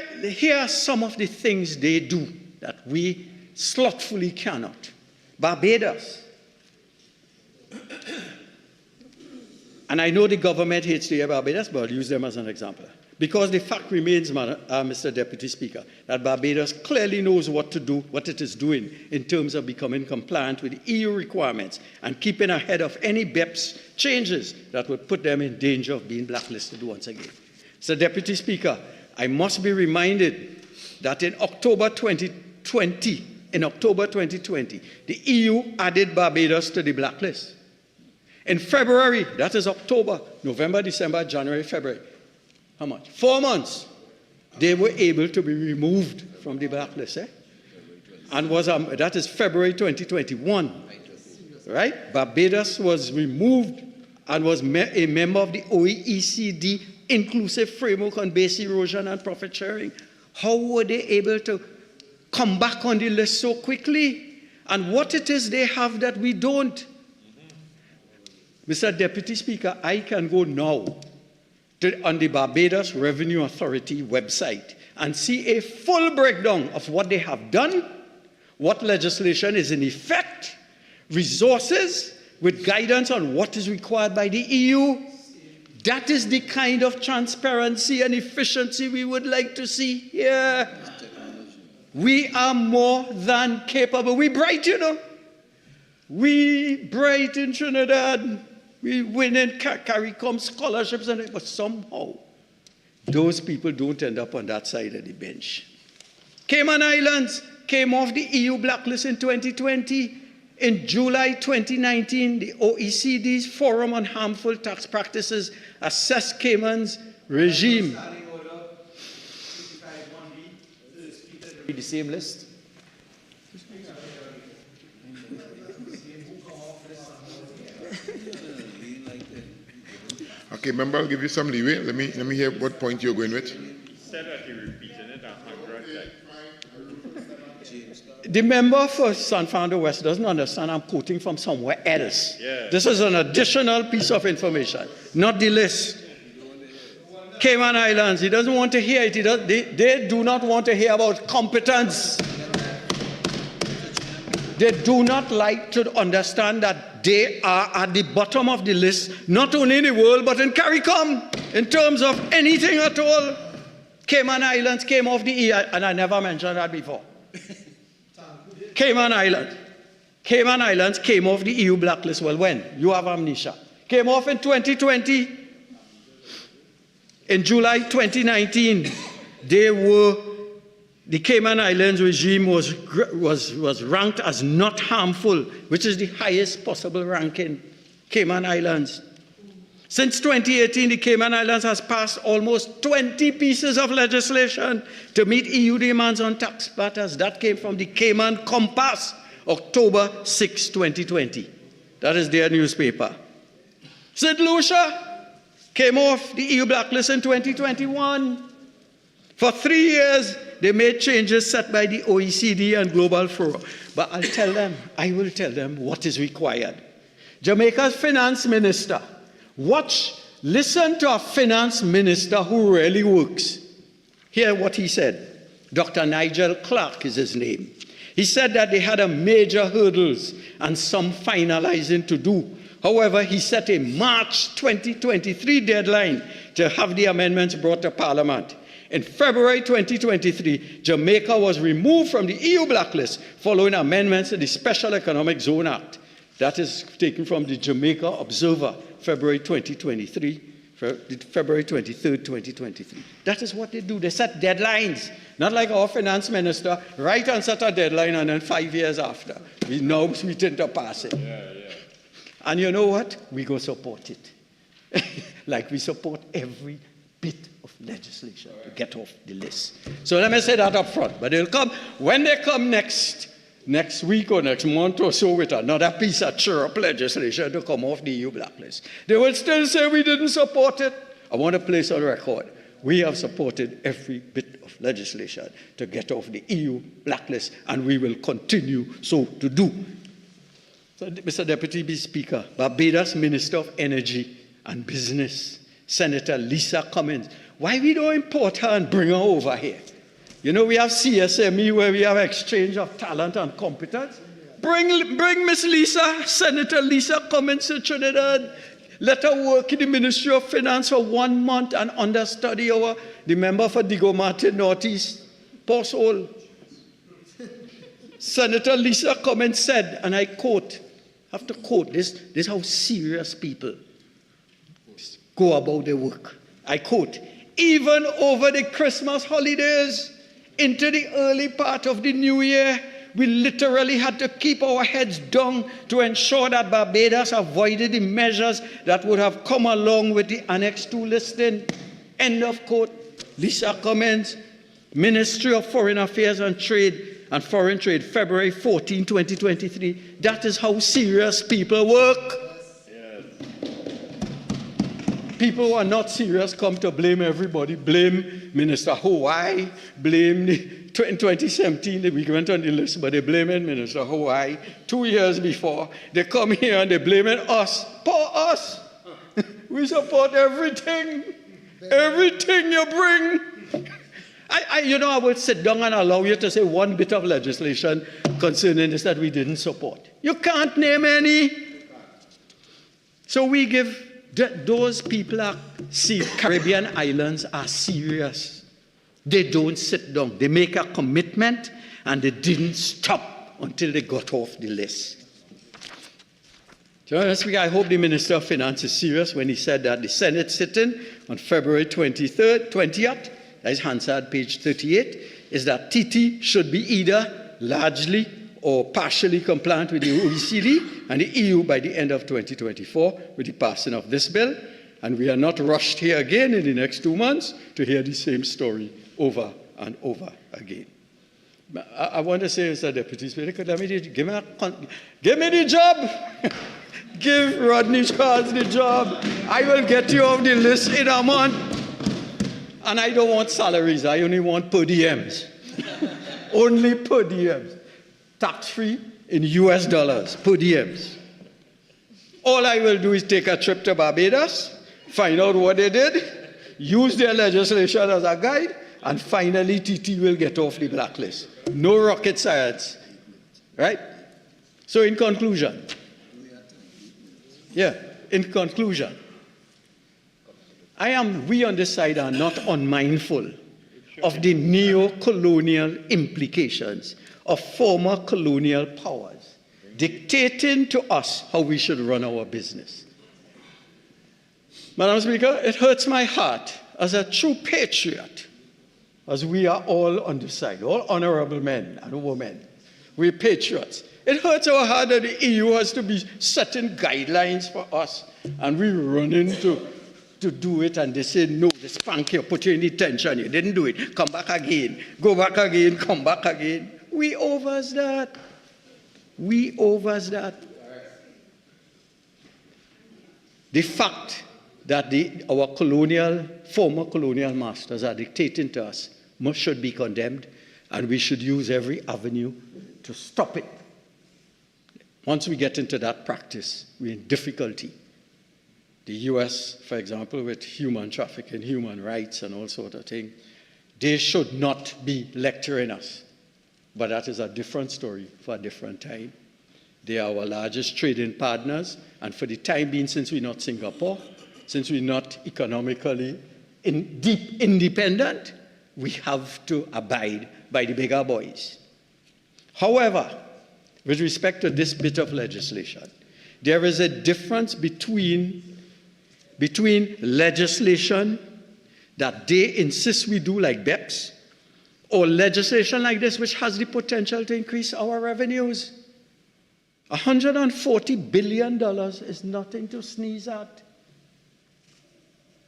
are some of the things they do that we slothfully cannot. Barbados. And I know the government hates to hear Barbados, but I'll use them as an example. Because the fact remains, Mr. Deputy Speaker, that Barbados clearly knows what to do, what it is doing in terms of becoming compliant with the EU requirements and keeping ahead of any BEPS changes that would put them in danger of being blacklisted once again. Mr. Deputy Speaker, I must be reminded that in October 2020, the EU added Barbados to the blacklist. In February, that is October, November, December, January, February, how much? 4 months, they were able to be removed from the blacklist. And that is February 2021. Right? Barbados was removed and was a member of the OECD Inclusive Framework on Base Erosion and Profit Sharing. How were they able to come back on the list so quickly? And what it is they have that we don't? Mr. Deputy Speaker, I can go now on the Barbados Revenue Authority website and see a full breakdown of what they have done, what legislation is in effect, resources with guidance on what is required by the EU. That is the kind of transparency and efficiency we would like to see here. We are more than capable. We bright, you know. We bright in Trinidad. We win in CARICOM scholarships, but somehow those people don't end up on that side of the bench. Cayman Islands came off the EU blacklist in 2020. In July 2019, the OECD's Forum on Harmful Tax Practices assessed Cayman's regime. The same list. Okay, member, I'll give you some leeway. Let me hear what point you're going with. Instead of you repeating it 100 times. The member for San Fernando West doesn't understand I'm quoting from somewhere else. Yeah. This is an additional piece of information, not the list. Cayman Islands, he doesn't want to hear it. They do not want to hear about competence. They do not like to understand that they are at the bottom of the list, not only in the world, but in CARICOM, in terms of anything at all. Cayman Islands came off the EU, and I never mentioned that before. Cayman Islands came off the EU blacklist. Well, when? You have amnesia. Came off in 2020. In July 2019, the Cayman Islands regime was ranked as not harmful, which is the highest possible ranking. Cayman Islands. Since 2018, the Cayman Islands has passed almost 20 pieces of legislation to meet EU demands on tax matters. That came from the Cayman Compass, October 6, 2020. That is their newspaper. St. Lucia came off the EU blacklist in 2021. For 3 years, they made changes set by the OECD and Global Forum. But I will tell them what is required. Jamaica's finance minister, listen to a finance minister who really works. Hear what he said. Dr. Nigel Clark is his name. He said that they had a major hurdles and some finalizing to do. However, he set a March 2023 deadline to have the amendments brought to Parliament. In February 2023, Jamaica was removed from the EU blacklist following amendments to the Special Economic Zone Act. That is taken from the Jamaica Observer, February 2023, February 23rd, 2023. That is what they do. They set deadlines. Not like our finance minister, right and set a deadline and then 5 years after. We now tend to pass it. And you know what? We go support it. Like we support every bit of legislation to get off the list. So let me say that up front. But they'll come, when they come next week or next month or so with another piece of chirrup legislation to come off the EU blacklist, they will still say we didn't support it. I want to place on record, we have supported every bit of legislation to get off the EU blacklist, and we will continue so to do. So, Mr. Deputy Speaker, Barbados Minister of Energy and Business, Senator Lisa Cummins, why we don't import her and bring her over here? You know, we have CSME where we have exchange of talent and competence. Bring Miss Lisa, Senator Lisa Cummins to Trinidad. Let her work in the Ministry of Finance for 1 month and understudy the member for Digo Martin Northeast, Post Hole. Senator Lisa Cummins said, and I quote, I have to quote, this is how serious people go about their work. I quote, even over the Christmas holidays, into the early part of the new year, we literally had to keep our heads down to ensure that Barbados avoided the measures that would have come along with the Annex 2 listing. End of quote. Lisa Cummins, Ministry of Foreign Affairs and Trade and Foreign Trade, February 14, 2023. That is how serious people work. People who are not serious come to blame everybody, blame Minister Hawaii, blame in 2017, we went on the list, but they blame Minister Hawaii. 2 years before, they come here and they blame us. Poor us. We support everything. Everything you bring. I would sit down and allow you to say one bit of legislation concerning this that we didn't support. You can't name any. So we give. Those people Caribbean islands are serious. They don't sit down. They make a commitment and they didn't stop until they got off the list. Mr. Speaker, I hope the Minister of Finance is serious when he said that the Senate sitting on February 20th, that is Hansard page 38, is that TT should be either largely or partially compliant with the OECD and the EU by the end of 2024 with the passing of this bill. And we are not rushed here again in the next 2 months to hear the same story over and over again. I want to say, Mr. Deputy Speaker, give me the job. Give Rodney Charles the job. I will get you off the list in a month. And I don't want salaries. I only want per diems. Only per diems. Tax-free in US dollars, per diems. All I will do is take a trip to Barbados, find out what they did, use their legislation as a guide, and finally TT will get off the blacklist. No rocket science, right? So in conclusion, in conclusion, we on this side are not unmindful of the neo-colonial implications of former colonial powers dictating to us how we should run our business. Madam Speaker, it hurts my heart as a true patriot, as we are all on this side, all honorable men and women. We're patriots. It hurts our heart that the EU has to be setting guidelines for us, and we're running to do it, and they say, no, they spank you, put you in detention, you didn't do it, come back again, go back again, come back again. We overs that. We overs that. The fact that our former colonial masters are dictating to us should be condemned, and we should use every avenue to stop it. Once we get into that practice, we're in difficulty. The US, for example, with human trafficking, human rights, and all sorts of things, they should not be lecturing us. But that is a different story for a different time. They are our largest trading partners, and for the time being, since we're not Singapore, since we're not economically deep independent, we have to abide by the bigger boys. However, with respect to this bit of legislation, there is a difference between legislation that they insist we do like BEPS, or legislation like this which has the potential to increase our revenues. $140 billion is nothing to sneeze at.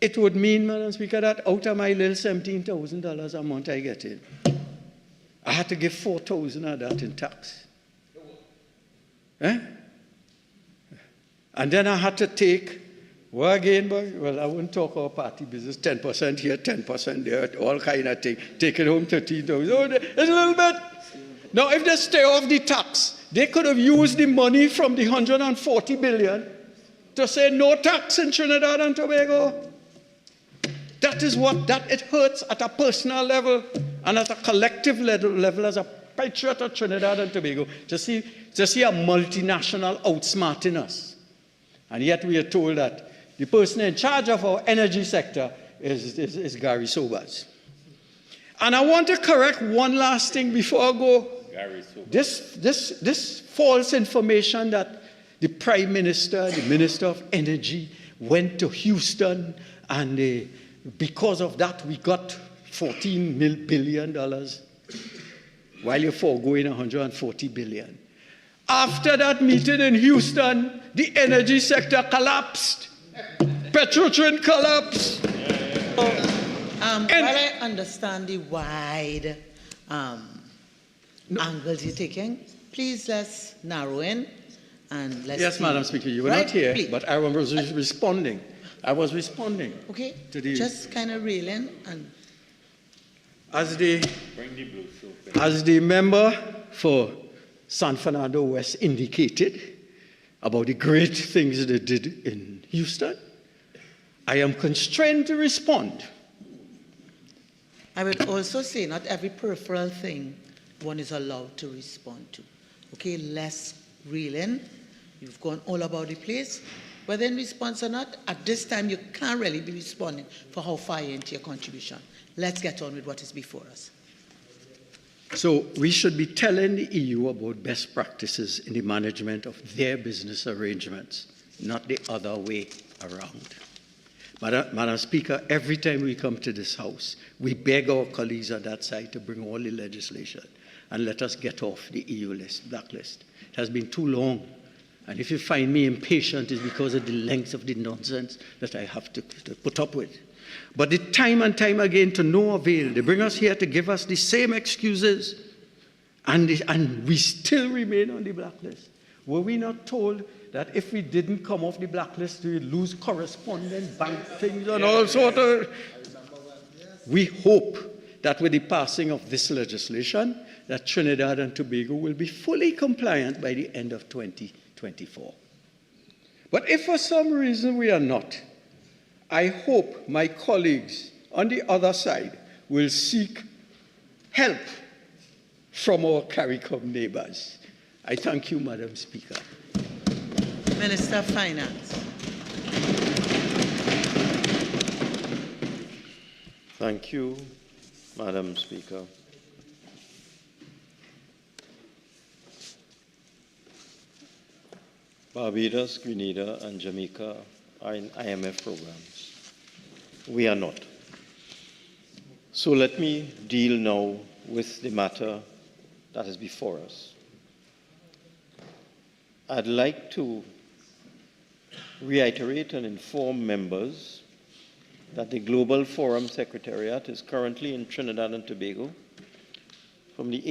It would mean, Madam Speaker, that out of my little $17,000 a month I get in, I had to give $4,000 of that in tax. And then I had to take, well, again, boy, well, I wouldn't talk about party business, 10% here, 10% there, all kind of thing. Take it home, 13,000. Oh, it's a little bit. Now, if they stay off the tax, they could have used the money from the $140 billion to say no tax in Trinidad and Tobago. That is it hurts at a personal level and at a collective level as a patriot of Trinidad and Tobago to see a multinational outsmarting us. And yet we are told that the person in charge of our energy sector is Gary Sobers. And I want to correct one last thing before I go. Gary Sobers. This false information that the Prime Minister, the Minister of Energy, went to Houston, and because of that we got $14 billion, while you're foregoing $140 billion. After that meeting in Houston, the energy sector collapsed. Petrotrin collapsed. While I understand the wide angles you're taking, please let's narrow in and let's. Yes, Madam Speaker, you were not here, please. But I was responding. Okay, to the, just kind of reel in and. As the member for San Fernando West indicated about the great things they did in Houston, I am constrained to respond. I would also say not every peripheral thing one is allowed to respond to. Okay, less reel in. You've gone all about the place. Whether in response or not, at this time you can't really be responding for how far you're into your contribution. Let's get on with what is before us. So we should be telling the EU about best practices in the management of their business arrangements, not the other way around. Madam Speaker, every time we come to this House, we beg our colleagues on that side to bring all the legislation and let us get off the EU blacklist. It has been too long. And if you find me impatient, it's because of the length of the nonsense that I have to put up with. But the time and time again, to no avail. They bring us here to give us the same excuses, and we still remain on the blacklist. Were we not told that if we didn't come off the blacklist, we would lose correspondent bank things and all sorts of... We hope that with the passing of this legislation, that Trinidad and Tobago will be fully compliant by the end of 2024. But if for some reason we are not, I hope my colleagues on the other side will seek help from our CARICOM neighbors. I thank you, Madam Speaker. Minister of Finance. Thank you, Madam Speaker. Barbados, Grenada, and Jamaica are in IMF programs. We are not. So let me deal now with the matter that is before us. I'd like to reiterate and inform members that the Global Forum Secretariat is currently in Trinidad and Tobago from the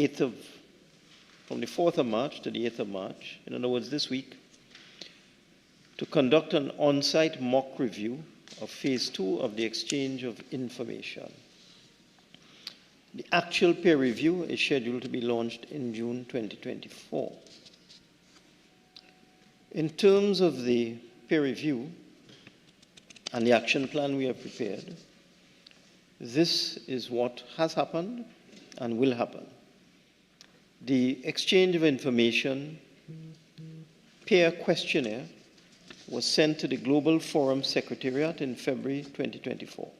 4th of March to the 8th of March, in other words, this week, to conduct an on-site mock review of Phase 2 of the exchange of information. The actual peer review is scheduled to be launched in June 2024. In terms of the peer review and the action plan we have prepared, this is what has happened and will happen. The exchange of information peer questionnaire was sent to the Global Forum Secretariat in February 2024.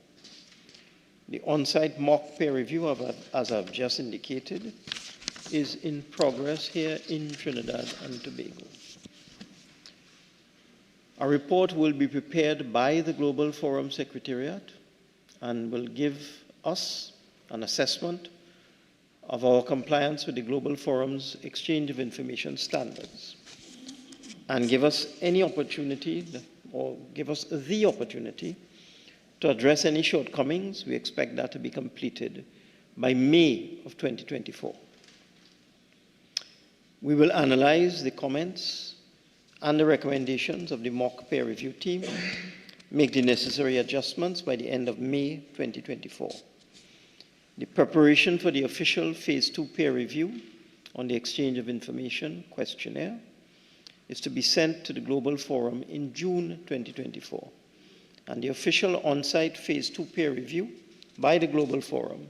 The on-site mock peer review, as I've just indicated, is in progress here in Trinidad and Tobago. A report will be prepared by the Global Forum Secretariat and will give us an assessment of our compliance with the Global Forum's exchange of information standards, and give us any opportunity, or give us the opportunity, to address any shortcomings. We expect that to be completed by May of 2024. We will analyze the comments and the recommendations of the mock peer review team, make the necessary adjustments by the end of May 2024. The preparation for the official Phase 2 peer review on the exchange of information questionnaire is to be sent to the Global Forum in June 2024. And the official on-site Phase 2 peer review by the Global Forum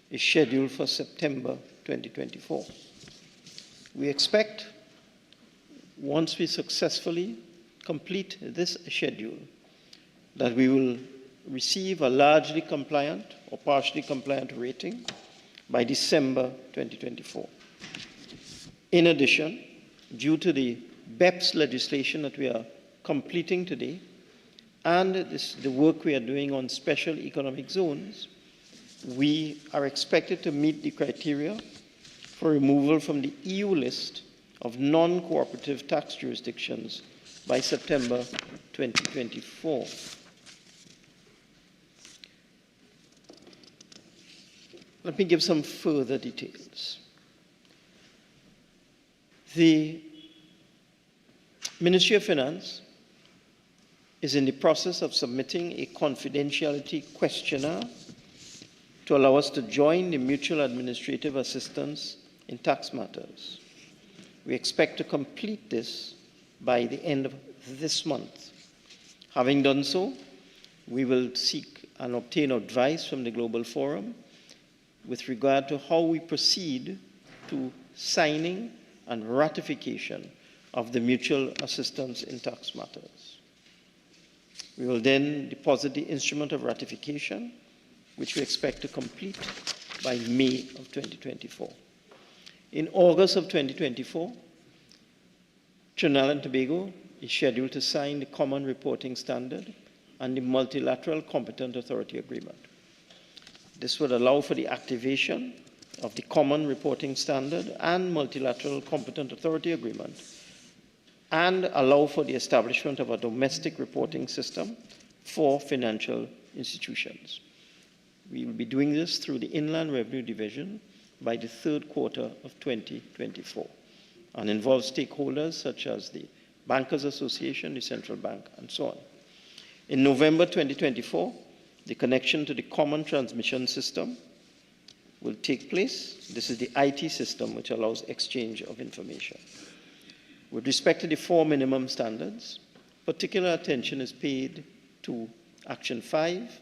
is scheduled for September 2024. We expect, once we successfully complete this schedule, that we will receive a largely compliant or partially compliant rating by December 2024. In addition, due to the BEPS legislation that we are completing today, and the work we are doing on special economic zones, we are expected to meet the criteria for removal from the EU list of non-cooperative tax jurisdictions by September 2024. Let me give some further details. The Ministry of Finance is in the process of submitting a confidentiality questionnaire to allow us to join the mutual administrative assistance in tax matters. We expect to complete this by the end of this month. Having done so, we will seek and obtain advice from the Global Forum with regard to how we proceed to signing and ratification of the mutual assistance in tax matters. We will then deposit the instrument of ratification, which we expect to complete by May of 2024. In August of 2024, Trinidad and Tobago is scheduled to sign the Common Reporting Standard and the Multilateral Competent Authority Agreement. This would allow for the activation of the Common Reporting Standard and Multilateral Competent Authority Agreement, and allow for the establishment of a domestic reporting system for financial institutions. We will be doing this through the Inland Revenue Division by the third quarter of 2024, and involves stakeholders such as the Bankers Association, the Central Bank, and so on. In November 2024, the connection to the Common Transmission System will take place. This is the IT system which allows exchange of information. With respect to the 4 minimum standards, particular attention is paid to Action 5,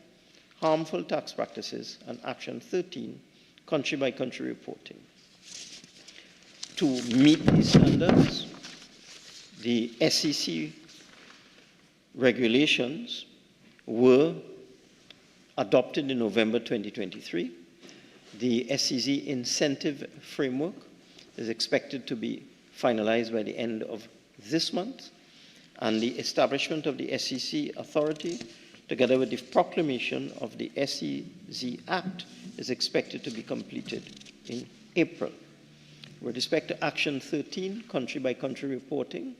harmful tax practices, and Action 13, country-by-country reporting. To meet these standards, The SEC regulations were adopted in November 2023. The SEC incentive framework is expected to be finalized by the end of this month, and the establishment of the SEC authority, together with the proclamation of the SEC Act, is expected to be completed in April. With respect to Action 13, country-by-country reporting,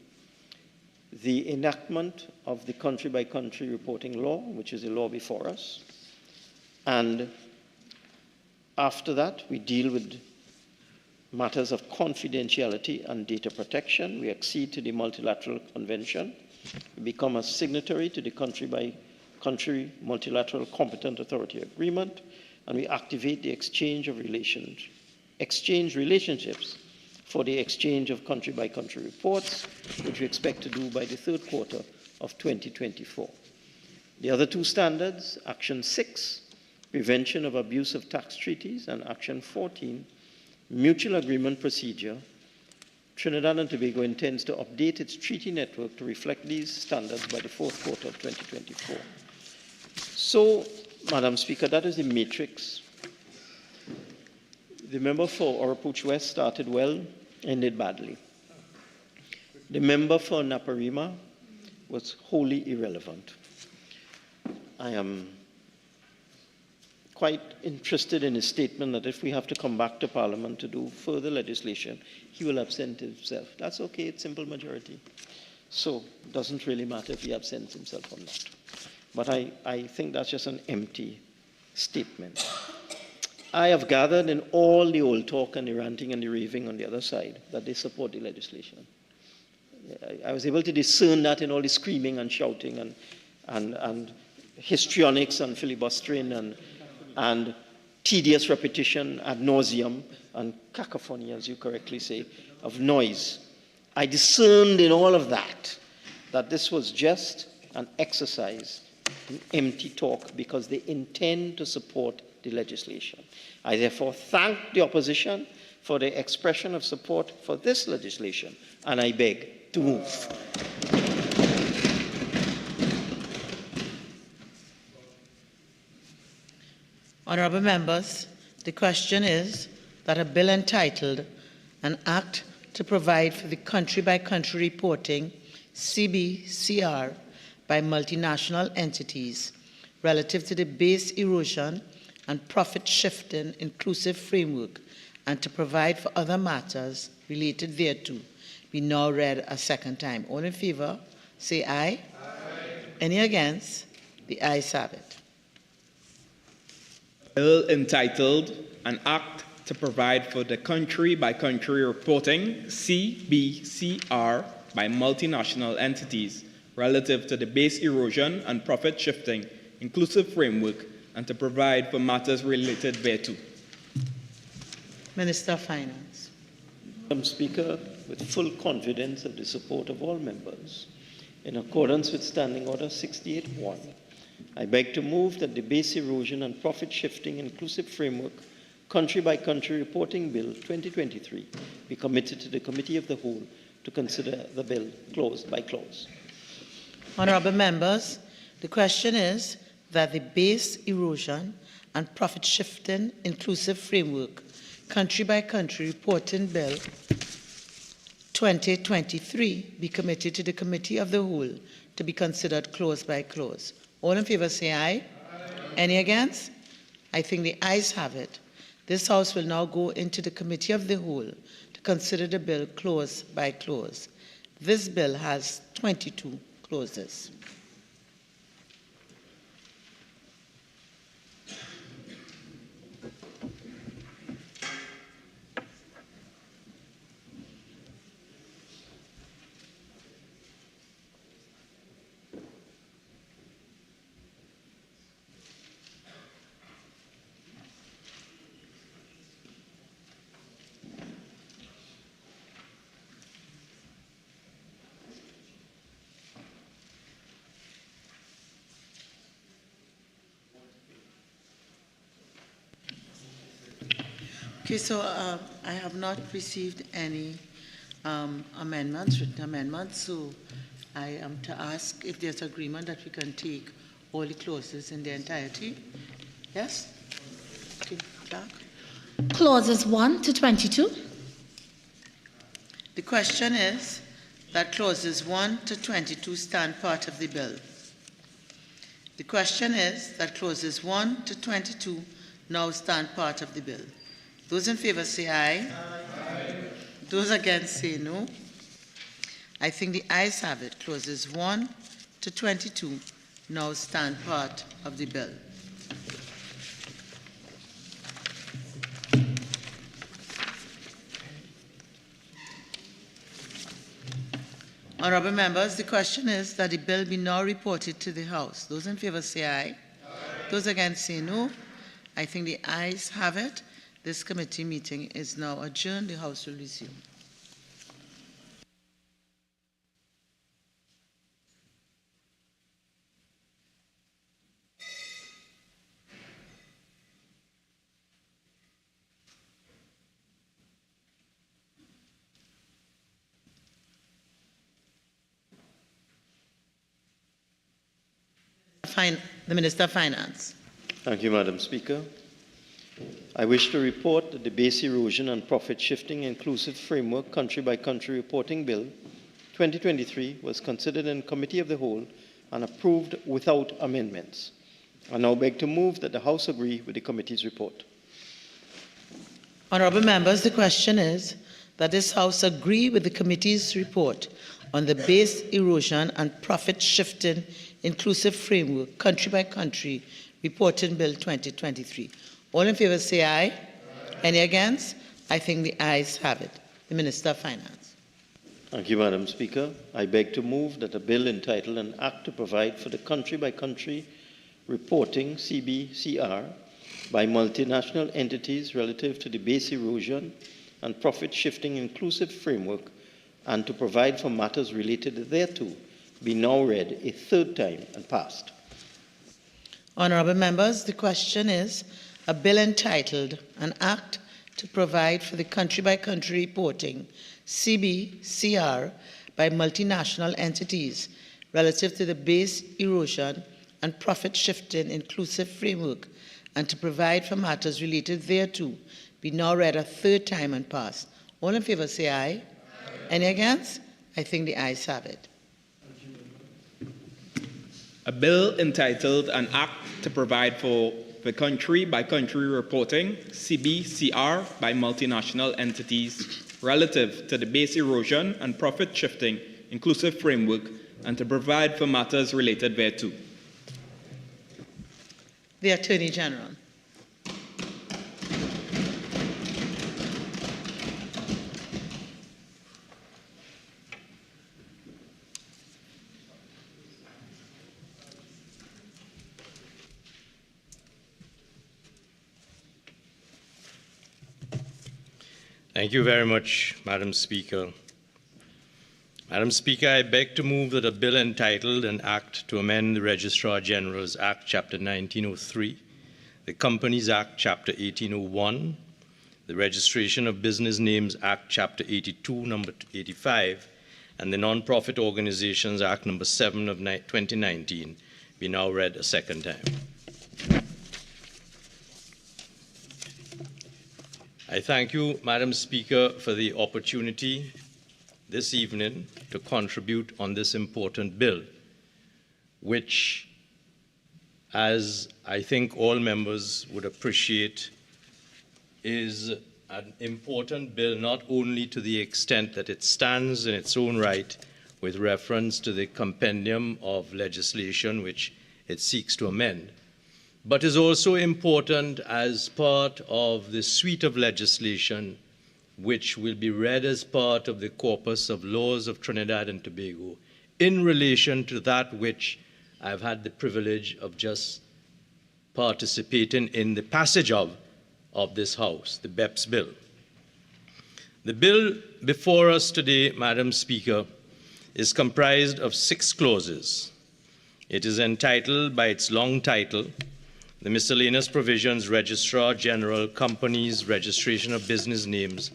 the enactment of the country-by-country reporting law, which is a law before us, and after that, we deal with matters of confidentiality and data protection. We accede to the multilateral convention. We become a signatory to the country-by-country multilateral competent authority agreement, and we activate the exchange relationships for the exchange of country-by-country reports, which we expect to do by the third quarter of 2024. The other two standards, Action 6, prevention of abuse of tax treaties, and Action 14, mutual agreement procedure. Trinidad and Tobago intends to update its treaty network to reflect these standards by the fourth quarter of 2024. So, Madam Speaker, that is the matrix. The member for Oropouche West started well, ended badly. The member for Naparima was wholly irrelevant. I am quite interested in his statement that if we have to come back to Parliament to do further legislation, he will absent himself. That's okay, it's simple majority. So it doesn't really matter if he absents himself or not. But I think that's just an empty statement. I have gathered in all the old talk and the ranting and the raving on the other side that they support the legislation. I was able to discern that in all the screaming and shouting and histrionics and filibustering and tedious repetition ad nauseum and cacophony, as you correctly say, of noise. I discerned in all of that this was just an exercise in empty talk because they intend to support the legislation. I therefore thank the opposition for the expression of support for this legislation, and I beg to move. Honourable members, the question is that a bill entitled An Act to Provide for the Country-by-Country Reporting, CBCR, by multinational entities relative to the base erosion and profit shifting inclusive framework and to provide for other matters related thereto be now read a second time. All in favour, say aye. Aye. Any against? The ayes have it. Bill entitled An Act to Provide for the Country-by-Country Reporting, CBCR, by multinational entities relative to the base erosion and profit shifting inclusive framework and to provide for matters related thereto. Minister of Finance. Madam Speaker, with full confidence of the support of all members, in accordance with Standing Order 68.1, I beg to move that the Base Erosion and Profit Shifting Inclusive Framework Country-by-Country Reporting Bill 2023 be committed to the Committee of the Whole to consider the bill clause by clause. Honourable members, the question is that the Base Erosion and Profit Shifting Inclusive Framework Country-by-Country Reporting Bill 2023 be committed to the Committee of the Whole to be considered clause by clause. All in favour say aye. Aye. Any against? I think the ayes have it. This House will now go into the Committee of the Whole to consider the bill clause by clause. This bill has 22 clauses. Okay, so I have not received any amendments, written amendments, so I am to ask if there's agreement that we can take all the clauses in their entirety. Yes? Okay, Clerk. Clauses 1 to 22. The question is that clauses 1 to 22 stand part of the bill. The question is that clauses 1 to 22 now stand part of the bill. Those in favor say aye. Aye. Those against say no. I think the ayes have it. Clauses 1 to 22 now stand part of the bill. Honourable members, the question is that the bill be now reported to the House. Those in favour say aye. Aye. Those against say no. I think the ayes have it. This committee meeting is now adjourned. The House will resume. The Minister of Finance. Thank you, Madam Speaker. I wish to report that the Base Erosion and Profit Shifting Inclusive Framework Country-by-Country Reporting Bill 2023 was considered in Committee of the Whole and approved without amendments. I now beg to move that the House agree with the committee's report. Honourable members, the question is that this House agree with the committee's report on the Base Erosion and Profit Shifting Inclusive Framework Country-by-Country Reporting Bill 2023. All in favour say aye. Aye. Any against? I think the ayes have it. The Minister of Finance. Thank you, Madam Speaker. I beg to move that a bill entitled An Act to Provide for the Country-by-Country Reporting CBCR by multinational entities relative to the Base Erosion and Profit Shifting Inclusive Framework and to provide for matters related thereto be now read a third time and passed. Honourable members, the question is a bill entitled An Act to Provide for the Country-by-Country Reporting CBCR by multinational entities relative to the Base Erosion and Profit Shifting Inclusive Framework and to provide for matters related thereto be now read a third time and passed. All in favour say aye. Aye. Any against? I think the ayes have it. A bill entitled An Act to Provide for the Country-by-Country Reporting CBCR by multinational entities relative to the Base Erosion and Profit Shifting Inclusive Framework and to provide for matters related thereto. The Attorney General. Thank you very much, Madam Speaker. Madam Speaker, I beg to move that a bill entitled An Act to Amend the Registrar General's Act, Chapter 1903, the Companies Act, Chapter 1801, the Registration of Business Names Act, Chapter 82, Number 85, and the Non-Profit Organizations Act, Number 7 of 2019, be now read a second time. I thank you, Madam Speaker, for the opportunity this evening to contribute on this important bill, which, as I think all members would appreciate, is an important bill not only to the extent that it stands in its own right with reference to the compendium of legislation which it seeks to amend, but is also important as part of the suite of legislation which will be read as part of the corpus of laws of Trinidad and Tobago in relation to that which I've had the privilege of just participating in the passage of this House, the BEPS bill. The bill before us today, Madam Speaker, is comprised of 6 clauses. It is entitled by its long title, the Miscellaneous Provisions Registrar General Companies Registration of Business Names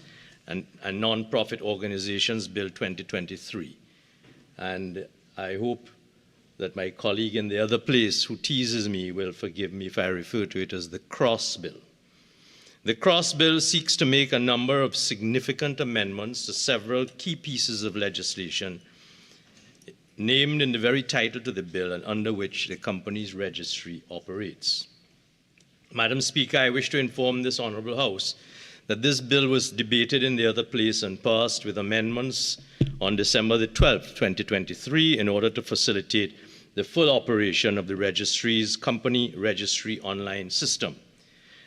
and Non-Profit Organizations Bill 2023. And I hope that my colleague in the other place who teases me will forgive me if I refer to it as the Cross Bill. The Cross Bill seeks to make a number of significant amendments to several key pieces of legislation named in the very title to the bill and under which the company's registry operates. Madam Speaker, I wish to inform this Honourable House that this bill was debated in the other place and passed with amendments on December the 12th, 2023, in order to facilitate the full operation of the registry's company registry online system.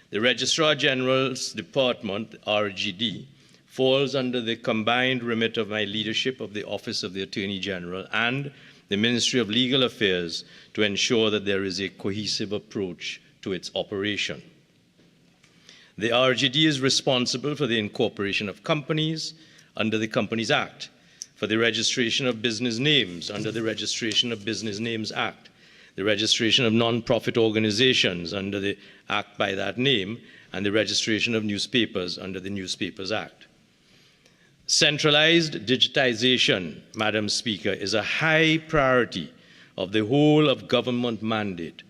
The Registrar General's Department, RGD, falls under the combined remit of my leadership of the Office of the Attorney General and the Ministry of Legal Affairs to ensure that there is a cohesive approach to its operation. The RGD is responsible for the incorporation of companies under the Companies Act, for the registration of business names under the Registration of Business Names Act, the registration of non-profit organizations under the Act by that name, and the registration of newspapers under the Newspapers Act. Centralized digitization, Madam Speaker, is a high priority of the whole of government mandate,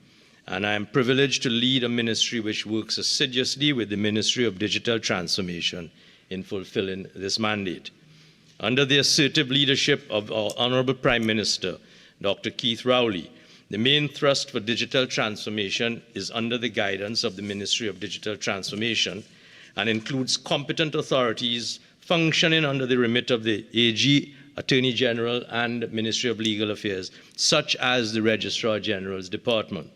and I am privileged to lead a ministry which works assiduously with the Ministry of Digital Transformation in fulfilling this mandate. Under the assertive leadership of our Honourable Prime Minister, Dr. Keith Rowley, the main thrust for digital transformation is under the guidance of the Ministry of Digital Transformation and includes competent authorities functioning under the remit of the AG, Attorney General, and Ministry of Legal Affairs, such as the Registrar General's Department.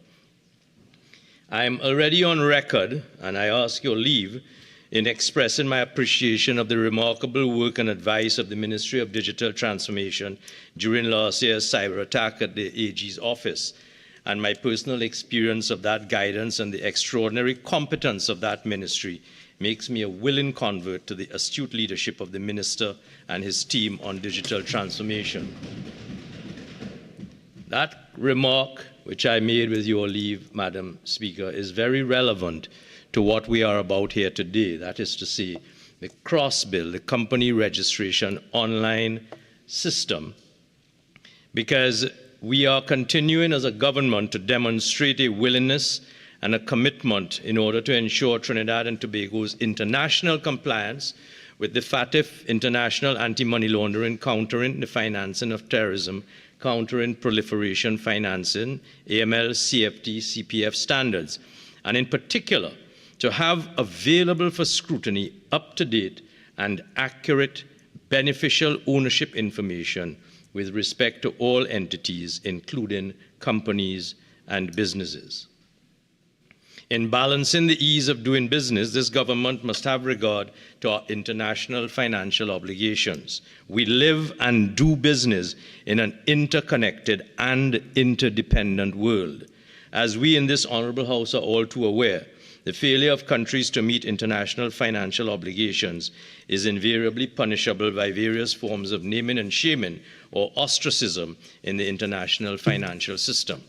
I am already on record, and I ask your leave, in expressing my appreciation of the remarkable work and advice of the Ministry of Digital Transformation during last year's cyber attack at the AG's office, and my personal experience of that guidance and the extraordinary competence of that ministry makes me a willing convert to the astute leadership of the Minister and his team on digital transformation. That remark, which I made with your leave, Madam Speaker, is very relevant to what we are about here today. That is to say, the Cross Bill, the company registration online system, because we are continuing as a government to demonstrate a willingness and a commitment in order to ensure Trinidad and Tobago's international compliance with the FATF, International Anti-Money Laundering, Countering the Financing of Terrorism, Countering Proliferation Financing, AML, CFT, CPF standards, and in particular, to have available for scrutiny up-to-date and accurate beneficial ownership information with respect to all entities, including companies and businesses. In balancing the ease of doing business, this government must have regard to our international financial obligations. We live and do business in an interconnected and interdependent world. As we in this Honourable House are all too aware, the failure of countries to meet international financial obligations is invariably punishable by various forms of naming and shaming or ostracism in the international financial system.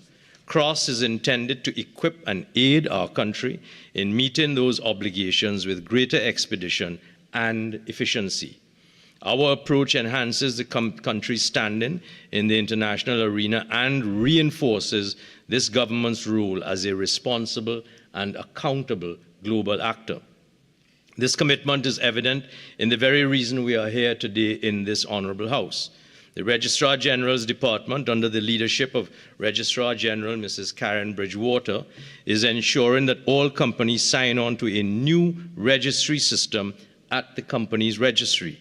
CROSS is intended to equip and aid our country in meeting those obligations with greater expedition and efficiency. Our approach enhances the country's standing in the international arena and reinforces this government's role as a responsible and accountable global actor. This commitment is evident in the very reason we are here today in this Honourable House. The Registrar General's Department, under the leadership of Registrar General Mrs. Karen Bridgewater, is ensuring that all companies sign on to a new registry system at the company's registry.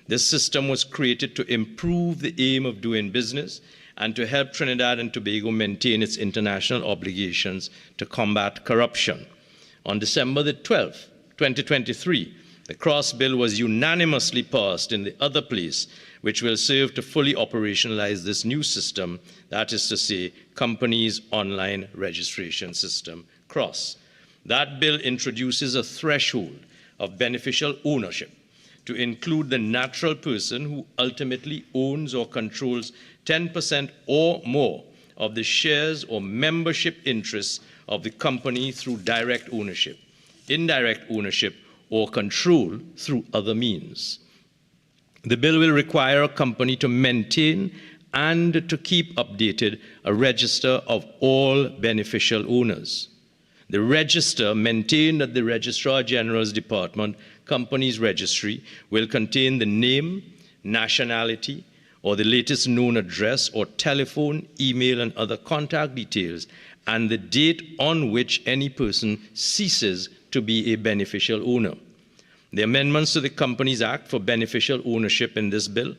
This system was created to improve the aim of doing business and to help Trinidad and Tobago maintain its international obligations to combat corruption. On December the 12th, 2023, the Cross Bill was unanimously passed in the other place, which will serve to fully operationalize this new system, that is to say, Companies Online Registration System, CROSS. That bill introduces a threshold of beneficial ownership to include the natural person who ultimately owns or controls 10% or more of the shares or membership interests of the company through direct ownership, indirect ownership, or control through other means. The bill will require a company to maintain and to keep updated a register of all beneficial owners. The register maintained at the Registrar General's Department, Companies Registry, will contain the name, nationality, or the latest known address or telephone, email, and other contact details, and the date on which any person ceases to be a beneficial owner. The amendments to the Companies Act for beneficial ownership in this bill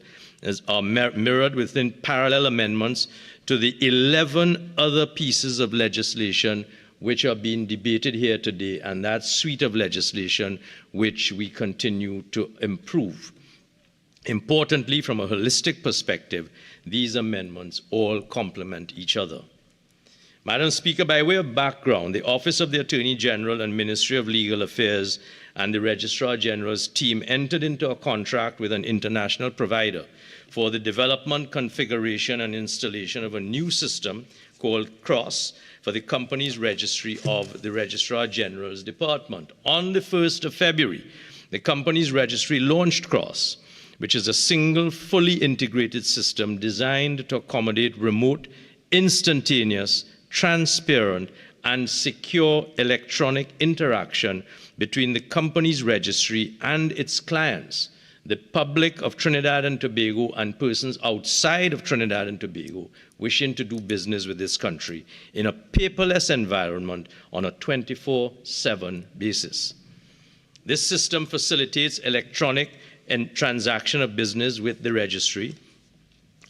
are mirrored within parallel amendments to the 11 other pieces of legislation which are being debated here today, and that suite of legislation which we continue to improve. Importantly, from a holistic perspective, these amendments all complement each other. Madam Speaker, by way of background, the Office of the Attorney General and Ministry of Legal Affairs and the Registrar General's team entered into a contract with an international provider for the development, configuration, and installation of a new system called CROSS for the Companies Registry of the Registrar General's Department. On the 1st of February, the Companies Registry launched CROSS, which is a single, fully integrated system designed to accommodate remote, instantaneous, transparent, and secure electronic interaction between the company's registry and its clients, the public of Trinidad and Tobago, and persons outside of Trinidad and Tobago wishing to do business with this country in a paperless environment on a 24/7 basis. This system facilitates electronic and transaction of business with the registry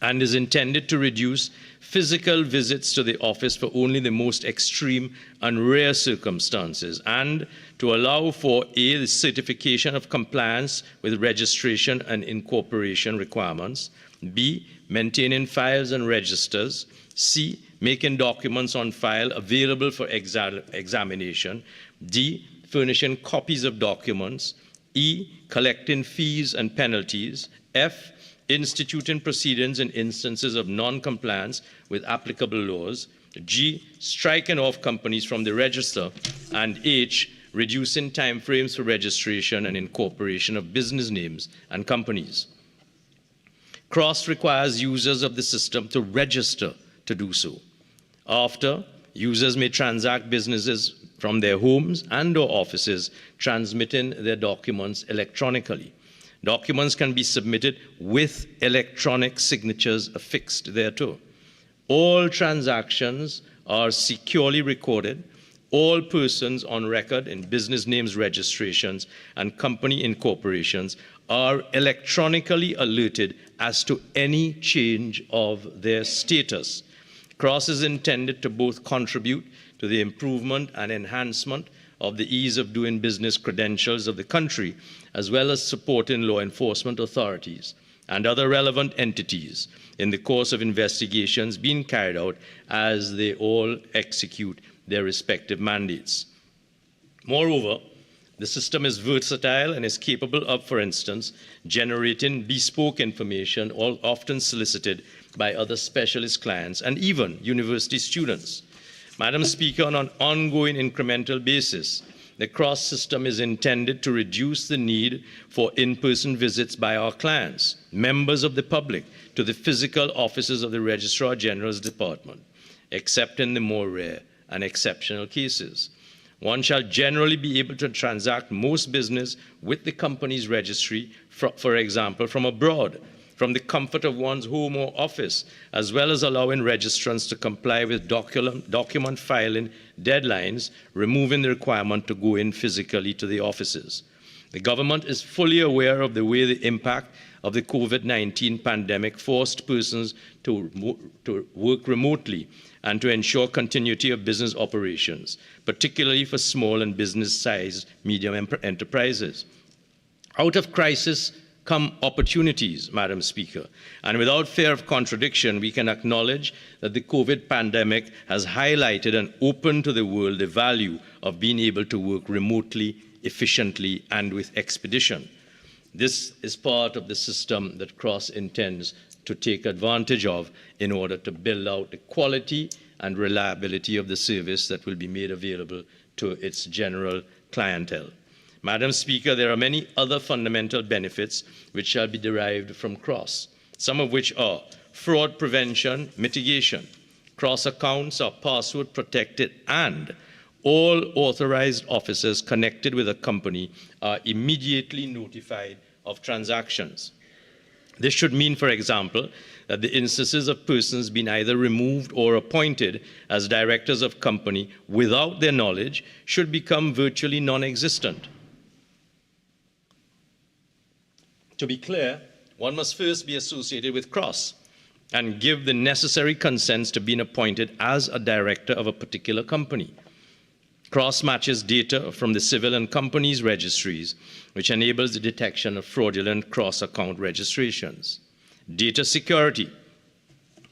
and is intended to reduce physical visits to the office for only the most extreme and rare circumstances, and to allow for A, the certification of compliance with registration and incorporation requirements, B, maintaining files and registers, C, making documents on file available for examination, D, furnishing copies of documents, E, collecting fees and penalties, F, instituting proceedings in instances of non-compliance with applicable laws, G, striking off companies from the register, and H, reducing timeframes for registration and incorporation of business names and companies. CROSS requires users of the system to register to do so. After, users may transact businesses from their homes and/or offices, transmitting their documents electronically. Documents can be submitted with electronic signatures affixed thereto. All transactions are securely recorded. All persons on record in business names registrations and company incorporations are electronically alerted as to any change of their status. CROSS is intended to both contribute to the improvement and enhancement of the ease of doing business credentials of the country, as well as supporting law enforcement authorities and other relevant entities in the course of investigations being carried out as they all execute their respective mandates. Moreover, the system is versatile and is capable of, for instance, generating bespoke information, all often solicited by other specialist clients and even university students. Madam Speaker, on an ongoing incremental basis, the CROSS system is intended to reduce the need for in-person visits by our clients, members of the public, to the physical offices of the Registrar General's Department, except in the more rare and exceptional cases. One shall generally be able to transact most business with the company's registry, for example, from abroad, from the comfort of one's home or office, as well as allowing registrants to comply with document filing deadlines, removing the requirement to go in physically to the offices. The government is fully aware of the way the impact of the COVID-19 pandemic forced persons to work remotely and to ensure continuity of business operations, particularly for small and business-sized medium enterprises. Out of crisis come opportunities, Madam Speaker, and without fear of contradiction, we can acknowledge that the COVID pandemic has highlighted and opened to the world the value of being able to work remotely, efficiently, and with expedition. This is part of the system that CROSS intends to take advantage of in order to build out the quality and reliability of the service that will be made available to its general clientele. Madam Speaker, there are many other fundamental benefits which shall be derived from CROSS, some of which are fraud prevention, mitigation. CROSS accounts are password protected, and all authorized officers connected with a company are immediately notified of transactions. This should mean, for example, that the instances of persons being either removed or appointed as directors of company without their knowledge should become virtually non-existent. To be clear, one must first be associated with CROSS and give the necessary consents to being appointed as a director of a particular company. CROSS matches data from the civil and companies registries, which enables the detection of fraudulent cross-account registrations. Data security.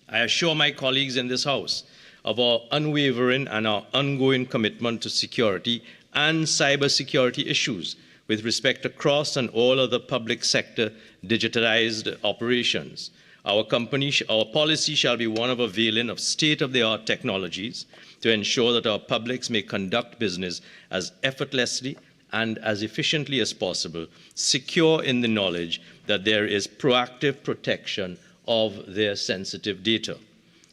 I assure my colleagues in this House of our unwavering and our ongoing commitment to security and cybersecurity issues with respect to CROSS and all other public sector digitalized operations. Our policy shall be one of availing of state-of-the-art technologies to ensure that our publics may conduct business as effortlessly and as efficiently as possible, secure in the knowledge that there is proactive protection of their sensitive data.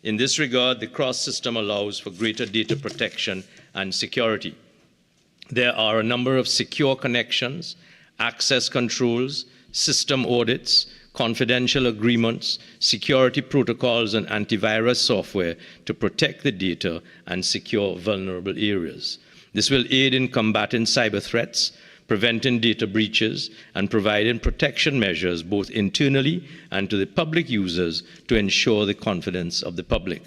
In this regard, the CROSS system allows for greater data protection and security. There are a number of secure connections, access controls, system audits, confidential agreements, security protocols, and antivirus software to protect the data and secure vulnerable areas. This will aid in combating cyber threats, preventing data breaches, and providing protection measures both internally and to the public users to ensure the confidence of the public.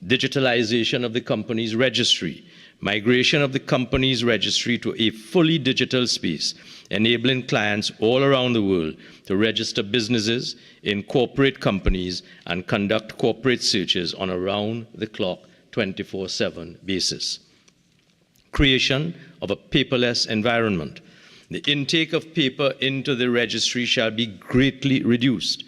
Digitalization of the company's registry. Migration of the company's registry to a fully digital space, enabling clients all around the world to register businesses, incorporate companies, and conduct corporate searches on a round-the-clock 24/7 basis. Creation of a paperless environment. The intake of paper into the registry shall be greatly reduced.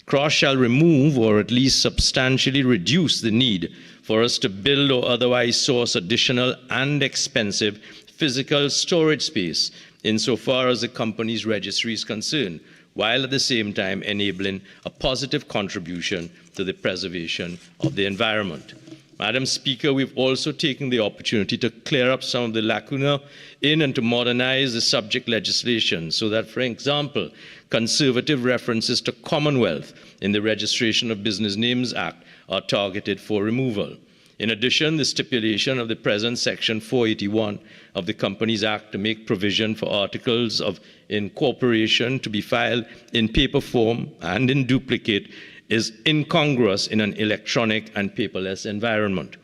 CROSS shall remove or at least substantially reduce the need for us to build or otherwise source additional and expensive physical storage space insofar as the company's registry is concerned, while at the same time enabling a positive contribution to the preservation of the environment. Madam Speaker, we've also taken the opportunity to clear up some of the lacuna in and to modernize the subject legislation so that, for example, conservative references to Commonwealth in the Registration of Business Names Act are targeted for removal. In addition, the stipulation of the present Section 481 of the Companies Act to make provision for articles of incorporation to be filed in paper form and in duplicate is incongruous in an electronic and paperless environment.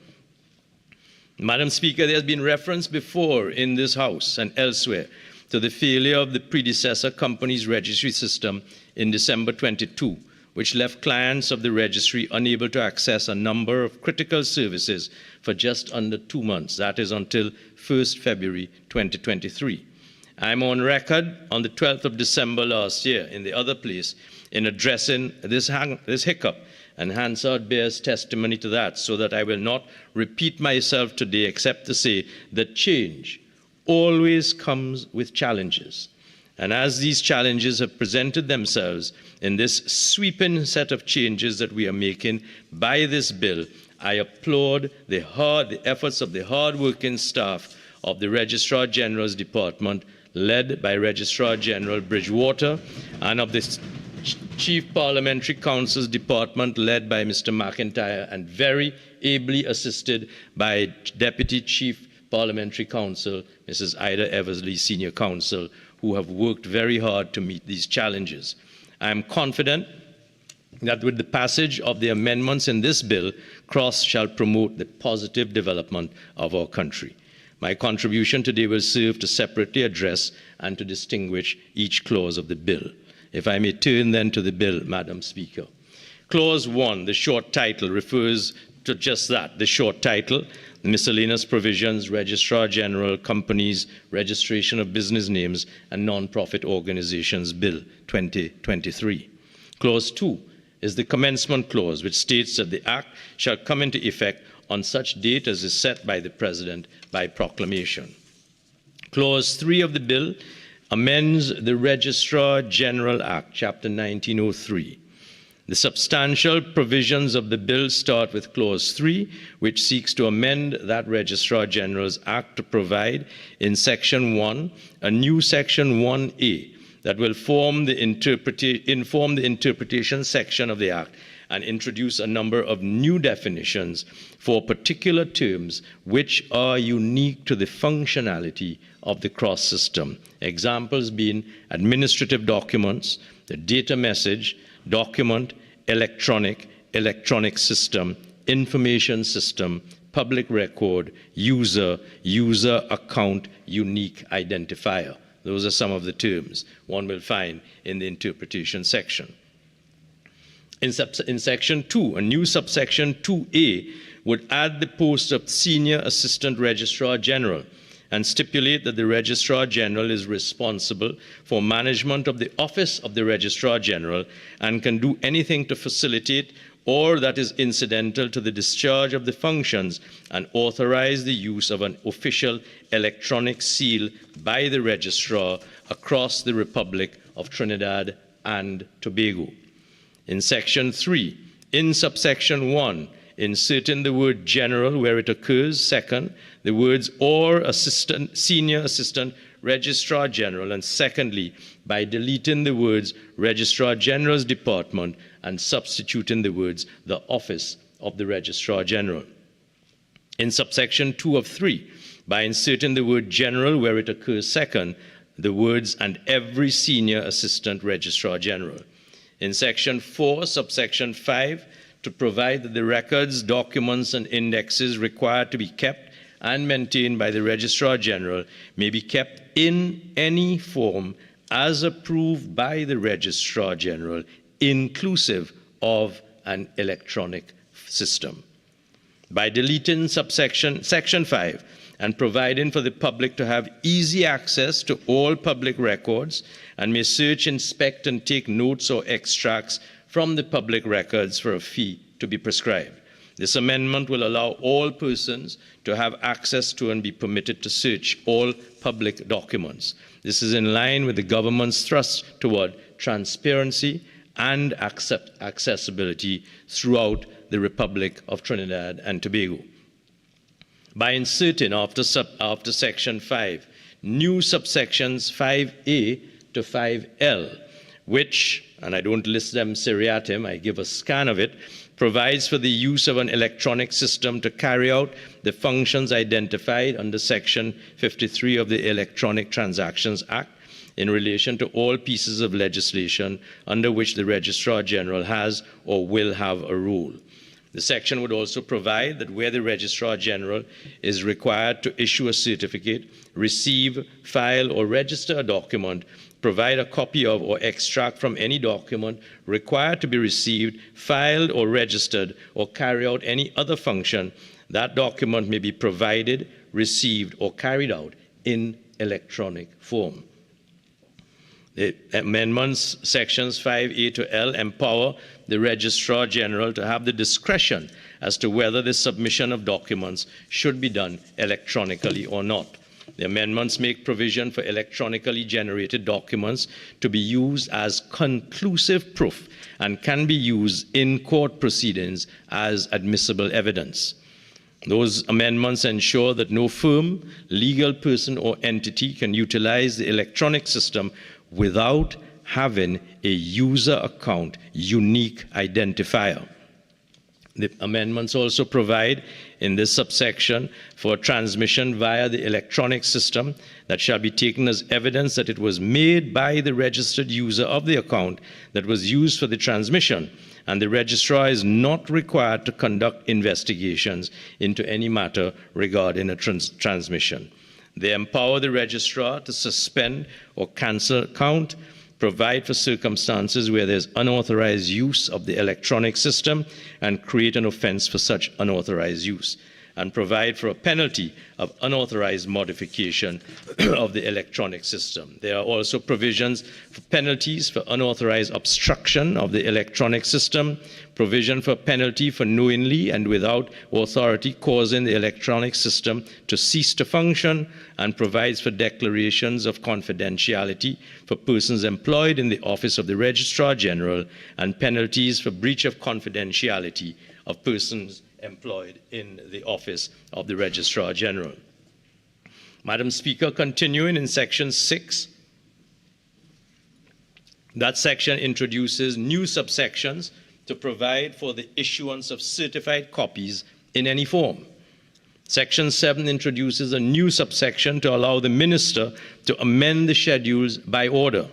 Madam Speaker, there has been reference before in this House and elsewhere to the failure of the predecessor company's registry system in December 22, which left clients of the registry unable to access a number of critical services for just under 2 months, that is until 1st February 2023. I'm on record on the 12th of December last year in the other place in addressing this hiccup, and Hansard bears testimony to that, so that I will not repeat myself today except to say that change always comes with challenges. And as these challenges have presented themselves in this sweeping set of changes that we are making by this bill, I applaud the efforts of the hard-working staff of the Registrar General's Department, led by Registrar General Bridgewater, and of the Chief Parliamentary Counsel's Department, led by Mr. McIntyre, and very ably assisted by Deputy Chief Parliamentary Counsel, Mrs. Ida Eversley, Senior Counsel, who have worked very hard to meet these challenges. I am confident that with the passage of the amendments in this bill, CROSS shall promote the positive development of our country. My contribution today will serve to separately address and to distinguish each clause of the bill. If I may turn then to the bill, Madam Speaker. Clause 1, the short title, refers to just that, the short title, the Miscellaneous Provisions, Registrar General, Companies, Registration of Business Names, and Non-Profit Organizations Bill 2023. Clause 2 is the commencement clause, which states that the Act shall come into effect on such date as is set by the President by proclamation. Clause 3 of the bill amends the Registrar General Act, Chapter 1903. The substantial provisions of the bill start with Clause 3, which seeks to amend that Registrar General's Act to provide in Section 1 a new Section 1A that will inform the interpretation section of the Act and introduce a number of new definitions for particular terms which are unique to the functionality of the cross system. Examples being administrative documents, the data message, document, electronic system, information system, public record, user account, unique identifier. Those are some of the terms one will find in the interpretation section. In Section 2, a new subsection 2A would add the post of Senior Assistant Registrar General and stipulate that the Registrar General is responsible for management of the office of the Registrar General and can do anything to facilitate or that is incidental to the discharge of the functions and authorize the use of an official electronic seal by the Registrar across the Republic of Trinidad and Tobago. In Section 3, in subsection 1, inserting the word general where it occurs. Second, the words or senior assistant registrar general. And secondly, by deleting the words Registrar General's Department and substituting the words the office of the Registrar General. In subsection 2 of 3, by inserting the word general where it occurs second, the words and every senior assistant registrar general. In section 4, subsection 5, to provide that the records, documents, and indexes required to be kept and maintained by the Registrar General may be kept in any form as approved by the Registrar General, inclusive of an electronic system. By deleting section 5 and providing for the public to have easy access to all public records and may search, inspect, and take notes or extracts from the public records for a fee to be prescribed. This amendment will allow all persons to have access to and be permitted to search all public documents. This is in line with the government's thrust toward transparency and accessibility throughout the Republic of Trinidad and Tobago. By inserting after section 5 new subsections 5A to 5L, which, and I don't list them seriatim, I give a scan of it, provides for the use of an electronic system to carry out the functions identified under Section 53 of the Electronic Transactions Act in relation to all pieces of legislation under which the Registrar General has or will have a role. The section would also provide that where the Registrar General is required to issue a certificate, receive, file, or register a document, provide a copy of or extract from any document required to be received, filed, or registered, or carry out any other function, that document may be provided, received, or carried out in electronic form. The amendments, sections 5A to L, empower the Registrar General to have the discretion as to whether the submission of documents should be done electronically or not. The amendments make provision for electronically generated documents to be used as conclusive proof and can be used in court proceedings as admissible evidence. Those amendments ensure that no firm, legal person, or entity can utilize the electronic system without having a user account unique identifier. The amendments also provide in this subsection for transmission via the electronic system that shall be taken as evidence that it was made by the registered user of the account that was used for the transmission, and the registrar is not required to conduct investigations into any matter regarding a transmission. They empower the registrar to suspend or cancel account, provide for circumstances where there's unauthorized use of the electronic system, and create an offense for such unauthorized use. and provide for a penalty of unauthorized modification of the electronic system. There are also provisions for penalties for unauthorized obstruction of the electronic system, provision for penalty for knowingly and without authority causing the electronic system to cease to function, and provides for declarations of confidentiality for persons employed in the office of the Registrar General, and penalties for breach of confidentiality of persons employed in the office of the Registrar General. Madam Speaker, continuing in Section 6, that section introduces new subsections to provide for the issuance of certified copies in any form. Section 7 introduces a new subsection to allow the Minister to amend the schedules by order.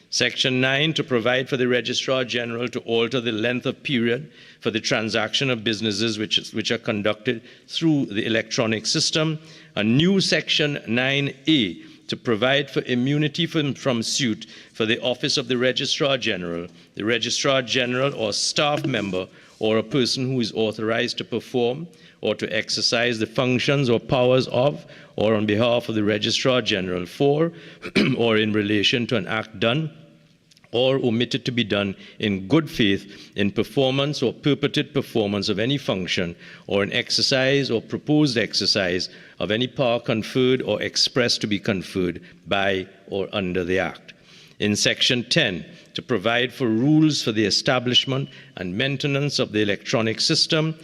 Section 9 to provide for the Registrar General to alter the length of period for the transaction of businesses which are conducted through the electronic system. A new Section 9A to provide for immunity from suit for the office of the Registrar General or staff member or a person who is authorized to perform or to exercise the functions or powers of or on behalf of the Registrar General for or in relation to an act done or omitted to be done in good faith in performance or purported performance of any function or in exercise or proposed exercise of any power conferred or expressed to be conferred by or under the Act. In Section 10, to provide for rules for the establishment and maintenance of the electronic system,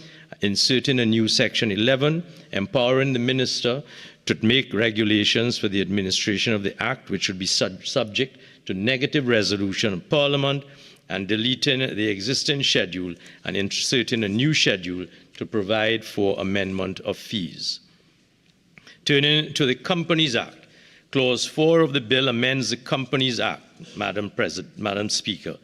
inserting a new Section 11, empowering the Minister to make regulations for the administration of the Act, which would be subject to negative resolution of Parliament, and deleting the existing schedule and inserting a new schedule to provide for amendment of fees. Turning to the Companies Act, Clause 4 of the bill amends the Companies Act, Madam Speaker,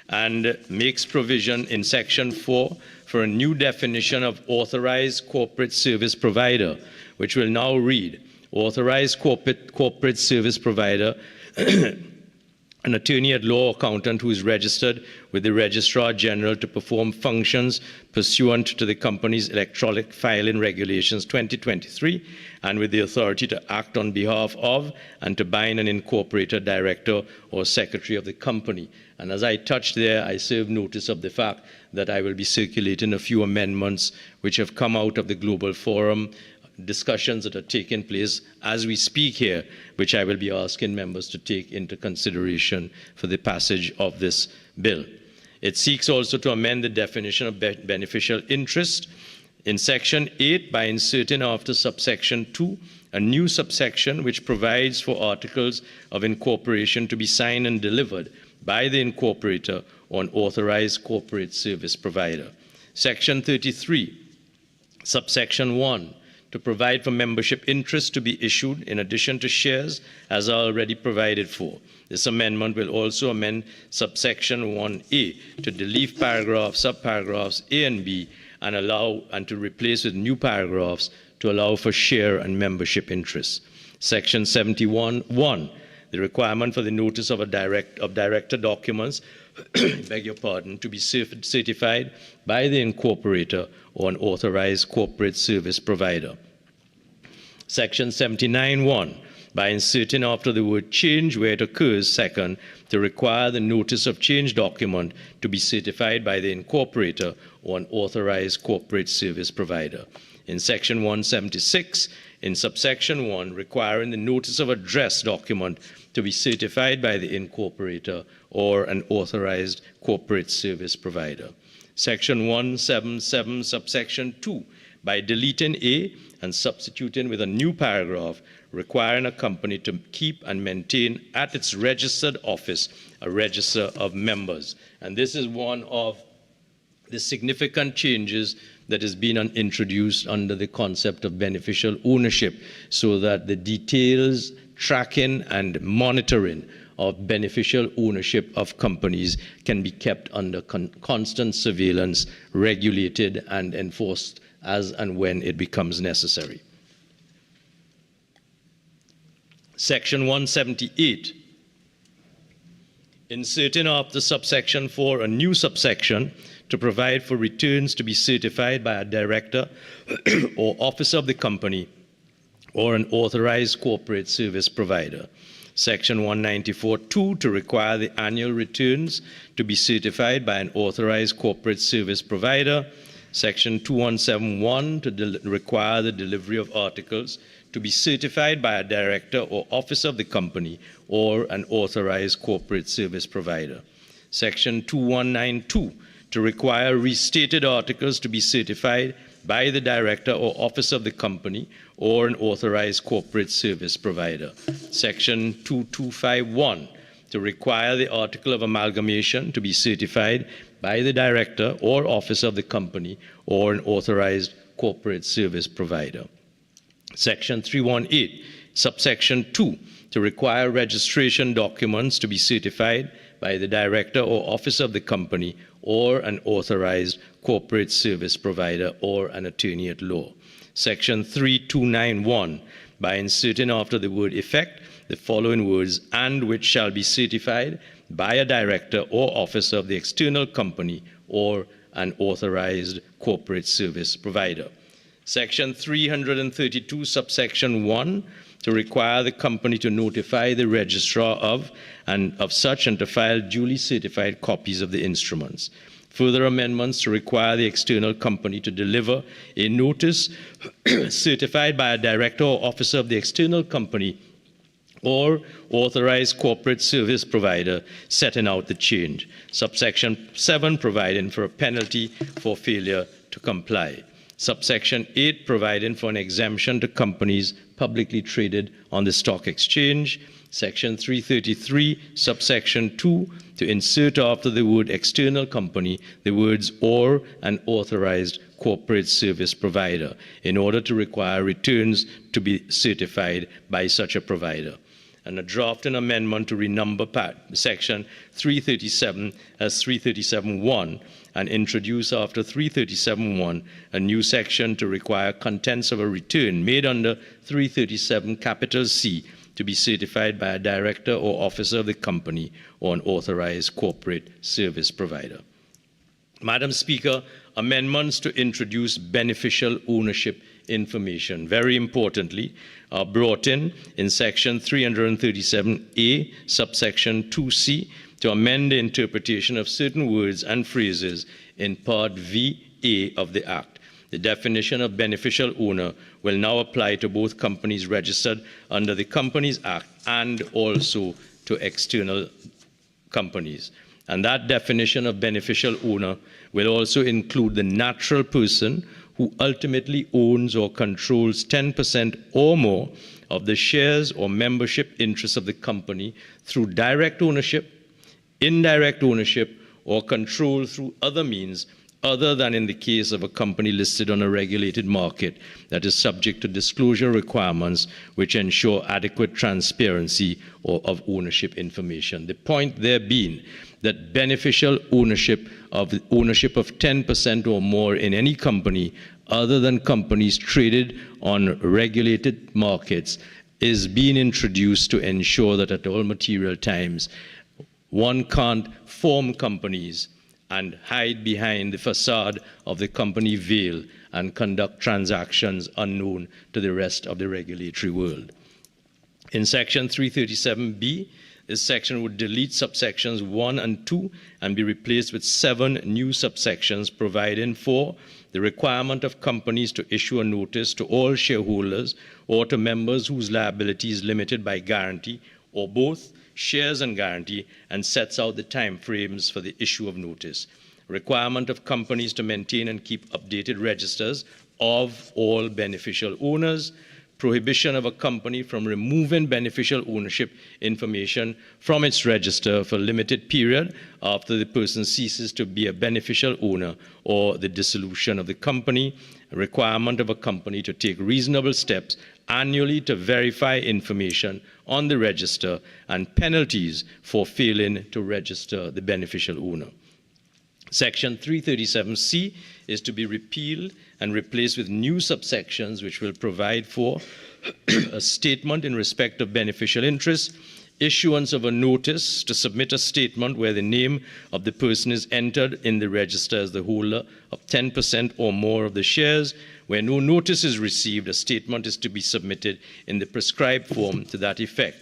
and makes provision in Section 4 for a new definition of authorized corporate service provider, which will now read, authorized corporate service provider an attorney at law or accountant who is registered with the Registrar General to perform functions pursuant to the company's electronic filing regulations 2023 and with the authority to act on behalf of and to bind an incorporated director or secretary of the company. And as I touched there, I serve notice of the fact that I will be circulating a few amendments which have come out of the Global Forum discussions that are taking place as we speak here, which I will be asking members to take into consideration for the passage of this bill. It seeks also to amend the definition of beneficial interest in Section 8 by inserting after subsection 2 a new subsection which provides for articles of incorporation to be signed and delivered by the incorporator or an authorized corporate service provider. Section 33, subsection 1, to provide for membership interest to be issued in addition to shares as are already provided for. This amendment will also amend subsection 1A to delete subparagraphs A and B and to replace with new paragraphs to allow for share and membership interests. Section 71(1), the requirement for the notice of director documents beg your pardon, to be certified by the incorporator or an authorized corporate service provider. Section 79(1), by inserting after the word change where it occurs, second, to require the notice of change document to be certified by the incorporator or an authorized corporate service provider. In Section 176, in subsection 1, requiring the notice of address document to be certified by the incorporator or an authorized corporate service provider. Section 177, subsection 2, by deleting A and substituting with a new paragraph requiring a company to keep and maintain at its registered office a register of members. And this is one of the significant changes that has been introduced under the concept of beneficial ownership, so that the details, tracking, and monitoring of beneficial ownership of companies can be kept under constant surveillance, regulated, and enforced as and when it becomes necessary. Section 178, inserting after subsection 4 a new subsection to provide for returns to be certified by a director or officer of the company or an authorized corporate service provider. Section 194(2) to require the annual returns to be certified by an authorized corporate service provider. Section 2171 to require the delivery of articles to be certified by a director or officer of the company or an authorized corporate service provider. Section 2192 to require restated articles to be certified by the director or officer of the company or an authorized corporate service provider. Section 2251 to require the article of amalgamation to be certified by the director or officer of the company or an authorized corporate service provider. Section 318, subsection 2, to require registration documents to be certified by the director or officer of the company or an authorized corporate service provider or an attorney at law. Section 3291, by inserting after the word effect the following words, and which shall be certified by a director or officer of the external company or an authorized corporate service provider. Section 332, subsection 1, to require the company to notify the registrar of such and to file duly certified copies of the instruments. Further amendments to require the external company to deliver a notice certified by a director or officer of the external company or authorized corporate service provider setting out the change. Subsection 7, providing for a penalty for failure to comply. Subsection 8, providing for an exemption to companies publicly traded on the stock exchange. Section 333, subsection 2, to insert after the word external company the words or an authorized corporate service provider in order to require returns to be certified by such a provider. And a draft and amendment to renumber section 337 as 337.1 and introduce after 337.1 a new section to require contents of a return made under 337 capital C to be certified by a director or officer of the company or an authorized corporate service provider. Madam Speaker, amendments to introduce beneficial ownership information, very importantly, are brought in section 337A, subsection 2C, to amend the interpretation of certain words and phrases in Part VA of the Act. The definition of beneficial owner will now apply to both companies registered under the Companies Act and also to external companies. And that definition of beneficial owner will also include the natural person who ultimately owns or controls 10% or more of the shares or membership interests of the company through direct ownership, indirect ownership, or control through other means other than in the case of a company listed on a regulated market that is subject to disclosure requirements which ensure adequate transparency of ownership information. The point there being that beneficial ownership of 10% or more in any company other than companies traded on regulated markets is being introduced to ensure that at all material times one can't form companies and hide behind the facade of the company veil and conduct transactions unknown to the rest of the regulatory world. In section 337B, this section would delete subsections 1 and 2 and be replaced with 7 new subsections providing for the requirement of companies to issue a notice to all shareholders or to members whose liability is limited by guarantee or both shares and guarantee, and sets out the time frames for the issue of notice. Requirement of companies to maintain and keep updated registers of all beneficial owners. Prohibition of a company from removing beneficial ownership information from its register for a limited period after the person ceases to be a beneficial owner or the dissolution of the company. A requirement of a company to take reasonable steps annually to verify information on the register, and penalties for failing to register the beneficial owner. Section 337C is to be repealed and replaced with new subsections which will provide for a statement in respect of beneficial interest, issuance of a notice to submit a statement where the name of the person is entered in the register as the holder of 10% or more of the shares. Where no notice is received, a statement is to be submitted in the prescribed form to that effect.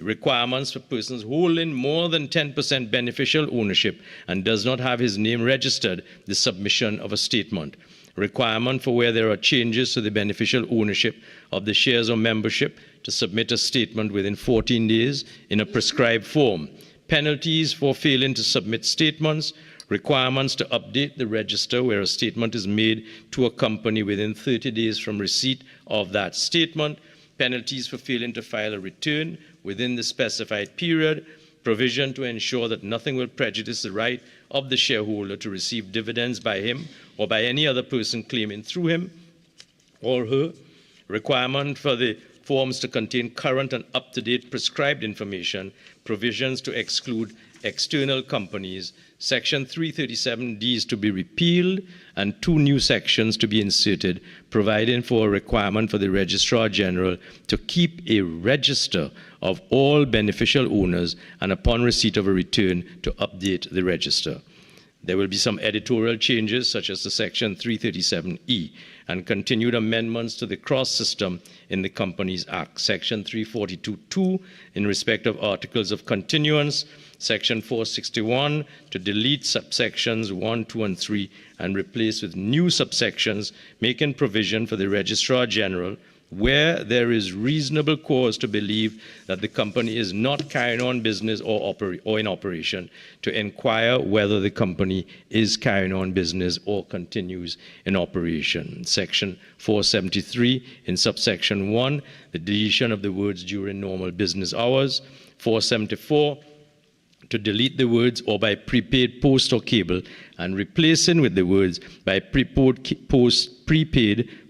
Requirements for persons holding more than 10% beneficial ownership and does not have his name registered, the submission of a statement. Requirement for where there are changes to the beneficial ownership of the shares or membership to submit a statement within 14 days in a prescribed form. Penalties for failing to submit statements. Requirements to update the register where a statement is made to a company within 30 days from receipt of that statement. Penalties for failing to file a return within the specified period. Provision to ensure that nothing will prejudice the right of the shareholder to receive dividends by him or by any other person claiming through him or her. Requirement for the forms to contain current and up-to-date prescribed information. Provisions to exclude external companies. Section 337D is to be repealed and 2 new sections to be inserted, providing for a requirement for the Registrar General to keep a register of all beneficial owners and upon receipt of a return to update the register. There will be some editorial changes such as to Section 337E and continued amendments to the cross system in the Companies Act. Section 342(2) in respect of articles of continuance. Section 461 to delete subsections 1, 2, and 3 and replace with new subsections making provision for the Registrar General where there is reasonable cause to believe that the company is not carrying on business or in operation, to inquire whether the company is carrying on business or continues in operation. Section 473 in subsection 1, the deletion of the words during normal business hours. 474 to delete the words or by prepaid post or cable and replacing with the words by prepaid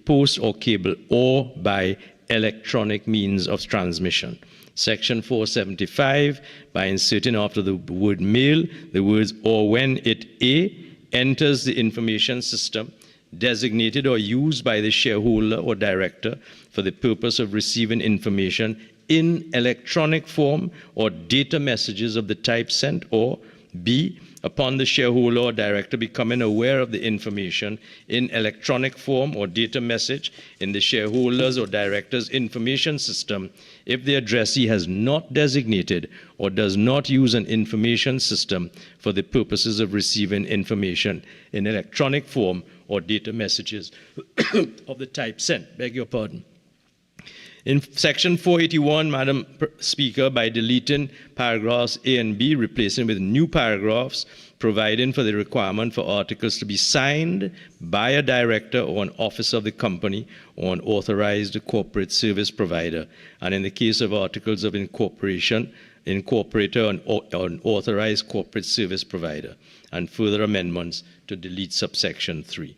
post or cable or by electronic means of transmission. Section 475, by inserting after the word mail the words or when it A enters the information system designated or used by the shareholder or director for the purpose of receiving information in electronic form or data messages of the type sent, or B, upon the shareholder or director becoming aware of the information in electronic form or data message in the shareholders or directors information system if the addressee has not designated or does not use an information system for the purposes of receiving information in electronic form or data messages of the type sent. Beg your pardon. In Section 481, Madam Speaker, by deleting paragraphs A and B, replacing with new paragraphs, providing for the requirement for articles to be signed by a director or an officer of the company or an authorized corporate service provider, and in the case of articles of incorporation, incorporator or an authorized corporate service provider, and further amendments to delete subsection 3.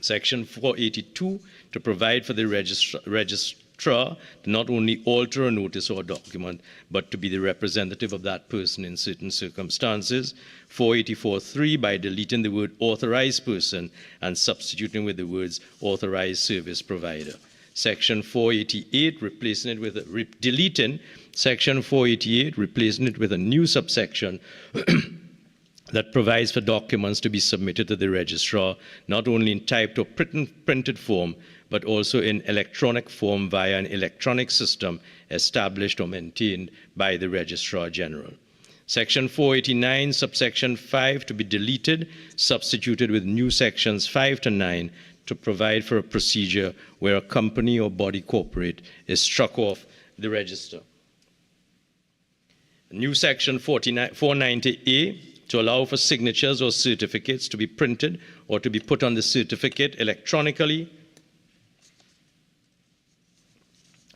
Section 482, to provide for the registrar to not only alter a notice or a document, but to be the representative of that person in certain circumstances. 484(3), by deleting the word authorized person and substituting with the words authorized service provider. Section 488, replacing it with deleting Section 488, replacing it with a new subsection that provides for documents to be submitted to the registrar, not only in typed or printed form, but also in electronic form via an electronic system established or maintained by the Registrar General. Section 489, subsection 5, to be deleted, substituted with new sections 5 to 9 to provide for a procedure where a company or body corporate is struck off the register. New section 490A, to allow for signatures or certificates to be printed or to be put on the certificate electronically.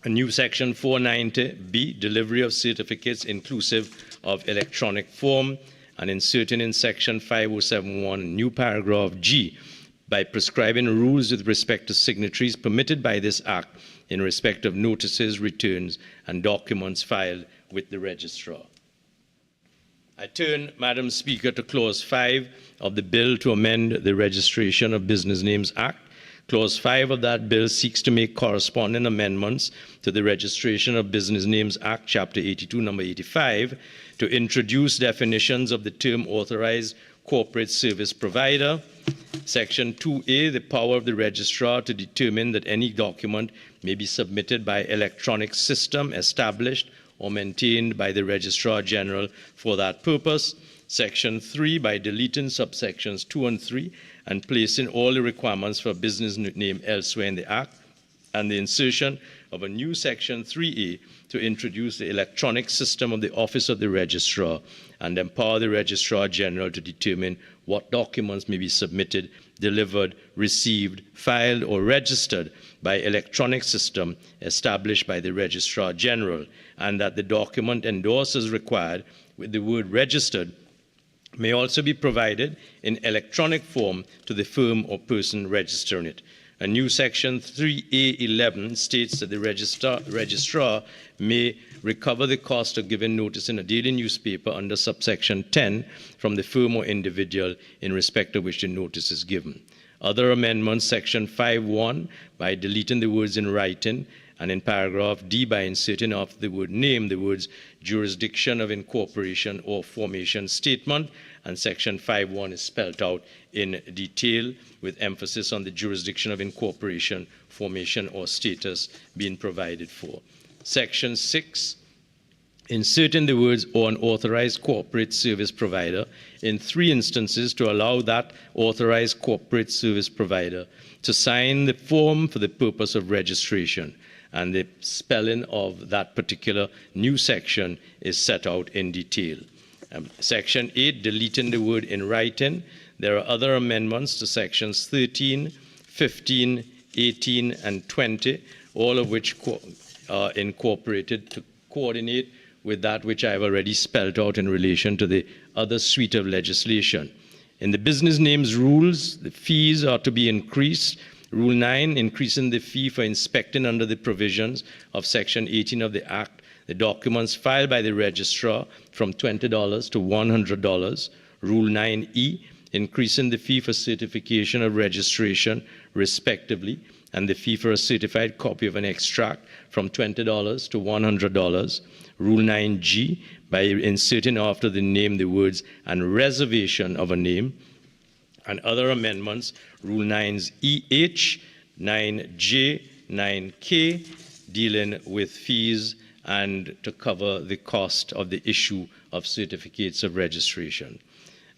A new section 490B, delivery of certificates inclusive of electronic form, and inserting in section 5071 a new paragraph G, by prescribing rules with respect to signatories permitted by this act in respect of notices, returns, and documents filed with the registrar. I turn, Madam Speaker, to Clause 5 of the Bill to amend the Registration of Business Names Act. Clause 5 of that bill seeks to make corresponding amendments to the Registration of Business Names Act, Chapter 82, Number 85, to introduce definitions of the term authorized corporate service provider. Section 2A, the power of the registrar to determine that any document may be submitted by electronic system established or maintained by the Registrar General for that purpose. Section 3, by deleting subsections 2 and 3 and placing all the requirements for a business name elsewhere in the Act, and the insertion of a new Section 3A to introduce the electronic system of the Office of the Registrar and empower the Registrar General to determine what documents may be submitted, delivered, received, filed, or registered by electronic system established by the Registrar General, and that the document endorsed as required with the word registered may also be provided in electronic form to the firm or person registering it. A new Section 3A11 states that the registrar may recover the cost of giving notice in a daily newspaper under subsection 10 from the firm or individual in respect of which the notice is given. Other amendments, Section 5.1, by deleting the words in writing, and in paragraph D, by inserting after the word name the words jurisdiction of incorporation or formation statement, and Section 5.1 is spelled out in detail with emphasis on the jurisdiction of incorporation, formation, or status being provided for. Section 6, inserting the words or an authorized corporate service provider in 3 instances to allow that authorized corporate service provider to sign the form for the purpose of registration, and the spelling of that particular new section is set out in detail. Section 8, deleting the word in writing. There are other amendments to sections 13, 15, 18, and 20, all of which are incorporated to coordinate with that which I have already spelled out in relation to the other suite of legislation. In the business names rules, the fees are to be increased. Rule 9, increasing the fee for inspecting under the provisions of Section 18 of the Act, the documents filed by the registrar from $20 to $100. Rule 9E, increasing the fee for certification of registration, respectively, and the fee for a certified copy of an extract from $20 to $100. Rule 9G, by inserting after the name the words and reservation of a name, and other amendments, Rule 9's EH, 9J, 9K, dealing with fees and to cover the cost of the issue of certificates of registration.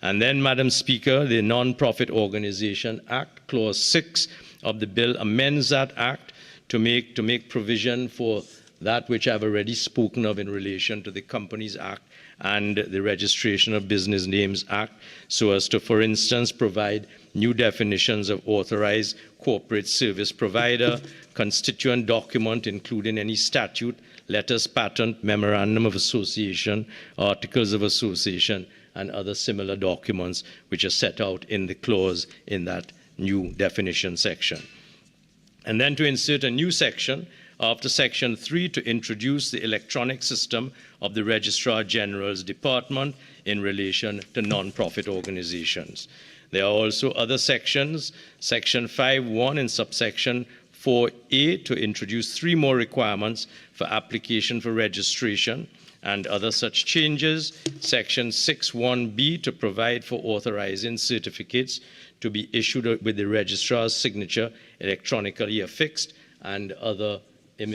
And then, Madam Speaker, the Non-Profit Organization Act, Clause 6 of the bill amends that act to make provision for that which I've already spoken of in relation to the Companies Act and the Registration of Business Names Act, so as to, for instance, provide new definitions of authorized corporate service provider, constituent document, including any statute, letters patent, memorandum of association, articles of association, and other similar documents which are set out in the clause in that new definition section. And then to insert a new section after Section 3 to introduce the electronic system of the Registrar General's Department in relation to non-profit organizations. There are also other sections, Section 5.1 and subsection 4A, to introduce 3 more requirements for application for registration and other such changes. Section 6.1b, to provide for authorizing certificates to be issued with the registrar's signature electronically affixed, and other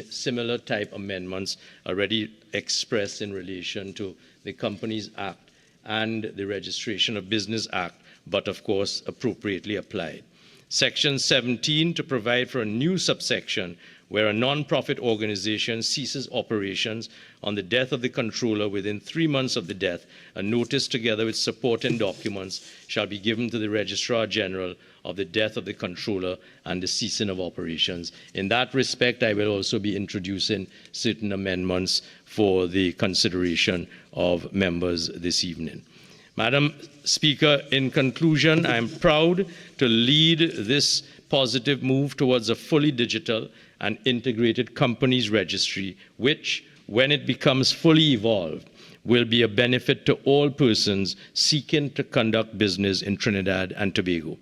similar type amendments already expressed in relation to the Companies Act and the Registration of Business Act, but of course appropriately applied. Section 17, to provide for a new subsection where a non-profit organization ceases operations on the death of the controller within 3 months of the death, a notice together with supporting documents shall be given to the Registrar General of the death of the controller and the ceasing of operations. In that respect, I will also be introducing certain amendments for the consideration of members this evening. Madam Speaker, in conclusion, I am proud to lead this positive move towards a fully digital and integrated companies registry, which, when it becomes fully evolved, will be a benefit to all persons seeking to conduct business in Trinidad and Tobago.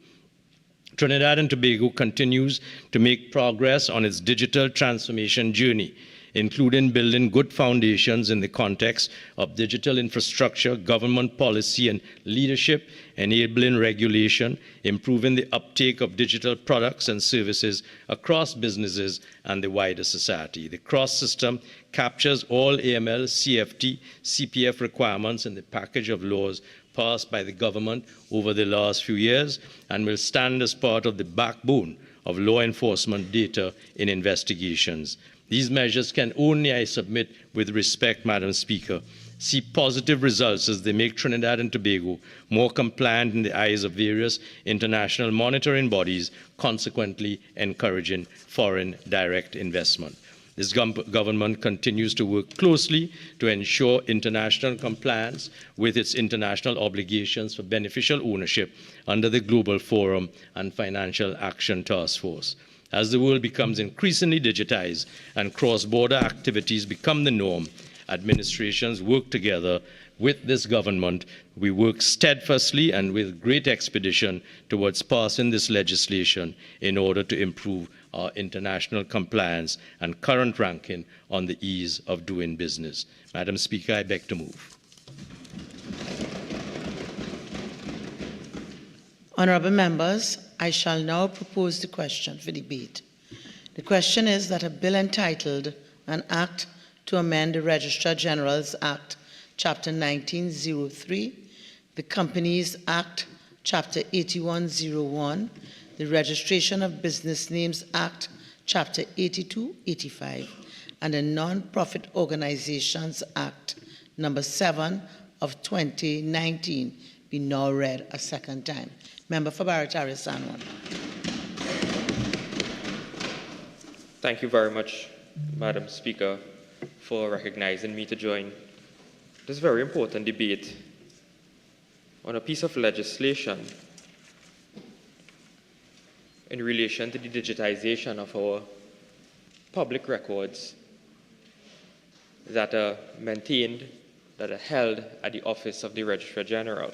Trinidad and Tobago continues to make progress on its digital transformation journey, including building good foundations in the context of digital infrastructure, government policy and leadership, enabling regulation, improving the uptake of digital products and services across businesses and the wider society. The cross-system captures all AML, CFT, CPF requirements in the package of laws passed by the government over the last few years and will stand as part of the backbone of law enforcement data in investigations. These measures can only, I submit with respect, Madam Speaker, see positive results as they make Trinidad and Tobago more compliant in the eyes of various international monitoring bodies, consequently encouraging foreign direct investment. This government continues to work closely to ensure international compliance with its international obligations for beneficial ownership under the Global Forum and Financial Action Task Force. As the world becomes increasingly digitized and cross-border activities become the norm, administrations work together with this government. We work steadfastly and with great expedition towards passing this legislation in order to improve our international compliance and current ranking on the ease of doing business. Madam Speaker, I beg to move. Honourable members, I shall now propose the question for debate. The question is that a bill entitled An Act to Amend the Registrar General's Act, Chapter 1903, the Companies Act, Chapter 8101, the Registration of Business Names Act, Chapter 8285, and the Non-Profit Organizations Act, Number 7 of 2019, be now read a second time. Member for Barataria Sanwan. Thank you very much, Madam Speaker, for recognizing me to join this very important debate on a piece of legislation in relation to the digitization of our public records that are maintained, that are held at the office of the Registrar General.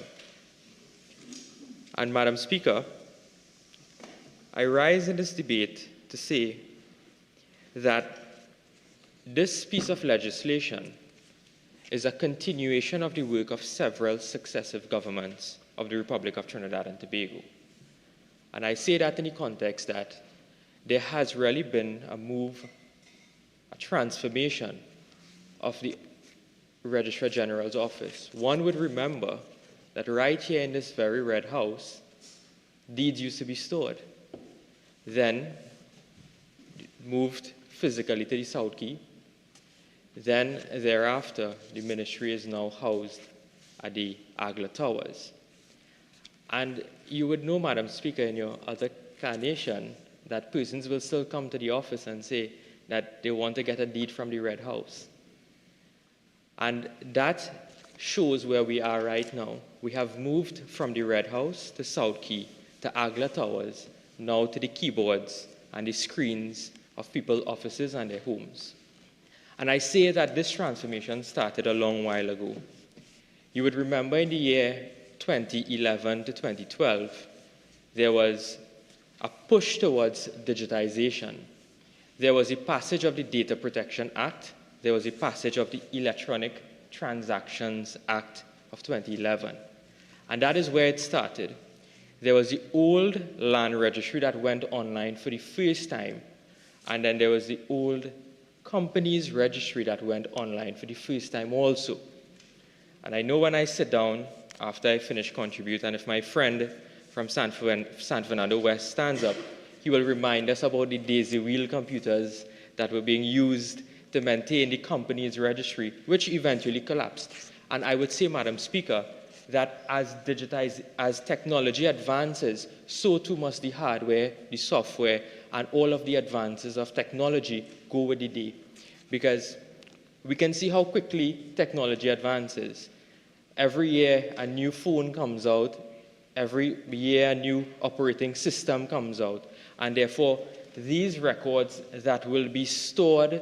And Madam Speaker, I rise in this debate to say that this piece of legislation is a continuation of the work of several successive governments of the Republic of Trinidad and Tobago. And I say that in the context that there has really been a move, a transformation of the Registrar General's office. One would remember that right here in this very red house, deeds used to be stored. Then moved physically to the South Key. Then thereafter, the ministry is now housed at the Agla Towers. And you would know, Madam Speaker, in your other carnation, that persons will still come to the office and say that they want to get a deed from the Red House. And that shows where we are right now. We have moved from the Red House to South Key, to Agla Towers, now to the keyboards and the screens of people's offices and their homes. And I say that this transformation started a long while ago. You would remember in the year 2011 to 2012, there was a push towards digitization. There was a passage of the Data Protection Act. There was a passage of the Electronic Transactions Act of 2011. And that is where it started. There was the old land registry that went online for the first time. And then there was the old companies registry that went online for the first time also. And I know when I sit down after I finish contribute, and if my friend from San Fernando West stands up, he will remind us about the daisy wheel computers that were being used to maintain the company's registry, which eventually collapsed. And I would say, Madam Speaker, that as technology advances, so too must the hardware, the software, and all of the advances of technology go with the day. Because we can see how quickly technology advances. Every year, a new phone comes out. Every year, a new operating system comes out. And therefore, these records that will be stored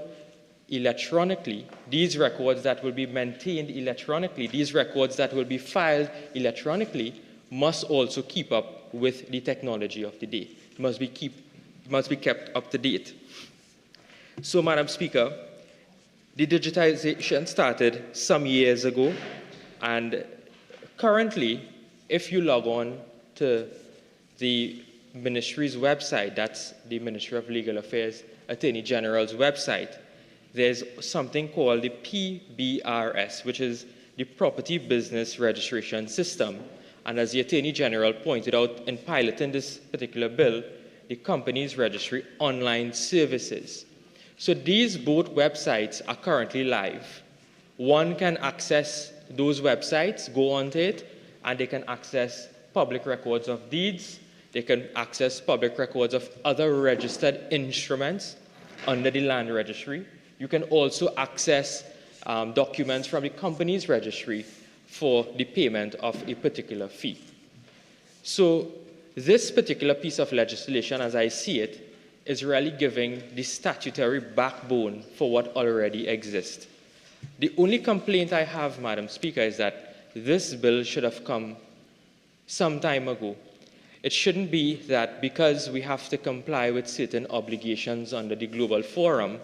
electronically, these records that will be maintained electronically, these records that will be filed electronically must also keep up with the technology of the day. It must be kept up to date. So, Madam Speaker, the digitization started some years ago, and currently, if you log on to the Ministry's website, that's the Ministry of Legal Affairs Attorney General's website, there's something called the PBRS, which is the Property Business Registration System. And as the Attorney General pointed out in piloting this particular bill, the Companies Registry online services. So these both websites are currently live. One can access those websites, go onto it, and they can access public records of deeds. They can access public records of other registered instruments under the land registry. You can also access documents from the Companies Registry for the payment of a particular fee. So this particular piece of legislation, as I see it, is really giving the statutory backbone for what already exists. The only complaint I have, Madam Speaker, is that this bill should have come some time ago. It shouldn't be that because we have to comply with certain obligations under the Global Forum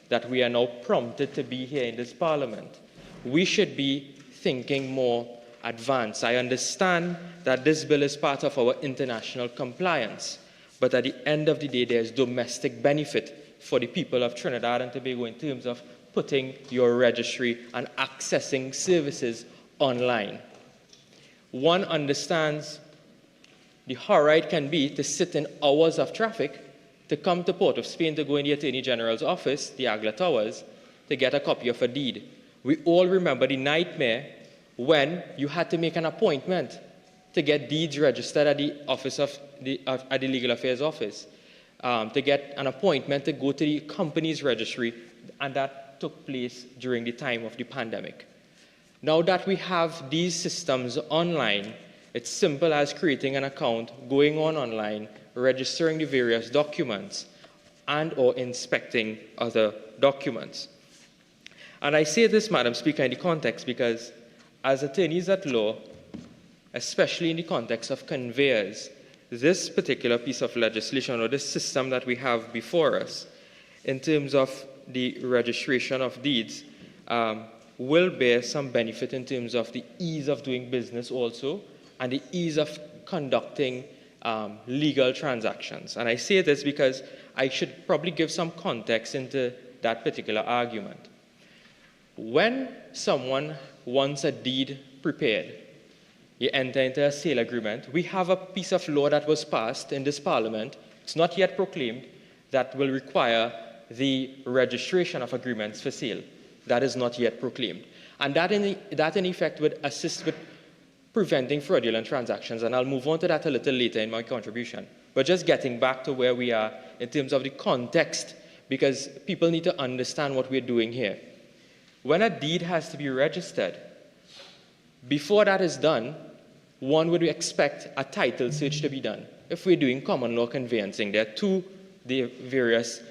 that we are now prompted to be here in this Parliament. We should be thinking more advanced. I understand that this bill is part of our international compliance, but at the end of the day, there's domestic benefit for the people of Trinidad and Tobago in terms of putting your registry and accessing services online. One understands the horror it can be to sit in hours of traffic to come to Port of Spain to go in the Attorney General's office, the Agla Towers, to get a copy of a deed. We all remember the nightmare when you had to make an appointment to get deeds registered at the office of at the Legal Affairs Office, to get an appointment to go to the Companies Registry, and that took place during the time of the pandemic. Now that we have these systems online, it's simple as creating an account, going online, registering the various documents, and or inspecting other documents. And I say this, Madam Speaker, in the context because as attorneys at law, especially in the context of conveyors, this particular piece of legislation or this system that we have before us in terms of the registration of deeds will bear some benefit in terms of the ease of doing business also and the ease of conducting legal transactions. And I say this because I should probably give some context into that particular argument. When someone wants a deed prepared, you enter into a sale agreement. We have a piece of law that was passed in this Parliament, it's not yet proclaimed, that will require the registration of agreements for sale. That is not yet proclaimed. And that in effect would assist with preventing fraudulent transactions, and I'll move on to that a little later in my contribution. But just getting back to where we are in terms of the context, because people need to understand what we're doing here. When a deed has to be registered, before that is done, one would expect a title search to be done. If we're doing common law conveyancing, there are the various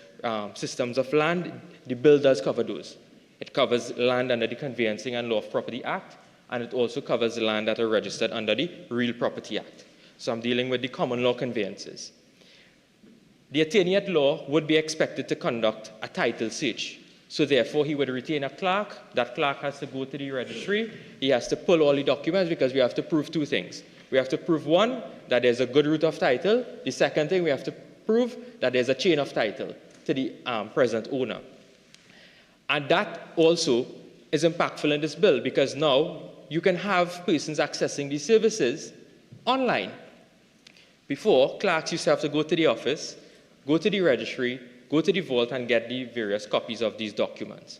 systems of land. The bill does cover those. It covers land under the Conveyancing and Law of Property Act, and it also covers land that are registered under the Real Property Act. So I'm dealing with the common law conveyances. The attorney at law would be expected to conduct a title search. So therefore, he would retain a clerk. That clerk has to go to the registry. He has to pull all the documents because we have to prove two things. We have to prove, one, that there's a good root of title. The second thing, we have to prove that there's a chain of title to the present owner. And that also is impactful in this bill because now you can have persons accessing these services online. Before, clerks used to have to go to the office, go to the registry, go to the vault and get the various copies of these documents.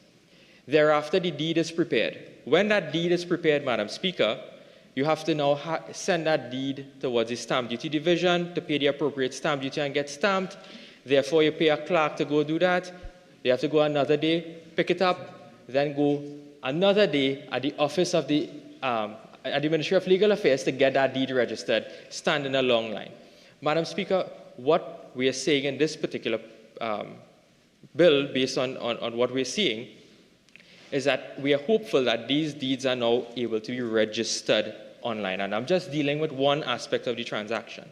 Thereafter, the deed is prepared. When that deed is prepared, Madam Speaker, you have to now send that deed towards the Stamp Duty Division to pay the appropriate stamp duty and get stamped. Therefore, you pay a clerk to go do that. They have to go another day, pick it up, then go another day at the office of the Ministry of Legal Affairs to get that deed registered, stand in a long line. Madam Speaker, what we are saying in this particular bill, based on what we're seeing, is that we are hopeful that these deeds are now able to be registered online. And I'm just dealing with one aspect of the transaction.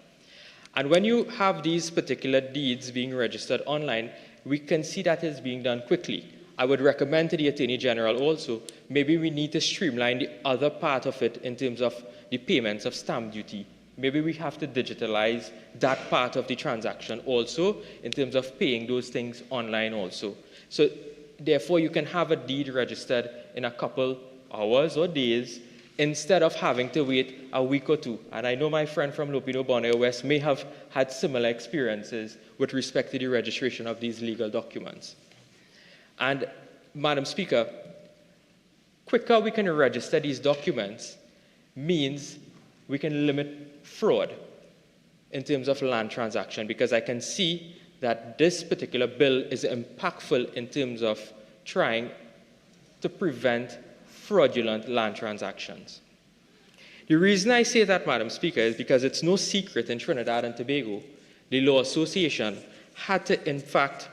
And when you have these particular deeds being registered online, we can see that it's being done quickly. I would recommend to the Attorney General also, maybe we need to streamline the other part of it in terms of the payments of stamp duty. Maybe we have to digitalize that part of the transaction also in terms of paying those things online also. So therefore, you can have a deed registered in a couple hours or days instead of having to wait a week or two. And I know my friend from Lupino Bonner West may have had similar experiences with respect to the registration of these legal documents. And Madam Speaker, quicker we can register these documents means we can limit fraud in terms of land transaction, because I can see that this particular bill is impactful in terms of trying to prevent fraudulent land transactions. The reason I say that, Madam Speaker, is because it's no secret in Trinidad and Tobago, the Law Association had to, in fact,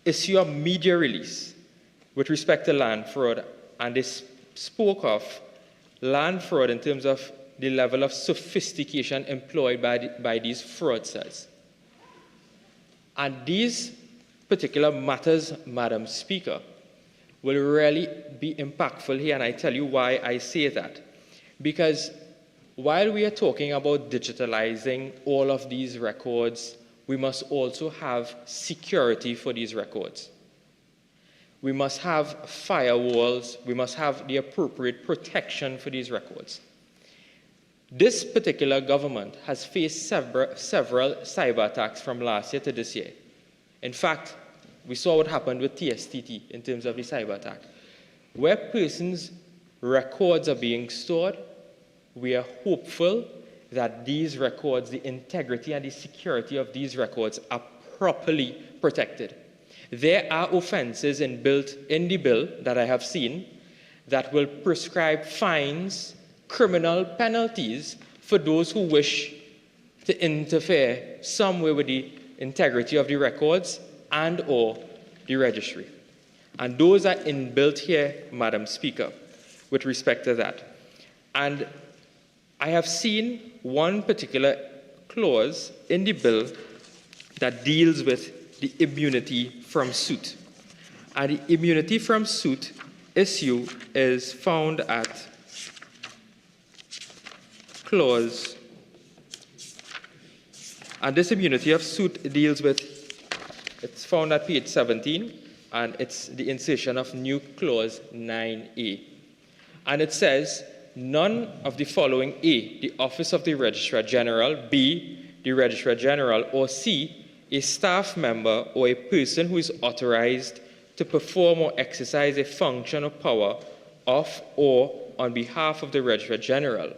issue a media release with respect to land fraud, and they spoke of land fraud in terms of the level of sophistication employed by these fraudsters. And these particular matters, Madam Speaker, will really be impactful here, and I tell you why I say that. Because while we are talking about digitalizing all of these records, we must also have security for these records. We must have firewalls, we must have the appropriate protection for these records. This particular government has faced several cyber attacks from last year to this year. In fact, we saw what happened with TSTT in terms of the cyber attack. Where persons' records are being stored, we are hopeful that these records, the integrity and the security of these records are properly protected. There are offenses built in the bill that I have seen that will prescribe fines, criminal penalties for those who wish to interfere some way with the integrity of the records and or the registry. And those are inbuilt here, Madam Speaker, with respect to that. And I have seen one particular clause in the bill that deals with the immunity from suit. And the immunity from suit issue is found at clause, and this immunity of suit deals with, it's found at page 17, and it's the insertion of new clause 9A. And it says, none of the following: A, the office of the Registrar General; B, the Registrar General; or C, a staff member or a person who is authorized to perform or exercise a function or power of or on behalf of the Registrar General,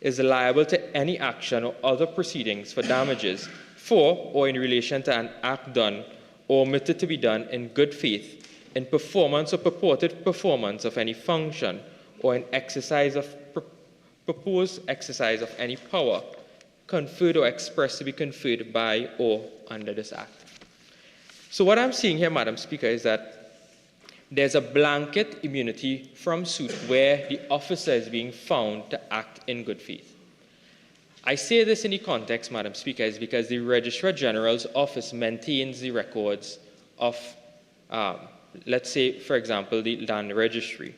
is liable to any action or other proceedings for damages for or in relation to an act done or omitted to be done in good faith in performance or purported performance of any function or in exercise of proposed exercise of any power conferred or expressed to be conferred by or under this act. So what I'm seeing here, Madam Speaker, is that there's a blanket immunity from suit where the officer is being found to act in good faith. I say this in the context, Madam Speaker, is because the Registrar General's office maintains the records of, let's say, for example, the land registry.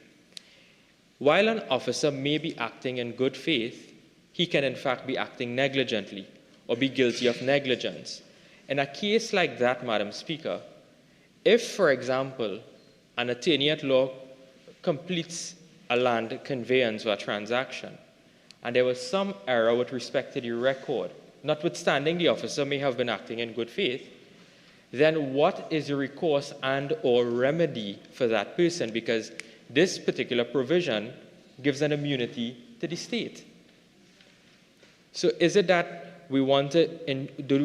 While an officer may be acting in good faith, he can in fact be acting negligently or be guilty of negligence. In a case like that, Madam Speaker, if, for example, an attorney at law completes a land conveyance or a transaction, and there was some error with respect to the record, notwithstanding the officer may have been acting in good faith, then what is the recourse and or remedy for that person? Because this particular provision gives an immunity to the state. So is it that do we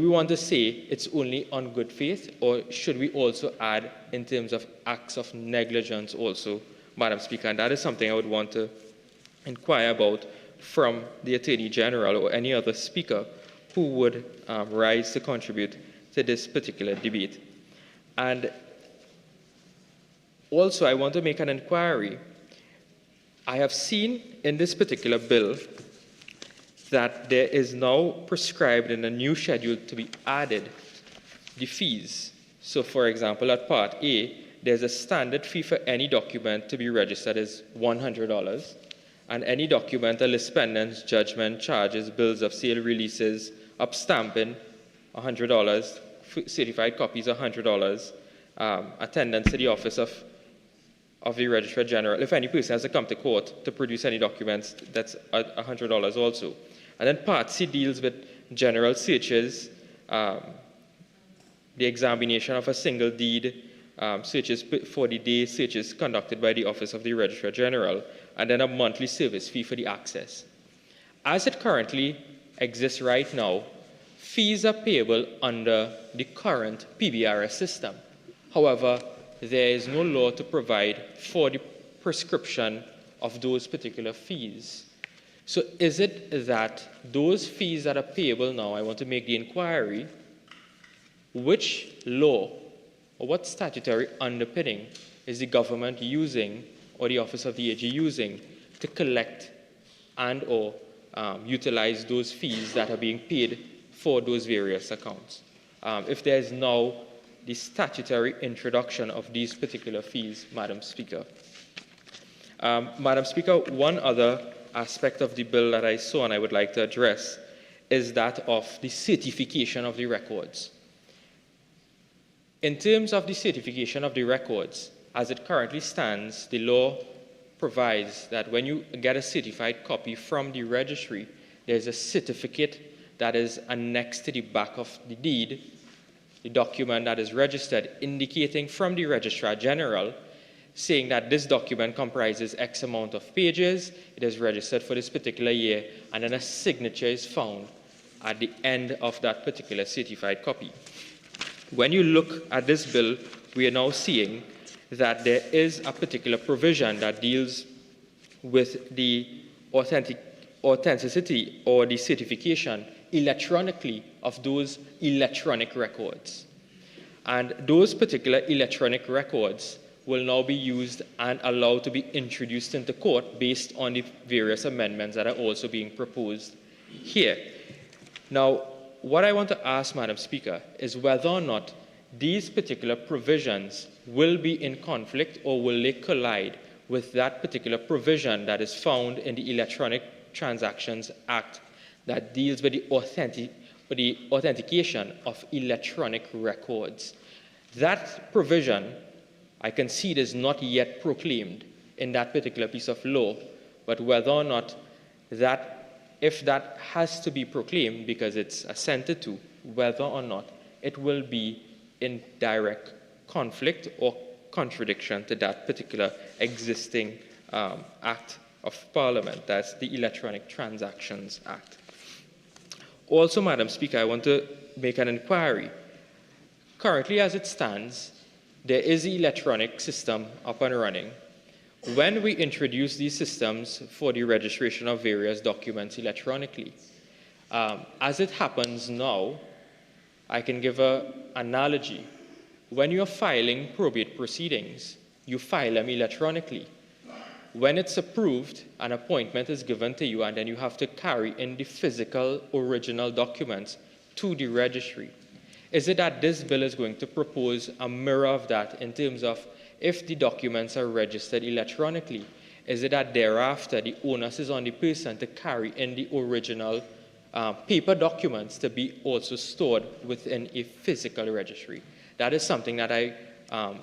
want to say it's only on good faith, or should we also add in terms of acts of negligence also, Madam Speaker? And that is something I would want to inquire about from the Attorney General or any other speaker who would rise to contribute to this particular debate. And also, I want to make an inquiry I have seen in this particular bill that there is now prescribed in a new schedule to be added the fees. So, for example, at Part A, there's a standard fee for any document to be registered as $100, and any document, a list pendants, judgment, charges, bills of sale, releases, upstamping, $100, certified copies, $100, attendance to the office of the Registrar General. If any person has to come to court to produce any documents, that's $100 also. And then Part C deals with general searches, the examination of a single deed, searches for the day, searches conducted by the Office of the Registrar General, and then a monthly service fee for the access. As it currently exists right now, fees are payable under the current PBRS system. However, there is no law to provide for the prescription of those particular fees. So is it that those fees that are payable now, I want to make the inquiry, which law or what statutory underpinning is the government using or the Office of the AG using to collect and or utilize those fees that are being paid for those various accounts? If there is now the statutory introduction of these particular fees, Madam Speaker. Madam Speaker, one other aspect of the bill that I saw and I would like to address is that of the certification of the records. In terms of the certification of the records, as it currently stands, the law provides that when you get a certified copy from the registry, there's a certificate that is annexed to the back of the deed, the document that is registered, indicating from the Registrar General, saying that this document comprises X amount of pages, it is registered for this particular year, and then a signature is found at the end of that particular certified copy. When you look at this bill, we are now seeing that there is a particular provision that deals with the authenticity or the certification electronically of those electronic records. And those particular electronic records will now be used and allowed to be introduced into court based on the various amendments that are also being proposed here. Now, what I want to ask, Madam Speaker, is whether or not these particular provisions will be in conflict or will they collide with that particular provision that is found in the Electronic Transactions Act that deals with the authentication of electronic records. That provision, I concede, is not yet proclaimed in that particular piece of law, but whether or not that, if that has to be proclaimed because it's assented to, whether or not it will be in direct conflict or contradiction to that particular existing Act of Parliament, that's the Electronic Transactions Act. Also, Madam Speaker, I want to make an inquiry. Currently, as it stands, there is the electronic system up and running. When we introduce these systems for the registration of various documents electronically, as it happens now, I can give an analogy. When you're filing probate proceedings, you file them electronically. When it's approved, an appointment is given to you, and then you have to carry in the physical original documents to the registry. Is it that this bill is going to propose a mirror of that in terms of if the documents are registered electronically, is it that thereafter the onus is on the person to carry in the original paper documents to be also stored within a physical registry? That is something that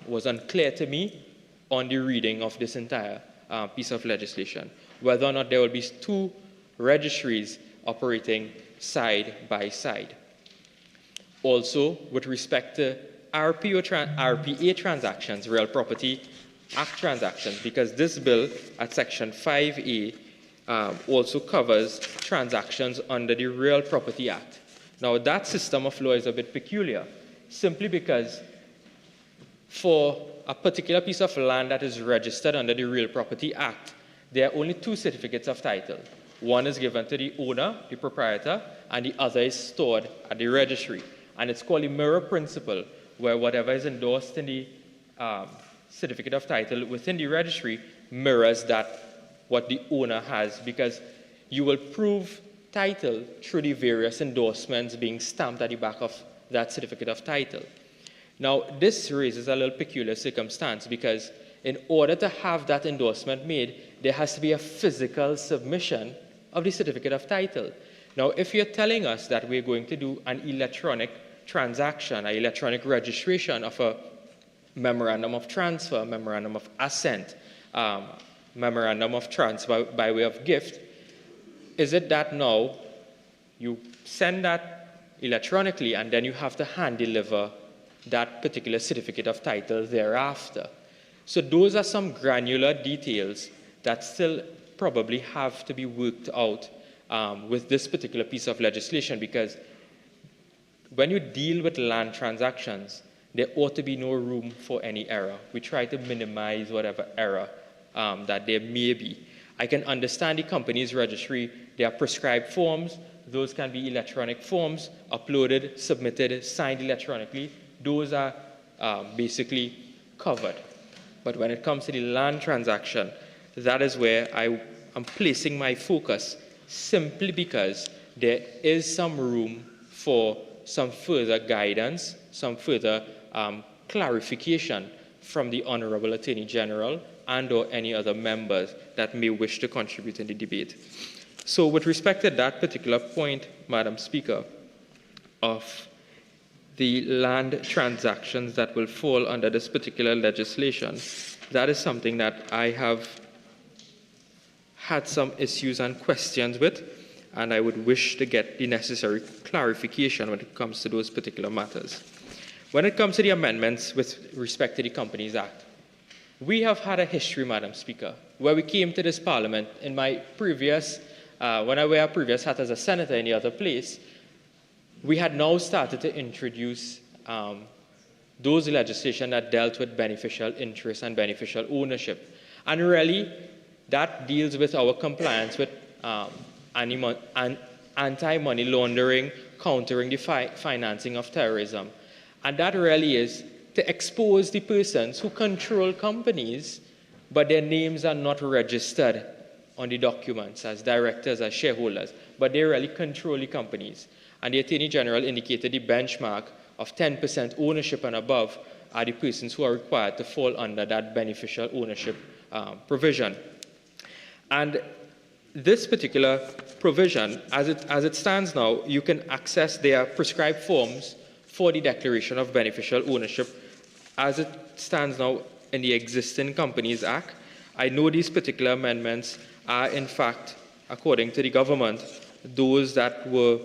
was unclear to me on the reading of this entire piece of legislation, whether or not there will be two registries operating side by side. Also, with respect to RPA transactions, Real Property Act transactions, because this bill at Section 5A also covers transactions under the Real Property Act. Now, that system of law is a bit peculiar, simply because for a particular piece of land that is registered under the Real Property Act, there are only two certificates of title. One is given to the owner, the proprietor, and the other is stored at the registry. And it's called the mirror principle, where whatever is endorsed in the certificate of title within the registry mirrors that what the owner has, because you will prove title through the various endorsements being stamped at the back of that certificate of title. Now, this raises a little peculiar circumstance because in order to have that endorsement made, there has to be a physical submission of the certificate of title. Now, if you're telling us that we're going to do an electronic transaction, an electronic registration of a memorandum of transfer, memorandum of assent, memorandum of transfer by way of gift, is it that now you send that electronically and then you have to hand deliver that particular certificate of title thereafter? So those are some granular details that still probably have to be worked out with this particular piece of legislation, because when you deal with land transactions, there ought to be no room for any error. We try to minimize whatever error that there may be. I can understand the company's registry. There are prescribed forms. Those can be electronic forms, uploaded, submitted, signed electronically. Those are basically covered. But when it comes to the land transaction, that is where I am placing my focus, simply because there is some room for some further guidance, some further clarification from the Honorable Attorney General and or any other members that may wish to contribute in the debate. So with respect to that particular point, Madam Speaker, of the land transactions that will fall under this particular legislation, that is something that I have had some issues and questions with, and I would wish to get the necessary clarification when it comes to those particular matters. When it comes to the amendments with respect to the Companies Act, we have had a history, Madam Speaker, where we came to this Parliament in my previous, when I wear a previous hat as a senator in the other place, we had now started to introduce those legislation that dealt with beneficial interest and beneficial ownership. And really, that deals with our compliance with anti-money laundering, countering the financing of terrorism. And that really is to expose the persons who control companies, but their names are not registered on the documents as directors, as shareholders, but they really control the companies. And the Attorney General indicated the benchmark of 10% ownership and above are the persons who are required to fall under that beneficial ownership provision. And this particular provision, as it stands now, you can access their prescribed forms for the declaration of beneficial ownership as it stands now in the existing Companies Act. I know these particular amendments are, in fact, according to the government, those that were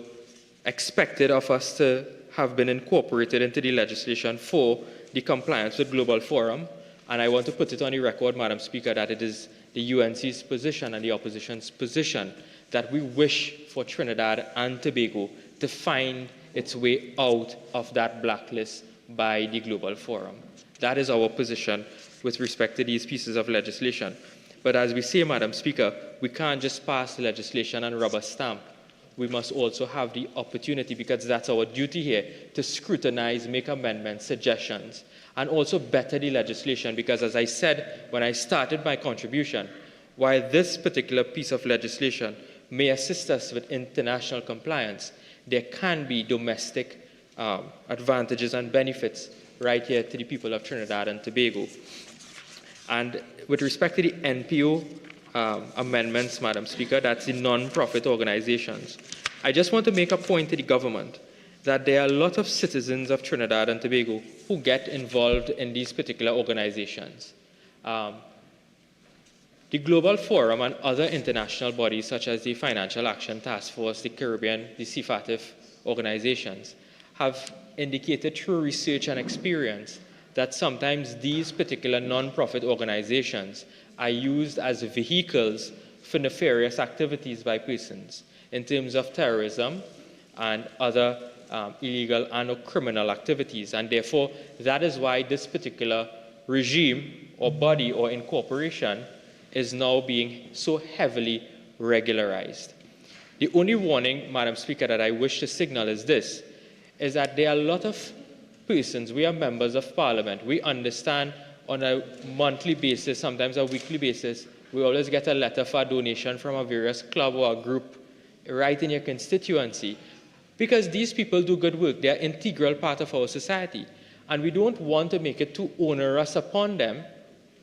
expected of us to have been incorporated into the legislation for the compliance with Global Forum. And I want to put it on the record, Madam Speaker, that it is the UNC's position and the opposition's position that we wish for Trinidad and Tobago to find its way out of that blacklist by the Global Forum. That is our position with respect to these pieces of legislation. But as we say, Madam Speaker, we can't just pass the legislation and rubber stamp. We must also have the opportunity, because that's our duty here, to scrutinize, make amendments, suggestions, and also better the legislation, because as I said when I started my contribution, while this particular piece of legislation may assist us with international compliance, there can be domestic advantages and benefits right here to the people of Trinidad and Tobago. And with respect to the NPO amendments, Madam Speaker, that's the non-profit organizations, I just want to make a point to the government that there are a lot of citizens of Trinidad and Tobago who get involved in these particular organizations. The Global Forum and other international bodies such as the Financial Action Task Force, the Caribbean, the CFATF organizations have indicated through research and experience that sometimes these particular non-profit organizations are used as vehicles for nefarious activities by persons in terms of terrorism and other illegal and or criminal activities. And therefore, that is why this particular regime or body or incorporation is now being so heavily regularized. The only warning, Madam Speaker, that I wish to signal is this, is that there are a lot of persons, we are members of Parliament, we understand on a monthly basis, sometimes a weekly basis, we always get a letter for a donation from a various club or a group right in your constituency, because these people do good work. They are an integral part of our society, and we don't want to make it too onerous upon them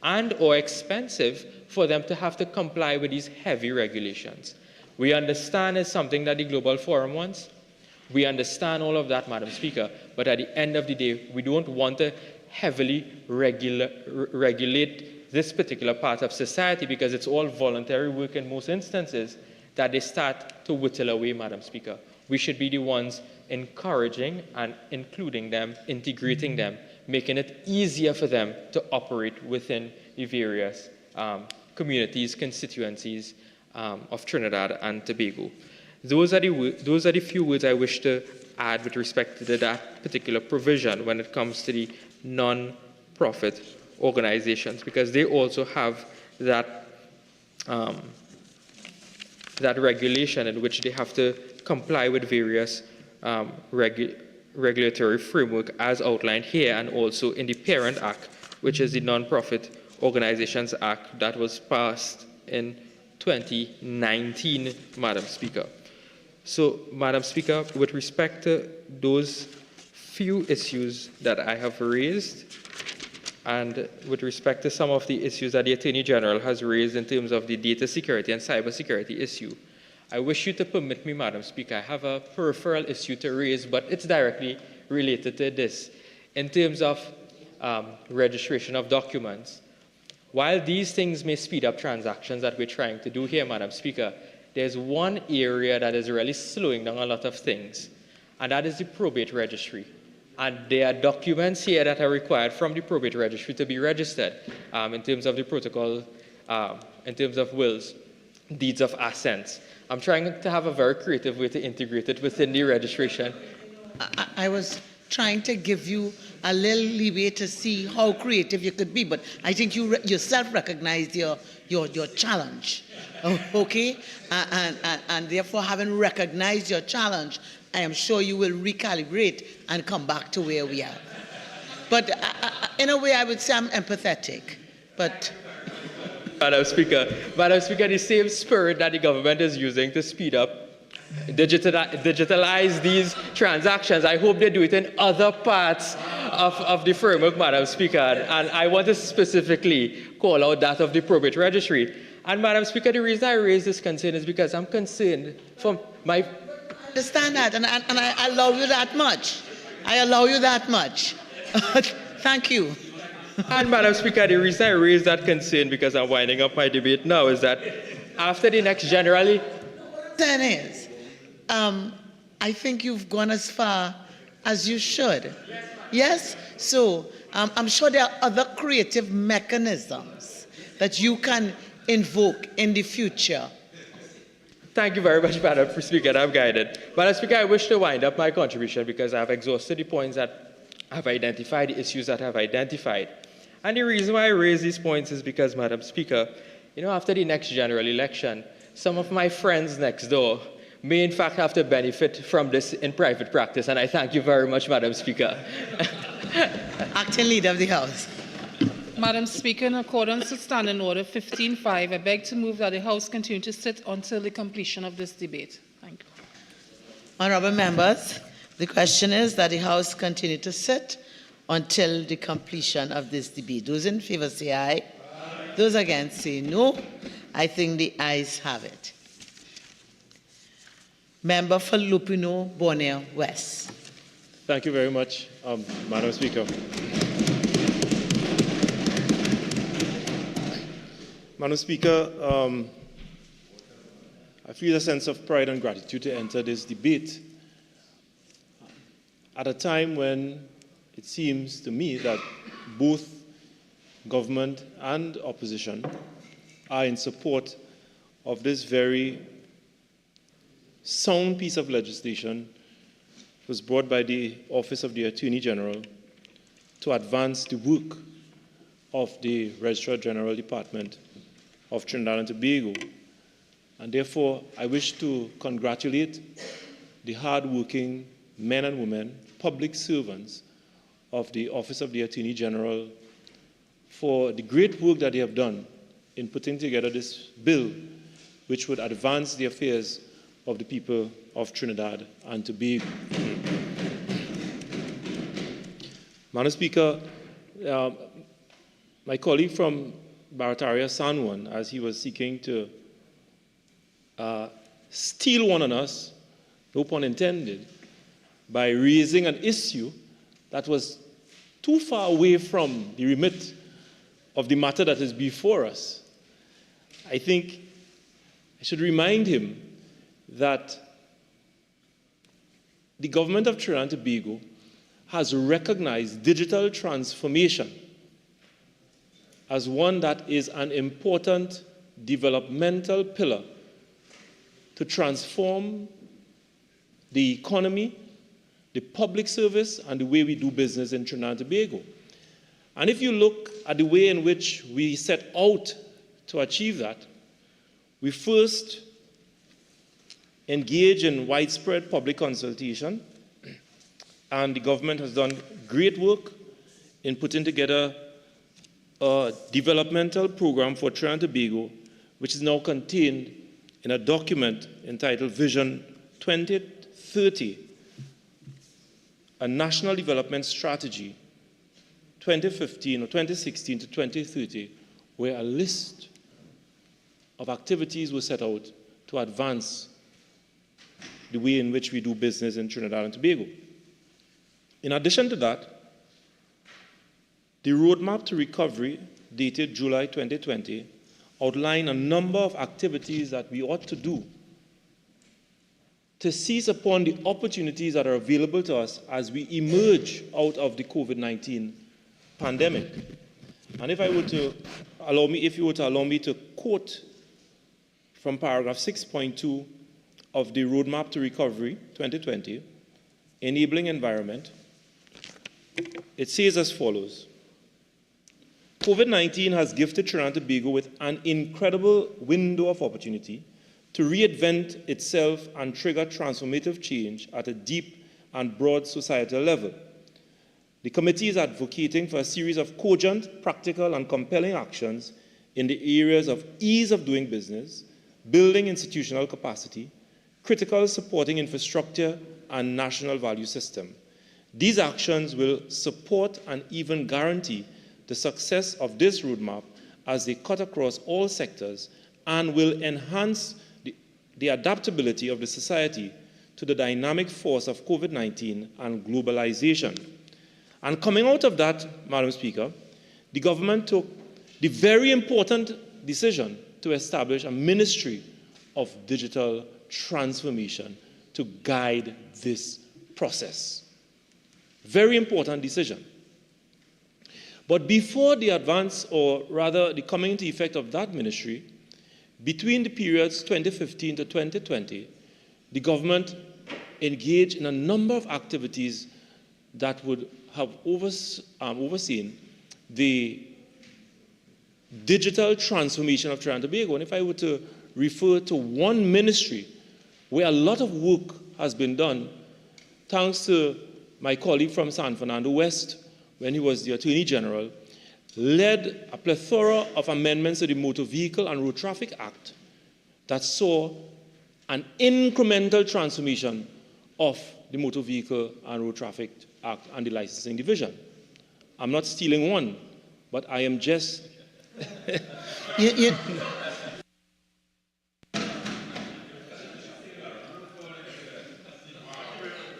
and or expensive for them to have to comply with these heavy regulations. We understand it's something that the Global Forum wants. We understand all of that, Madam Speaker, but at the end of the day, we don't want to heavily regulate this particular part of society, because it's all voluntary work in most instances that they start to whittle away, Madam Speaker. We should be the ones encouraging and including them, integrating them, making it easier for them to operate within the various communities, constituencies of Trinidad and Tobago. Those are the few words I wish to add with respect to that particular provision when it comes to the non-profit organizations, because they also have that, that regulation in which they have to comply with various regulatory framework as outlined here, and also in the Parent Act, which is the Non-Profit Organizations Act that was passed in 2019, Madam Speaker. So, Madam Speaker, with respect to those few issues that I have raised, and with respect to some of the issues that the Attorney General has raised in terms of the data security and cyber security issue, I wish you to permit me, Madam Speaker, I have a peripheral issue to raise, but it's directly related to this. In terms of registration of documents, while these things may speed up transactions that we're trying to do here, Madam Speaker, there's one area that is really slowing down a lot of things, and that is the probate registry. And there are documents here that are required from the probate registry to be registered in terms of the protocol, in terms of wills, deeds of assents. I'm trying to have a very creative way to integrate it within the registration. I was trying to give you a little leeway to see how creative you could be, but I think you yourself recognized your challenge, okay? And therefore, having recognized your challenge, I am sure you will recalibrate and come back to where we are. But in a way, I would say I'm empathetic, but... Madam Speaker, the same spirit that the government is using to speed up, digitalize these transactions, I hope they do it in other parts of the framework, Madam Speaker. And I want to specifically call out that of the probate registry. And Madam Speaker, the reason I raise this concern is because I'm concerned from my... I understand that, and I allow you that much. I allow you that much. Thank you. And Madam Speaker, the reason I raise that concern, because I'm winding up my debate now, is that after the next generally... Then is, I think you've gone as far as you should. Yes? So I'm sure there are other creative mechanisms that you can invoke in the future. Thank you very much, Madam Speaker. I'm guided. Madam Speaker, I wish to wind up my contribution because I've exhausted the points that I've identified, the issues that I've identified. And the reason why I raise these points is because, Madam Speaker, after the next general election, some of my friends next door may in fact have to benefit from this in private practice, and I thank you very much, Madam Speaker. Acting Leader of the House. Madam Speaker, in accordance with Standing Order 15.5, I beg to move that the House continue to sit until the completion of this debate. Thank you. Honourable members, the question is that the House continue to sit until the completion of this debate. Those in favour say aye. Aye. Those against say no. I think the ayes have it. Member for Lupino, Bonaire West. Thank you very much, Madam Speaker. Madam Speaker, I feel a sense of pride and gratitude to enter this debate at a time when it seems to me that both government and opposition are in support of this very sound piece of legislation was brought by the Office of the Attorney General to advance the work of the Registrar General Department of Trinidad and Tobago. And therefore, I wish to congratulate the hard-working men and women, public servants of the Office of the Attorney General for the great work that they have done in putting together this bill, which would advance the affairs of the people of Trinidad and Tobago. Madam Speaker, my colleague from Barataria San Juan, as he was seeking to steal one on us, no pun intended, by raising an issue that was too far away from the remit of the matter that is before us. I think I should remind him that the government of Trinidad and Tobago has recognized digital transformation as one that is an important developmental pillar to transform the economy, the public service, and the way we do business in Trinidad and Tobago. And if you look at the way in which we set out to achieve that, we first engage in widespread public consultation, and the government has done great work in putting together a developmental program for Trinidad and Tobago, which is now contained in a document entitled Vision 2030, a national development strategy 2015 or 2016 to 2030, where a list of activities were set out to advance the way in which we do business in Trinidad and Tobago. In addition to that, the Roadmap to Recovery, dated July 2020, outlined a number of activities that we ought to do to seize upon the opportunities that are available to us as we emerge out of the COVID-19 pandemic. And if you were to allow me to quote from paragraph 6.2 of the Roadmap to Recovery 2020, Enabling Environment, it says as follows: COVID-19 has gifted Trinidad and Tobago with an incredible window of opportunity to reinvent itself and trigger transformative change at a deep and broad societal level. The committee is advocating for a series of cogent, practical, and compelling actions in the areas of ease of doing business, building institutional capacity, critical supporting infrastructure, and national value system. These actions will support and even guarantee the success of this roadmap as they cut across all sectors and will enhance the adaptability of the society to the dynamic force of COVID-19 and globalization. And coming out of that, Madam Speaker, the government took the very important decision to establish a Ministry of Digital Transformation to guide this process. Very important decision. But before the advance, or rather the coming into effect of that ministry, between the periods 2015 to 2020, the government engaged in a number of activities that would have overseen the digital transformation of Trinidad and Tobago. And if I were to refer to one ministry where a lot of work has been done, thanks to my colleague from San Fernando West, when he was the Attorney General, led a plethora of amendments to the Motor Vehicle and Road Traffic Act that saw an incremental transformation of the Motor Vehicle and Road Traffic Act and the Licensing Division. I'm not stealing one, but I am just...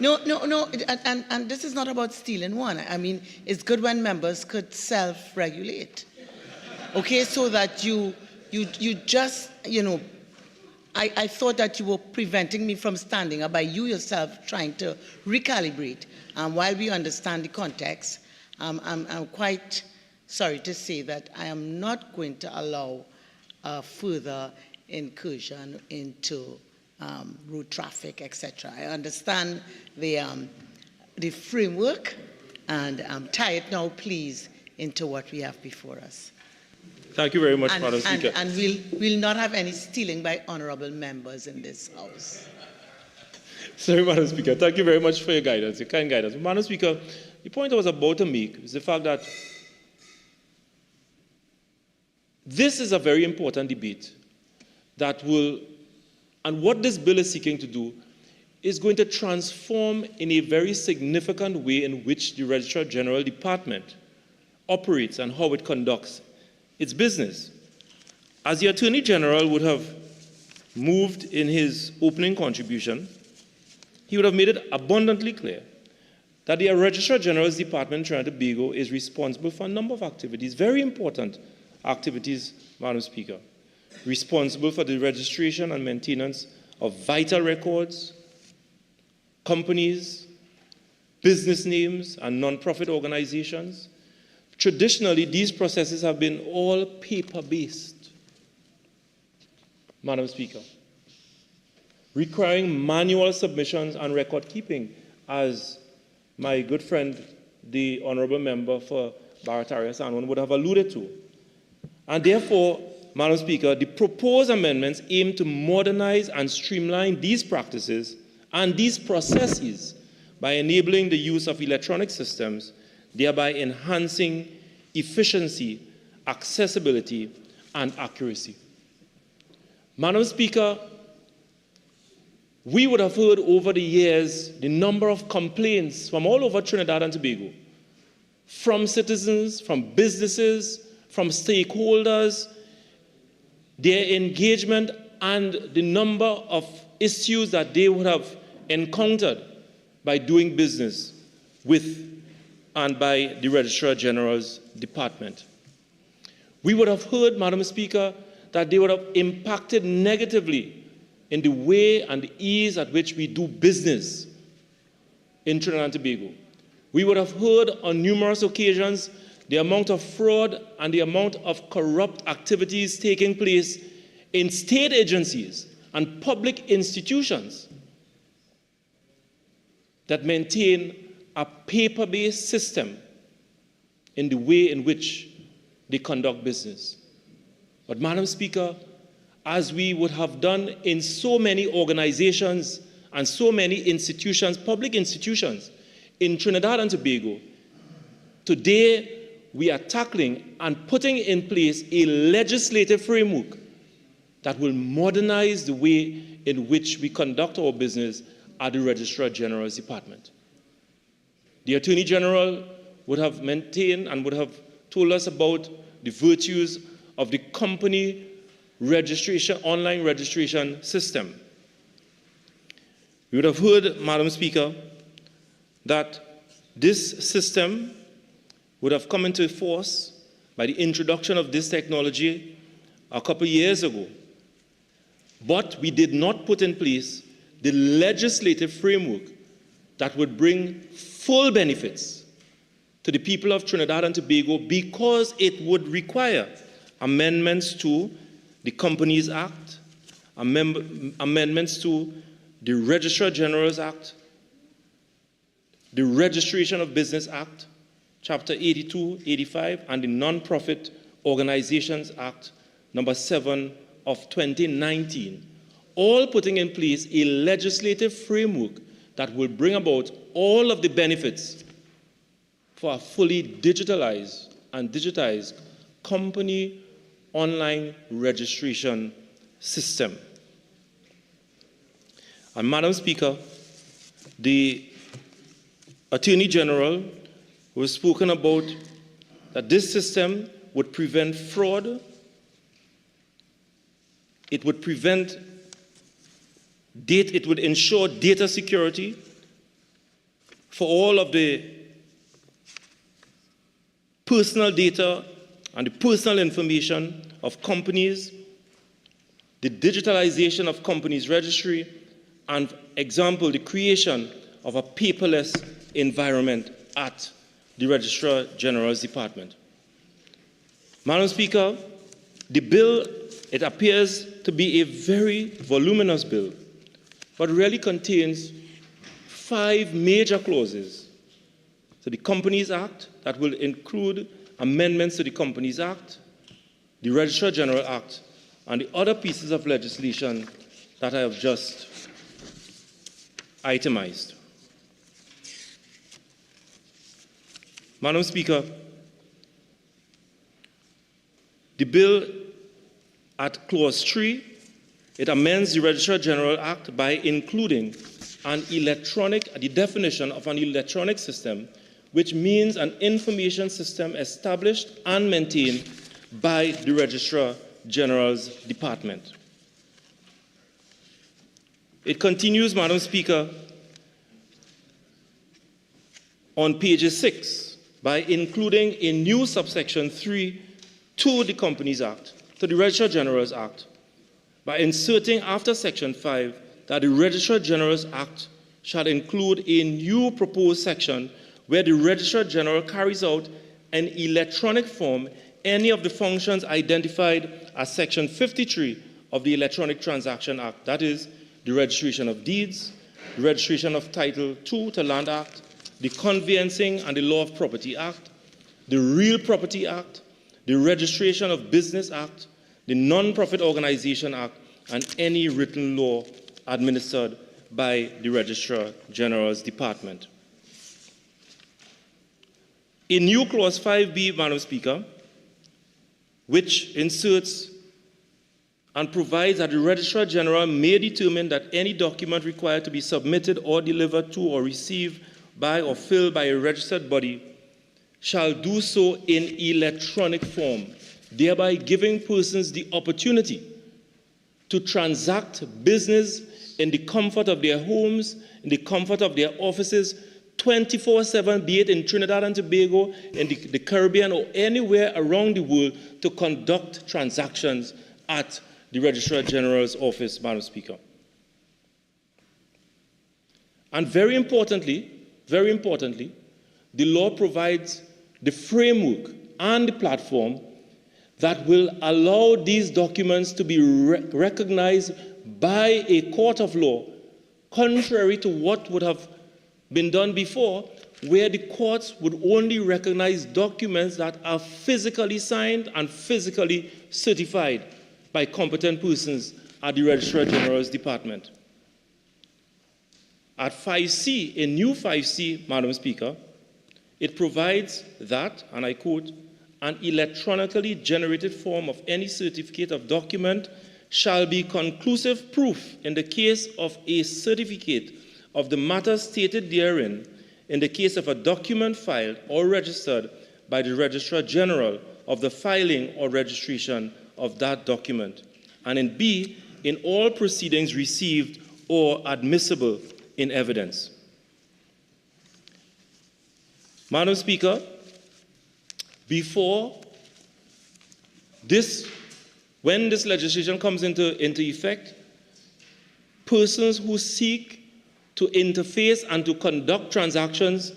No, and this is not about stealing one. I mean, it's good when members could self-regulate, okay, so that you just, I thought that you were preventing me from standing up by you yourself trying to recalibrate. While we understand the context, I'm quite sorry to say that I am not going to allow further incursion into road traffic, etc. I understand the framework, and tie it now, please, into what we have before us. Thank you very much, Madam Speaker. And we'll not have any stealing by honorable members in this House. Sorry, Madam Speaker. Thank you very much for your guidance, your kind guidance. Madam Speaker, the point I was about to make is the fact that This is a very important debate that will, and what this bill is seeking to do is going to transform in a very significant way in which the Registrar General Department operates and how it conducts its business. As the Attorney General would have moved in his opening contribution, he would have made it abundantly clear that the Registrar General's Department in Trinidad and Tobago is responsible for a number of activities, very important activities, Madam Speaker. Responsible for the registration and maintenance of vital records, companies, business names, and non-profit organizations. Traditionally, these processes have been all paper-based, Madam Speaker, requiring manual submissions and record keeping, as my good friend, the Honorable Member for Paria would have alluded to. And therefore, Madam Speaker, the proposed amendments aim to modernize and streamline these practices and these processes by enabling the use of electronic systems, thereby enhancing efficiency, accessibility, and accuracy. Madam Speaker, we would have heard over the years the number of complaints from all over Trinidad and Tobago, from citizens, from businesses, from stakeholders, their engagement and the number of issues that they would have encountered by doing business with and by the Registrar General's Department. We would have heard, Madam Speaker, that they would have impacted negatively in the way and the ease at which we do business in Trinidad and Tobago. We would have heard on numerous occasions the amount of fraud and the amount of corrupt activities taking place in state agencies and public institutions that maintain a paper-based system in the way in which they conduct business. But, Madam Speaker, as we would have done in so many organizations and so many institutions, public institutions in Trinidad and Tobago, today we are tackling and putting in place a legislative framework that will modernize the way in which we conduct our business at the Registrar General's Department. The Attorney General would have maintained and would have told us about the virtues of the company registration, online registration system. We would have heard, Madam Speaker, that this system would have come into force by the introduction of this technology a couple years ago. But we did not put in place the legislative framework that would bring full benefits to the people of Trinidad and Tobago, because it would require amendments to the Companies Act, amendments to the Registrar General's Act, the Registration of Business Act, Chapter 82, 85, and the Non-Profit Organizations Act, number 7 of 2019, all putting in place a legislative framework that will bring about all of the benefits for a fully digitalized and digitized company online registration system. And Madam Speaker, the Attorney General was spoken about that this system would prevent fraud, it would prevent it would ensure data security for all of the personal data and the personal information of companies, the digitalization of companies' registry, and, example, the creation of a paperless environment at the Registrar General's Department. Madam Speaker, the bill, it appears to be a very voluminous bill, but really contains 5 major clauses. So the Companies Act, that will include amendments to the Companies Act, the Registrar General Act, and the other pieces of legislation that I have just itemized. Madam Speaker, The bill at Clause 3, it amends the Registrar General Act by including the definition of an electronic system, which means an information system established and maintained by the Registrar General's Department. It continues, Madam Speaker, on page 6 by including a new subsection 3 to the Companies Act, to the Registrar General's Act, by inserting after section 5 that the Registrar General's Act shall include a new proposed section where the Registrar General carries out in electronic form any of the functions identified as section 53 of the Electronic Transaction Act, that is, the registration of deeds, the registration of Title II to Land Act, the Conveyancing and the Law of Property Act, the Real Property Act, the Registration of Business Act, the Non-Profit Organization Act, and any written law administered by the Registrar General's Department. A new Clause 5B, Madam Speaker, which inserts and provides that the Registrar General may determine that any document required to be submitted or delivered to or received by or filled by a registered body shall do so in electronic form, thereby giving persons the opportunity to transact business in the comfort of their homes, in the comfort of their offices, 24/7, be it in Trinidad and Tobago, in the Caribbean, or anywhere around the world, to conduct transactions at the Registrar General's office, Madam Speaker. And very importantly, the law provides the framework and the platform that will allow these documents to be recognized by a court of law, contrary to what would have been done before, where the courts would only recognize documents that are physically signed and physically certified by competent persons at the Registrar General's Department. At 5C, a new 5C, Madam Speaker, it provides that, and I quote, an electronically generated form of any certificate of document shall be conclusive proof in the case of a certificate of the matter stated therein, in the case of a document filed or registered by the Registrar General of the filing or registration of that document, and in B, in all proceedings received or admissible in evidence. Madam Speaker, when this legislation comes into effect, persons who seek to interface and to conduct transactions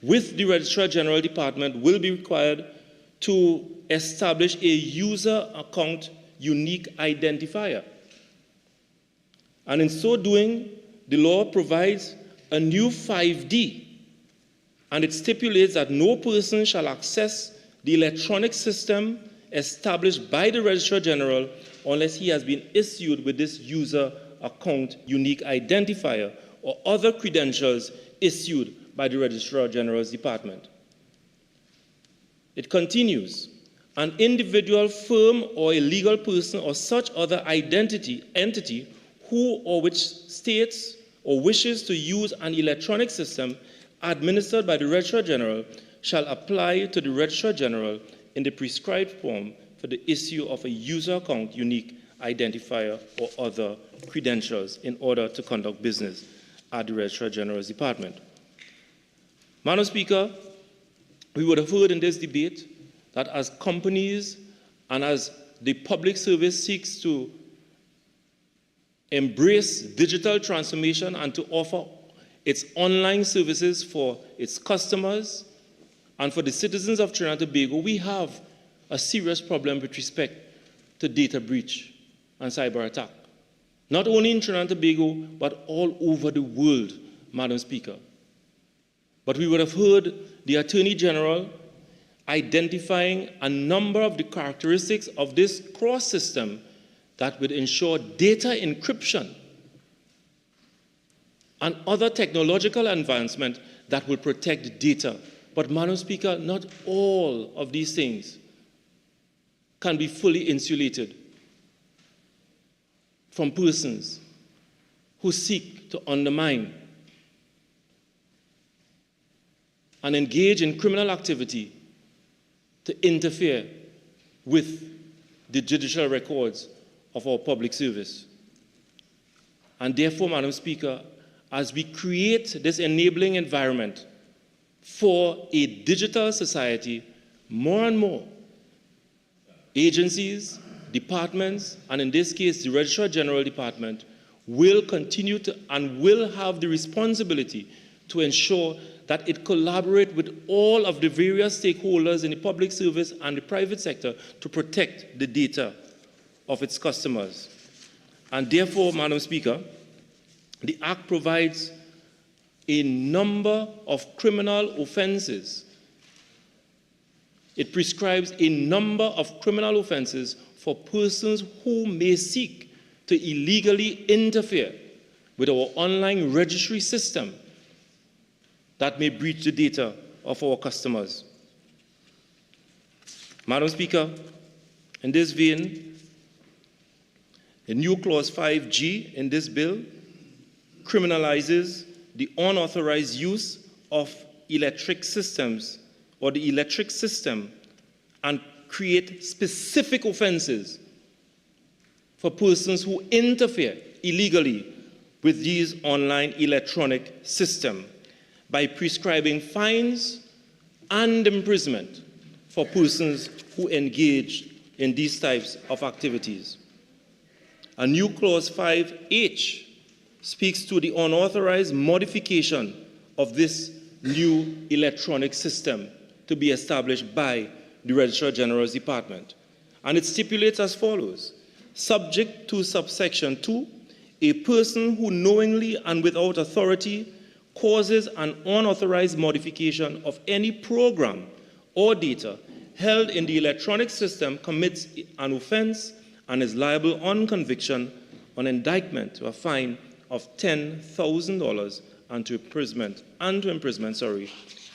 with the Registrar General Department will be required to establish a user account unique identifier. And in so doing, the law provides a new 5D, and it stipulates that no person shall access the electronic system established by the Registrar General unless he has been issued with this user account unique identifier or other credentials issued by the Registrar General's Department. It continues, an individual, firm, or a legal person or such other entity who or which states or wishes to use an electronic system administered by the Registrar General shall apply to the Registrar General in the prescribed form for the issue of a user account unique identifier or other credentials in order to conduct business at the Registrar General's Department. Madam Speaker, we would have heard in this debate that as companies and as the public service seeks to embrace digital transformation and to offer its online services for its customers and for the citizens of Trinidad and Tobago, we have a serious problem with respect to data breach and cyber attack. Not only in Trinidad and Tobago, but all over the world, Madam Speaker. But we would have heard the Attorney General identifying a number of the characteristics of this cross-system that would ensure data encryption and other technological advancement that will protect data. But, Madam Speaker, not all of these things can be fully insulated from persons who seek to undermine and engage in criminal activity to interfere with the judicial records of our public service. And therefore, Madam Speaker, as we create this enabling environment for a digital society, more and more agencies, departments, and in this case, the Registrar General Department, will continue to and will have the responsibility to ensure that it collaborates with all of the various stakeholders in the public service and the private sector to protect the data of its customers. And therefore, Madam Speaker, the Act provides a number of criminal offenses. It prescribes a number of criminal offenses for persons who may seek to illegally interfere with our online registry system that may breach the data of our customers. Madam Speaker, in this vein, the new Clause 5G in this bill criminalizes the unauthorized use of electric systems or the electric system and create specific offenses for persons who interfere illegally with these online electronic systems by prescribing fines and imprisonment for persons who engage in these types of activities. A new Clause 5H speaks to the unauthorized modification of this new electronic system to be established by the Registrar General's Department. And it stipulates as follows: subject to subsection 2, a person who knowingly and without authority causes an unauthorized modification of any program or data held in the electronic system commits an offense and is liable on conviction on indictment to a fine of $10,000 and to imprisonment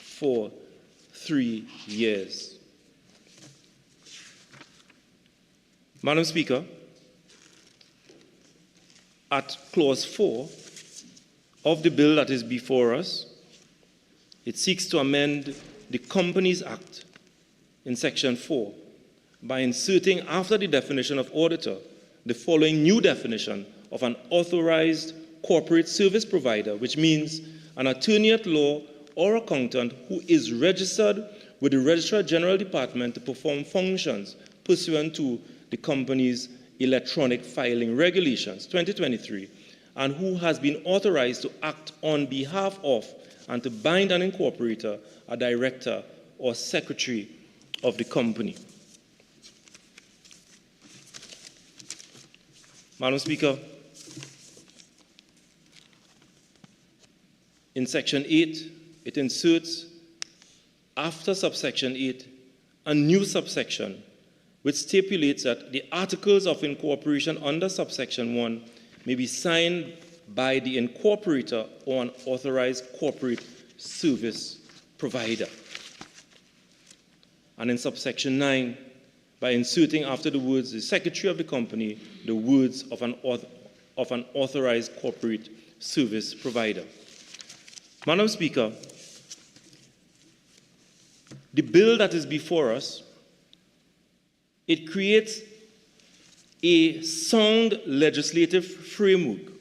for 3 years. Madam Speaker, at Clause 4 of the bill that is before us, it seeks to amend the Companies Act in Section 4 by inserting after the definition of auditor the following new definition of an authorized corporate service provider, which means an attorney at law or accountant who is registered with the Registrar General Department to perform functions pursuant to the company's electronic filing regulations 2023 and who has been authorized to act on behalf of and to bind an incorporator, a director or secretary of the company. Madam Speaker, in Section 8, it inserts, after subsection 8, a new subsection which stipulates that the articles of incorporation under subsection 1 may be signed by the incorporator or an authorized corporate service provider. And in subsection 9, by inserting after the words the secretary of the company, the words of an authorized corporate service provider. Madam Speaker, the bill that is before us, it creates a sound legislative framework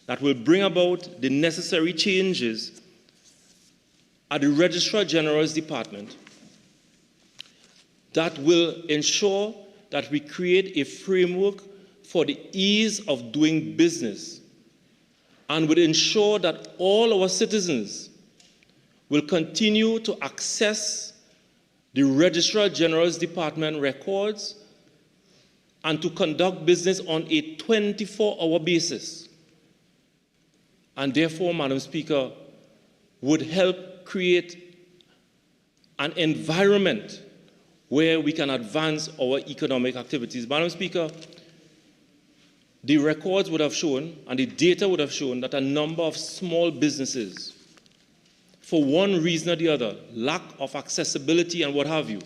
that will bring about the necessary changes at the Registrar General's Department that will ensure that we create a framework for the ease of doing business and will ensure that all our citizens will continue to access the Registrar General's Department records and to conduct business on a 24-hour basis. And therefore, Madam Speaker, would help create an environment where we can advance our economic activities. Madam Speaker, the records would have shown, and the data would have shown, that a number of small businesses, for one reason or the other, lack of accessibility and what have you,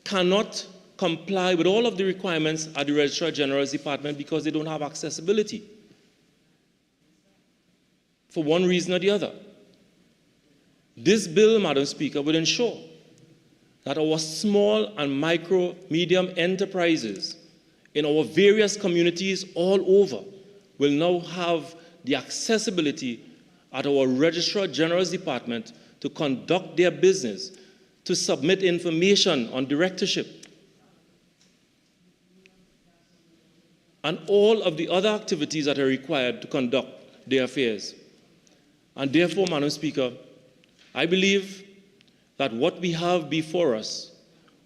cannot comply with all of the requirements at the Registrar General's Department because they don't have accessibility for one reason or the other. This bill, Madam Speaker, will ensure that our small and micro, medium enterprises in our various communities all over will now have the accessibility at our Registrar General's Department to conduct their business, to submit information on directorship, and all of the other activities that are required to conduct their affairs. And therefore, Madam Speaker, I believe that what we have before us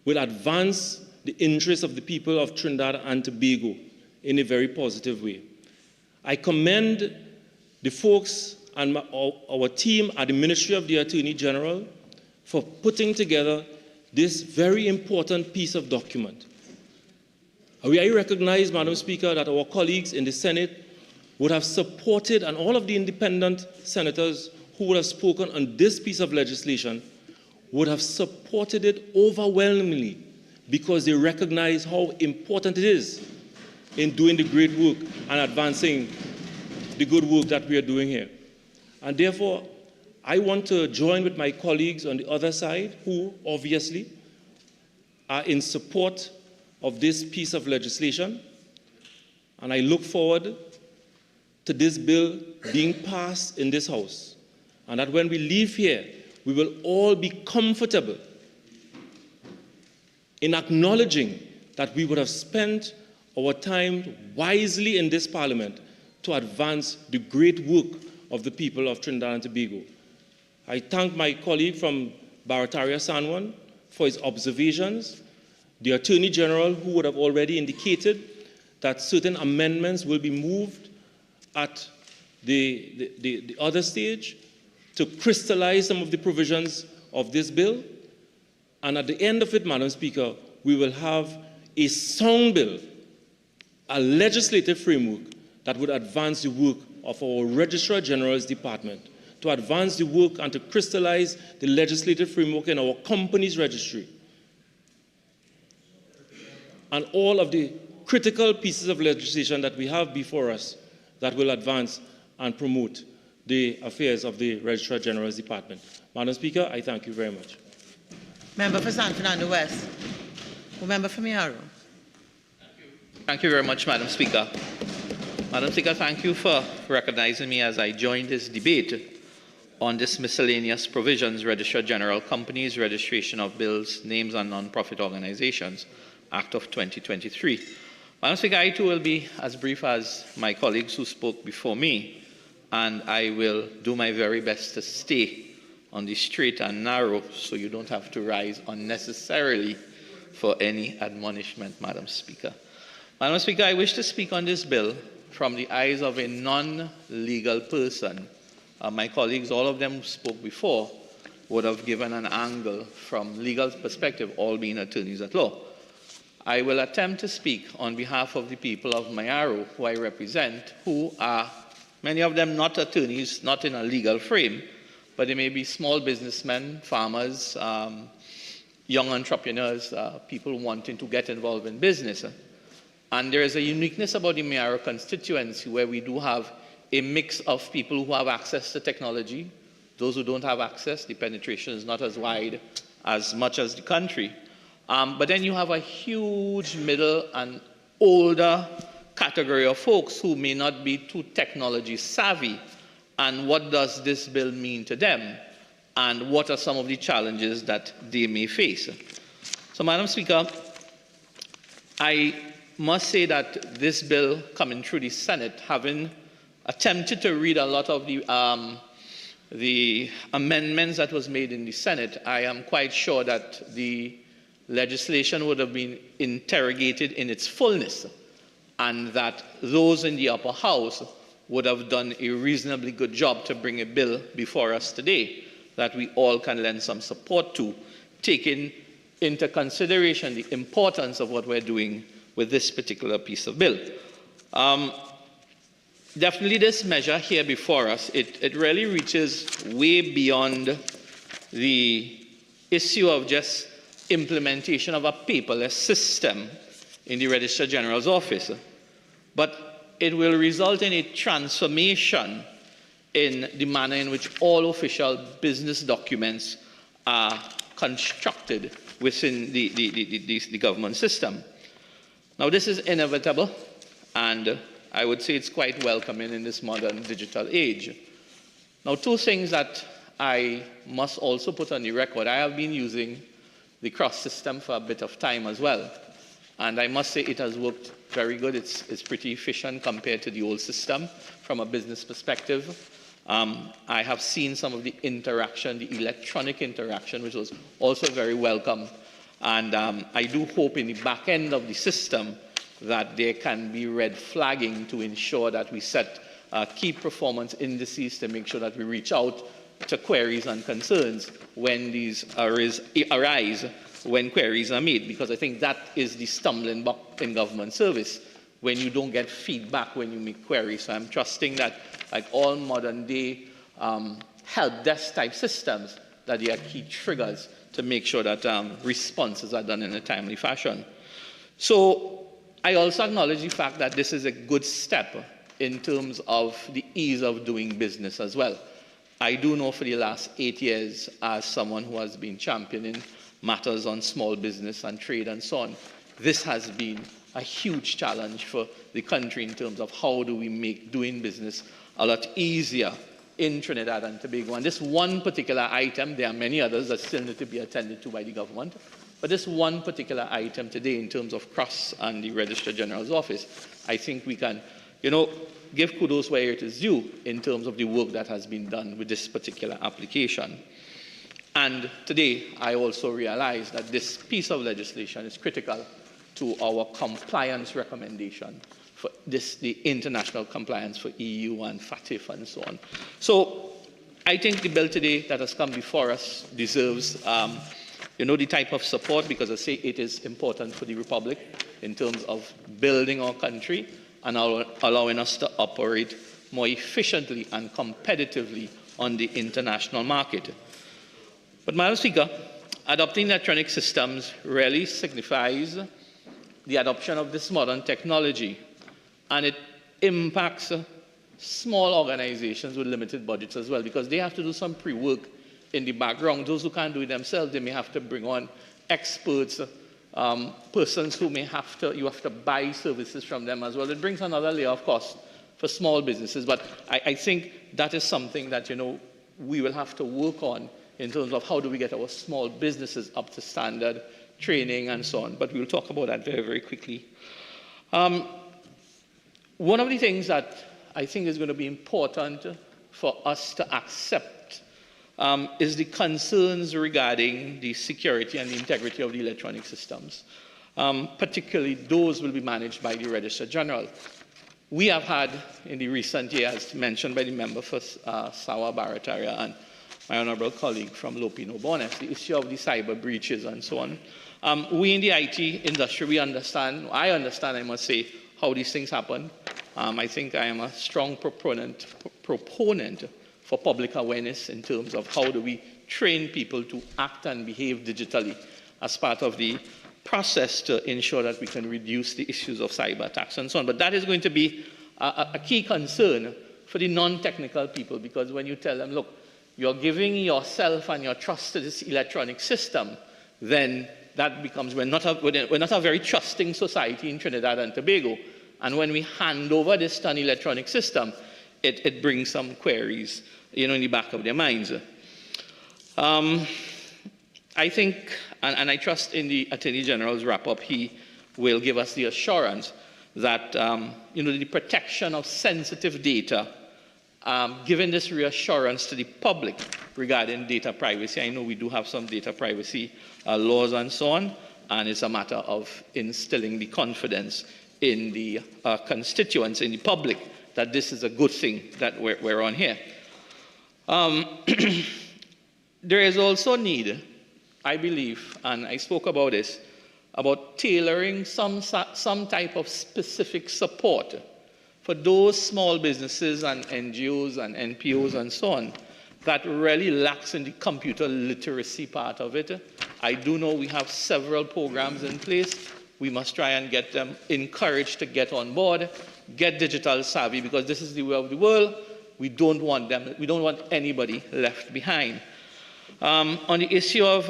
will advance the interests of the people of Trinidad and Tobago in a very positive way. I commend the folks and our team at the Ministry of the Attorney General for putting together this very important piece of document. I recognize, Madam Speaker, that our colleagues in the Senate would have supported, and all of the independent senators who would have spoken on this piece of legislation would have supported it overwhelmingly because they recognize how important it is in doing the great work and advancing the good work that we are doing here. And therefore, I want to join with my colleagues on the other side who obviously are in support of this piece of legislation. And I look forward to this bill being passed in this House. And that when we leave here, we will all be comfortable in acknowledging that we would have spent our time wisely in this Parliament to advance the great work of the people of Trinidad and Tobago. I thank my colleague from Barataria San Juan for his observations, the Attorney General who would have already indicated that certain amendments will be moved at the other stage to crystallize some of the provisions of this bill. And at the end of it, Madam Speaker, we will have a sound bill, a legislative framework that would advance the work of our Registrar General's Department, to advance the work and to crystallize the legislative framework in our company's registry. And all of the critical pieces of legislation that we have before us that will advance and promote the affairs of the Registrar General's Department. Madam Speaker, I thank you very much. Member for San Fernando West. Member for Miaro. Thank you very much, Madam Speaker. Madam Speaker, thank you for recognizing me as I join this debate on this miscellaneous provisions, Registrar General Companies, Registration of Bills, Names and Non-Profit Organizations, Act of 2023. Madam Speaker, I too will be as brief as my colleagues who spoke before me, and I will do my very best to stay on the straight and narrow so you don't have to rise unnecessarily for any admonishment, Madam Speaker. Madam Speaker, I wish to speak on this bill from the eyes of a non-legal person. My colleagues, all of them who spoke before, would have given an angle from legal perspective, all being attorneys at law. I will attempt to speak on behalf of the people of Mayaro, who I represent, who are, many of them not attorneys, not in a legal frame, but they may be small businessmen, farmers, young entrepreneurs, people wanting to get involved in business. And there is a uniqueness about the Mayaro constituency where we do have a mix of people who have access to technology. Those who don't have access, the penetration is not as wide as much as the country. But then you have a huge middle and older category of folks who may not be too technology savvy. And what does this bill mean to them? And what are some of the challenges that they may face? So, Madam Speaker, I must say that this bill coming through the Senate, having attempted to read a lot of the amendments that was made in the Senate, I am quite sure that the legislation would have been interrogated in its fullness, and that those in the upper house would have done a reasonably good job to bring a bill before us today that we all can lend some support to, taking into consideration the importance of what we're doing with this particular piece of bill. Definitely this measure here before us, it really reaches way beyond the issue of just implementation of a paperless system in the Registrar General's office, but it will result in a transformation in the manner in which all official business documents are constructed within the government system. Now, this is inevitable, and I would say it's quite welcoming in this modern digital age. Now, two things that I must also put on the record. I have been using the cross system for a bit of time as well, and I must say it has worked very good. It's pretty efficient compared to the old system from a business perspective. I have seen some of the interaction, the electronic interaction, which was also very welcome. And I do hope in the back end of the system that there can be red flagging to ensure that we set key performance indices to make sure that we reach out to queries and concerns when these arise when queries are made, because I think that is the stumbling block in government service, when you don't get feedback when you make queries. So I'm trusting that, like all modern day help desk type systems, that there are key triggers to make sure that responses are done in a timely fashion. So I also acknowledge the fact that this is a good step in terms of the ease of doing business as well. I do know for the last 8 years, as someone who has been championing matters on small business and trade and so on, this has been a huge challenge for the country in terms of how do we make doing business a lot easier in Trinidad and Tobago. And this one particular item, there are many others that still need to be attended to by the government, but this one particular item today in terms of cross and the Registrar General's office, I think we can, give kudos where it is due in terms of the work that has been done with this particular application. And today, I also realize that this piece of legislation is critical to our compliance recommendation for the international compliance for EU and FATF and so on. So I think the bill today that has come before us deserves the type of support, because I say it is important for the Republic in terms of building our country and allowing us to operate more efficiently and competitively on the international market. But, Madam Speaker, adopting electronic systems really signifies the adoption of this modern technology, and it impacts small organizations with limited budgets as well, because they have to do some pre-work in the background. Those who can't do it themselves, they may have to bring on experts, persons who you have to buy services from them as well. It brings another layer of cost for small businesses, but I think that is something that, we will have to work on in terms of how do we get our small businesses up to standard, training and so on, but we'll talk about that very, very quickly. One of the things that I think is going to be important for us to accept is the concerns regarding the security and the integrity of the electronic systems. Particularly those will be managed by the Registrar General. We have had in the recent years, mentioned by the member for Sawa Barataria and my honourable colleague from Lopino Bones, the issue of the cyber breaches and so on. We in the IT industry, I understand, I must say, how these things happen. I think I am a strong proponent for public awareness in terms of how do we train people to act and behave digitally as part of the process to ensure that we can reduce the issues of cyber attacks and so on. But that is going to be a key concern for the non-technical people, because when you tell them, look, you're giving yourself and your trust to this electronic system, then that becomes, we're not a very trusting society in Trinidad and Tobago. And when we hand over this to an electronic system, it brings some queries, in the back of their minds. I think, and I trust in the Attorney General's wrap-up, he will give us the assurance that, the protection of sensitive data, giving this reassurance to the public regarding data privacy. I know we do have some data privacy laws and so on, and it's a matter of instilling the confidence in the constituents, in the public, that this is a good thing that we're on here. There is also need, I believe, and I spoke about this, about tailoring some type of specific support for those small businesses and NGOs and NPOs and so on that really lacks in the computer literacy part of it, I do know we have several programs in place. We must try and get them encouraged to get on board, get digital savvy, because this is the way of the world. We don't want anybody left behind. On the issue of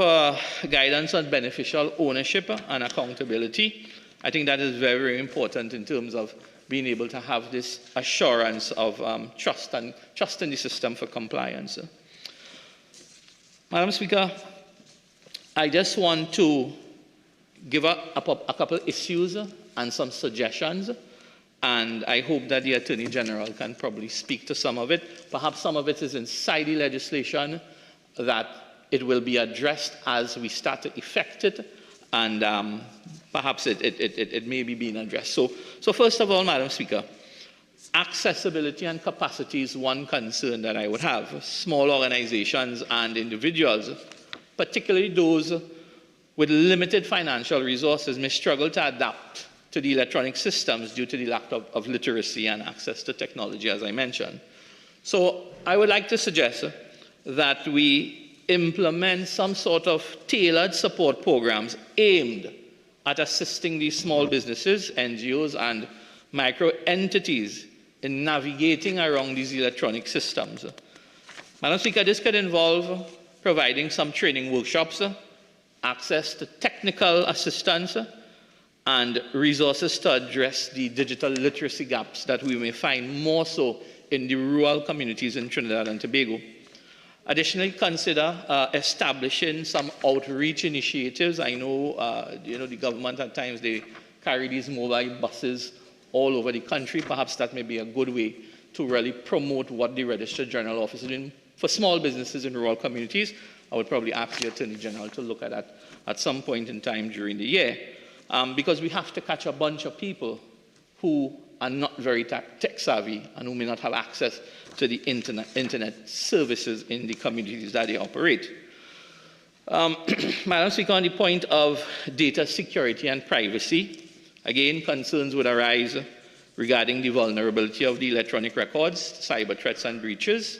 guidance on beneficial ownership and accountability, I think that is very, very important in terms of being able to have this assurance of trust in the system for compliance. Madam Speaker, I just want to give a couple issues and some suggestions, and I hope that the Attorney General can probably speak to some of it. Perhaps some of it is inside the legislation that it will be addressed as we start to effect it, and perhaps it may be being addressed. So first of all, Madam Speaker, accessibility and capacity is one concern that I would have. Small organizations and individuals, particularly those with limited financial resources, may struggle to adapt to the electronic systems due to the lack of literacy and access to technology, as I mentioned. So I would like to suggest that we implement some sort of tailored support programs aimed at assisting these small businesses, NGOs, and micro entities in navigating around these electronic systems. Madam Speaker, this could involve providing some training workshops, access to technical assistance, and resources to address the digital literacy gaps that we may find more so in the rural communities in Trinidad and Tobago. Additionally, consider establishing some outreach initiatives. I know, the government at times, they carry these mobile buses all over the country. Perhaps that may be a good way to really promote what the Registrar General Office is doing for small businesses in rural communities. I would probably ask the Attorney General to look at that at some point in time during the year, because we have to catch a bunch of people who are not very tech savvy and who may not have access to the internet services in the communities that they operate. Madam Speaker, on the point of data security and privacy, again, concerns would arise regarding the vulnerability of the electronic records, cyber threats and breaches,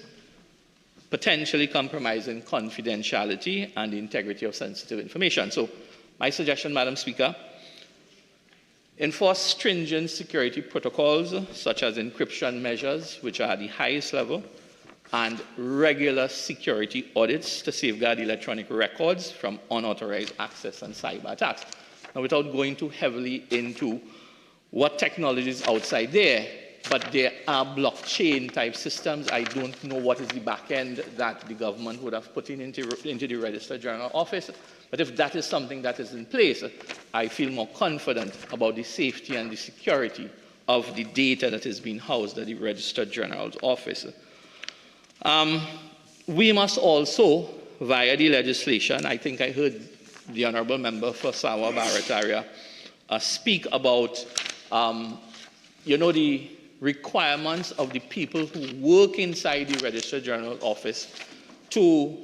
potentially compromising confidentiality and the integrity of sensitive information. So my suggestion, Madam Speaker, enforce stringent security protocols such as encryption measures, which are at the highest level, and regular security audits to safeguard electronic records from unauthorized access and cyber attacks. Now, without going too heavily into what technology is outside there, but there are blockchain type systems. I don't know what is the back end that the government would have put into the Registrar General Office. But if that is something that is in place, I feel more confident about the safety and the security of the data that is being housed at the Registrar General's Office. We must also, via the legislation, I think I heard the Honourable Member for Sawa Barataria speak about, the requirements of the people who work inside the Registrar General's Office to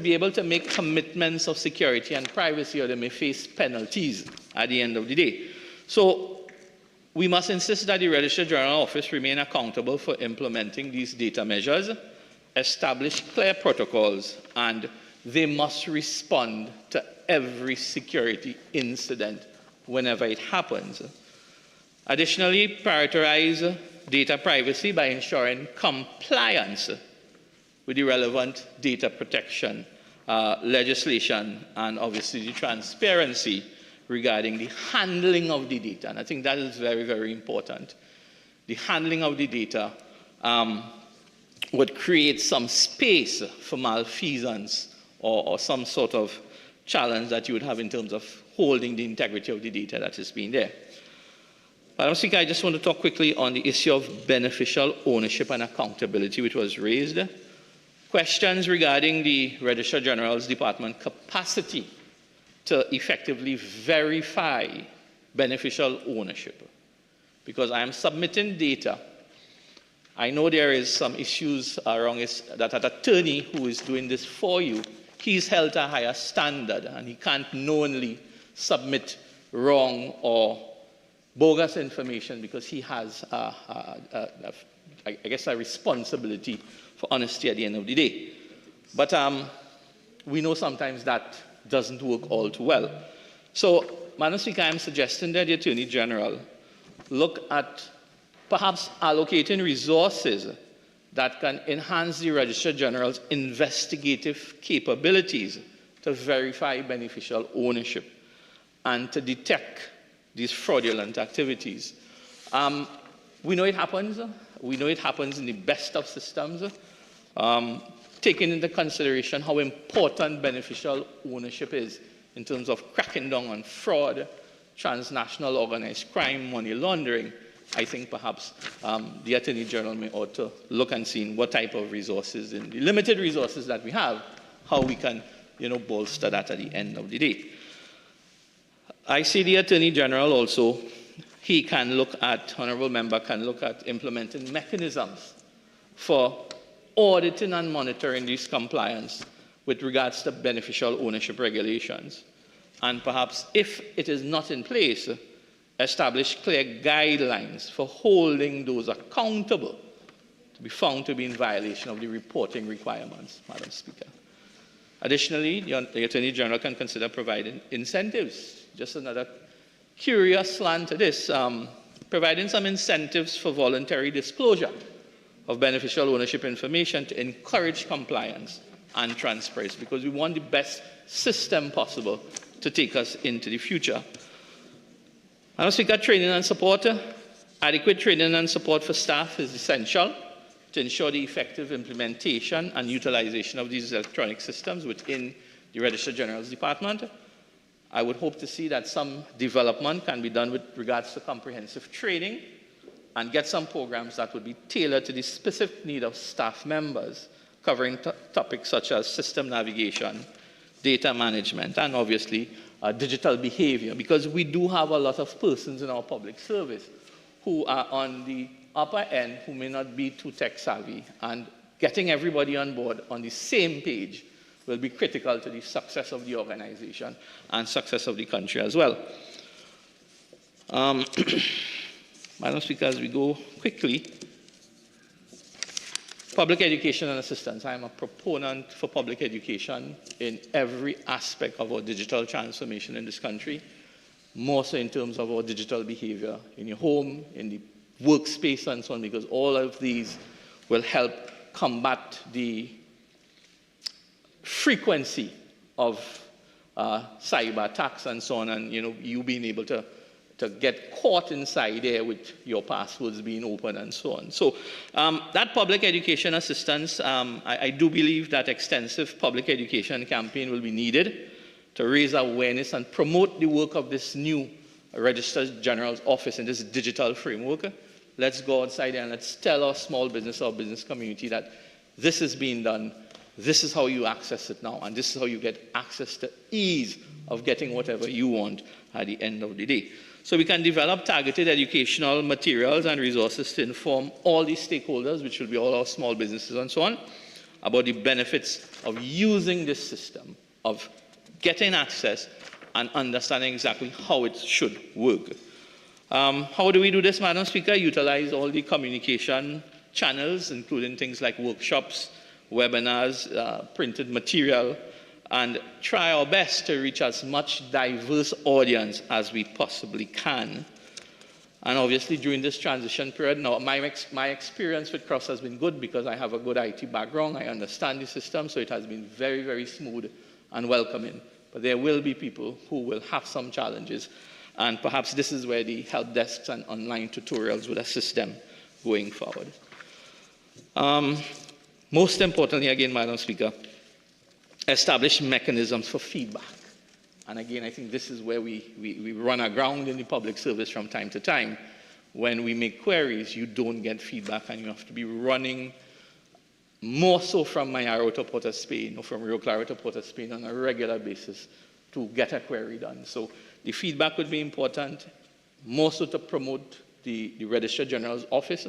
be able to make commitments of security and privacy, or they may face penalties at the end of the day. So we must insist that the Registrar General Office remain accountable for implementing these data measures, establish clear protocols, and they must respond to every security incident whenever it happens. Additionally, prioritize data privacy by ensuring compliance with the relevant data protection legislation, and obviously the transparency regarding the handling of the data. And I think that is very, very important. The handling of the data would create some space for malfeasance or some sort of challenge that you would have in terms of holding the integrity of the data that is being there. Madam Speaker, I just want to talk quickly on the issue of beneficial ownership and accountability, which was raised. Questions regarding the Registrar General's Department capacity to effectively verify beneficial ownership. Because I am submitting data. I know there is some issues around that an attorney who is doing this for you, he's held to a higher standard and he can't knowingly submit wrong or bogus information because he has, I guess, a responsibility for honesty at the end of the day. But we know sometimes that doesn't work all too well. So, Madam Speaker, I'm suggesting that the Attorney General look at perhaps allocating resources that can enhance the Registrar General's investigative capabilities to verify beneficial ownership and to detect these fraudulent activities. We know it happens. We know it happens in the best of systems, taking into consideration how important beneficial ownership is in terms of cracking down on fraud, transnational organized crime, money laundering. I think perhaps the Attorney General may ought to look and see what type of resources, in the limited resources that we have, how we can bolster that at the end of the day. I see the Attorney General also, he can look at, Honourable Member can look at implementing mechanisms for auditing and monitoring this compliance with regards to beneficial ownership regulations. And perhaps if it is not in place, establish clear guidelines for holding those accountable to be found to be in violation of the reporting requirements, Madam Speaker. Additionally, the Attorney General can consider providing incentives. Just another curious slant to this, providing some incentives for voluntary disclosure of beneficial ownership information to encourage compliance and transparency, because we want the best system possible to take us into the future. Madam Speaker, training and support. Adequate training and support for staff is essential to ensure the effective implementation and utilization of these electronic systems within the Registrar General's Department. I would hope to see that some development can be done with regards to comprehensive training and get some programs that would be tailored to the specific need of staff members, covering topics such as system navigation, data management, and obviously digital behavior, because we do have a lot of persons in our public service who are on the upper end who may not be too tech savvy, and getting everybody on board on the same page will be critical to the success of the organization and success of the country as well. Madam Speaker, as we go quickly, public education and assistance. I am a proponent for public education in every aspect of our digital transformation in this country, more so in terms of our digital behavior in your home, in the workspace and so on, because all of these will help combat the frequency of cyber attacks and so on, and you being able to get caught inside there with your passwords being open and so on. So that public education assistance, I do believe that extensive public education campaign will be needed to raise awareness and promote the work of this new Registrar General's office in this digital framework. Let's go outside and let's tell our small business, our business community, that this is being done, this is how you access it now, and this is how you get access to ease of getting whatever you want at the end of the day. So we can develop targeted educational materials and resources to inform all the stakeholders, which will be all our small businesses and so on, about the benefits of using this system, of getting access and understanding exactly how it should work. How do we do this, Madam Speaker? Utilize all the communication channels, including things like workshops, webinars, printed material, and try our best to reach as much diverse audience as we possibly can. And obviously during this transition period, now my experience with Cross has been good because I have a good IT background, I understand the system, so it has been very, very smooth and welcoming. But there will be people who will have some challenges, and perhaps this is where the help desks and online tutorials would assist them going forward. Most importantly, again, Madam Speaker, establish mechanisms for feedback. And again, I think this is where we run aground in the public service from time to time. When we make queries, you don't get feedback, and you have to be running more so from Mayaro to Port of Spain or from Rio Claro to Port of Spain on a regular basis to get a query done. So the feedback would be important, more so to promote the Registrar General's office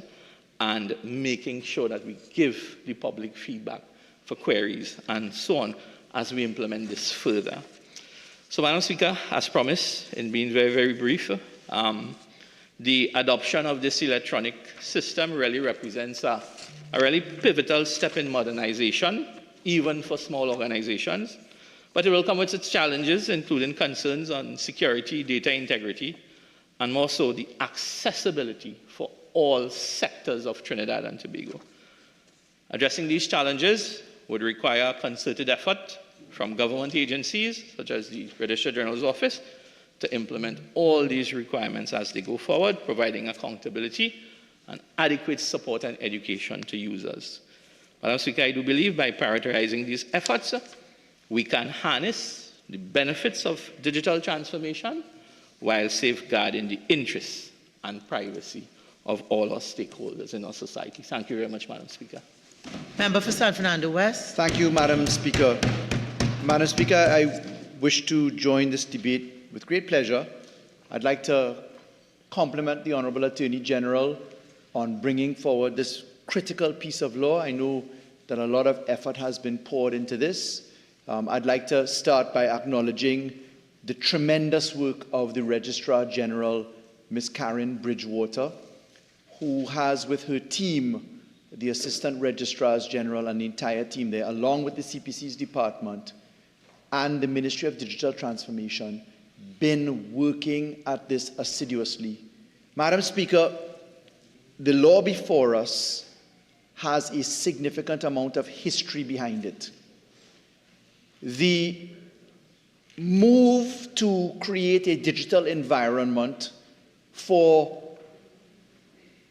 and making sure that we give the public feedback for queries and so on as we implement this further. So, Madam Speaker, as promised, in being very, very brief, the adoption of this electronic system really represents a really pivotal step in modernization, even for small organizations. But it will come with its challenges, including concerns on security, data integrity, and more so the accessibility for all sectors of Trinidad and Tobago. Addressing these challenges would require a concerted effort from government agencies, such as the Registrar General's Office, to implement all these requirements as they go forward, providing accountability and adequate support and education to users. Madam Speaker, I do believe by prioritizing these efforts, we can harness the benefits of digital transformation while safeguarding the interests and privacy of all our stakeholders in our society. Thank you very much, Madam Speaker. Member for San Fernando West. Thank you, Madam Speaker. Madam Speaker, I wish to join this debate with great pleasure. I'd like to compliment the Honourable Attorney General on bringing forward this critical piece of law. I know that a lot of effort has been poured into this. I'd like to start by acknowledging the tremendous work of the Registrar General, Ms. Karen Bridgewater, who has with her team, the Assistant Registrars General and the entire team there, along with the CPC's department and the Ministry of Digital Transformation, been working at this assiduously. Madam Speaker, the law before us has a significant amount of history behind it. The move to create a digital environment for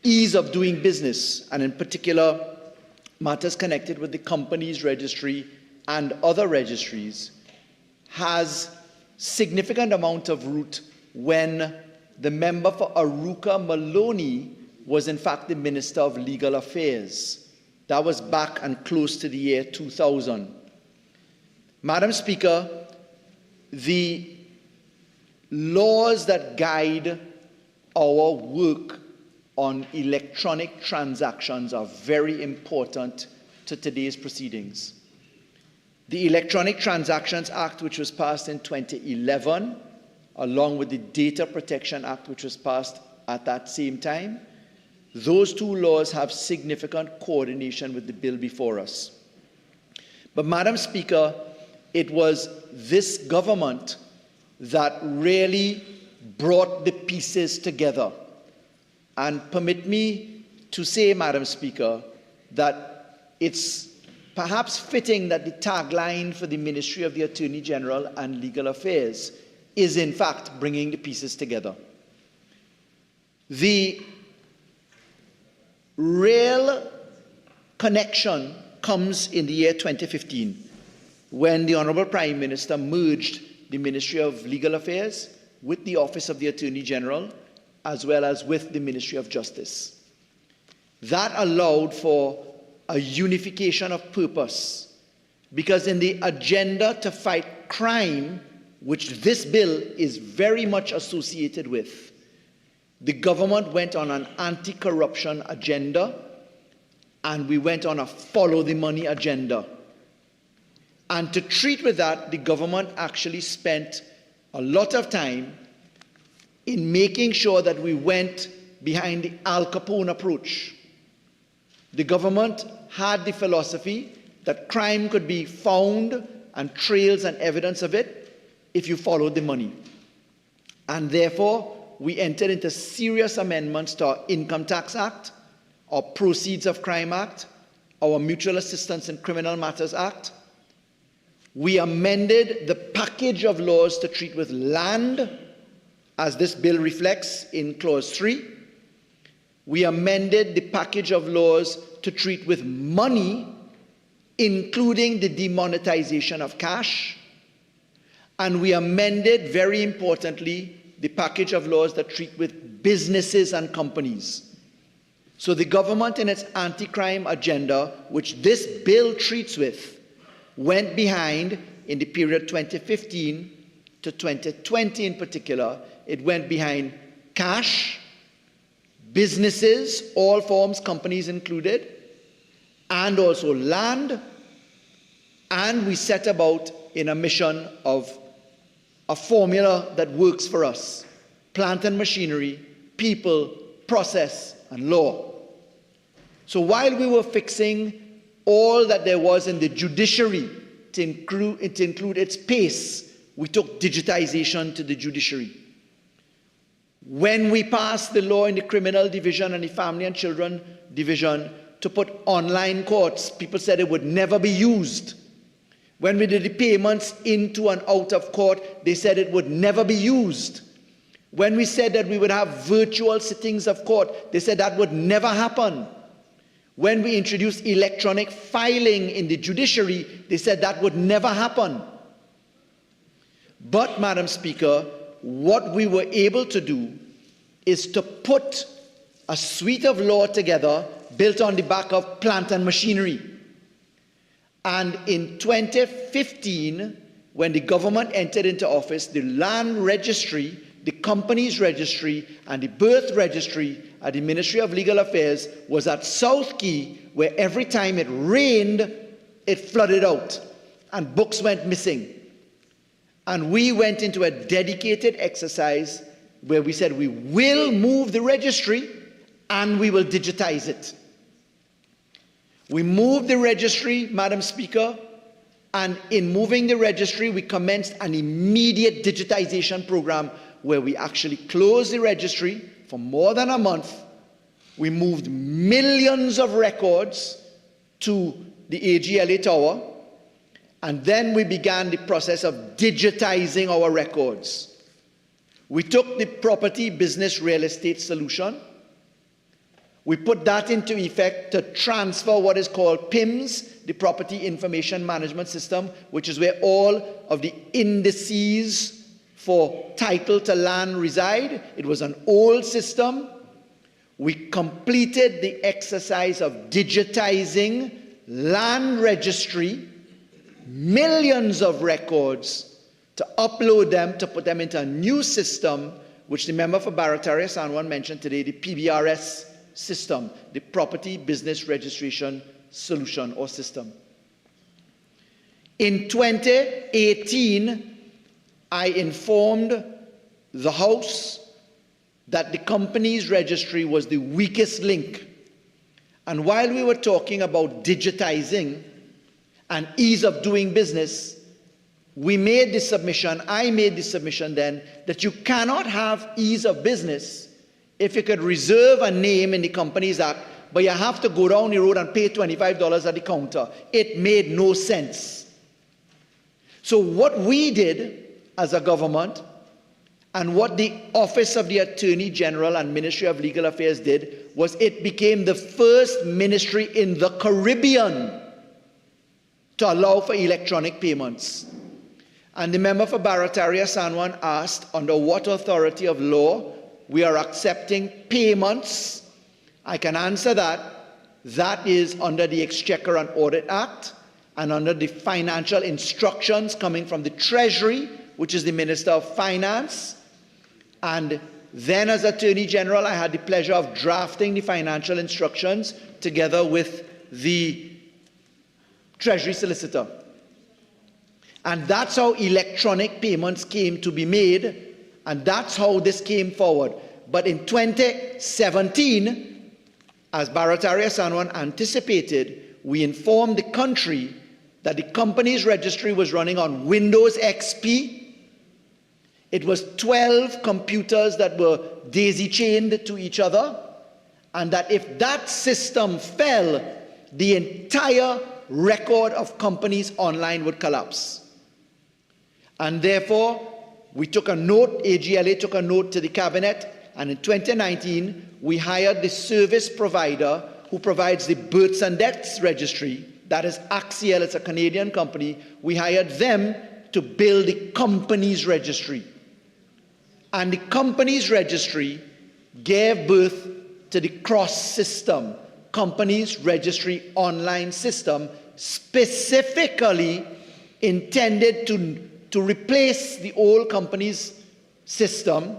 ease of doing business, and in particular matters connected with the company's registry and other registries, has significant amount of root when the member for Aruka Maloney was in fact the Minister of Legal Affairs. That was back and close to the year 2000. Madam Speaker, the laws that guide our work on electronic transactions are very important to today's proceedings. The Electronic Transactions Act, which was passed in 2011, along with the Data Protection Act, which was passed at that same time, those two laws have significant coordination with the bill before us. But Madam Speaker, it was this government that really brought the pieces together. And permit me to say, Madam Speaker, that it's perhaps fitting that the tagline for the Ministry of the Attorney General and Legal Affairs is in fact bringing the pieces together. The real connection comes in the year 2015, when the Honourable Prime Minister merged the Ministry of Legal Affairs with the Office of the Attorney General, as well as with the Ministry of Justice. That allowed for a unification of purpose, because in the agenda to fight crime, which this bill is very much associated with, the government went on an anti-corruption agenda, and we went on a follow-the-money agenda. And to treat with that, the government actually spent a lot of time in making sure that we went behind the Al Capone approach. The government had the philosophy that crime could be found and trails and evidence of it if you followed the money. And therefore, we entered into serious amendments to our Income Tax Act, our Proceeds of Crime Act, our Mutual Assistance in Criminal Matters Act. We amended the package of laws to treat with land, as this bill reflects in Clause 3. We amended the package of laws to treat with money, including the demonetization of cash. And we amended, very importantly, the package of laws that treat with businesses and companies. So the government, in its anti-crime agenda, which this bill treats with, went behind in the period 2015 to 2020 in particular. It went behind cash, businesses, all forms, companies included, and also land. And we set about in a mission of a formula that works for us: plant and machinery, people, process, and law. So while we were fixing all that there was in the judiciary to include its pace, we took digitization to the judiciary. When we passed the law in the criminal division and the family and children division to put online courts, people said it would never be used. When we did the payments into and out of court, they said it would never be used. When we said that we would have virtual sittings of court, they said that would never happen. When we introduced electronic filing in the judiciary, they said that would never happen. But, Madam Speaker, what we were able to do is to put a suite of law together built on the back of plant and machinery. And in 2015, when the government entered into office, the land registry, the company's registry, and the birth registry at the Ministry of Legal Affairs was at South Key, where every time it rained, it flooded out, and books went missing. And we went into a dedicated exercise where we said we will move the registry and we will digitize it. We moved the registry, Madam Speaker, and in moving the registry, we commenced an immediate digitization program where we actually closed the registry for more than a month. We moved millions of records to the AGLA Tower, and then we began the process of digitizing our records. We took the property, business, real estate solution. We put that into effect to transfer what is called PIMS, the Property Information Management System, which is where all of the indices for title to land reside. It was an old system. We completed the exercise of digitizing land registry, millions of records, to upload them, to put them into a new system, which the member for Barataria San Juan mentioned today, the PBRS system, the Property Business Registration Solution or System. In 2018, I informed the House that the company's registry was the weakest link. And while we were talking about digitizing and ease of doing business, we made the submission, I made the submission then, that you cannot have ease of business if you could reserve a name in the Companies Act, but you have to go down the road and pay $25 at the counter. It made no sense. So what we did as a government, and what the Office of the Attorney General and Ministry of Legal Affairs did, was it became the first ministry in the Caribbean to allow for electronic payments. And the member for Barataria San Juan asked, under what authority of law we are accepting payments? I can answer that. That is under the Exchequer and Audit Act and under the financial instructions coming from the Treasury, which is the Minister of Finance. And then as Attorney General, I had the pleasure of drafting the financial instructions together with the Treasury Solicitor. And that's how electronic payments came to be made, and that's how this came forward. But in 2017, as Barataria San Juan anticipated, we informed the country that the company's registry was running on Windows XP. It was 12 computers that were daisy-chained to each other, and that if that system fell, the entire record of companies online would collapse. And therefore, we took a note, AGLA took a note to the Cabinet, and in 2019, we hired the service provider who provides the births and deaths registry. That is Axial, it's a Canadian company. We hired them to build the company's registry. And the company's registry gave birth to the cross system, company's registry online system, specifically intended to replace the old company's system.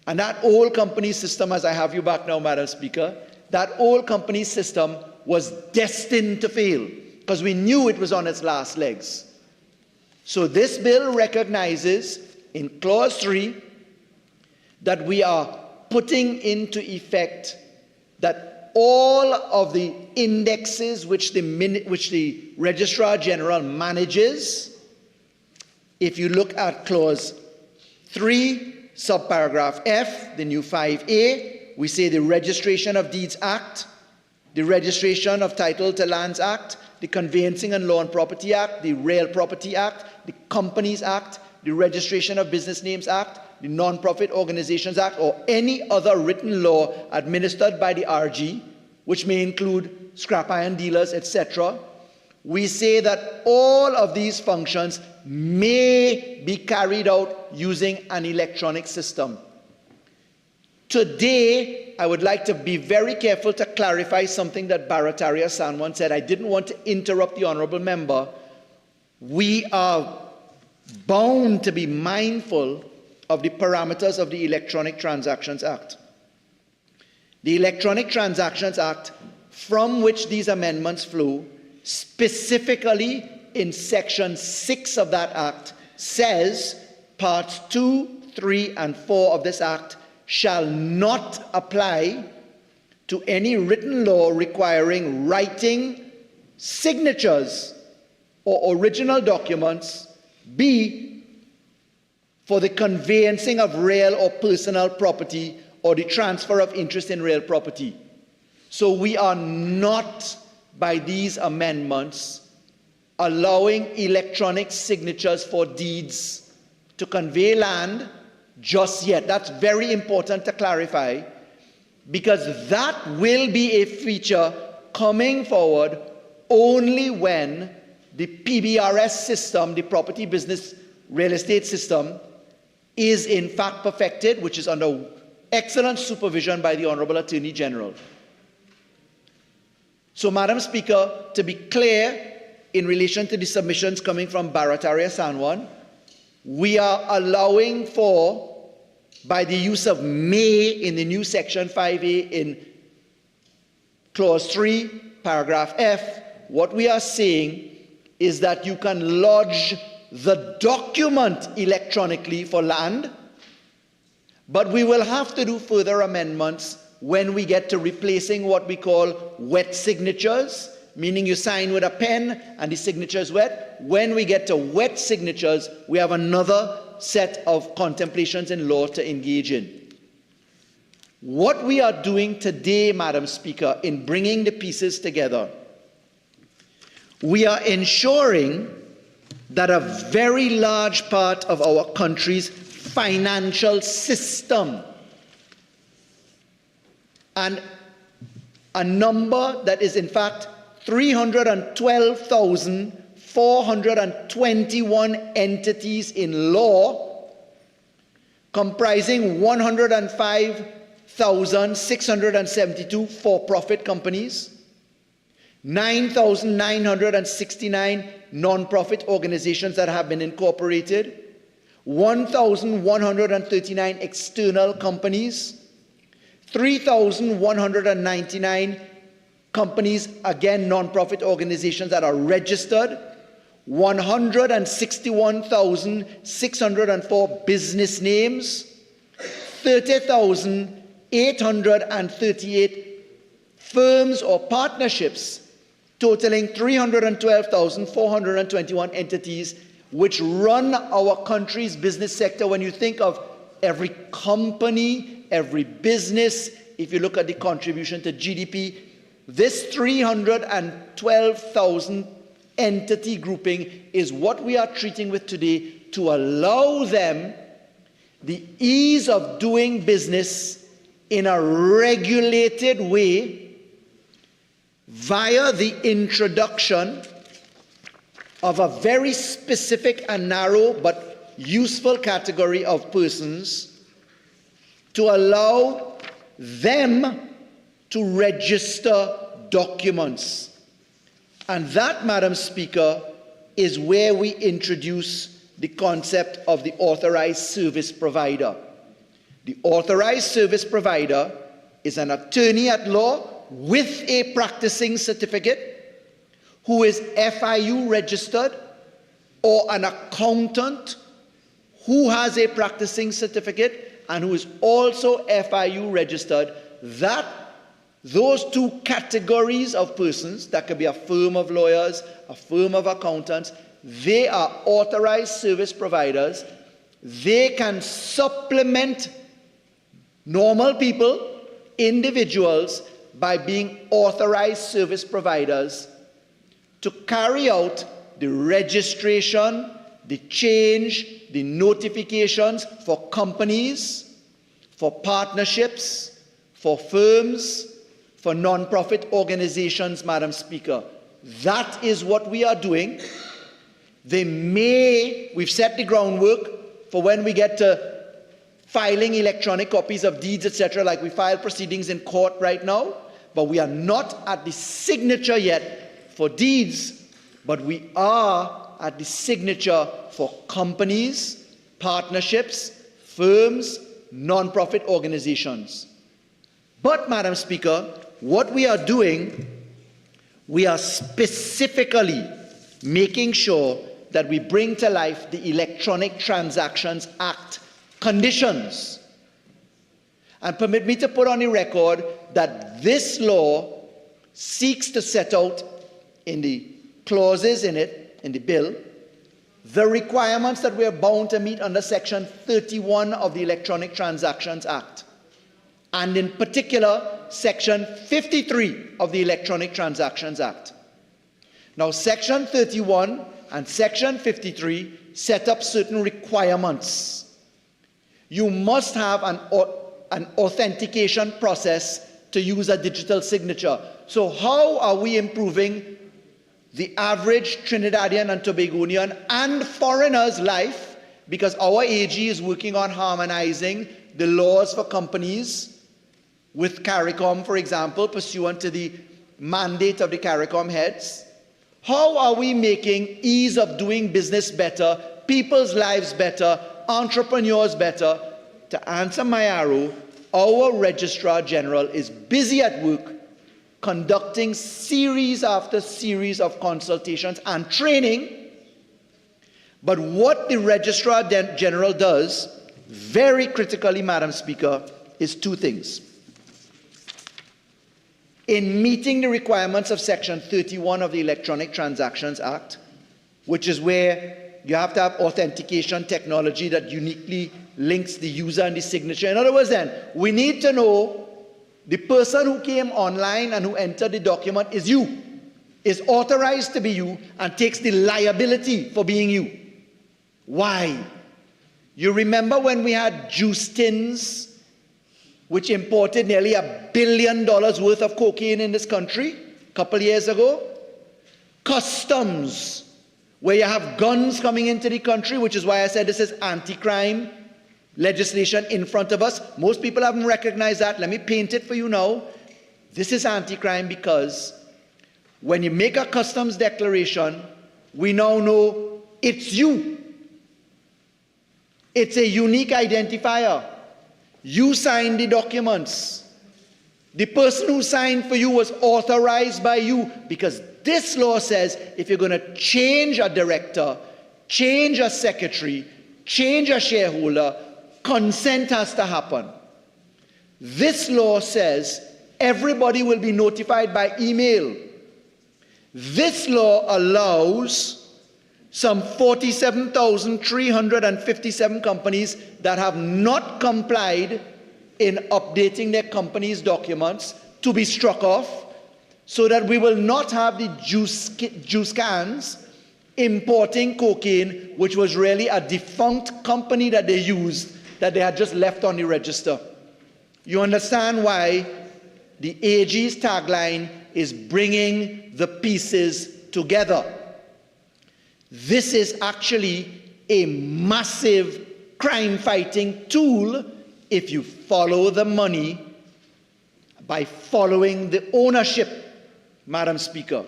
And that old company's system, as I have you back now, Madam Speaker, that old company's system was destined to fail because we knew it was on its last legs. So this bill recognizes in Clause 3 that we are putting into effect that all of the indexes which the Registrar General manages, if you look at clause 3, subparagraph F, the new 5A, we say the Registration of Deeds Act, the Registration of Title to Lands Act, the Conveyancing and Law and Property Act, the Real Property Act, the Companies Act, the Registration of Business Names Act, the Non-Profit Organizations Act, or any other written law administered by the RG, which may include scrap iron dealers, etc. We say that all of these functions may be carried out using an electronic system. Today, I would like to be very careful to clarify something that Paria Sanwan said. I didn't want to interrupt the honourable member. We are bound to be mindful of the parameters of the Electronic Transactions Act. The Electronic Transactions Act, from which these amendments flow, specifically in Section 6 of that Act, says Parts 2, 3, and 4 of this Act shall not apply to any written law requiring writing, signatures, or original documents, B, for the conveyancing of real or personal property or the transfer of interest in real property. So we are not, by these amendments, allowing electronic signatures for deeds to convey land just yet. That's very important to clarify, because that will be a feature coming forward only when the PBRS system, the Property Business Real Estate System, is in fact perfected, which is under excellent supervision by the Honourable Attorney General. So, Madam Speaker, to be clear in relation to the submissions coming from Paria Sanwan, we are allowing for, by the use of may in the new Section 5A in Clause 3, Paragraph F, what we are saying is that you can lodge the document electronically for land, but we will have to do further amendments when we get to replacing what we call wet signatures, meaning you sign with a pen and the signature is wet. When we get to wet signatures, we have another set of contemplations in law to engage in. What we are doing today, Madam Speaker, in bringing the pieces together, we are ensuring that a very large part of our country's financial system, and a number that is in fact 312,421 entities in law, comprising 105,672 for-profit companies, 9,969 non-profit organizations that have been incorporated, 1,139 external companies, 3,199 companies, again non-profit organizations that are registered, 161,604 business names, 30,838 firms or partnerships, totaling 312,421 entities, which run our country's business sector. When you think of every company, every business, if you look at the contribution to GDP, this 312,000 entity grouping is what we are treating with today to allow them the ease of doing business in a regulated way via the introduction of a very specific and narrow but useful category of persons, to allow them to register documents. And that, Madam Speaker, is where we introduce the concept of the authorized service provider. The authorized service provider is an attorney at law with a practicing certificate who is FIU registered, or an accountant who has a practicing certificate and who is also FIU registered, that those two categories of persons, that could be a firm of lawyers, a firm of accountants, they are authorized service providers. They can supplement normal people, individuals, by being authorized service providers to carry out the registration, the change, the notifications for companies, for partnerships, for firms, for non-profit organizations, Madam Speaker. That is what we are doing. We've set the groundwork for when we get to filing electronic copies of deeds, etc., like we file proceedings in court right now, but we are not at the signature yet for deeds, but we are at the signature for companies, partnerships, firms, non-profit organizations. But, Madam Speaker, what we are doing, we are specifically making sure that we bring to life the Electronic Transactions Act conditions. And permit me to put on the record that this law seeks to set out in the clauses in it, in the bill, the requirements that we are bound to meet under Section 31 of the Electronic Transactions Act, and in particular, Section 53 of the Electronic Transactions Act. Now, Section 31 and Section 53 set up certain requirements. You must have an authentication process to use a digital signature. So how are we improving the average Trinidadian and Tobagonian and foreigner's life? Because our AG is working on harmonizing the laws for companies with CARICOM, for example, pursuant to the mandate of the CARICOM heads. How are we making ease of doing business better, people's lives better, entrepreneurs better? To answer my arrow, our Registrar General is busy at work conducting series after series of consultations and training. But what the Registrar General does, very critically, Madam Speaker, is two things. In meeting the requirements of Section 31 of the Electronic Transactions Act, which is where you have to have authentication technology that uniquely links the user and the signature. In other words, then, we need to know the person who came online and who entered the document is you, is authorized to be you, and takes the liability for being you. Why? You remember when we had juice tins, which imported nearly $1 billion worth of cocaine in this country a couple years ago? Customs, where you have guns coming into the country, which is why I said this is anti-crime legislation in front of us. Most people haven't recognized that. Let me paint it for you now. This is anti-crime because when you make a customs declaration, we now know it's you. It's a unique identifier. You signed the documents. The person who signed for you was authorized by you, because this law says if you're going to change a director, change a secretary, change a shareholder, consent has to happen. This law says everybody will be notified by email. This law allows some 47,357 companies that have not complied in updating their company's documents to be struck off, so that we will not have the juice cans importing cocaine, which was really a defunct company that they used, that they had just left on the register. You understand why the AG's tagline is bringing the pieces together. This is actually a massive crime-fighting tool if you follow the money by following the ownership, Madam Speaker.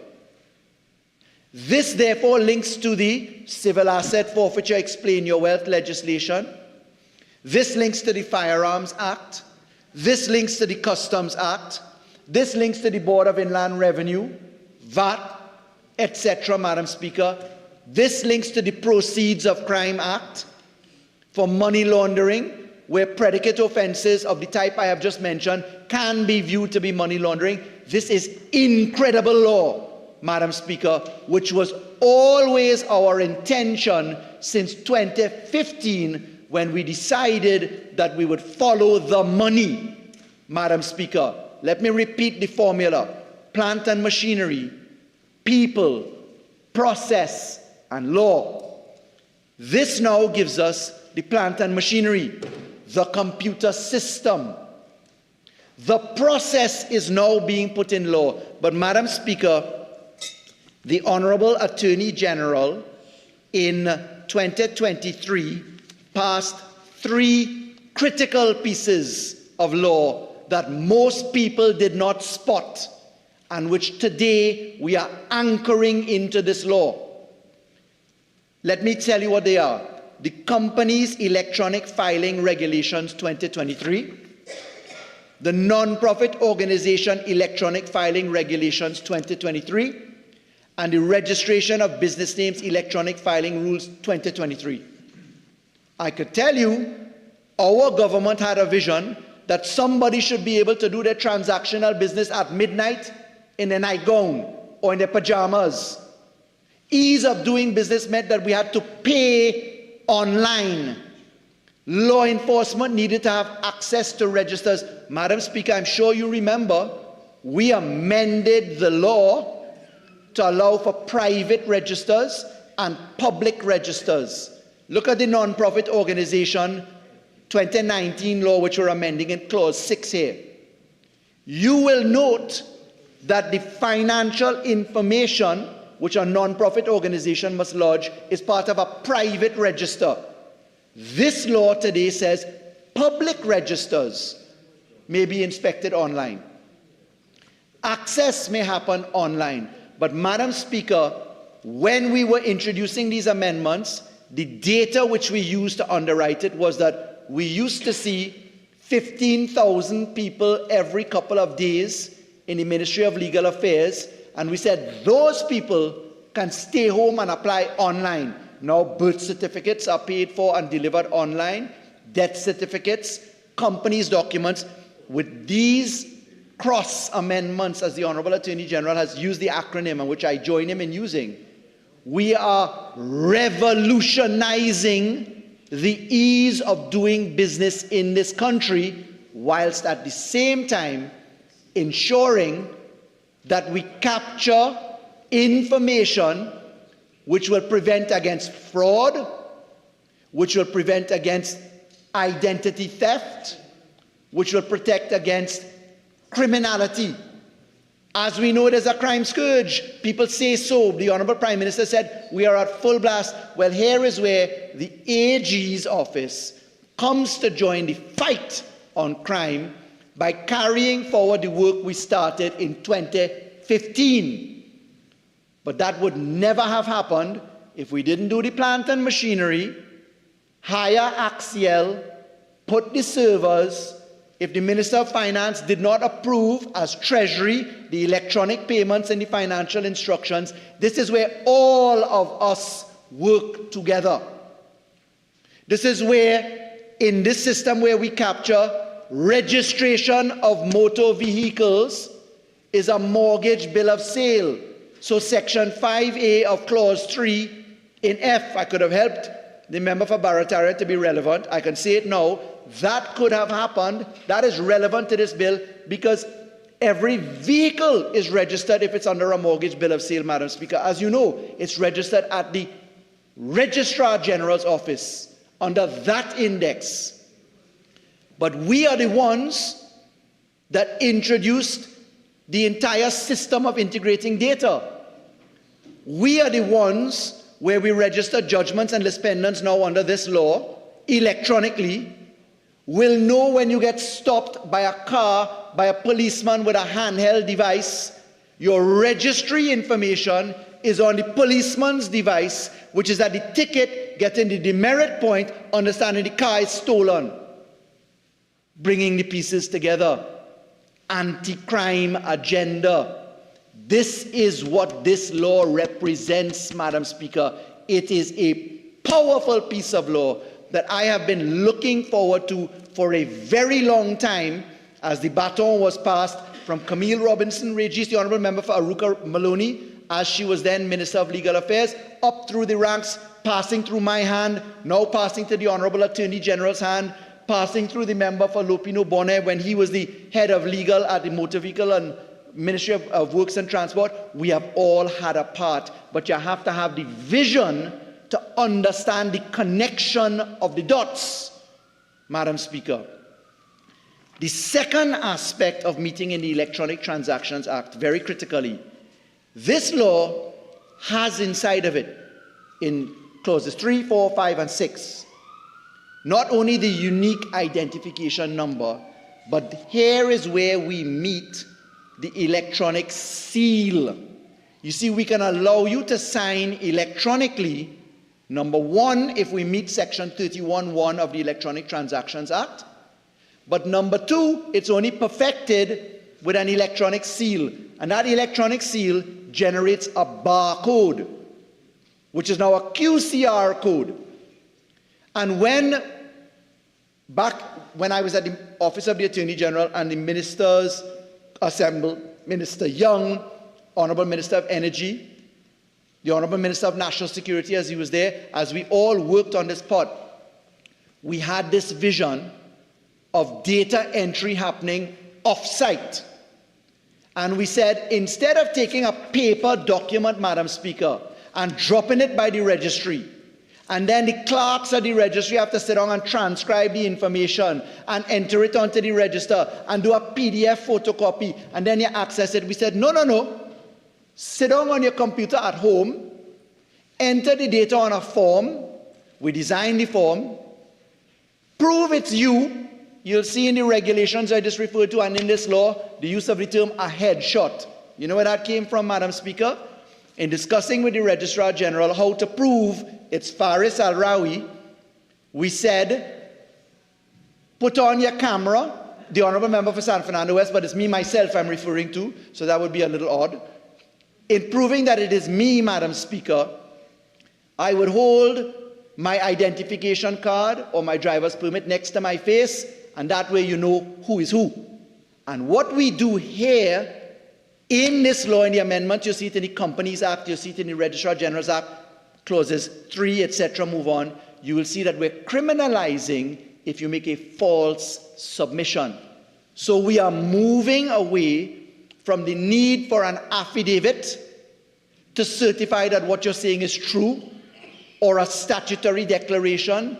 This therefore links to the Civil Asset Forfeiture Explain Your Wealth legislation. This links to the Firearms Act. This links to the Customs Act. This links to the Board of Inland Revenue, VAT, etc., Madam Speaker. This links to the Proceeds of Crime Act for money laundering, where predicate offenses of the type I have just mentioned can be viewed to be money laundering. This is incredible law, Madam Speaker, which was always our intention since 2015 when we decided that we would follow the money. Madam Speaker, let me repeat the formula: plant and machinery, people, process, and law. This now gives us the plant and machinery, the computer system. The process is now being put in law. But Madam Speaker, the Honorable Attorney General in 2023 passed 3 critical pieces of law that most people did not spot, and which today we are anchoring into this law. Let me tell you what they are. The Companies Electronic Filing Regulations 2023, the Non-Profit Organization Electronic Filing Regulations 2023, and the Registration of Business Names Electronic Filing Rules 2023. I could tell you our government had a vision that somebody should be able to do their transactional business at midnight in a nightgown or in their pajamas. Ease of doing business meant that we had to pay online. Law enforcement needed to have access to registers. Madam Speaker, I'm sure you remember, we amended the law to allow for private registers and public registers. Look at the Non-Profit Organization 2019 law, which we're amending in Clause 6 here. You will note that the financial information which a non-profit organization must lodge is part of a private register. This law today says public registers may be inspected online. Access may happen online. But Madam Speaker, when we were introducing these amendments, the data which we used to underwrite it was that we used to see 15,000 people every couple of days in the Ministry of Legal Affairs, and we said those people can stay home and apply online. Now birth certificates are paid for and delivered online, death certificates, companies' documents. With these cross amendments, as the Honorable Attorney General has used the acronym, and which I join him in using, we are revolutionizing the ease of doing business in this country, whilst at the same time ensuring that we capture information which will prevent against fraud, which will prevent against identity theft, which will protect against criminality. As we know, there's a crime scourge. People say so. The Honorable Prime Minister said we are at full blast. Well, here is where the AG's office comes to join the fight on crime by carrying forward the work we started in 2015. But that would never have happened if we didn't do the plant and machinery, hire Axiel, put the servers, if the Minister of Finance did not approve as Treasury the electronic payments and the financial instructions. This is where all of us work together. This is where, in this system where we capture registration of motor vehicles, is a mortgage bill of sale. So Section 5A of Clause 3 in F, I could have helped the member for Barataria to be relevant. I can say it now. That could have happened. That is relevant to this bill because every vehicle is registered if it's under a mortgage bill of sale, Madam Speaker. As you know, it's registered at the Registrar General's office under that index. But we are the ones that introduced the entire system of integrating data. We are the ones where we register judgments and lispendants now under this law electronically. Will know when you get stopped by a car, by a policeman with a handheld device, your registry information is on the policeman's device, which is at the ticket, getting the demerit point, understanding the car is stolen. Bringing the pieces together. Anti-crime agenda. This is what this law represents, Madam Speaker. It is a powerful piece of law that I have been looking forward to for a very long time, as the baton was passed from Camille Robinson Regis, the Honourable Member for Aruka Maloney, as she was then Minister of Legal Affairs, up through the ranks, passing through my hand, now passing to the Honourable Attorney General's hand, passing through the member for Lopino Bonnet when he was the head of legal at the Motor Vehicle and Ministry of Works and Transport. We have all had a part, but you have to have the vision to understand the connection of the dots, Madam Speaker. The second aspect of meeting in the Electronic Transactions Act, very critically, this law has inside of it, in clauses 3, 4, 5, and 6, not only the unique identification number, but here is where we meet the electronic seal. You see, we can allow you to sign electronically, number one, if we meet section 31(1) of the Electronic Transactions Act. But number two, it's only perfected with an electronic seal. And that electronic seal generates a barcode, which is now a QCR code. And back when I was at the Office of the Attorney General and the ministers assembled, Minister Young, Honourable Minister of Energy, the Honourable Minister of National Security as he was there, as we all worked on this pot, we had this vision of data entry happening off-site. And we said, instead of taking a paper document, Madam Speaker, and dropping it by the registry, and then the clerks at the registry have to sit down and transcribe the information and enter it onto the register and do a PDF photocopy, and then you access it. We said, no. Sit down on your computer at home, enter the data on a form. We design the form, prove it's you. You'll see in the regulations I just referred to and in this law, the use of the term a headshot. You know where that came from, Madam Speaker? In discussing with the Registrar General how to prove it's Faris Al-Rawi, we said, put on your camera, the Honourable Member for San Fernando West, but it's me myself I'm referring to, so that would be a little odd. In proving that it is me, Madam Speaker, I would hold my identification card or my driver's permit next to my face, and that way you know who is who. And what we do here in this law, in the amendment, you see it in the Companies Act, you see it in the Registrar General's Act, clauses 3, etc., move on, you will see that we're criminalizing if you make a false submission. So we are moving away from the need for an affidavit to certify that what you're saying is true, or a statutory declaration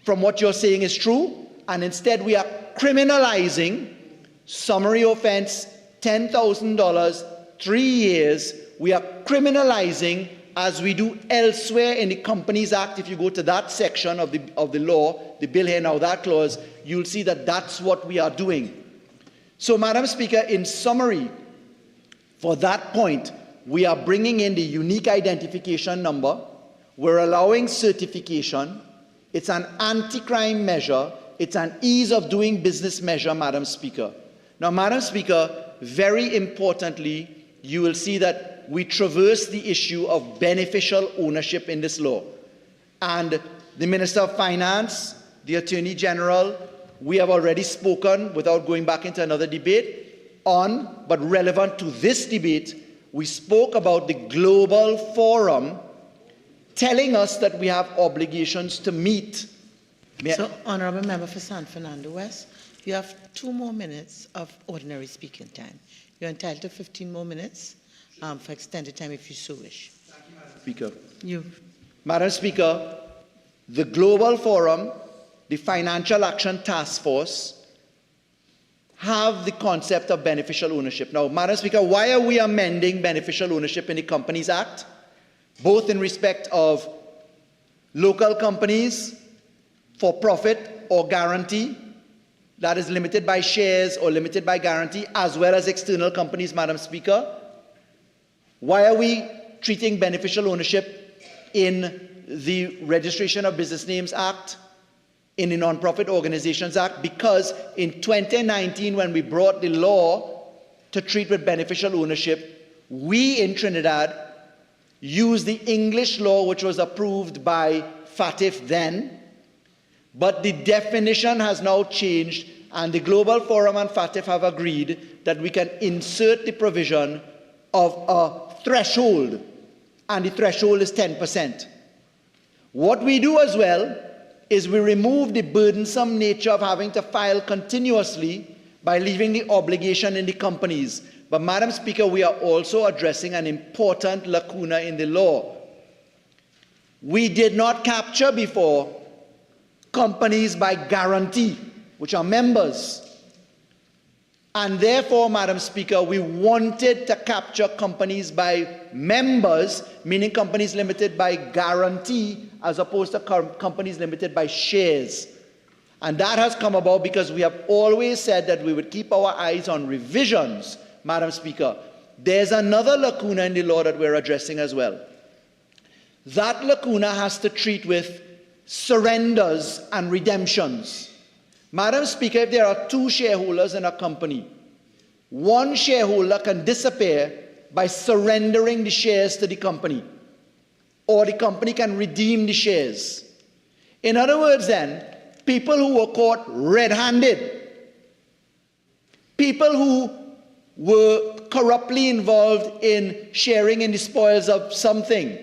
from what you're saying is true, and instead we are criminalizing summary offense, $10,000, 3 years. We are criminalizing, as we do elsewhere in the Companies Act. If you go to that section of the law, the bill here now, that clause, you'll see that that's what we are doing. So, Madam Speaker, in summary, for that point, we are bringing in the unique identification number. We're allowing certification. It's an anti-crime measure. It's an ease of doing business measure, Madam Speaker. Now, Madam Speaker, very importantly, you will see that we traverse the issue of beneficial ownership in this law. And the Minister of Finance, the Attorney General, we have already spoken, without going back into another debate, on, but relevant to this debate, we spoke about the global forum telling us that we have obligations to meet. So, Honourable Member for San Fernando West, you have 2 more minutes of ordinary speaking time. You're entitled to 15 more minutes for extended time if you so wish. Thank you, Madam Speaker. You. Madam Speaker, the Global Forum, the Financial Action Task Force, have the concept of beneficial ownership. Now, Madam Speaker, why are we amending beneficial ownership in the Companies Act? Both in respect of local companies, for profit or guarantee, that is limited by shares or limited by guarantee, as well as external companies, Madam Speaker. Why are we treating beneficial ownership in the Registration of Business Names Act, in the Non-Profit Organizations Act? Because in 2019, when we brought the law to treat with beneficial ownership, we in Trinidad used the English law, which was approved by FATF then, But the definition has now changed, and the Global Forum and FATF have agreed that we can insert the provision of a threshold, and the threshold is 10%. What we do as well is we remove the burdensome nature of having to file continuously by leaving the obligation in the companies. But, Madam Speaker, we are also addressing an important lacuna in the law. We did not capture before companies by guarantee, which are members. And therefore, Madam Speaker, we wanted to capture companies by members, meaning companies limited by guarantee, as opposed to companies limited by shares. And that has come about because we have always said that we would keep our eyes on revisions, Madam Speaker. There's another lacuna in the law that we're addressing as well. That lacuna has to treat with surrenders and redemptions. Madam Speaker, if there are two shareholders in a company, one shareholder can disappear by surrendering the shares to the company, or the company can redeem the shares. In other words, then, people who were caught red-handed, people who were corruptly involved in sharing in the spoils of something,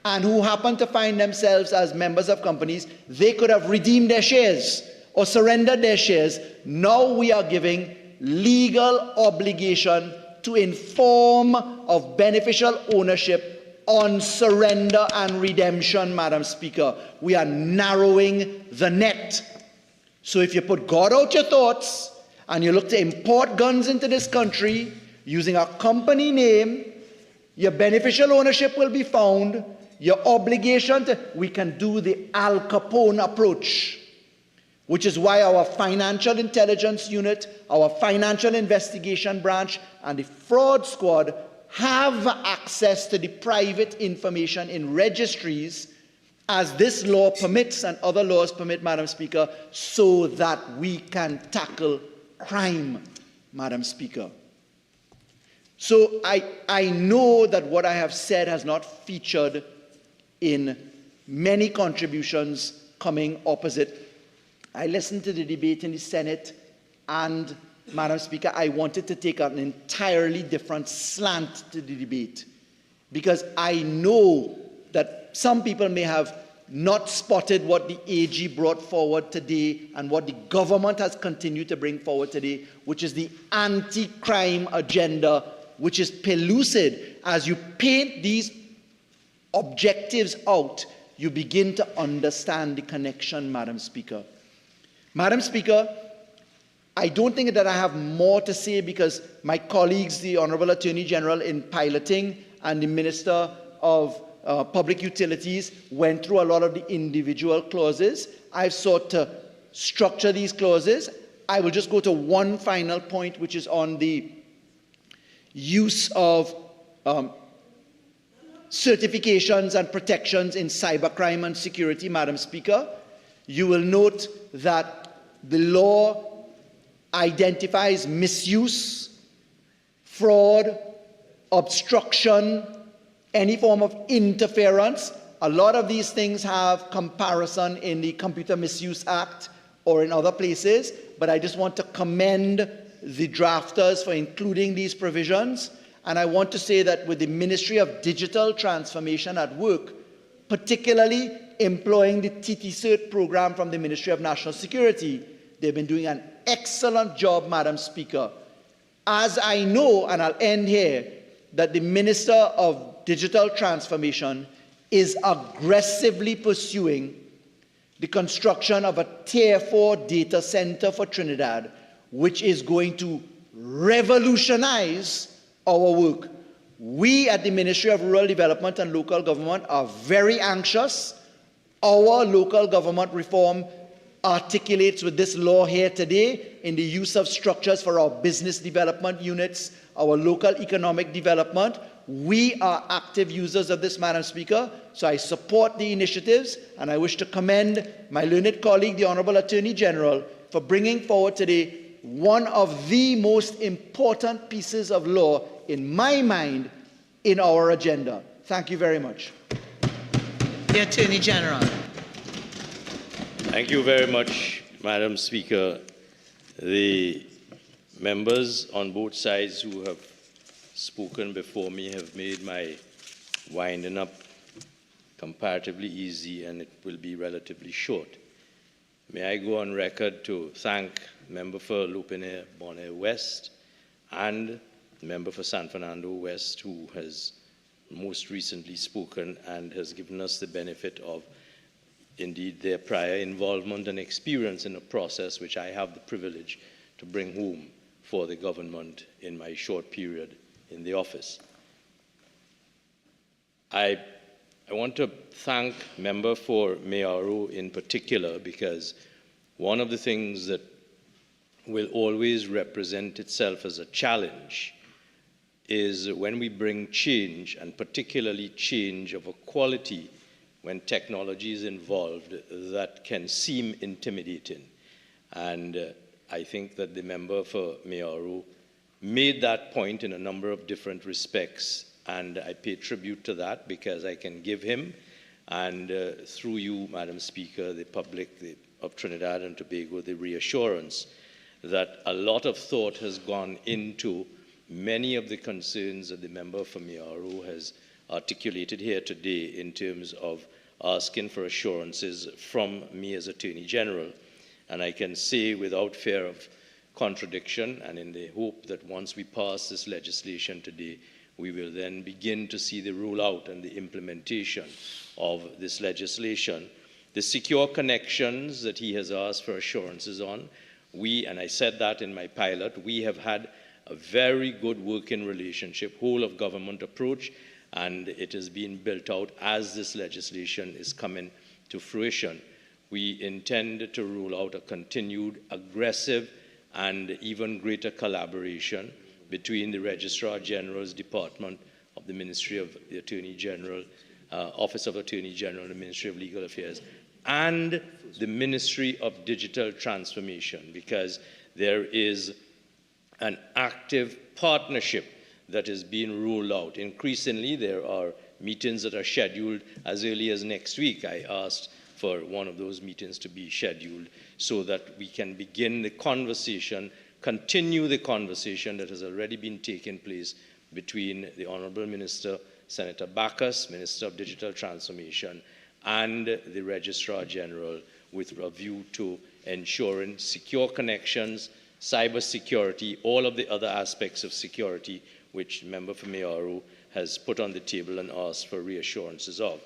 and who happened to find themselves as members of companies, they could have redeemed their shares or surrendered their shares. Now we are giving legal obligation to inform of beneficial ownership on surrender and redemption, Madam Speaker. We are narrowing the net. So if you put God out your thoughts and you look to import guns into this country using a company name, your beneficial ownership will be found. Your obligation to, we can do the Al Capone approach, which is why our financial intelligence unit, our financial investigation branch, and the fraud squad have access to the private information in registries, as this law permits and other laws permit, Madam Speaker, so that we can tackle crime, Madam Speaker. So I know that what I have said has not featured in many contributions coming opposite. I listened to the debate in the Senate, and, Madam Speaker, I wanted to take an entirely different slant to the debate, because I know that some people may have not spotted what the AG brought forward today and what the government has continued to bring forward today, which is the anti-crime agenda, which is pellucid. As you paint these objectives out, you begin to understand the connection, Madam Speaker. Madam Speaker, I don't think that I have more to say, because my colleagues, the Honourable Attorney General in piloting and the Minister of Public Utilities, went through a lot of the individual clauses. I've sought to structure these clauses. I will just go to one final point, which is on the use of certifications and protections in cybercrime and security, Madam Speaker. You will note that the law identifies misuse, fraud, obstruction, any form of interference. A lot of these things have comparison in the Computer Misuse Act or in other places, but I just want to commend the drafters for including these provisions. And I want to say that with the Ministry of Digital Transformation at work, particularly employing the TT-CERT program from the Ministry of National Security, they've been doing an excellent job, Madam Speaker. As I know, and I'll end here, that the Minister of Digital Transformation is aggressively pursuing the construction of a Tier 4 data center for Trinidad, which is going to revolutionize our work. We at the Ministry of Rural Development and Local Government are very anxious. Our local government reform articulates with this law here today in the use of structures for our business development units, our local economic development. We are active users of this, Madam Speaker, so I support the initiatives, and I wish to commend my learned colleague, the Honourable Attorney General, for bringing forward today one of the most important pieces of law, in my mind, in our agenda. Thank you very much. The Attorney General. Thank you very much, Madam Speaker. The members on both sides who have spoken before me have made my winding up comparatively easy, and it will be relatively short. May I go on record to thank Member for Lupine Bonaire West and Member for San Fernando West, who has most recently spoken and has given us the benefit of indeed their prior involvement and experience in a process which I have the privilege to bring home for the government in my short period in the office. I want to thank Member for Mayaro in particular, because one of the things that will always represent itself as a challenge is when we bring change, and particularly change of a quality when technology is involved, that can seem intimidating. And I think that the member for Mayaro made that point in a number of different respects, and I pay tribute to that because I can give him, and through you, Madam Speaker, the public of Trinidad and Tobago, the reassurance that a lot of thought has gone into many of the concerns that the member for Mayaro has articulated here today in terms of asking for assurances from me as Attorney General. And I can say without fear of contradiction, and in the hope that once we pass this legislation today, we will then begin to see the rollout and the implementation of this legislation. The secure connections that he has asked for assurances on, and I said that in my pilot, we have had a very good working relationship, whole of government approach, and it is being built out as this legislation is coming to fruition. We intend to roll out a continued, aggressive, and even greater collaboration between the Registrar General's Department of the Ministry of the Attorney General, Office of Attorney General, the Ministry of Legal Affairs, and the Ministry of Digital Transformation, because there is an active partnership that is being rolled out. Increasingly, there are meetings that are scheduled as early as next week. I asked for one of those meetings to be scheduled so that we can begin the conversation, continue the conversation that has already been taking place between the Honorable Minister, Senator Bacchus, Minister of Digital Transformation, and the Registrar General with a view to ensuring secure connections, cyber security, all of the other aspects of security which Member for Mayaro has put on the table and asked for reassurances of.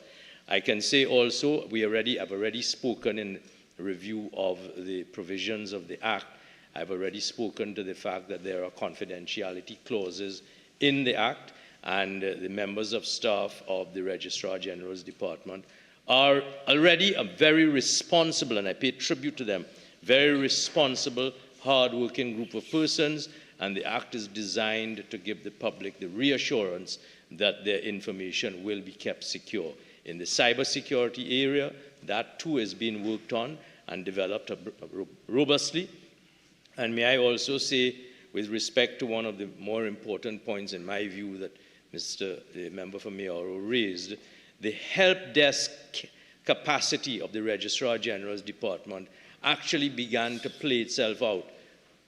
I can say also, I've already spoken in review of the provisions of the Act. I've already spoken to the fact that there are confidentiality clauses in the Act, and the members of staff of the Registrar General's Department are already a very responsible, and I pay tribute to them, very responsible, hard-working group of persons, and the Act is designed to give the public the reassurance that their information will be kept secure. In the cybersecurity area, that too is being worked on and developed robustly. And may I also say, with respect to one of the more important points in my view that the member for Mayaro raised, the help desk capacity of the Registrar General's Department actually began to play itself out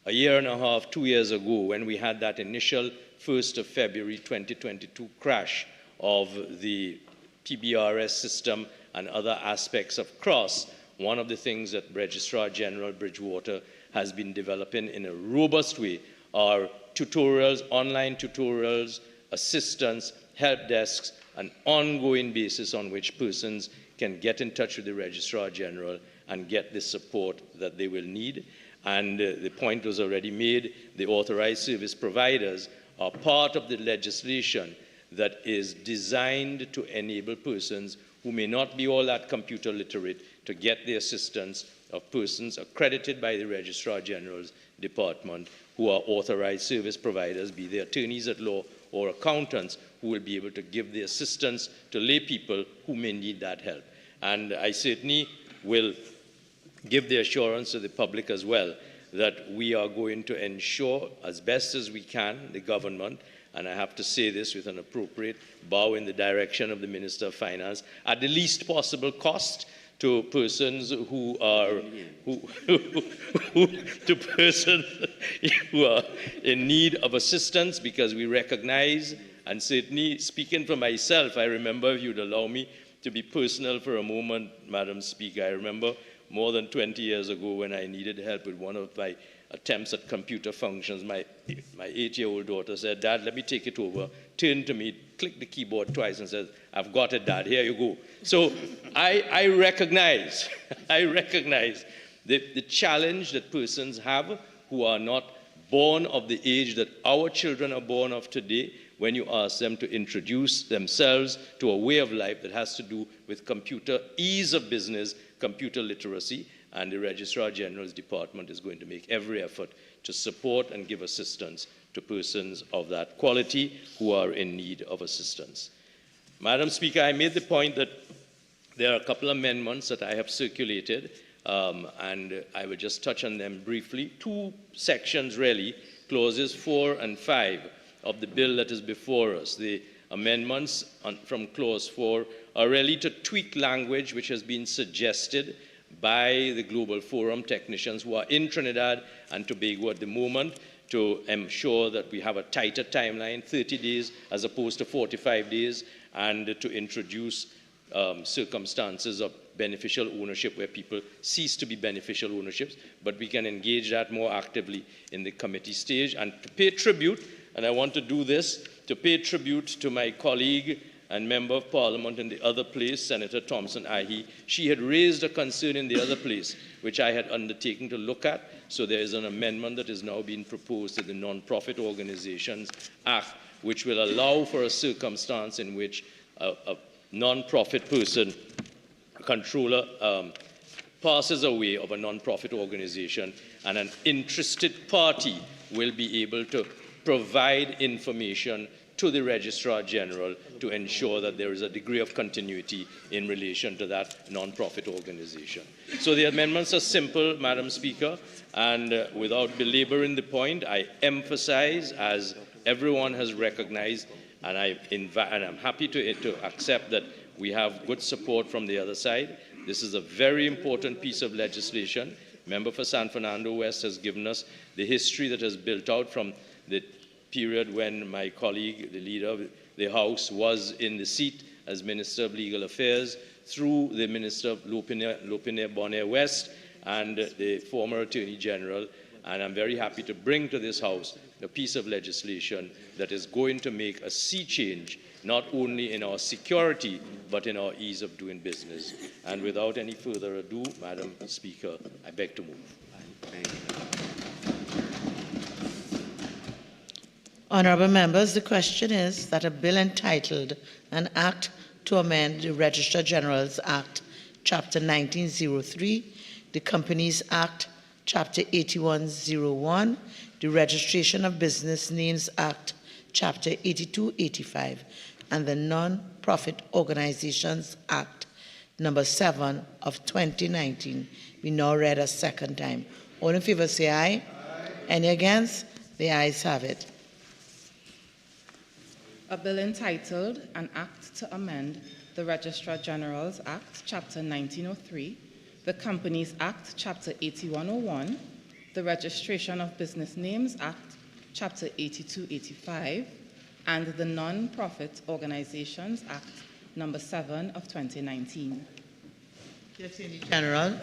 a year and a half, 2 years ago, when we had that initial 1st of February 2022 crash of the PBRS system and other aspects of CROSS. One of the things that Registrar General Bridgewater has been developing in a robust way are tutorials, online tutorials, assistance, help desks, an ongoing basis on which persons can get in touch with the Registrar General and get the support that they will need. And the point was already made, the authorized service providers are part of the legislation that is designed to enable persons who may not be all that computer literate to get the assistance of persons accredited by the Registrar General's Department who are authorized service providers, be they attorneys at law or accountants, who will be able to give the assistance to lay people who may need that help. And I certainly will give the assurance to the public as well that we are going to ensure as best as we can, the government, and I have to say this with an appropriate bow in the direction of the Minister of Finance, at the least possible cost, to persons who are to persons who are in need of assistance, because we recognize, and certainly speaking for myself, I remember, if you'd allow me to be personal for a moment, Madam Speaker, I remember more than 20 years ago when I needed help with one of my attempts at computer functions. My 8-year-old daughter said, "Dad, let me take it over." Turned to me, clicked the keyboard twice and said, "I've got it, Dad, here you go." So I recognize, the challenge that persons have who are not born of the age that our children are born of today, when you ask them to introduce themselves to a way of life that has to do with computer ease of business, computer literacy, and the Registrar General's department is going to make every effort to support and give assistance to persons of that quality who are in need of assistance. Madam Speaker, I made the point that there are a couple of amendments that I have circulated, and I will just touch on them briefly. Two sections, really, clauses 4 and 5 of the bill that is before us. The amendments from clause 4 are really to tweak language which has been suggested by the Global Forum technicians who are in Trinidad and Tobago at the moment, to ensure that we have a tighter timeline, 30 days as opposed to 45 days, and to introduce circumstances of beneficial ownership where people cease to be beneficial ownerships, but we can engage that more actively in the committee stage. And to pay tribute, and I want to do this, to pay tribute to my colleague and Member of Parliament in the other place, Senator Thompson Ahi. She had raised a concern in the other place, which I had undertaken to look at. So there is an amendment that is now being proposed to the Non-Profit Organizations Act, which will allow for a circumstance in which a non-profit person, a controller, passes away of a non-profit organization, and an interested party will be able to provide information to the Registrar General to ensure that there is a degree of continuity in relation to that non-profit organization. So the amendments are simple, Madam Speaker, and without belaboring the point, I emphasize, as everyone has recognized, and I'm happy to accept that we have good support from the other side. This is a very important piece of legislation. Member for San Fernando West has given us the history that has built out from the period when my colleague, the leader of the House, was in the seat as Minister of Legal Affairs, through the Minister of Lopiner Bonaire West and the former Attorney General. And I'm very happy to bring to this House a piece of legislation that is going to make a sea change, not only in our security, but in our ease of doing business. And without any further ado, Madam Speaker, I beg to move. Thank you. Honourable members, the question is that a bill entitled An Act to Amend the Registrar General's Act, Chapter 1903, the Companies Act, Chapter 8101, the Registration of Business Names Act, Chapter 8285, and the Non-Profit Organizations Act, Number 7 of 2019, be now read a second time. All in favour say aye. Aye. Any against? The ayes have it. A bill entitled An Act to Amend the Registrar General's Act, Chapter 1903, the Companies Act, Chapter 8101, the Registration of Business Names Act, Chapter 8285, and the Non-Profit Organizations Act, Number 7 of 2019. Attorney General.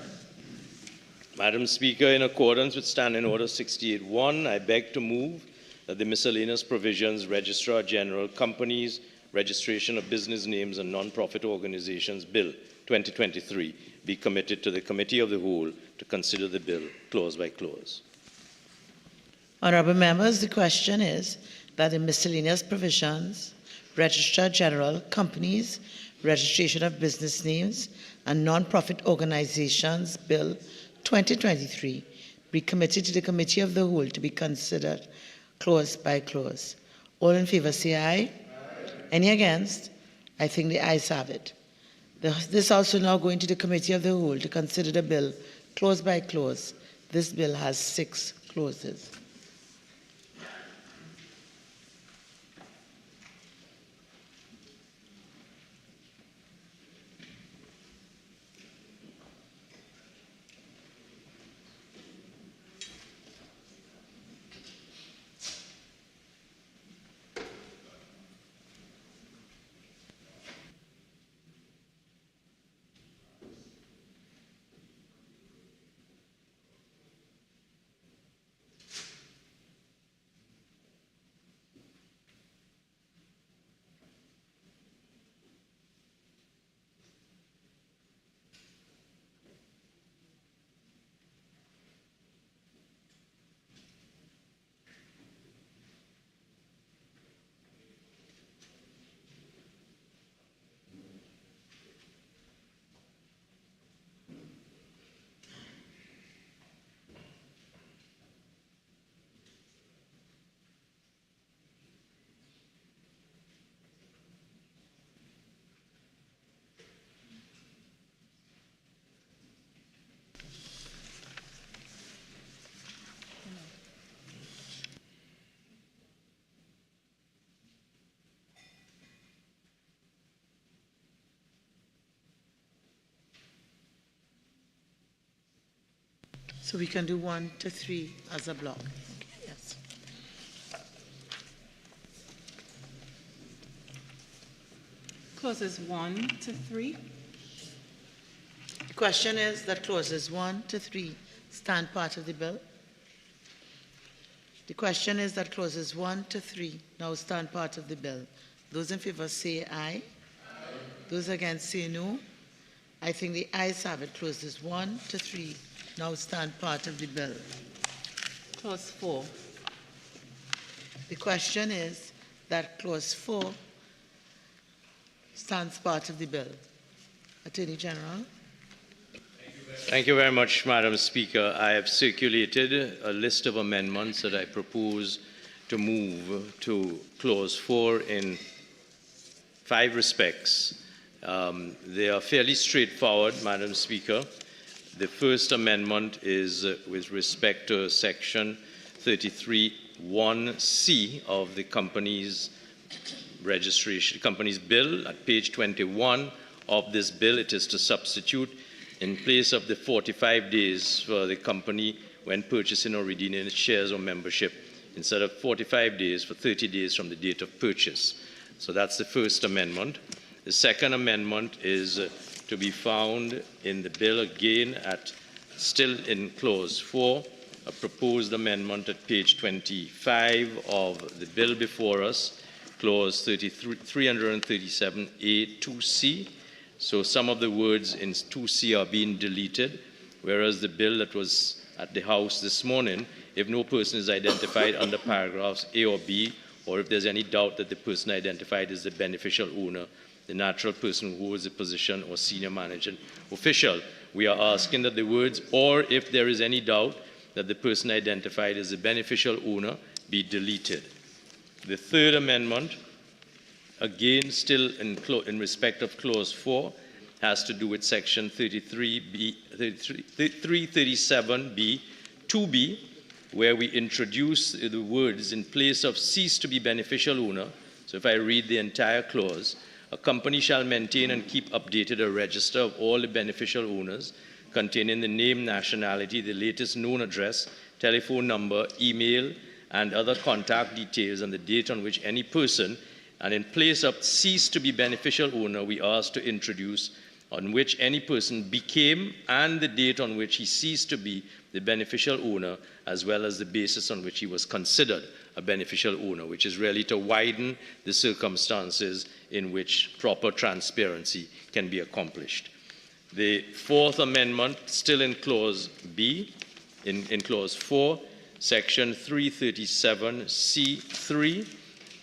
Madam Speaker, in accordance with Standing Order 68.1, I beg to move that the miscellaneous provisions, Registrar General, Companies, Registration of Business Names and Non-Profit Organizations Bill 2023 be committed to the Committee of the Whole to consider the bill clause by clause. Honourable members, the question is that the miscellaneous provisions, Registrar General, Companies, Registration of Business Names and Non-Profit Organizations Bill 2023 be committed to the Committee of the Whole to be considered clause by clause. All in favour say aye. Aye. Any against? I think the ayes have it. This also now going to the Committee of the Whole to consider the bill clause by clause. This bill has 6 clauses. So we can do 1 to 3 as a block. Okay, yes. Clauses 1 to 3. The question is that clauses 1 to 3 stand part of the bill. The question is that clauses 1 to 3 now stand part of the bill. Those in favor say aye. Those against say no. I think the ayes have it. Clauses 1 to 3 now stand part of the bill. Clause 4. The question is that clause 4 stands part of the bill. Attorney General. Thank you very much, Madam Speaker. I have circulated a list of amendments that I propose to move to clause 4 in 5 respects. They are fairly straightforward, Madam Speaker. The first amendment is with respect to section 33(1)(c) of the company's registration, company's bill. At page 21 of this bill, it is to substitute in place of the 45 days for the company when purchasing or redeeming its shares or membership, instead of 45 days for 30 days from the date of purchase. So that's the first amendment. The second amendment is to be found in the bill again still in clause 4, a proposed amendment at page 25 of the bill before us, clause 337A(2)(c). So some of the words in 2C are being deleted, whereas the bill that was at the House this morning, if no person is identified under paragraphs A or B, or if there's any doubt that the person identified is the beneficial owner, the natural person who holds the position or senior managing official, we are asking that the words, or if there is any doubt that the person identified as the beneficial owner, be deleted. The third amendment, again, still in respect of clause 4, has to do with section 337B(2)(b), where we introduce the words in place of cease to be beneficial owner. So if I read the entire clause, a company shall maintain and keep updated a register of all the beneficial owners containing the name, nationality, the latest known address, telephone number, email, and other contact details, and the date on which any person, and in place of cease to be beneficial owner, we ask to introduce on which any person became and the date on which he ceased to be the beneficial owner, as well as the basis on which he was considered a beneficial owner, which is really to widen the circumstances in which proper transparency can be accomplished. The fourth amendment, still in clause B, in clause 4, section 337C(3),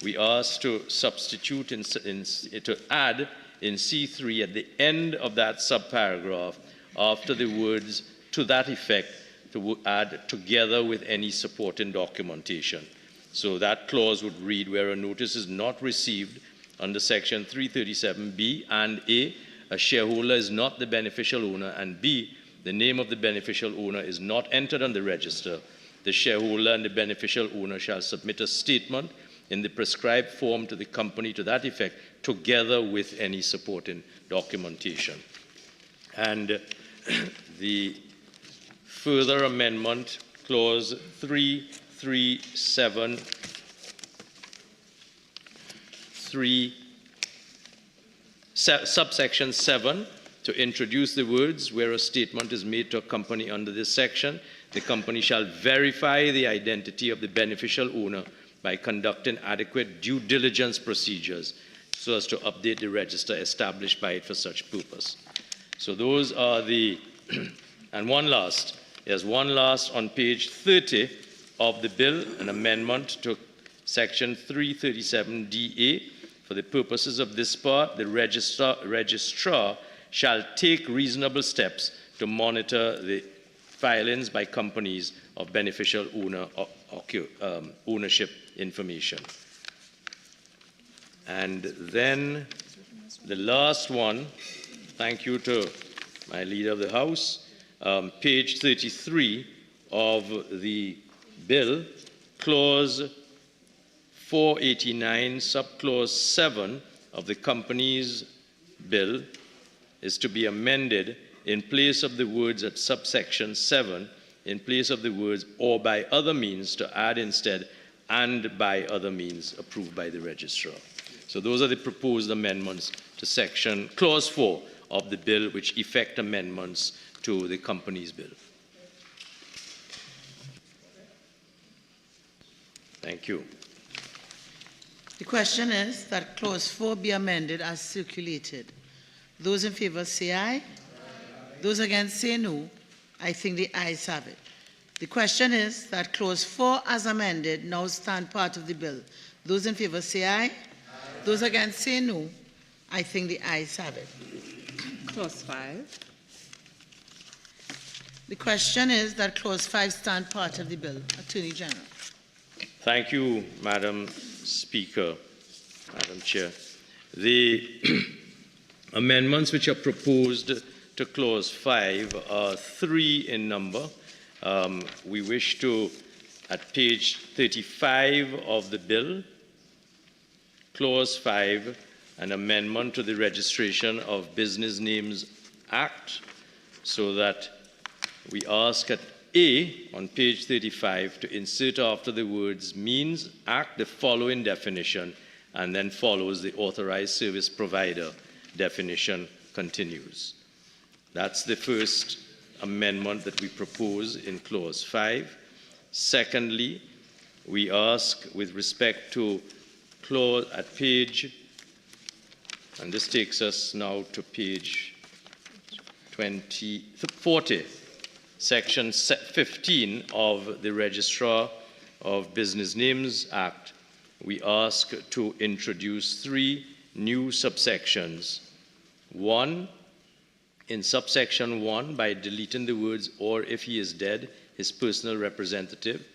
we ask to substitute, to add in C3 at the end of that subparagraph, after the words to that effect, to add together with any supporting documentation. So that clause would read, where a notice is not received under section 337B and A shareholder is not the beneficial owner, and B, the name of the beneficial owner is not entered on the register, the shareholder and the beneficial owner shall submit a statement in the prescribed form to the company to that effect, together with any supporting documentation. And the further amendment, clause 337(3), subsection 7, to introduce the words, where a statement is made to a company under this section, the company shall verify the identity of the beneficial owner by conducting adequate due diligence procedures so as to update the register established by it for such purpose. So those are the, and one last on page 30 of the bill, an amendment to section 337DA. For the purposes of this part, the registrar shall take reasonable steps to monitor the filings by companies of beneficial ownership information. And then the last one, thank you to my leader of the House, page 33 of the bill, clause 489, subclause 7 of the company's bill is to be amended in place of the words at subsection 7, in place of the words or by other means to add instead and by other means approved by the registrar. So those are the proposed amendments to clause 4 of the bill, which effect amendments to the company's bill. Thank you. The question is that clause 4 be amended as circulated. Those in favor say aye. Those against say no. I think the ayes have it. The question is that clause 4 as amended now stand part of the bill. Those in favor say aye. Those against say no. I think the ayes have it. Clause 5. The question is that clause 5 stand part of the bill. Attorney General. Thank you, Madam Speaker, Madam Chair. The amendments which are proposed to clause 5 are 3 in number. We wish to, at page 35 of the bill, clause 5, an amendment to the Registration of Business Names Act, so that we ask at A on page 35 to insert after the words means act the following definition, and then follows the authorized service provider definition continues. That's the first amendment that we propose in clause 5. Secondly, we ask with respect to clause at page, and this takes us now to page 40, section 15 of the Registrar of Business Names Act, we ask to introduce 3 new subsections. 1, in subsection 1, by deleting the words or if he is dead, his personal representative.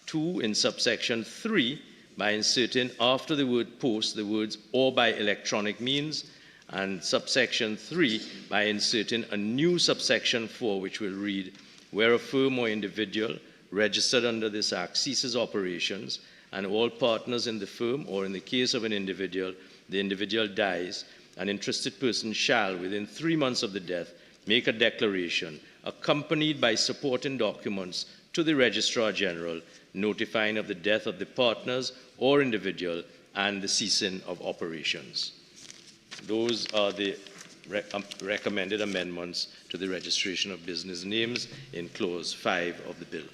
2, in subsection 3, by inserting after the word post the words or by electronic means, and subsection 3 by inserting a new subsection 4 which will read, where a firm or individual registered under this act ceases operations and all partners in the firm, or in the case of an individual, the individual dies, an interested person shall, within 3 months of the death, make a declaration accompanied by supporting documents to the Registrar General notifying of the death of the partners or individual and the ceasing of operations. Those are the recommended amendments to the registration of business names in clause 5 of the bill.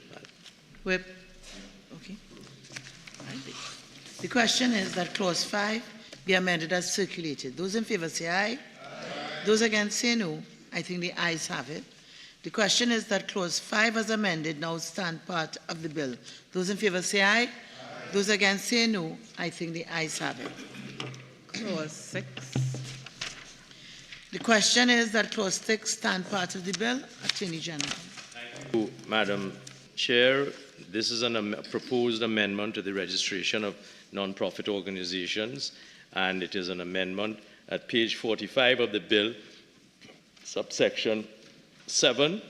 Whip. Okay. All right. The question is that clause 5 be amended as circulated. Those in favor say aye. Aye. Those against say no. I think the ayes have it. The question is that clause 5 as amended now stand part of the bill. Those in favor say aye. Aye. Those against say no. I think the ayes have it. Clause 6. The question is that clause 6 stand part of the bill. Attorney General. Thank you, Madam Chair. This is a proposed amendment to the registration of non-profit organizations, and it is an amendment at page 45 of the bill, subsection 7.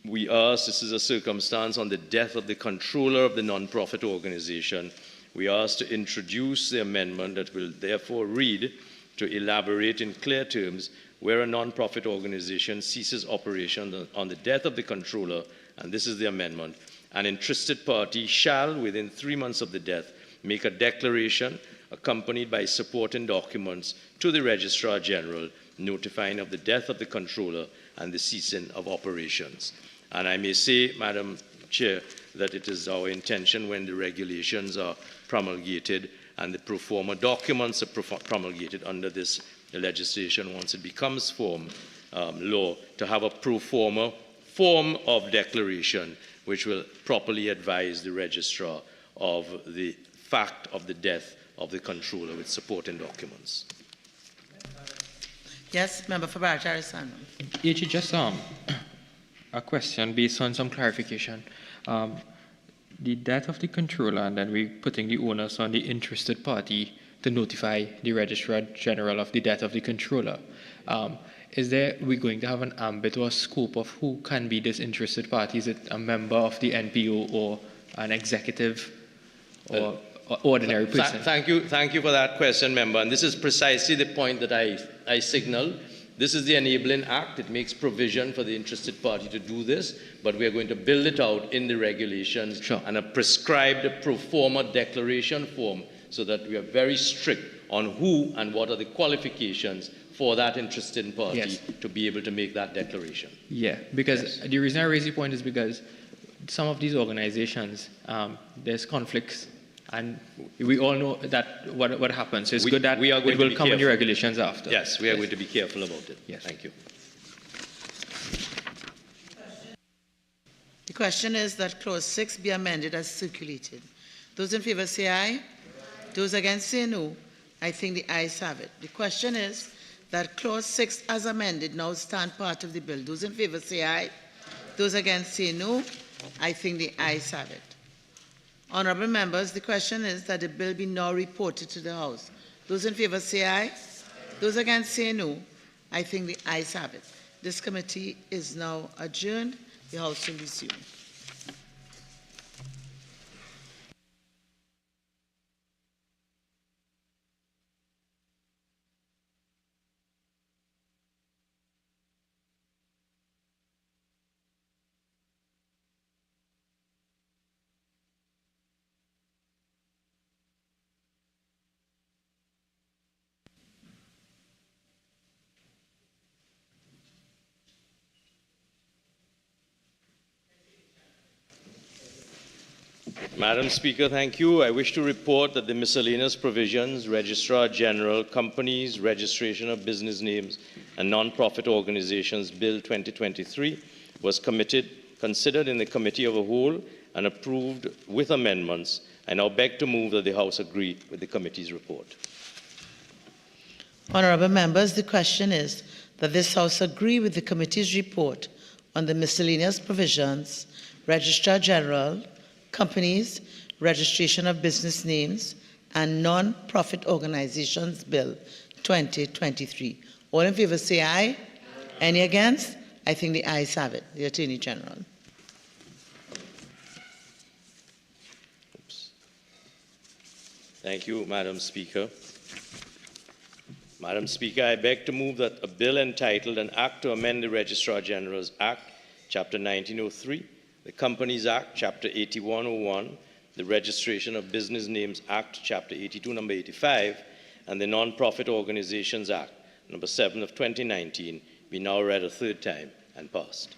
We ask, this is a circumstance on the death of the controller of the non-profit organization. We ask to introduce the amendment that will therefore read, to elaborate in clear terms, where a non-profit organization ceases operation on the death of the controller, and this is the amendment, an interested party shall, within 3 months of the death, make a declaration accompanied by supporting documents to the Registrar General notifying of the death of the controller and the ceasing of operations. And I may say, Madam Chair, that it is our intention when the regulations are promulgated and the pro forma documents are promulgated under this legislation, once it becomes law, to have a pro forma form of declaration which will properly advise the registrar of the fact of the death of the controller with supporting documents. Yes, Member for Paria. Just a question based on some clarification. The death of the controller, and then we're putting the onus on the interested party to notify the Registrar General of the death of the controller. We're going to have an ambit or a scope of who can be this interested party? Is it a member of the NPO or an executive or ordinary person? Thank you for that question, member. And this is precisely the point that I signaled. This is the Enabling Act. It makes provision for the interested party to do this, but we are going to build it out in the regulations and a prescribed pro forma declaration form so that we are very strict on who and what are the qualifications for that interested party to be able to make that declaration. Yeah, because the reason I raise the point is because some of these organizations, there's conflicts, and we all know that what happens. So it's good that it will come in the regulations after. Yes, we are going to be careful about it. Yes. Thank you. The question is that Clause 6 be amended as circulated. Those in favor say aye. Those against say no. I think the ayes have it. The question is that Clause 6 as amended now stand part of the bill. Those in favor say aye. Those against say no. I think the ayes have it. Honourable members, the question is that the bill be now reported to the House. Those in favor say aye. Those against say no. I think the ayes have it. This committee is now adjourned. The House will resume. Madam Speaker, thank you. I wish to report that the miscellaneous provisions, Registrar General, Companies, Registration of Business Names, and Non-Profit Organizations Bill 2023 was considered in the Committee of the Whole and approved with amendments. I now beg to move that the House agree with the committee's report. Honourable members, the question is that this House agree with the committee's report on the miscellaneous provisions, Registrar General, Companies, Registration of Business Names, and Non-Profit Organizations Bill 2023. All in favour say aye. Any against? I think the ayes have it. The Attorney General. Thank you, Madam Speaker. Madam Speaker, I beg to move that a bill entitled An Act to Amend the Registrar General's Act, Chapter 1903, the Companies Act, Chapter 8101, the Registration of Business Names Act, Chapter 82, Number 85, and the Non-Profit Organizations Act, Number 7 of 2019, be now read a third time and passed.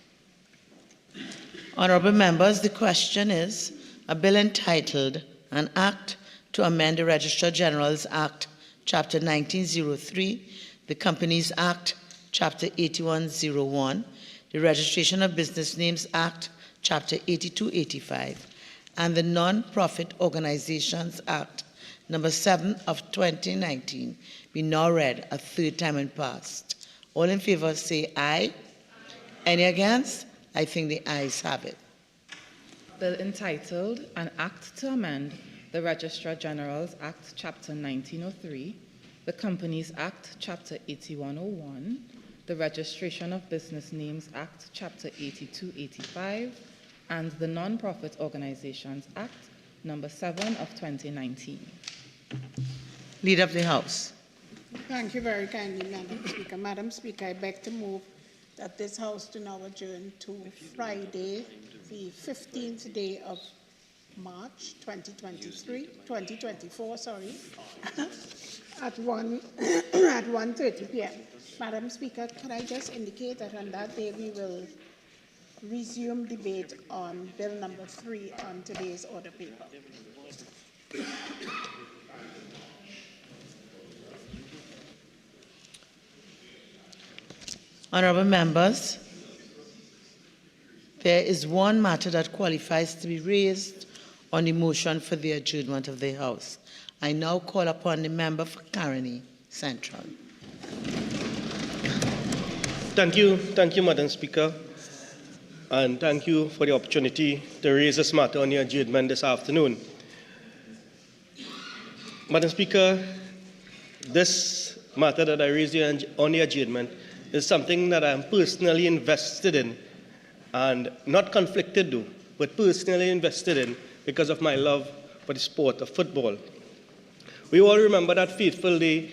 Honourable members, the question is a bill entitled An Act to Amend the Registrar General's Act, Chapter 1903, the Companies Act, Chapter 8101, the Registration of Business Names Act, Chapter 8285, and the Non-Profit Organizations Act, Number 7 of 2019, be now read a third time and passed. All in favour say aye. Any against? I think the ayes have it. Bill entitled An Act to Amend the Registrar General's Act, Chapter 1903, the Companies Act, Chapter 8101, the Registration of Business Names Act, Chapter 8285, and the Non-Profit Organizations Act, Number 7 of 2019. Leader of the House. Thank you very kindly, Madam Speaker. Madam Speaker, I beg to move that this House do now adjourn to Friday, the 15th day of March 2024, at 1:30 p.m. Madam Speaker, could I just indicate that on that day we will resume debate on Bill number 3 on today's order paper. Honourable members, there is one matter that qualifies to be raised on the motion for the adjournment of the House. I now call upon the member for Caroni Central. Thank you, Madam Speaker, and thank you for the opportunity to raise this matter on the adjournment this afternoon. Madam Speaker, this matter that I raised on the adjournment is something that I'm personally invested in, and not conflicted though, but personally invested in because of my love for the sport of football. We all remember that fateful day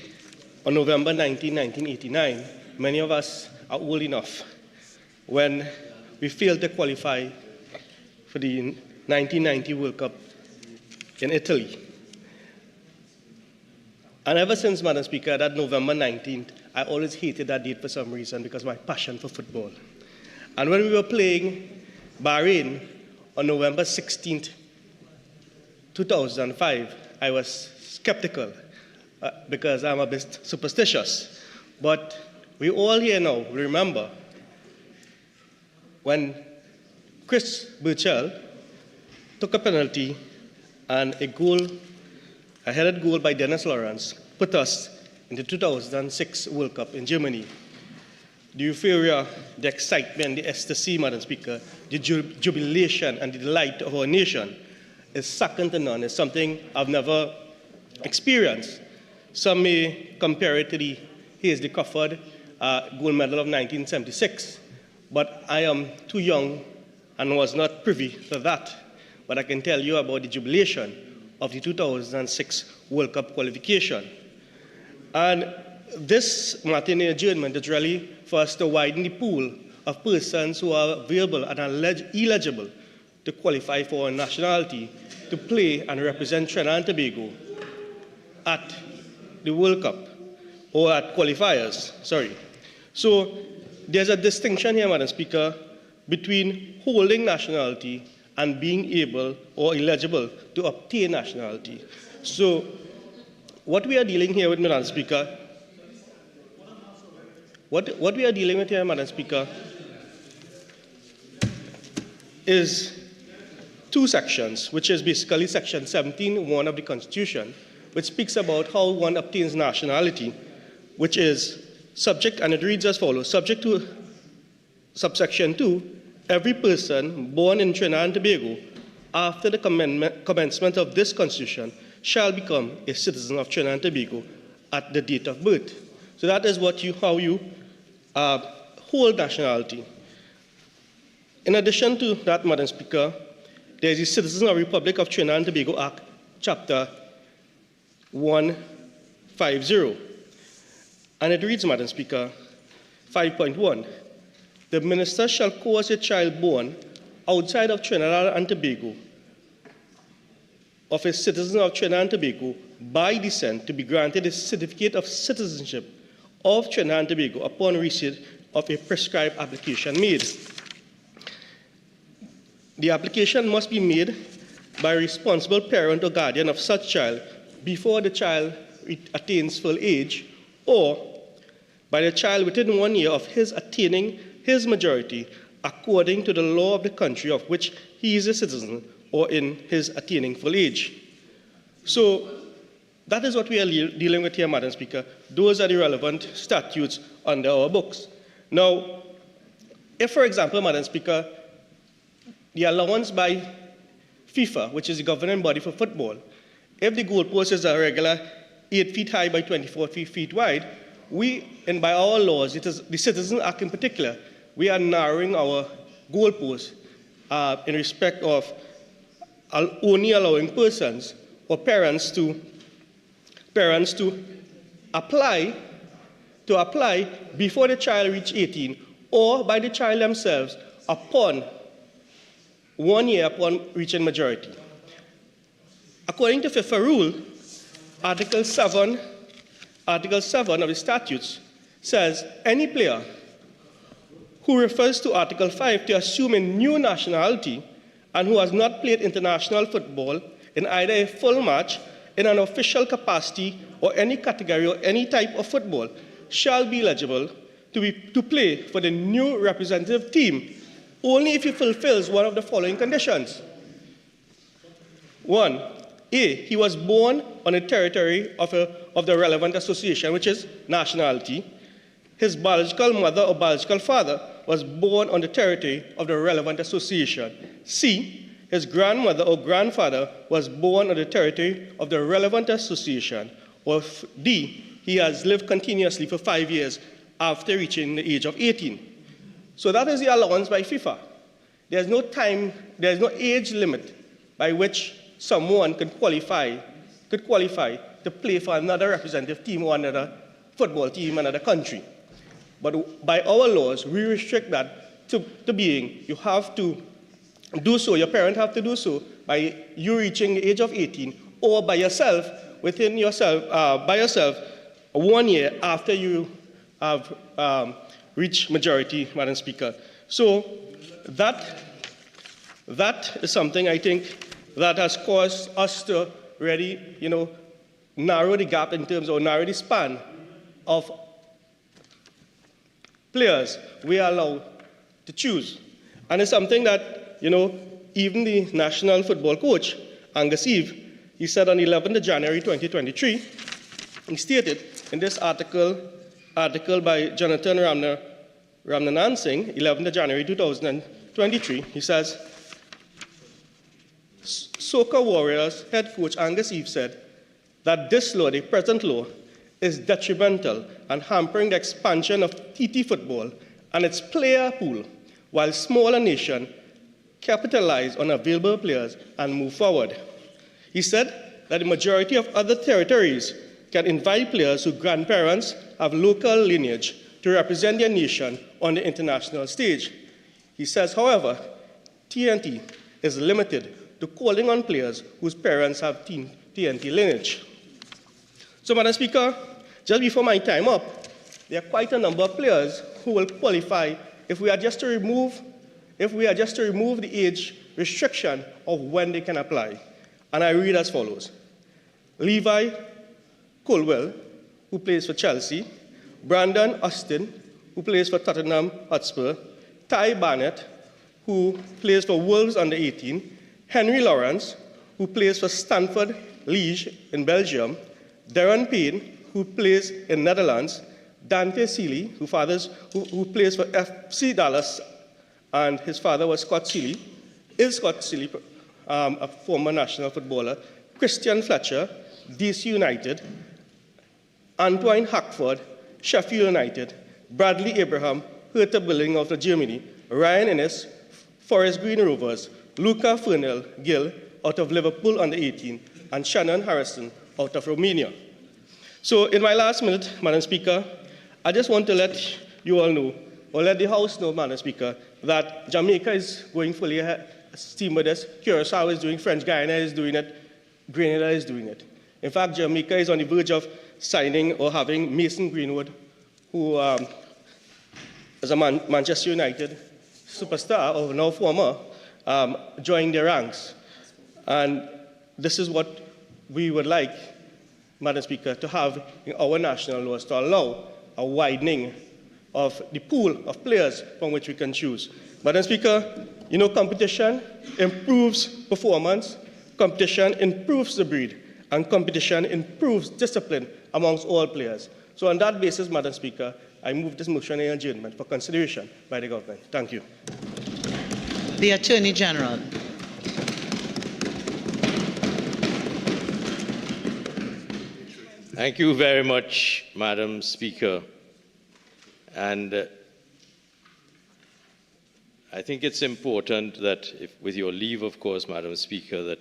on November 19, 1989, many of us are old enough, when we failed to qualify for the 1990 World Cup in Italy. And ever since, Madam Speaker, that November 19th, I always hated that date for some reason because of my passion for football. And when we were playing Bahrain on November 16th, 2005, I was skeptical because I'm a bit superstitious. But we all here now remember when Chris Burchell took a penalty and a headed goal by Dennis Lawrence put us in the 2006 World Cup in Germany. The euphoria, the excitement, the ecstasy, Madam Speaker, the jubilation and the delight of our nation is second to none. It's something I've never experienced. Some may compare it to the Hasely Crawford gold medal of 1976, but I am too young and was not privy to that. But I can tell you about the jubilation of the 2006 World Cup qualification. And this matinee adjournment is really for us to widen the pool of persons who are available and are eligible to qualify for a nationality to play and represent Trinidad and Tobago at the World Cup, or at qualifiers, sorry. So there's a distinction here, Madam Speaker, between holding nationality and being able or eligible to obtain nationality. So what we are dealing here with, Madam Speaker, what we are dealing with here, Madam Speaker, is two sections, which is basically section 17(1) of the Constitution, which speaks about how one obtains nationality, which is subject, and it reads as follows: subject to subsection 2, every person born in Trinidad and Tobago after the commencement of this Constitution shall become a citizen of Trinidad and Tobago at the date of birth. So that is how you hold nationality. In addition to that, Madam Speaker, there is the Citizens of the Republic of Trinidad and Tobago Act, Chapter 150. And it reads, Madam Speaker, 5.1, the minister shall cause a child born outside of Trinidad and Tobago of a citizen of Trinidad and Tobago by descent to be granted a certificate of citizenship of Trinidad and Tobago upon receipt of a prescribed application made. The application must be made by a responsible parent or guardian of such child before the child attains full age, or by the child within 1 year of his attaining his majority according to the law of the country of which he is a citizen, or in his attaining full age. So that is what we are dealing with here, Madam Speaker. Those are the relevant statutes under our books. Now, if, for example, Madam Speaker, the allowance by FIFA, which is the governing body for football, if the goalpost is a regular 8 feet high by 24 feet wide, and by our laws, it is the Citizen Act in particular, we are narrowing our goalposts in respect of only allowing persons or parents to apply before the child reaches 18, or by the child themselves upon 1 year upon reaching majority. According to FIFA rule, Article 7 of the statutes says any player who refers to Article 5 to assume a new nationality and who has not played international football in either a full match, in an official capacity, or any category or any type of football shall be eligible to play for the new representative team only if he fulfills one of the following conditions. 1, A, he was born on the territory of the relevant association, which is nationality. His biological mother or biological father was born on the territory of the relevant association. C, his grandmother or grandfather was born on the territory of the relevant association. Or D, he has lived continuously for 5 years after reaching the age of 18. So that is the allowance by FIFA. There's no age limit by which someone could qualify to play for another representative team or another football team, another country. But by our laws, we restrict that to being, you have to do so, your parent have to do so by you reaching the age of 18 or by yourself, by yourself, 1 year after you have reached majority, Madam Speaker. So that is something I think that has caused us to really, narrow the gap in terms of narrow the span of players we are allowed to choose. And it's something that, even the national football coach, Angus Eve, he said on 11th of January 2023, he stated in this article by Jonathan Ramnanansing, 11th of January 2023, he says, Soccer Warriors head coach Angus Eve said that this law, the present law, is detrimental and hampering the expansion of TT football and its player pool, while smaller nations capitalize on available players and move forward. He said that the majority of other territories can invite players whose grandparents have local lineage to represent their nation on the international stage. He says, however, TNT is limited to calling on players whose parents have TNT lineage. So, Madam Speaker, just before my time up, there are quite a number of players who will qualify if we are just to remove the age restriction of when they can apply. And I read as follows. Levi Colwell, who plays for Chelsea, Brandon Austin, who plays for Tottenham Hotspur, Ty Barnett, who plays for Wolves under 18, Henry Lawrence, who plays for Stanford Liège in Belgium, Darren Payne, who plays in Netherlands, Dante Seeley, who plays for FC Dallas, and his father was Scott Seeley, a former national footballer, Christian Fletcher, DC United, Antoine Hackford, Sheffield United, Bradley Abraham, Hertha Berlin out of Germany, Ryan Innes, Forest Green Rovers, Luca Fernel Gill out of Liverpool under 18, and Shannon Harrison out of Romania. So in my last minute, Madam Speaker, I just want to let you all know, or let the House know, Madam Speaker, that Jamaica is going fully steam with this. Curaçao is doing, French Guiana is doing it, Grenada is doing it. In fact, Jamaica is on the verge of signing or having Mason Greenwood, who is a Manchester United superstar, or now former, join their ranks. And this is what we would like, Madam Speaker, to have in our national laws to allow a widening of the pool of players from which we can choose. Madam Speaker, competition improves performance, competition improves the breed, and competition improves discipline amongst all players. So on that basis, Madam Speaker, I move this motion in adjournment for consideration by the government. Thank you. The Attorney General. Thank you very much, Madam Speaker. And I think it's important that, with your leave, of course, Madam Speaker, that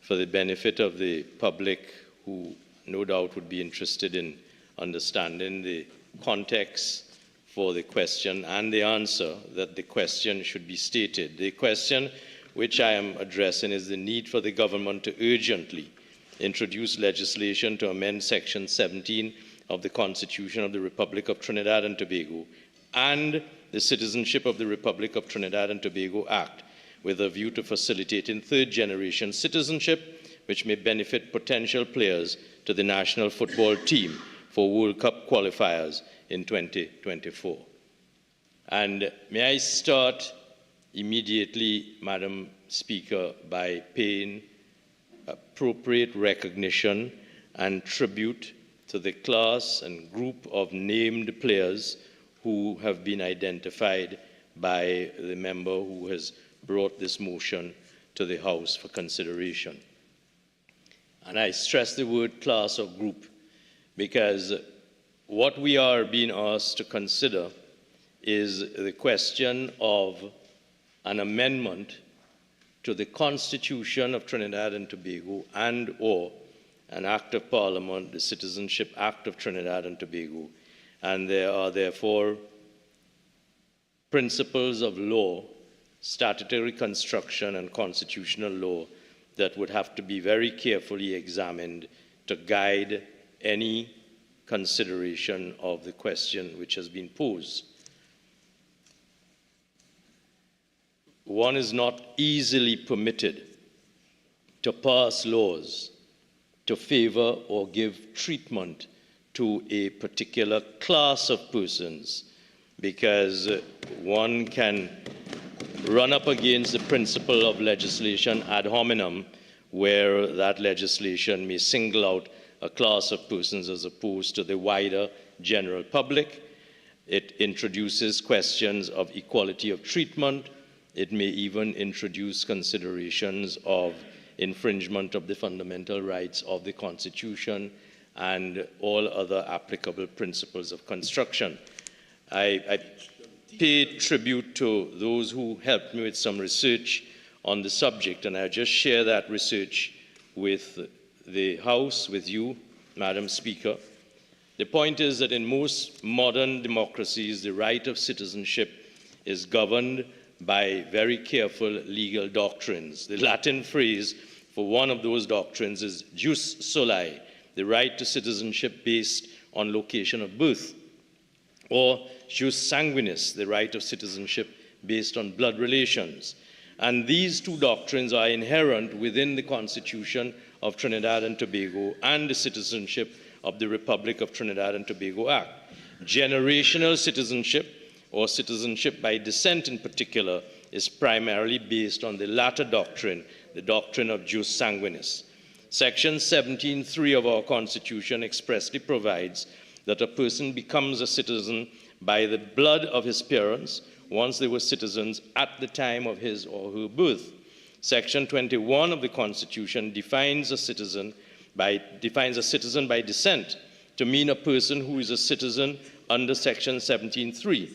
for the benefit of the public who no doubt would be interested in understanding the context for the question and the answer, that the question should be stated. The question which I am addressing is the need for the government to urgently introduce legislation to amend Section 17 of the Constitution of the Republic of Trinidad and Tobago and the Citizenship of the Republic of Trinidad and Tobago Act, with a view to facilitating third-generation citizenship, which may benefit potential players to the national football team for World Cup qualifiers in 2024. And may I start immediately, Madam Speaker, by paying appropriate recognition and tribute to the class and group of named players who have been identified by the member who has brought this motion to the House for consideration. And I stress the word class or group because what we are being asked to consider is the question of an amendment to the Constitution of Trinidad and Tobago and/or an Act of Parliament, the Citizenship Act of Trinidad and Tobago, and there are therefore principles of law, statutory construction and constitutional law that would have to be very carefully examined to guide any consideration of the question which has been posed. One is not easily permitted to pass laws to favor or give treatment to a particular class of persons, because one can run up against the principle of legislation ad hominem, where that legislation may single out a class of persons as opposed to the wider general public. It introduces questions of equality of treatment. It may even introduce considerations of infringement of the fundamental rights of the Constitution and all other applicable principles of construction. I pay tribute to those who helped me with some research on the subject, and I just share that research with the House, with you, Madam Speaker. The point is that in most modern democracies, the right of citizenship is governed by very careful legal doctrines. The Latin phrase for one of those doctrines is jus soli, the right to citizenship based on location of birth, or jus sanguinis, the right of citizenship based on blood relations. And these two doctrines are inherent within the Constitution of Trinidad and Tobago and the Citizenship of the Republic of Trinidad and Tobago Act. Generational citizenship, or citizenship by descent in particular, is primarily based on the latter doctrine, the doctrine of jus sanguinis. Section 17(3) of our Constitution expressly provides that a person becomes a citizen by the blood of his parents once they were citizens at the time of his or her birth. Section 21 of the Constitution defines a citizen by descent to mean a person who is a citizen under Section 17(3).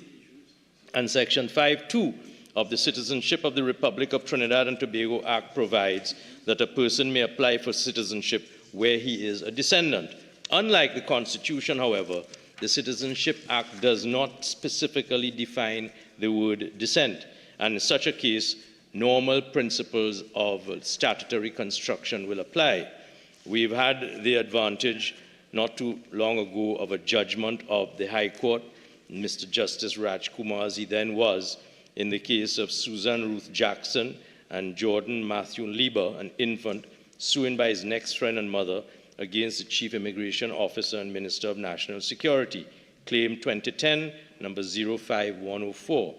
And Section 5(2) of the Citizenship of the Republic of Trinidad and Tobago Act provides that a person may apply for citizenship where he is a descendant. Unlike the Constitution, however, the Citizenship Act does not specifically define the word descent, and in such a case, normal principles of statutory construction will apply. We've had the advantage not too long ago of a judgment of the High Court, Mr. Justice Rajkumar, as he then was, in the case of Susan Ruth Jackson and Jordan Matthew Lieber, an infant, suing by his next friend and mother against the Chief Immigration Officer and Minister of National Security, claim 2010, number 05104.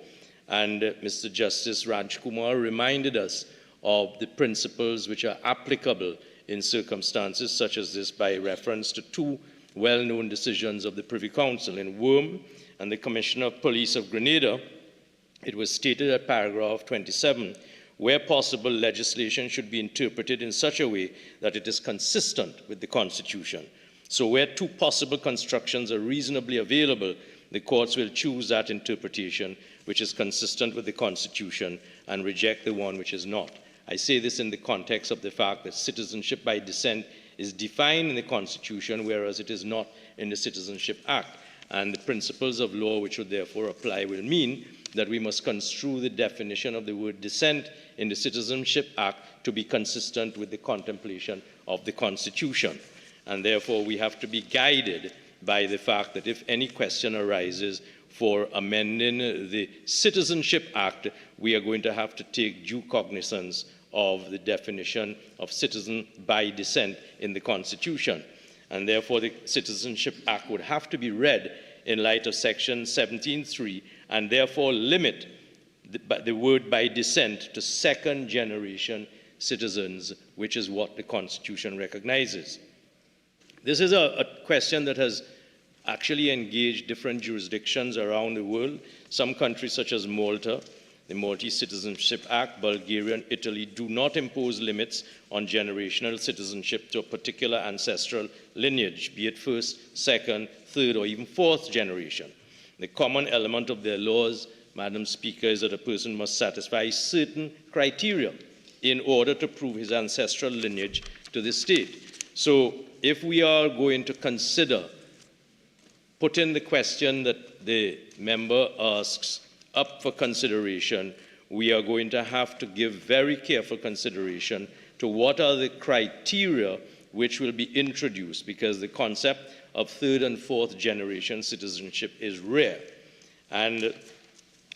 And Mr. Justice Rajkumar reminded us of the principles which are applicable in circumstances such as this by reference to two well-known decisions of the Privy Council. In Worm and the Commissioner of Police of Grenada, it was stated at paragraph 27, where possible, legislation should be interpreted in such a way that it is consistent with the Constitution. So where two possible constructions are reasonably available, the courts will choose that interpretation which is consistent with the Constitution and reject the one which is not. I say this in the context of the fact that citizenship by descent is defined in the Constitution, whereas it is not in the Citizenship Act. And the principles of law which would therefore apply will mean that we must construe the definition of the word descent in the Citizenship Act to be consistent with the contemplation of the Constitution. And therefore, we have to be guided by the fact that if any question arises for amending the Citizenship Act, we are going to have to take due cognizance of the definition of citizen by descent in the Constitution. And therefore, the Citizenship Act would have to be read in light of Section 17(3) and therefore limit the word by descent to second-generation citizens, which is what the Constitution recognizes. This is a question that has actually engaged different jurisdictions around the world. Some countries such as Malta, the Maltese Citizenship Act, Bulgaria and Italy do not impose limits on generational citizenship to a particular ancestral lineage, be it first, second, third, or even fourth generation. The common element of their laws, Madam Speaker, is that a person must satisfy certain criteria in order to prove his ancestral lineage to the state. So if we are going to consider putting the question that the member asks up for consideration, we are going to have to give very careful consideration to what are the criteria which will be introduced, because the concept of third and fourth generation citizenship is rare. And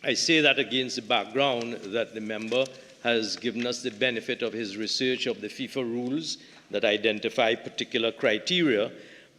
I say that against the background that the member has given us the benefit of his research of the FIFA rules that identify particular criteria,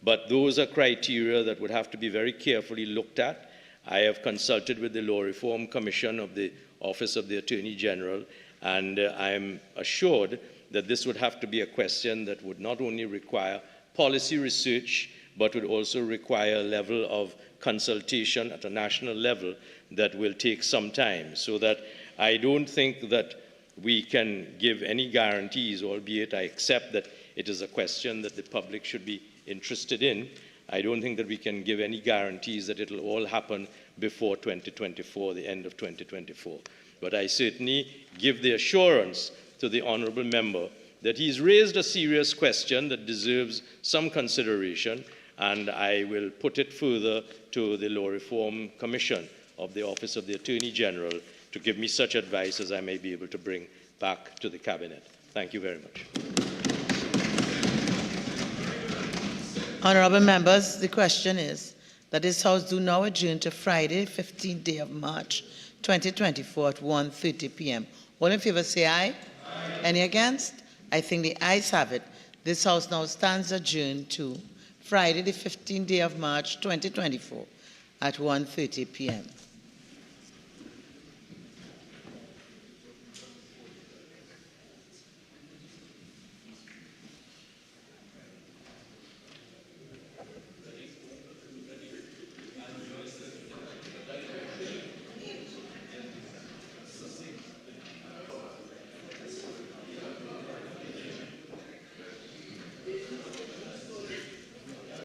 but those are criteria that would have to be very carefully looked at. I have consulted with the Law Reform Commission of the Office of the Attorney General, and I am assured that this would have to be a question that would not only require policy research, but would also require a level of consultation at a national level that will take some time, so that I don't think that we can give any guarantees, albeit I accept that it is a question that the public should be interested in. I don't think that we can give any guarantees that it will all happen before 2024, the end of 2024. But I certainly give the assurance to the honourable member that he's raised a serious question that deserves some consideration, and I will put it further to the Law Reform Commission of the Office of the Attorney General to give me such advice as I may be able to bring back to the Cabinet. Thank you very much. Honourable members, the question is that this House do now adjourn to Friday, 15th day of March, 2024 at 1:30 p.m. All in favour say aye. Aye. Any against? I think the ayes have it. This House now stands adjourned to Friday, the 15th day of March, 2024 at 1:30 p.m.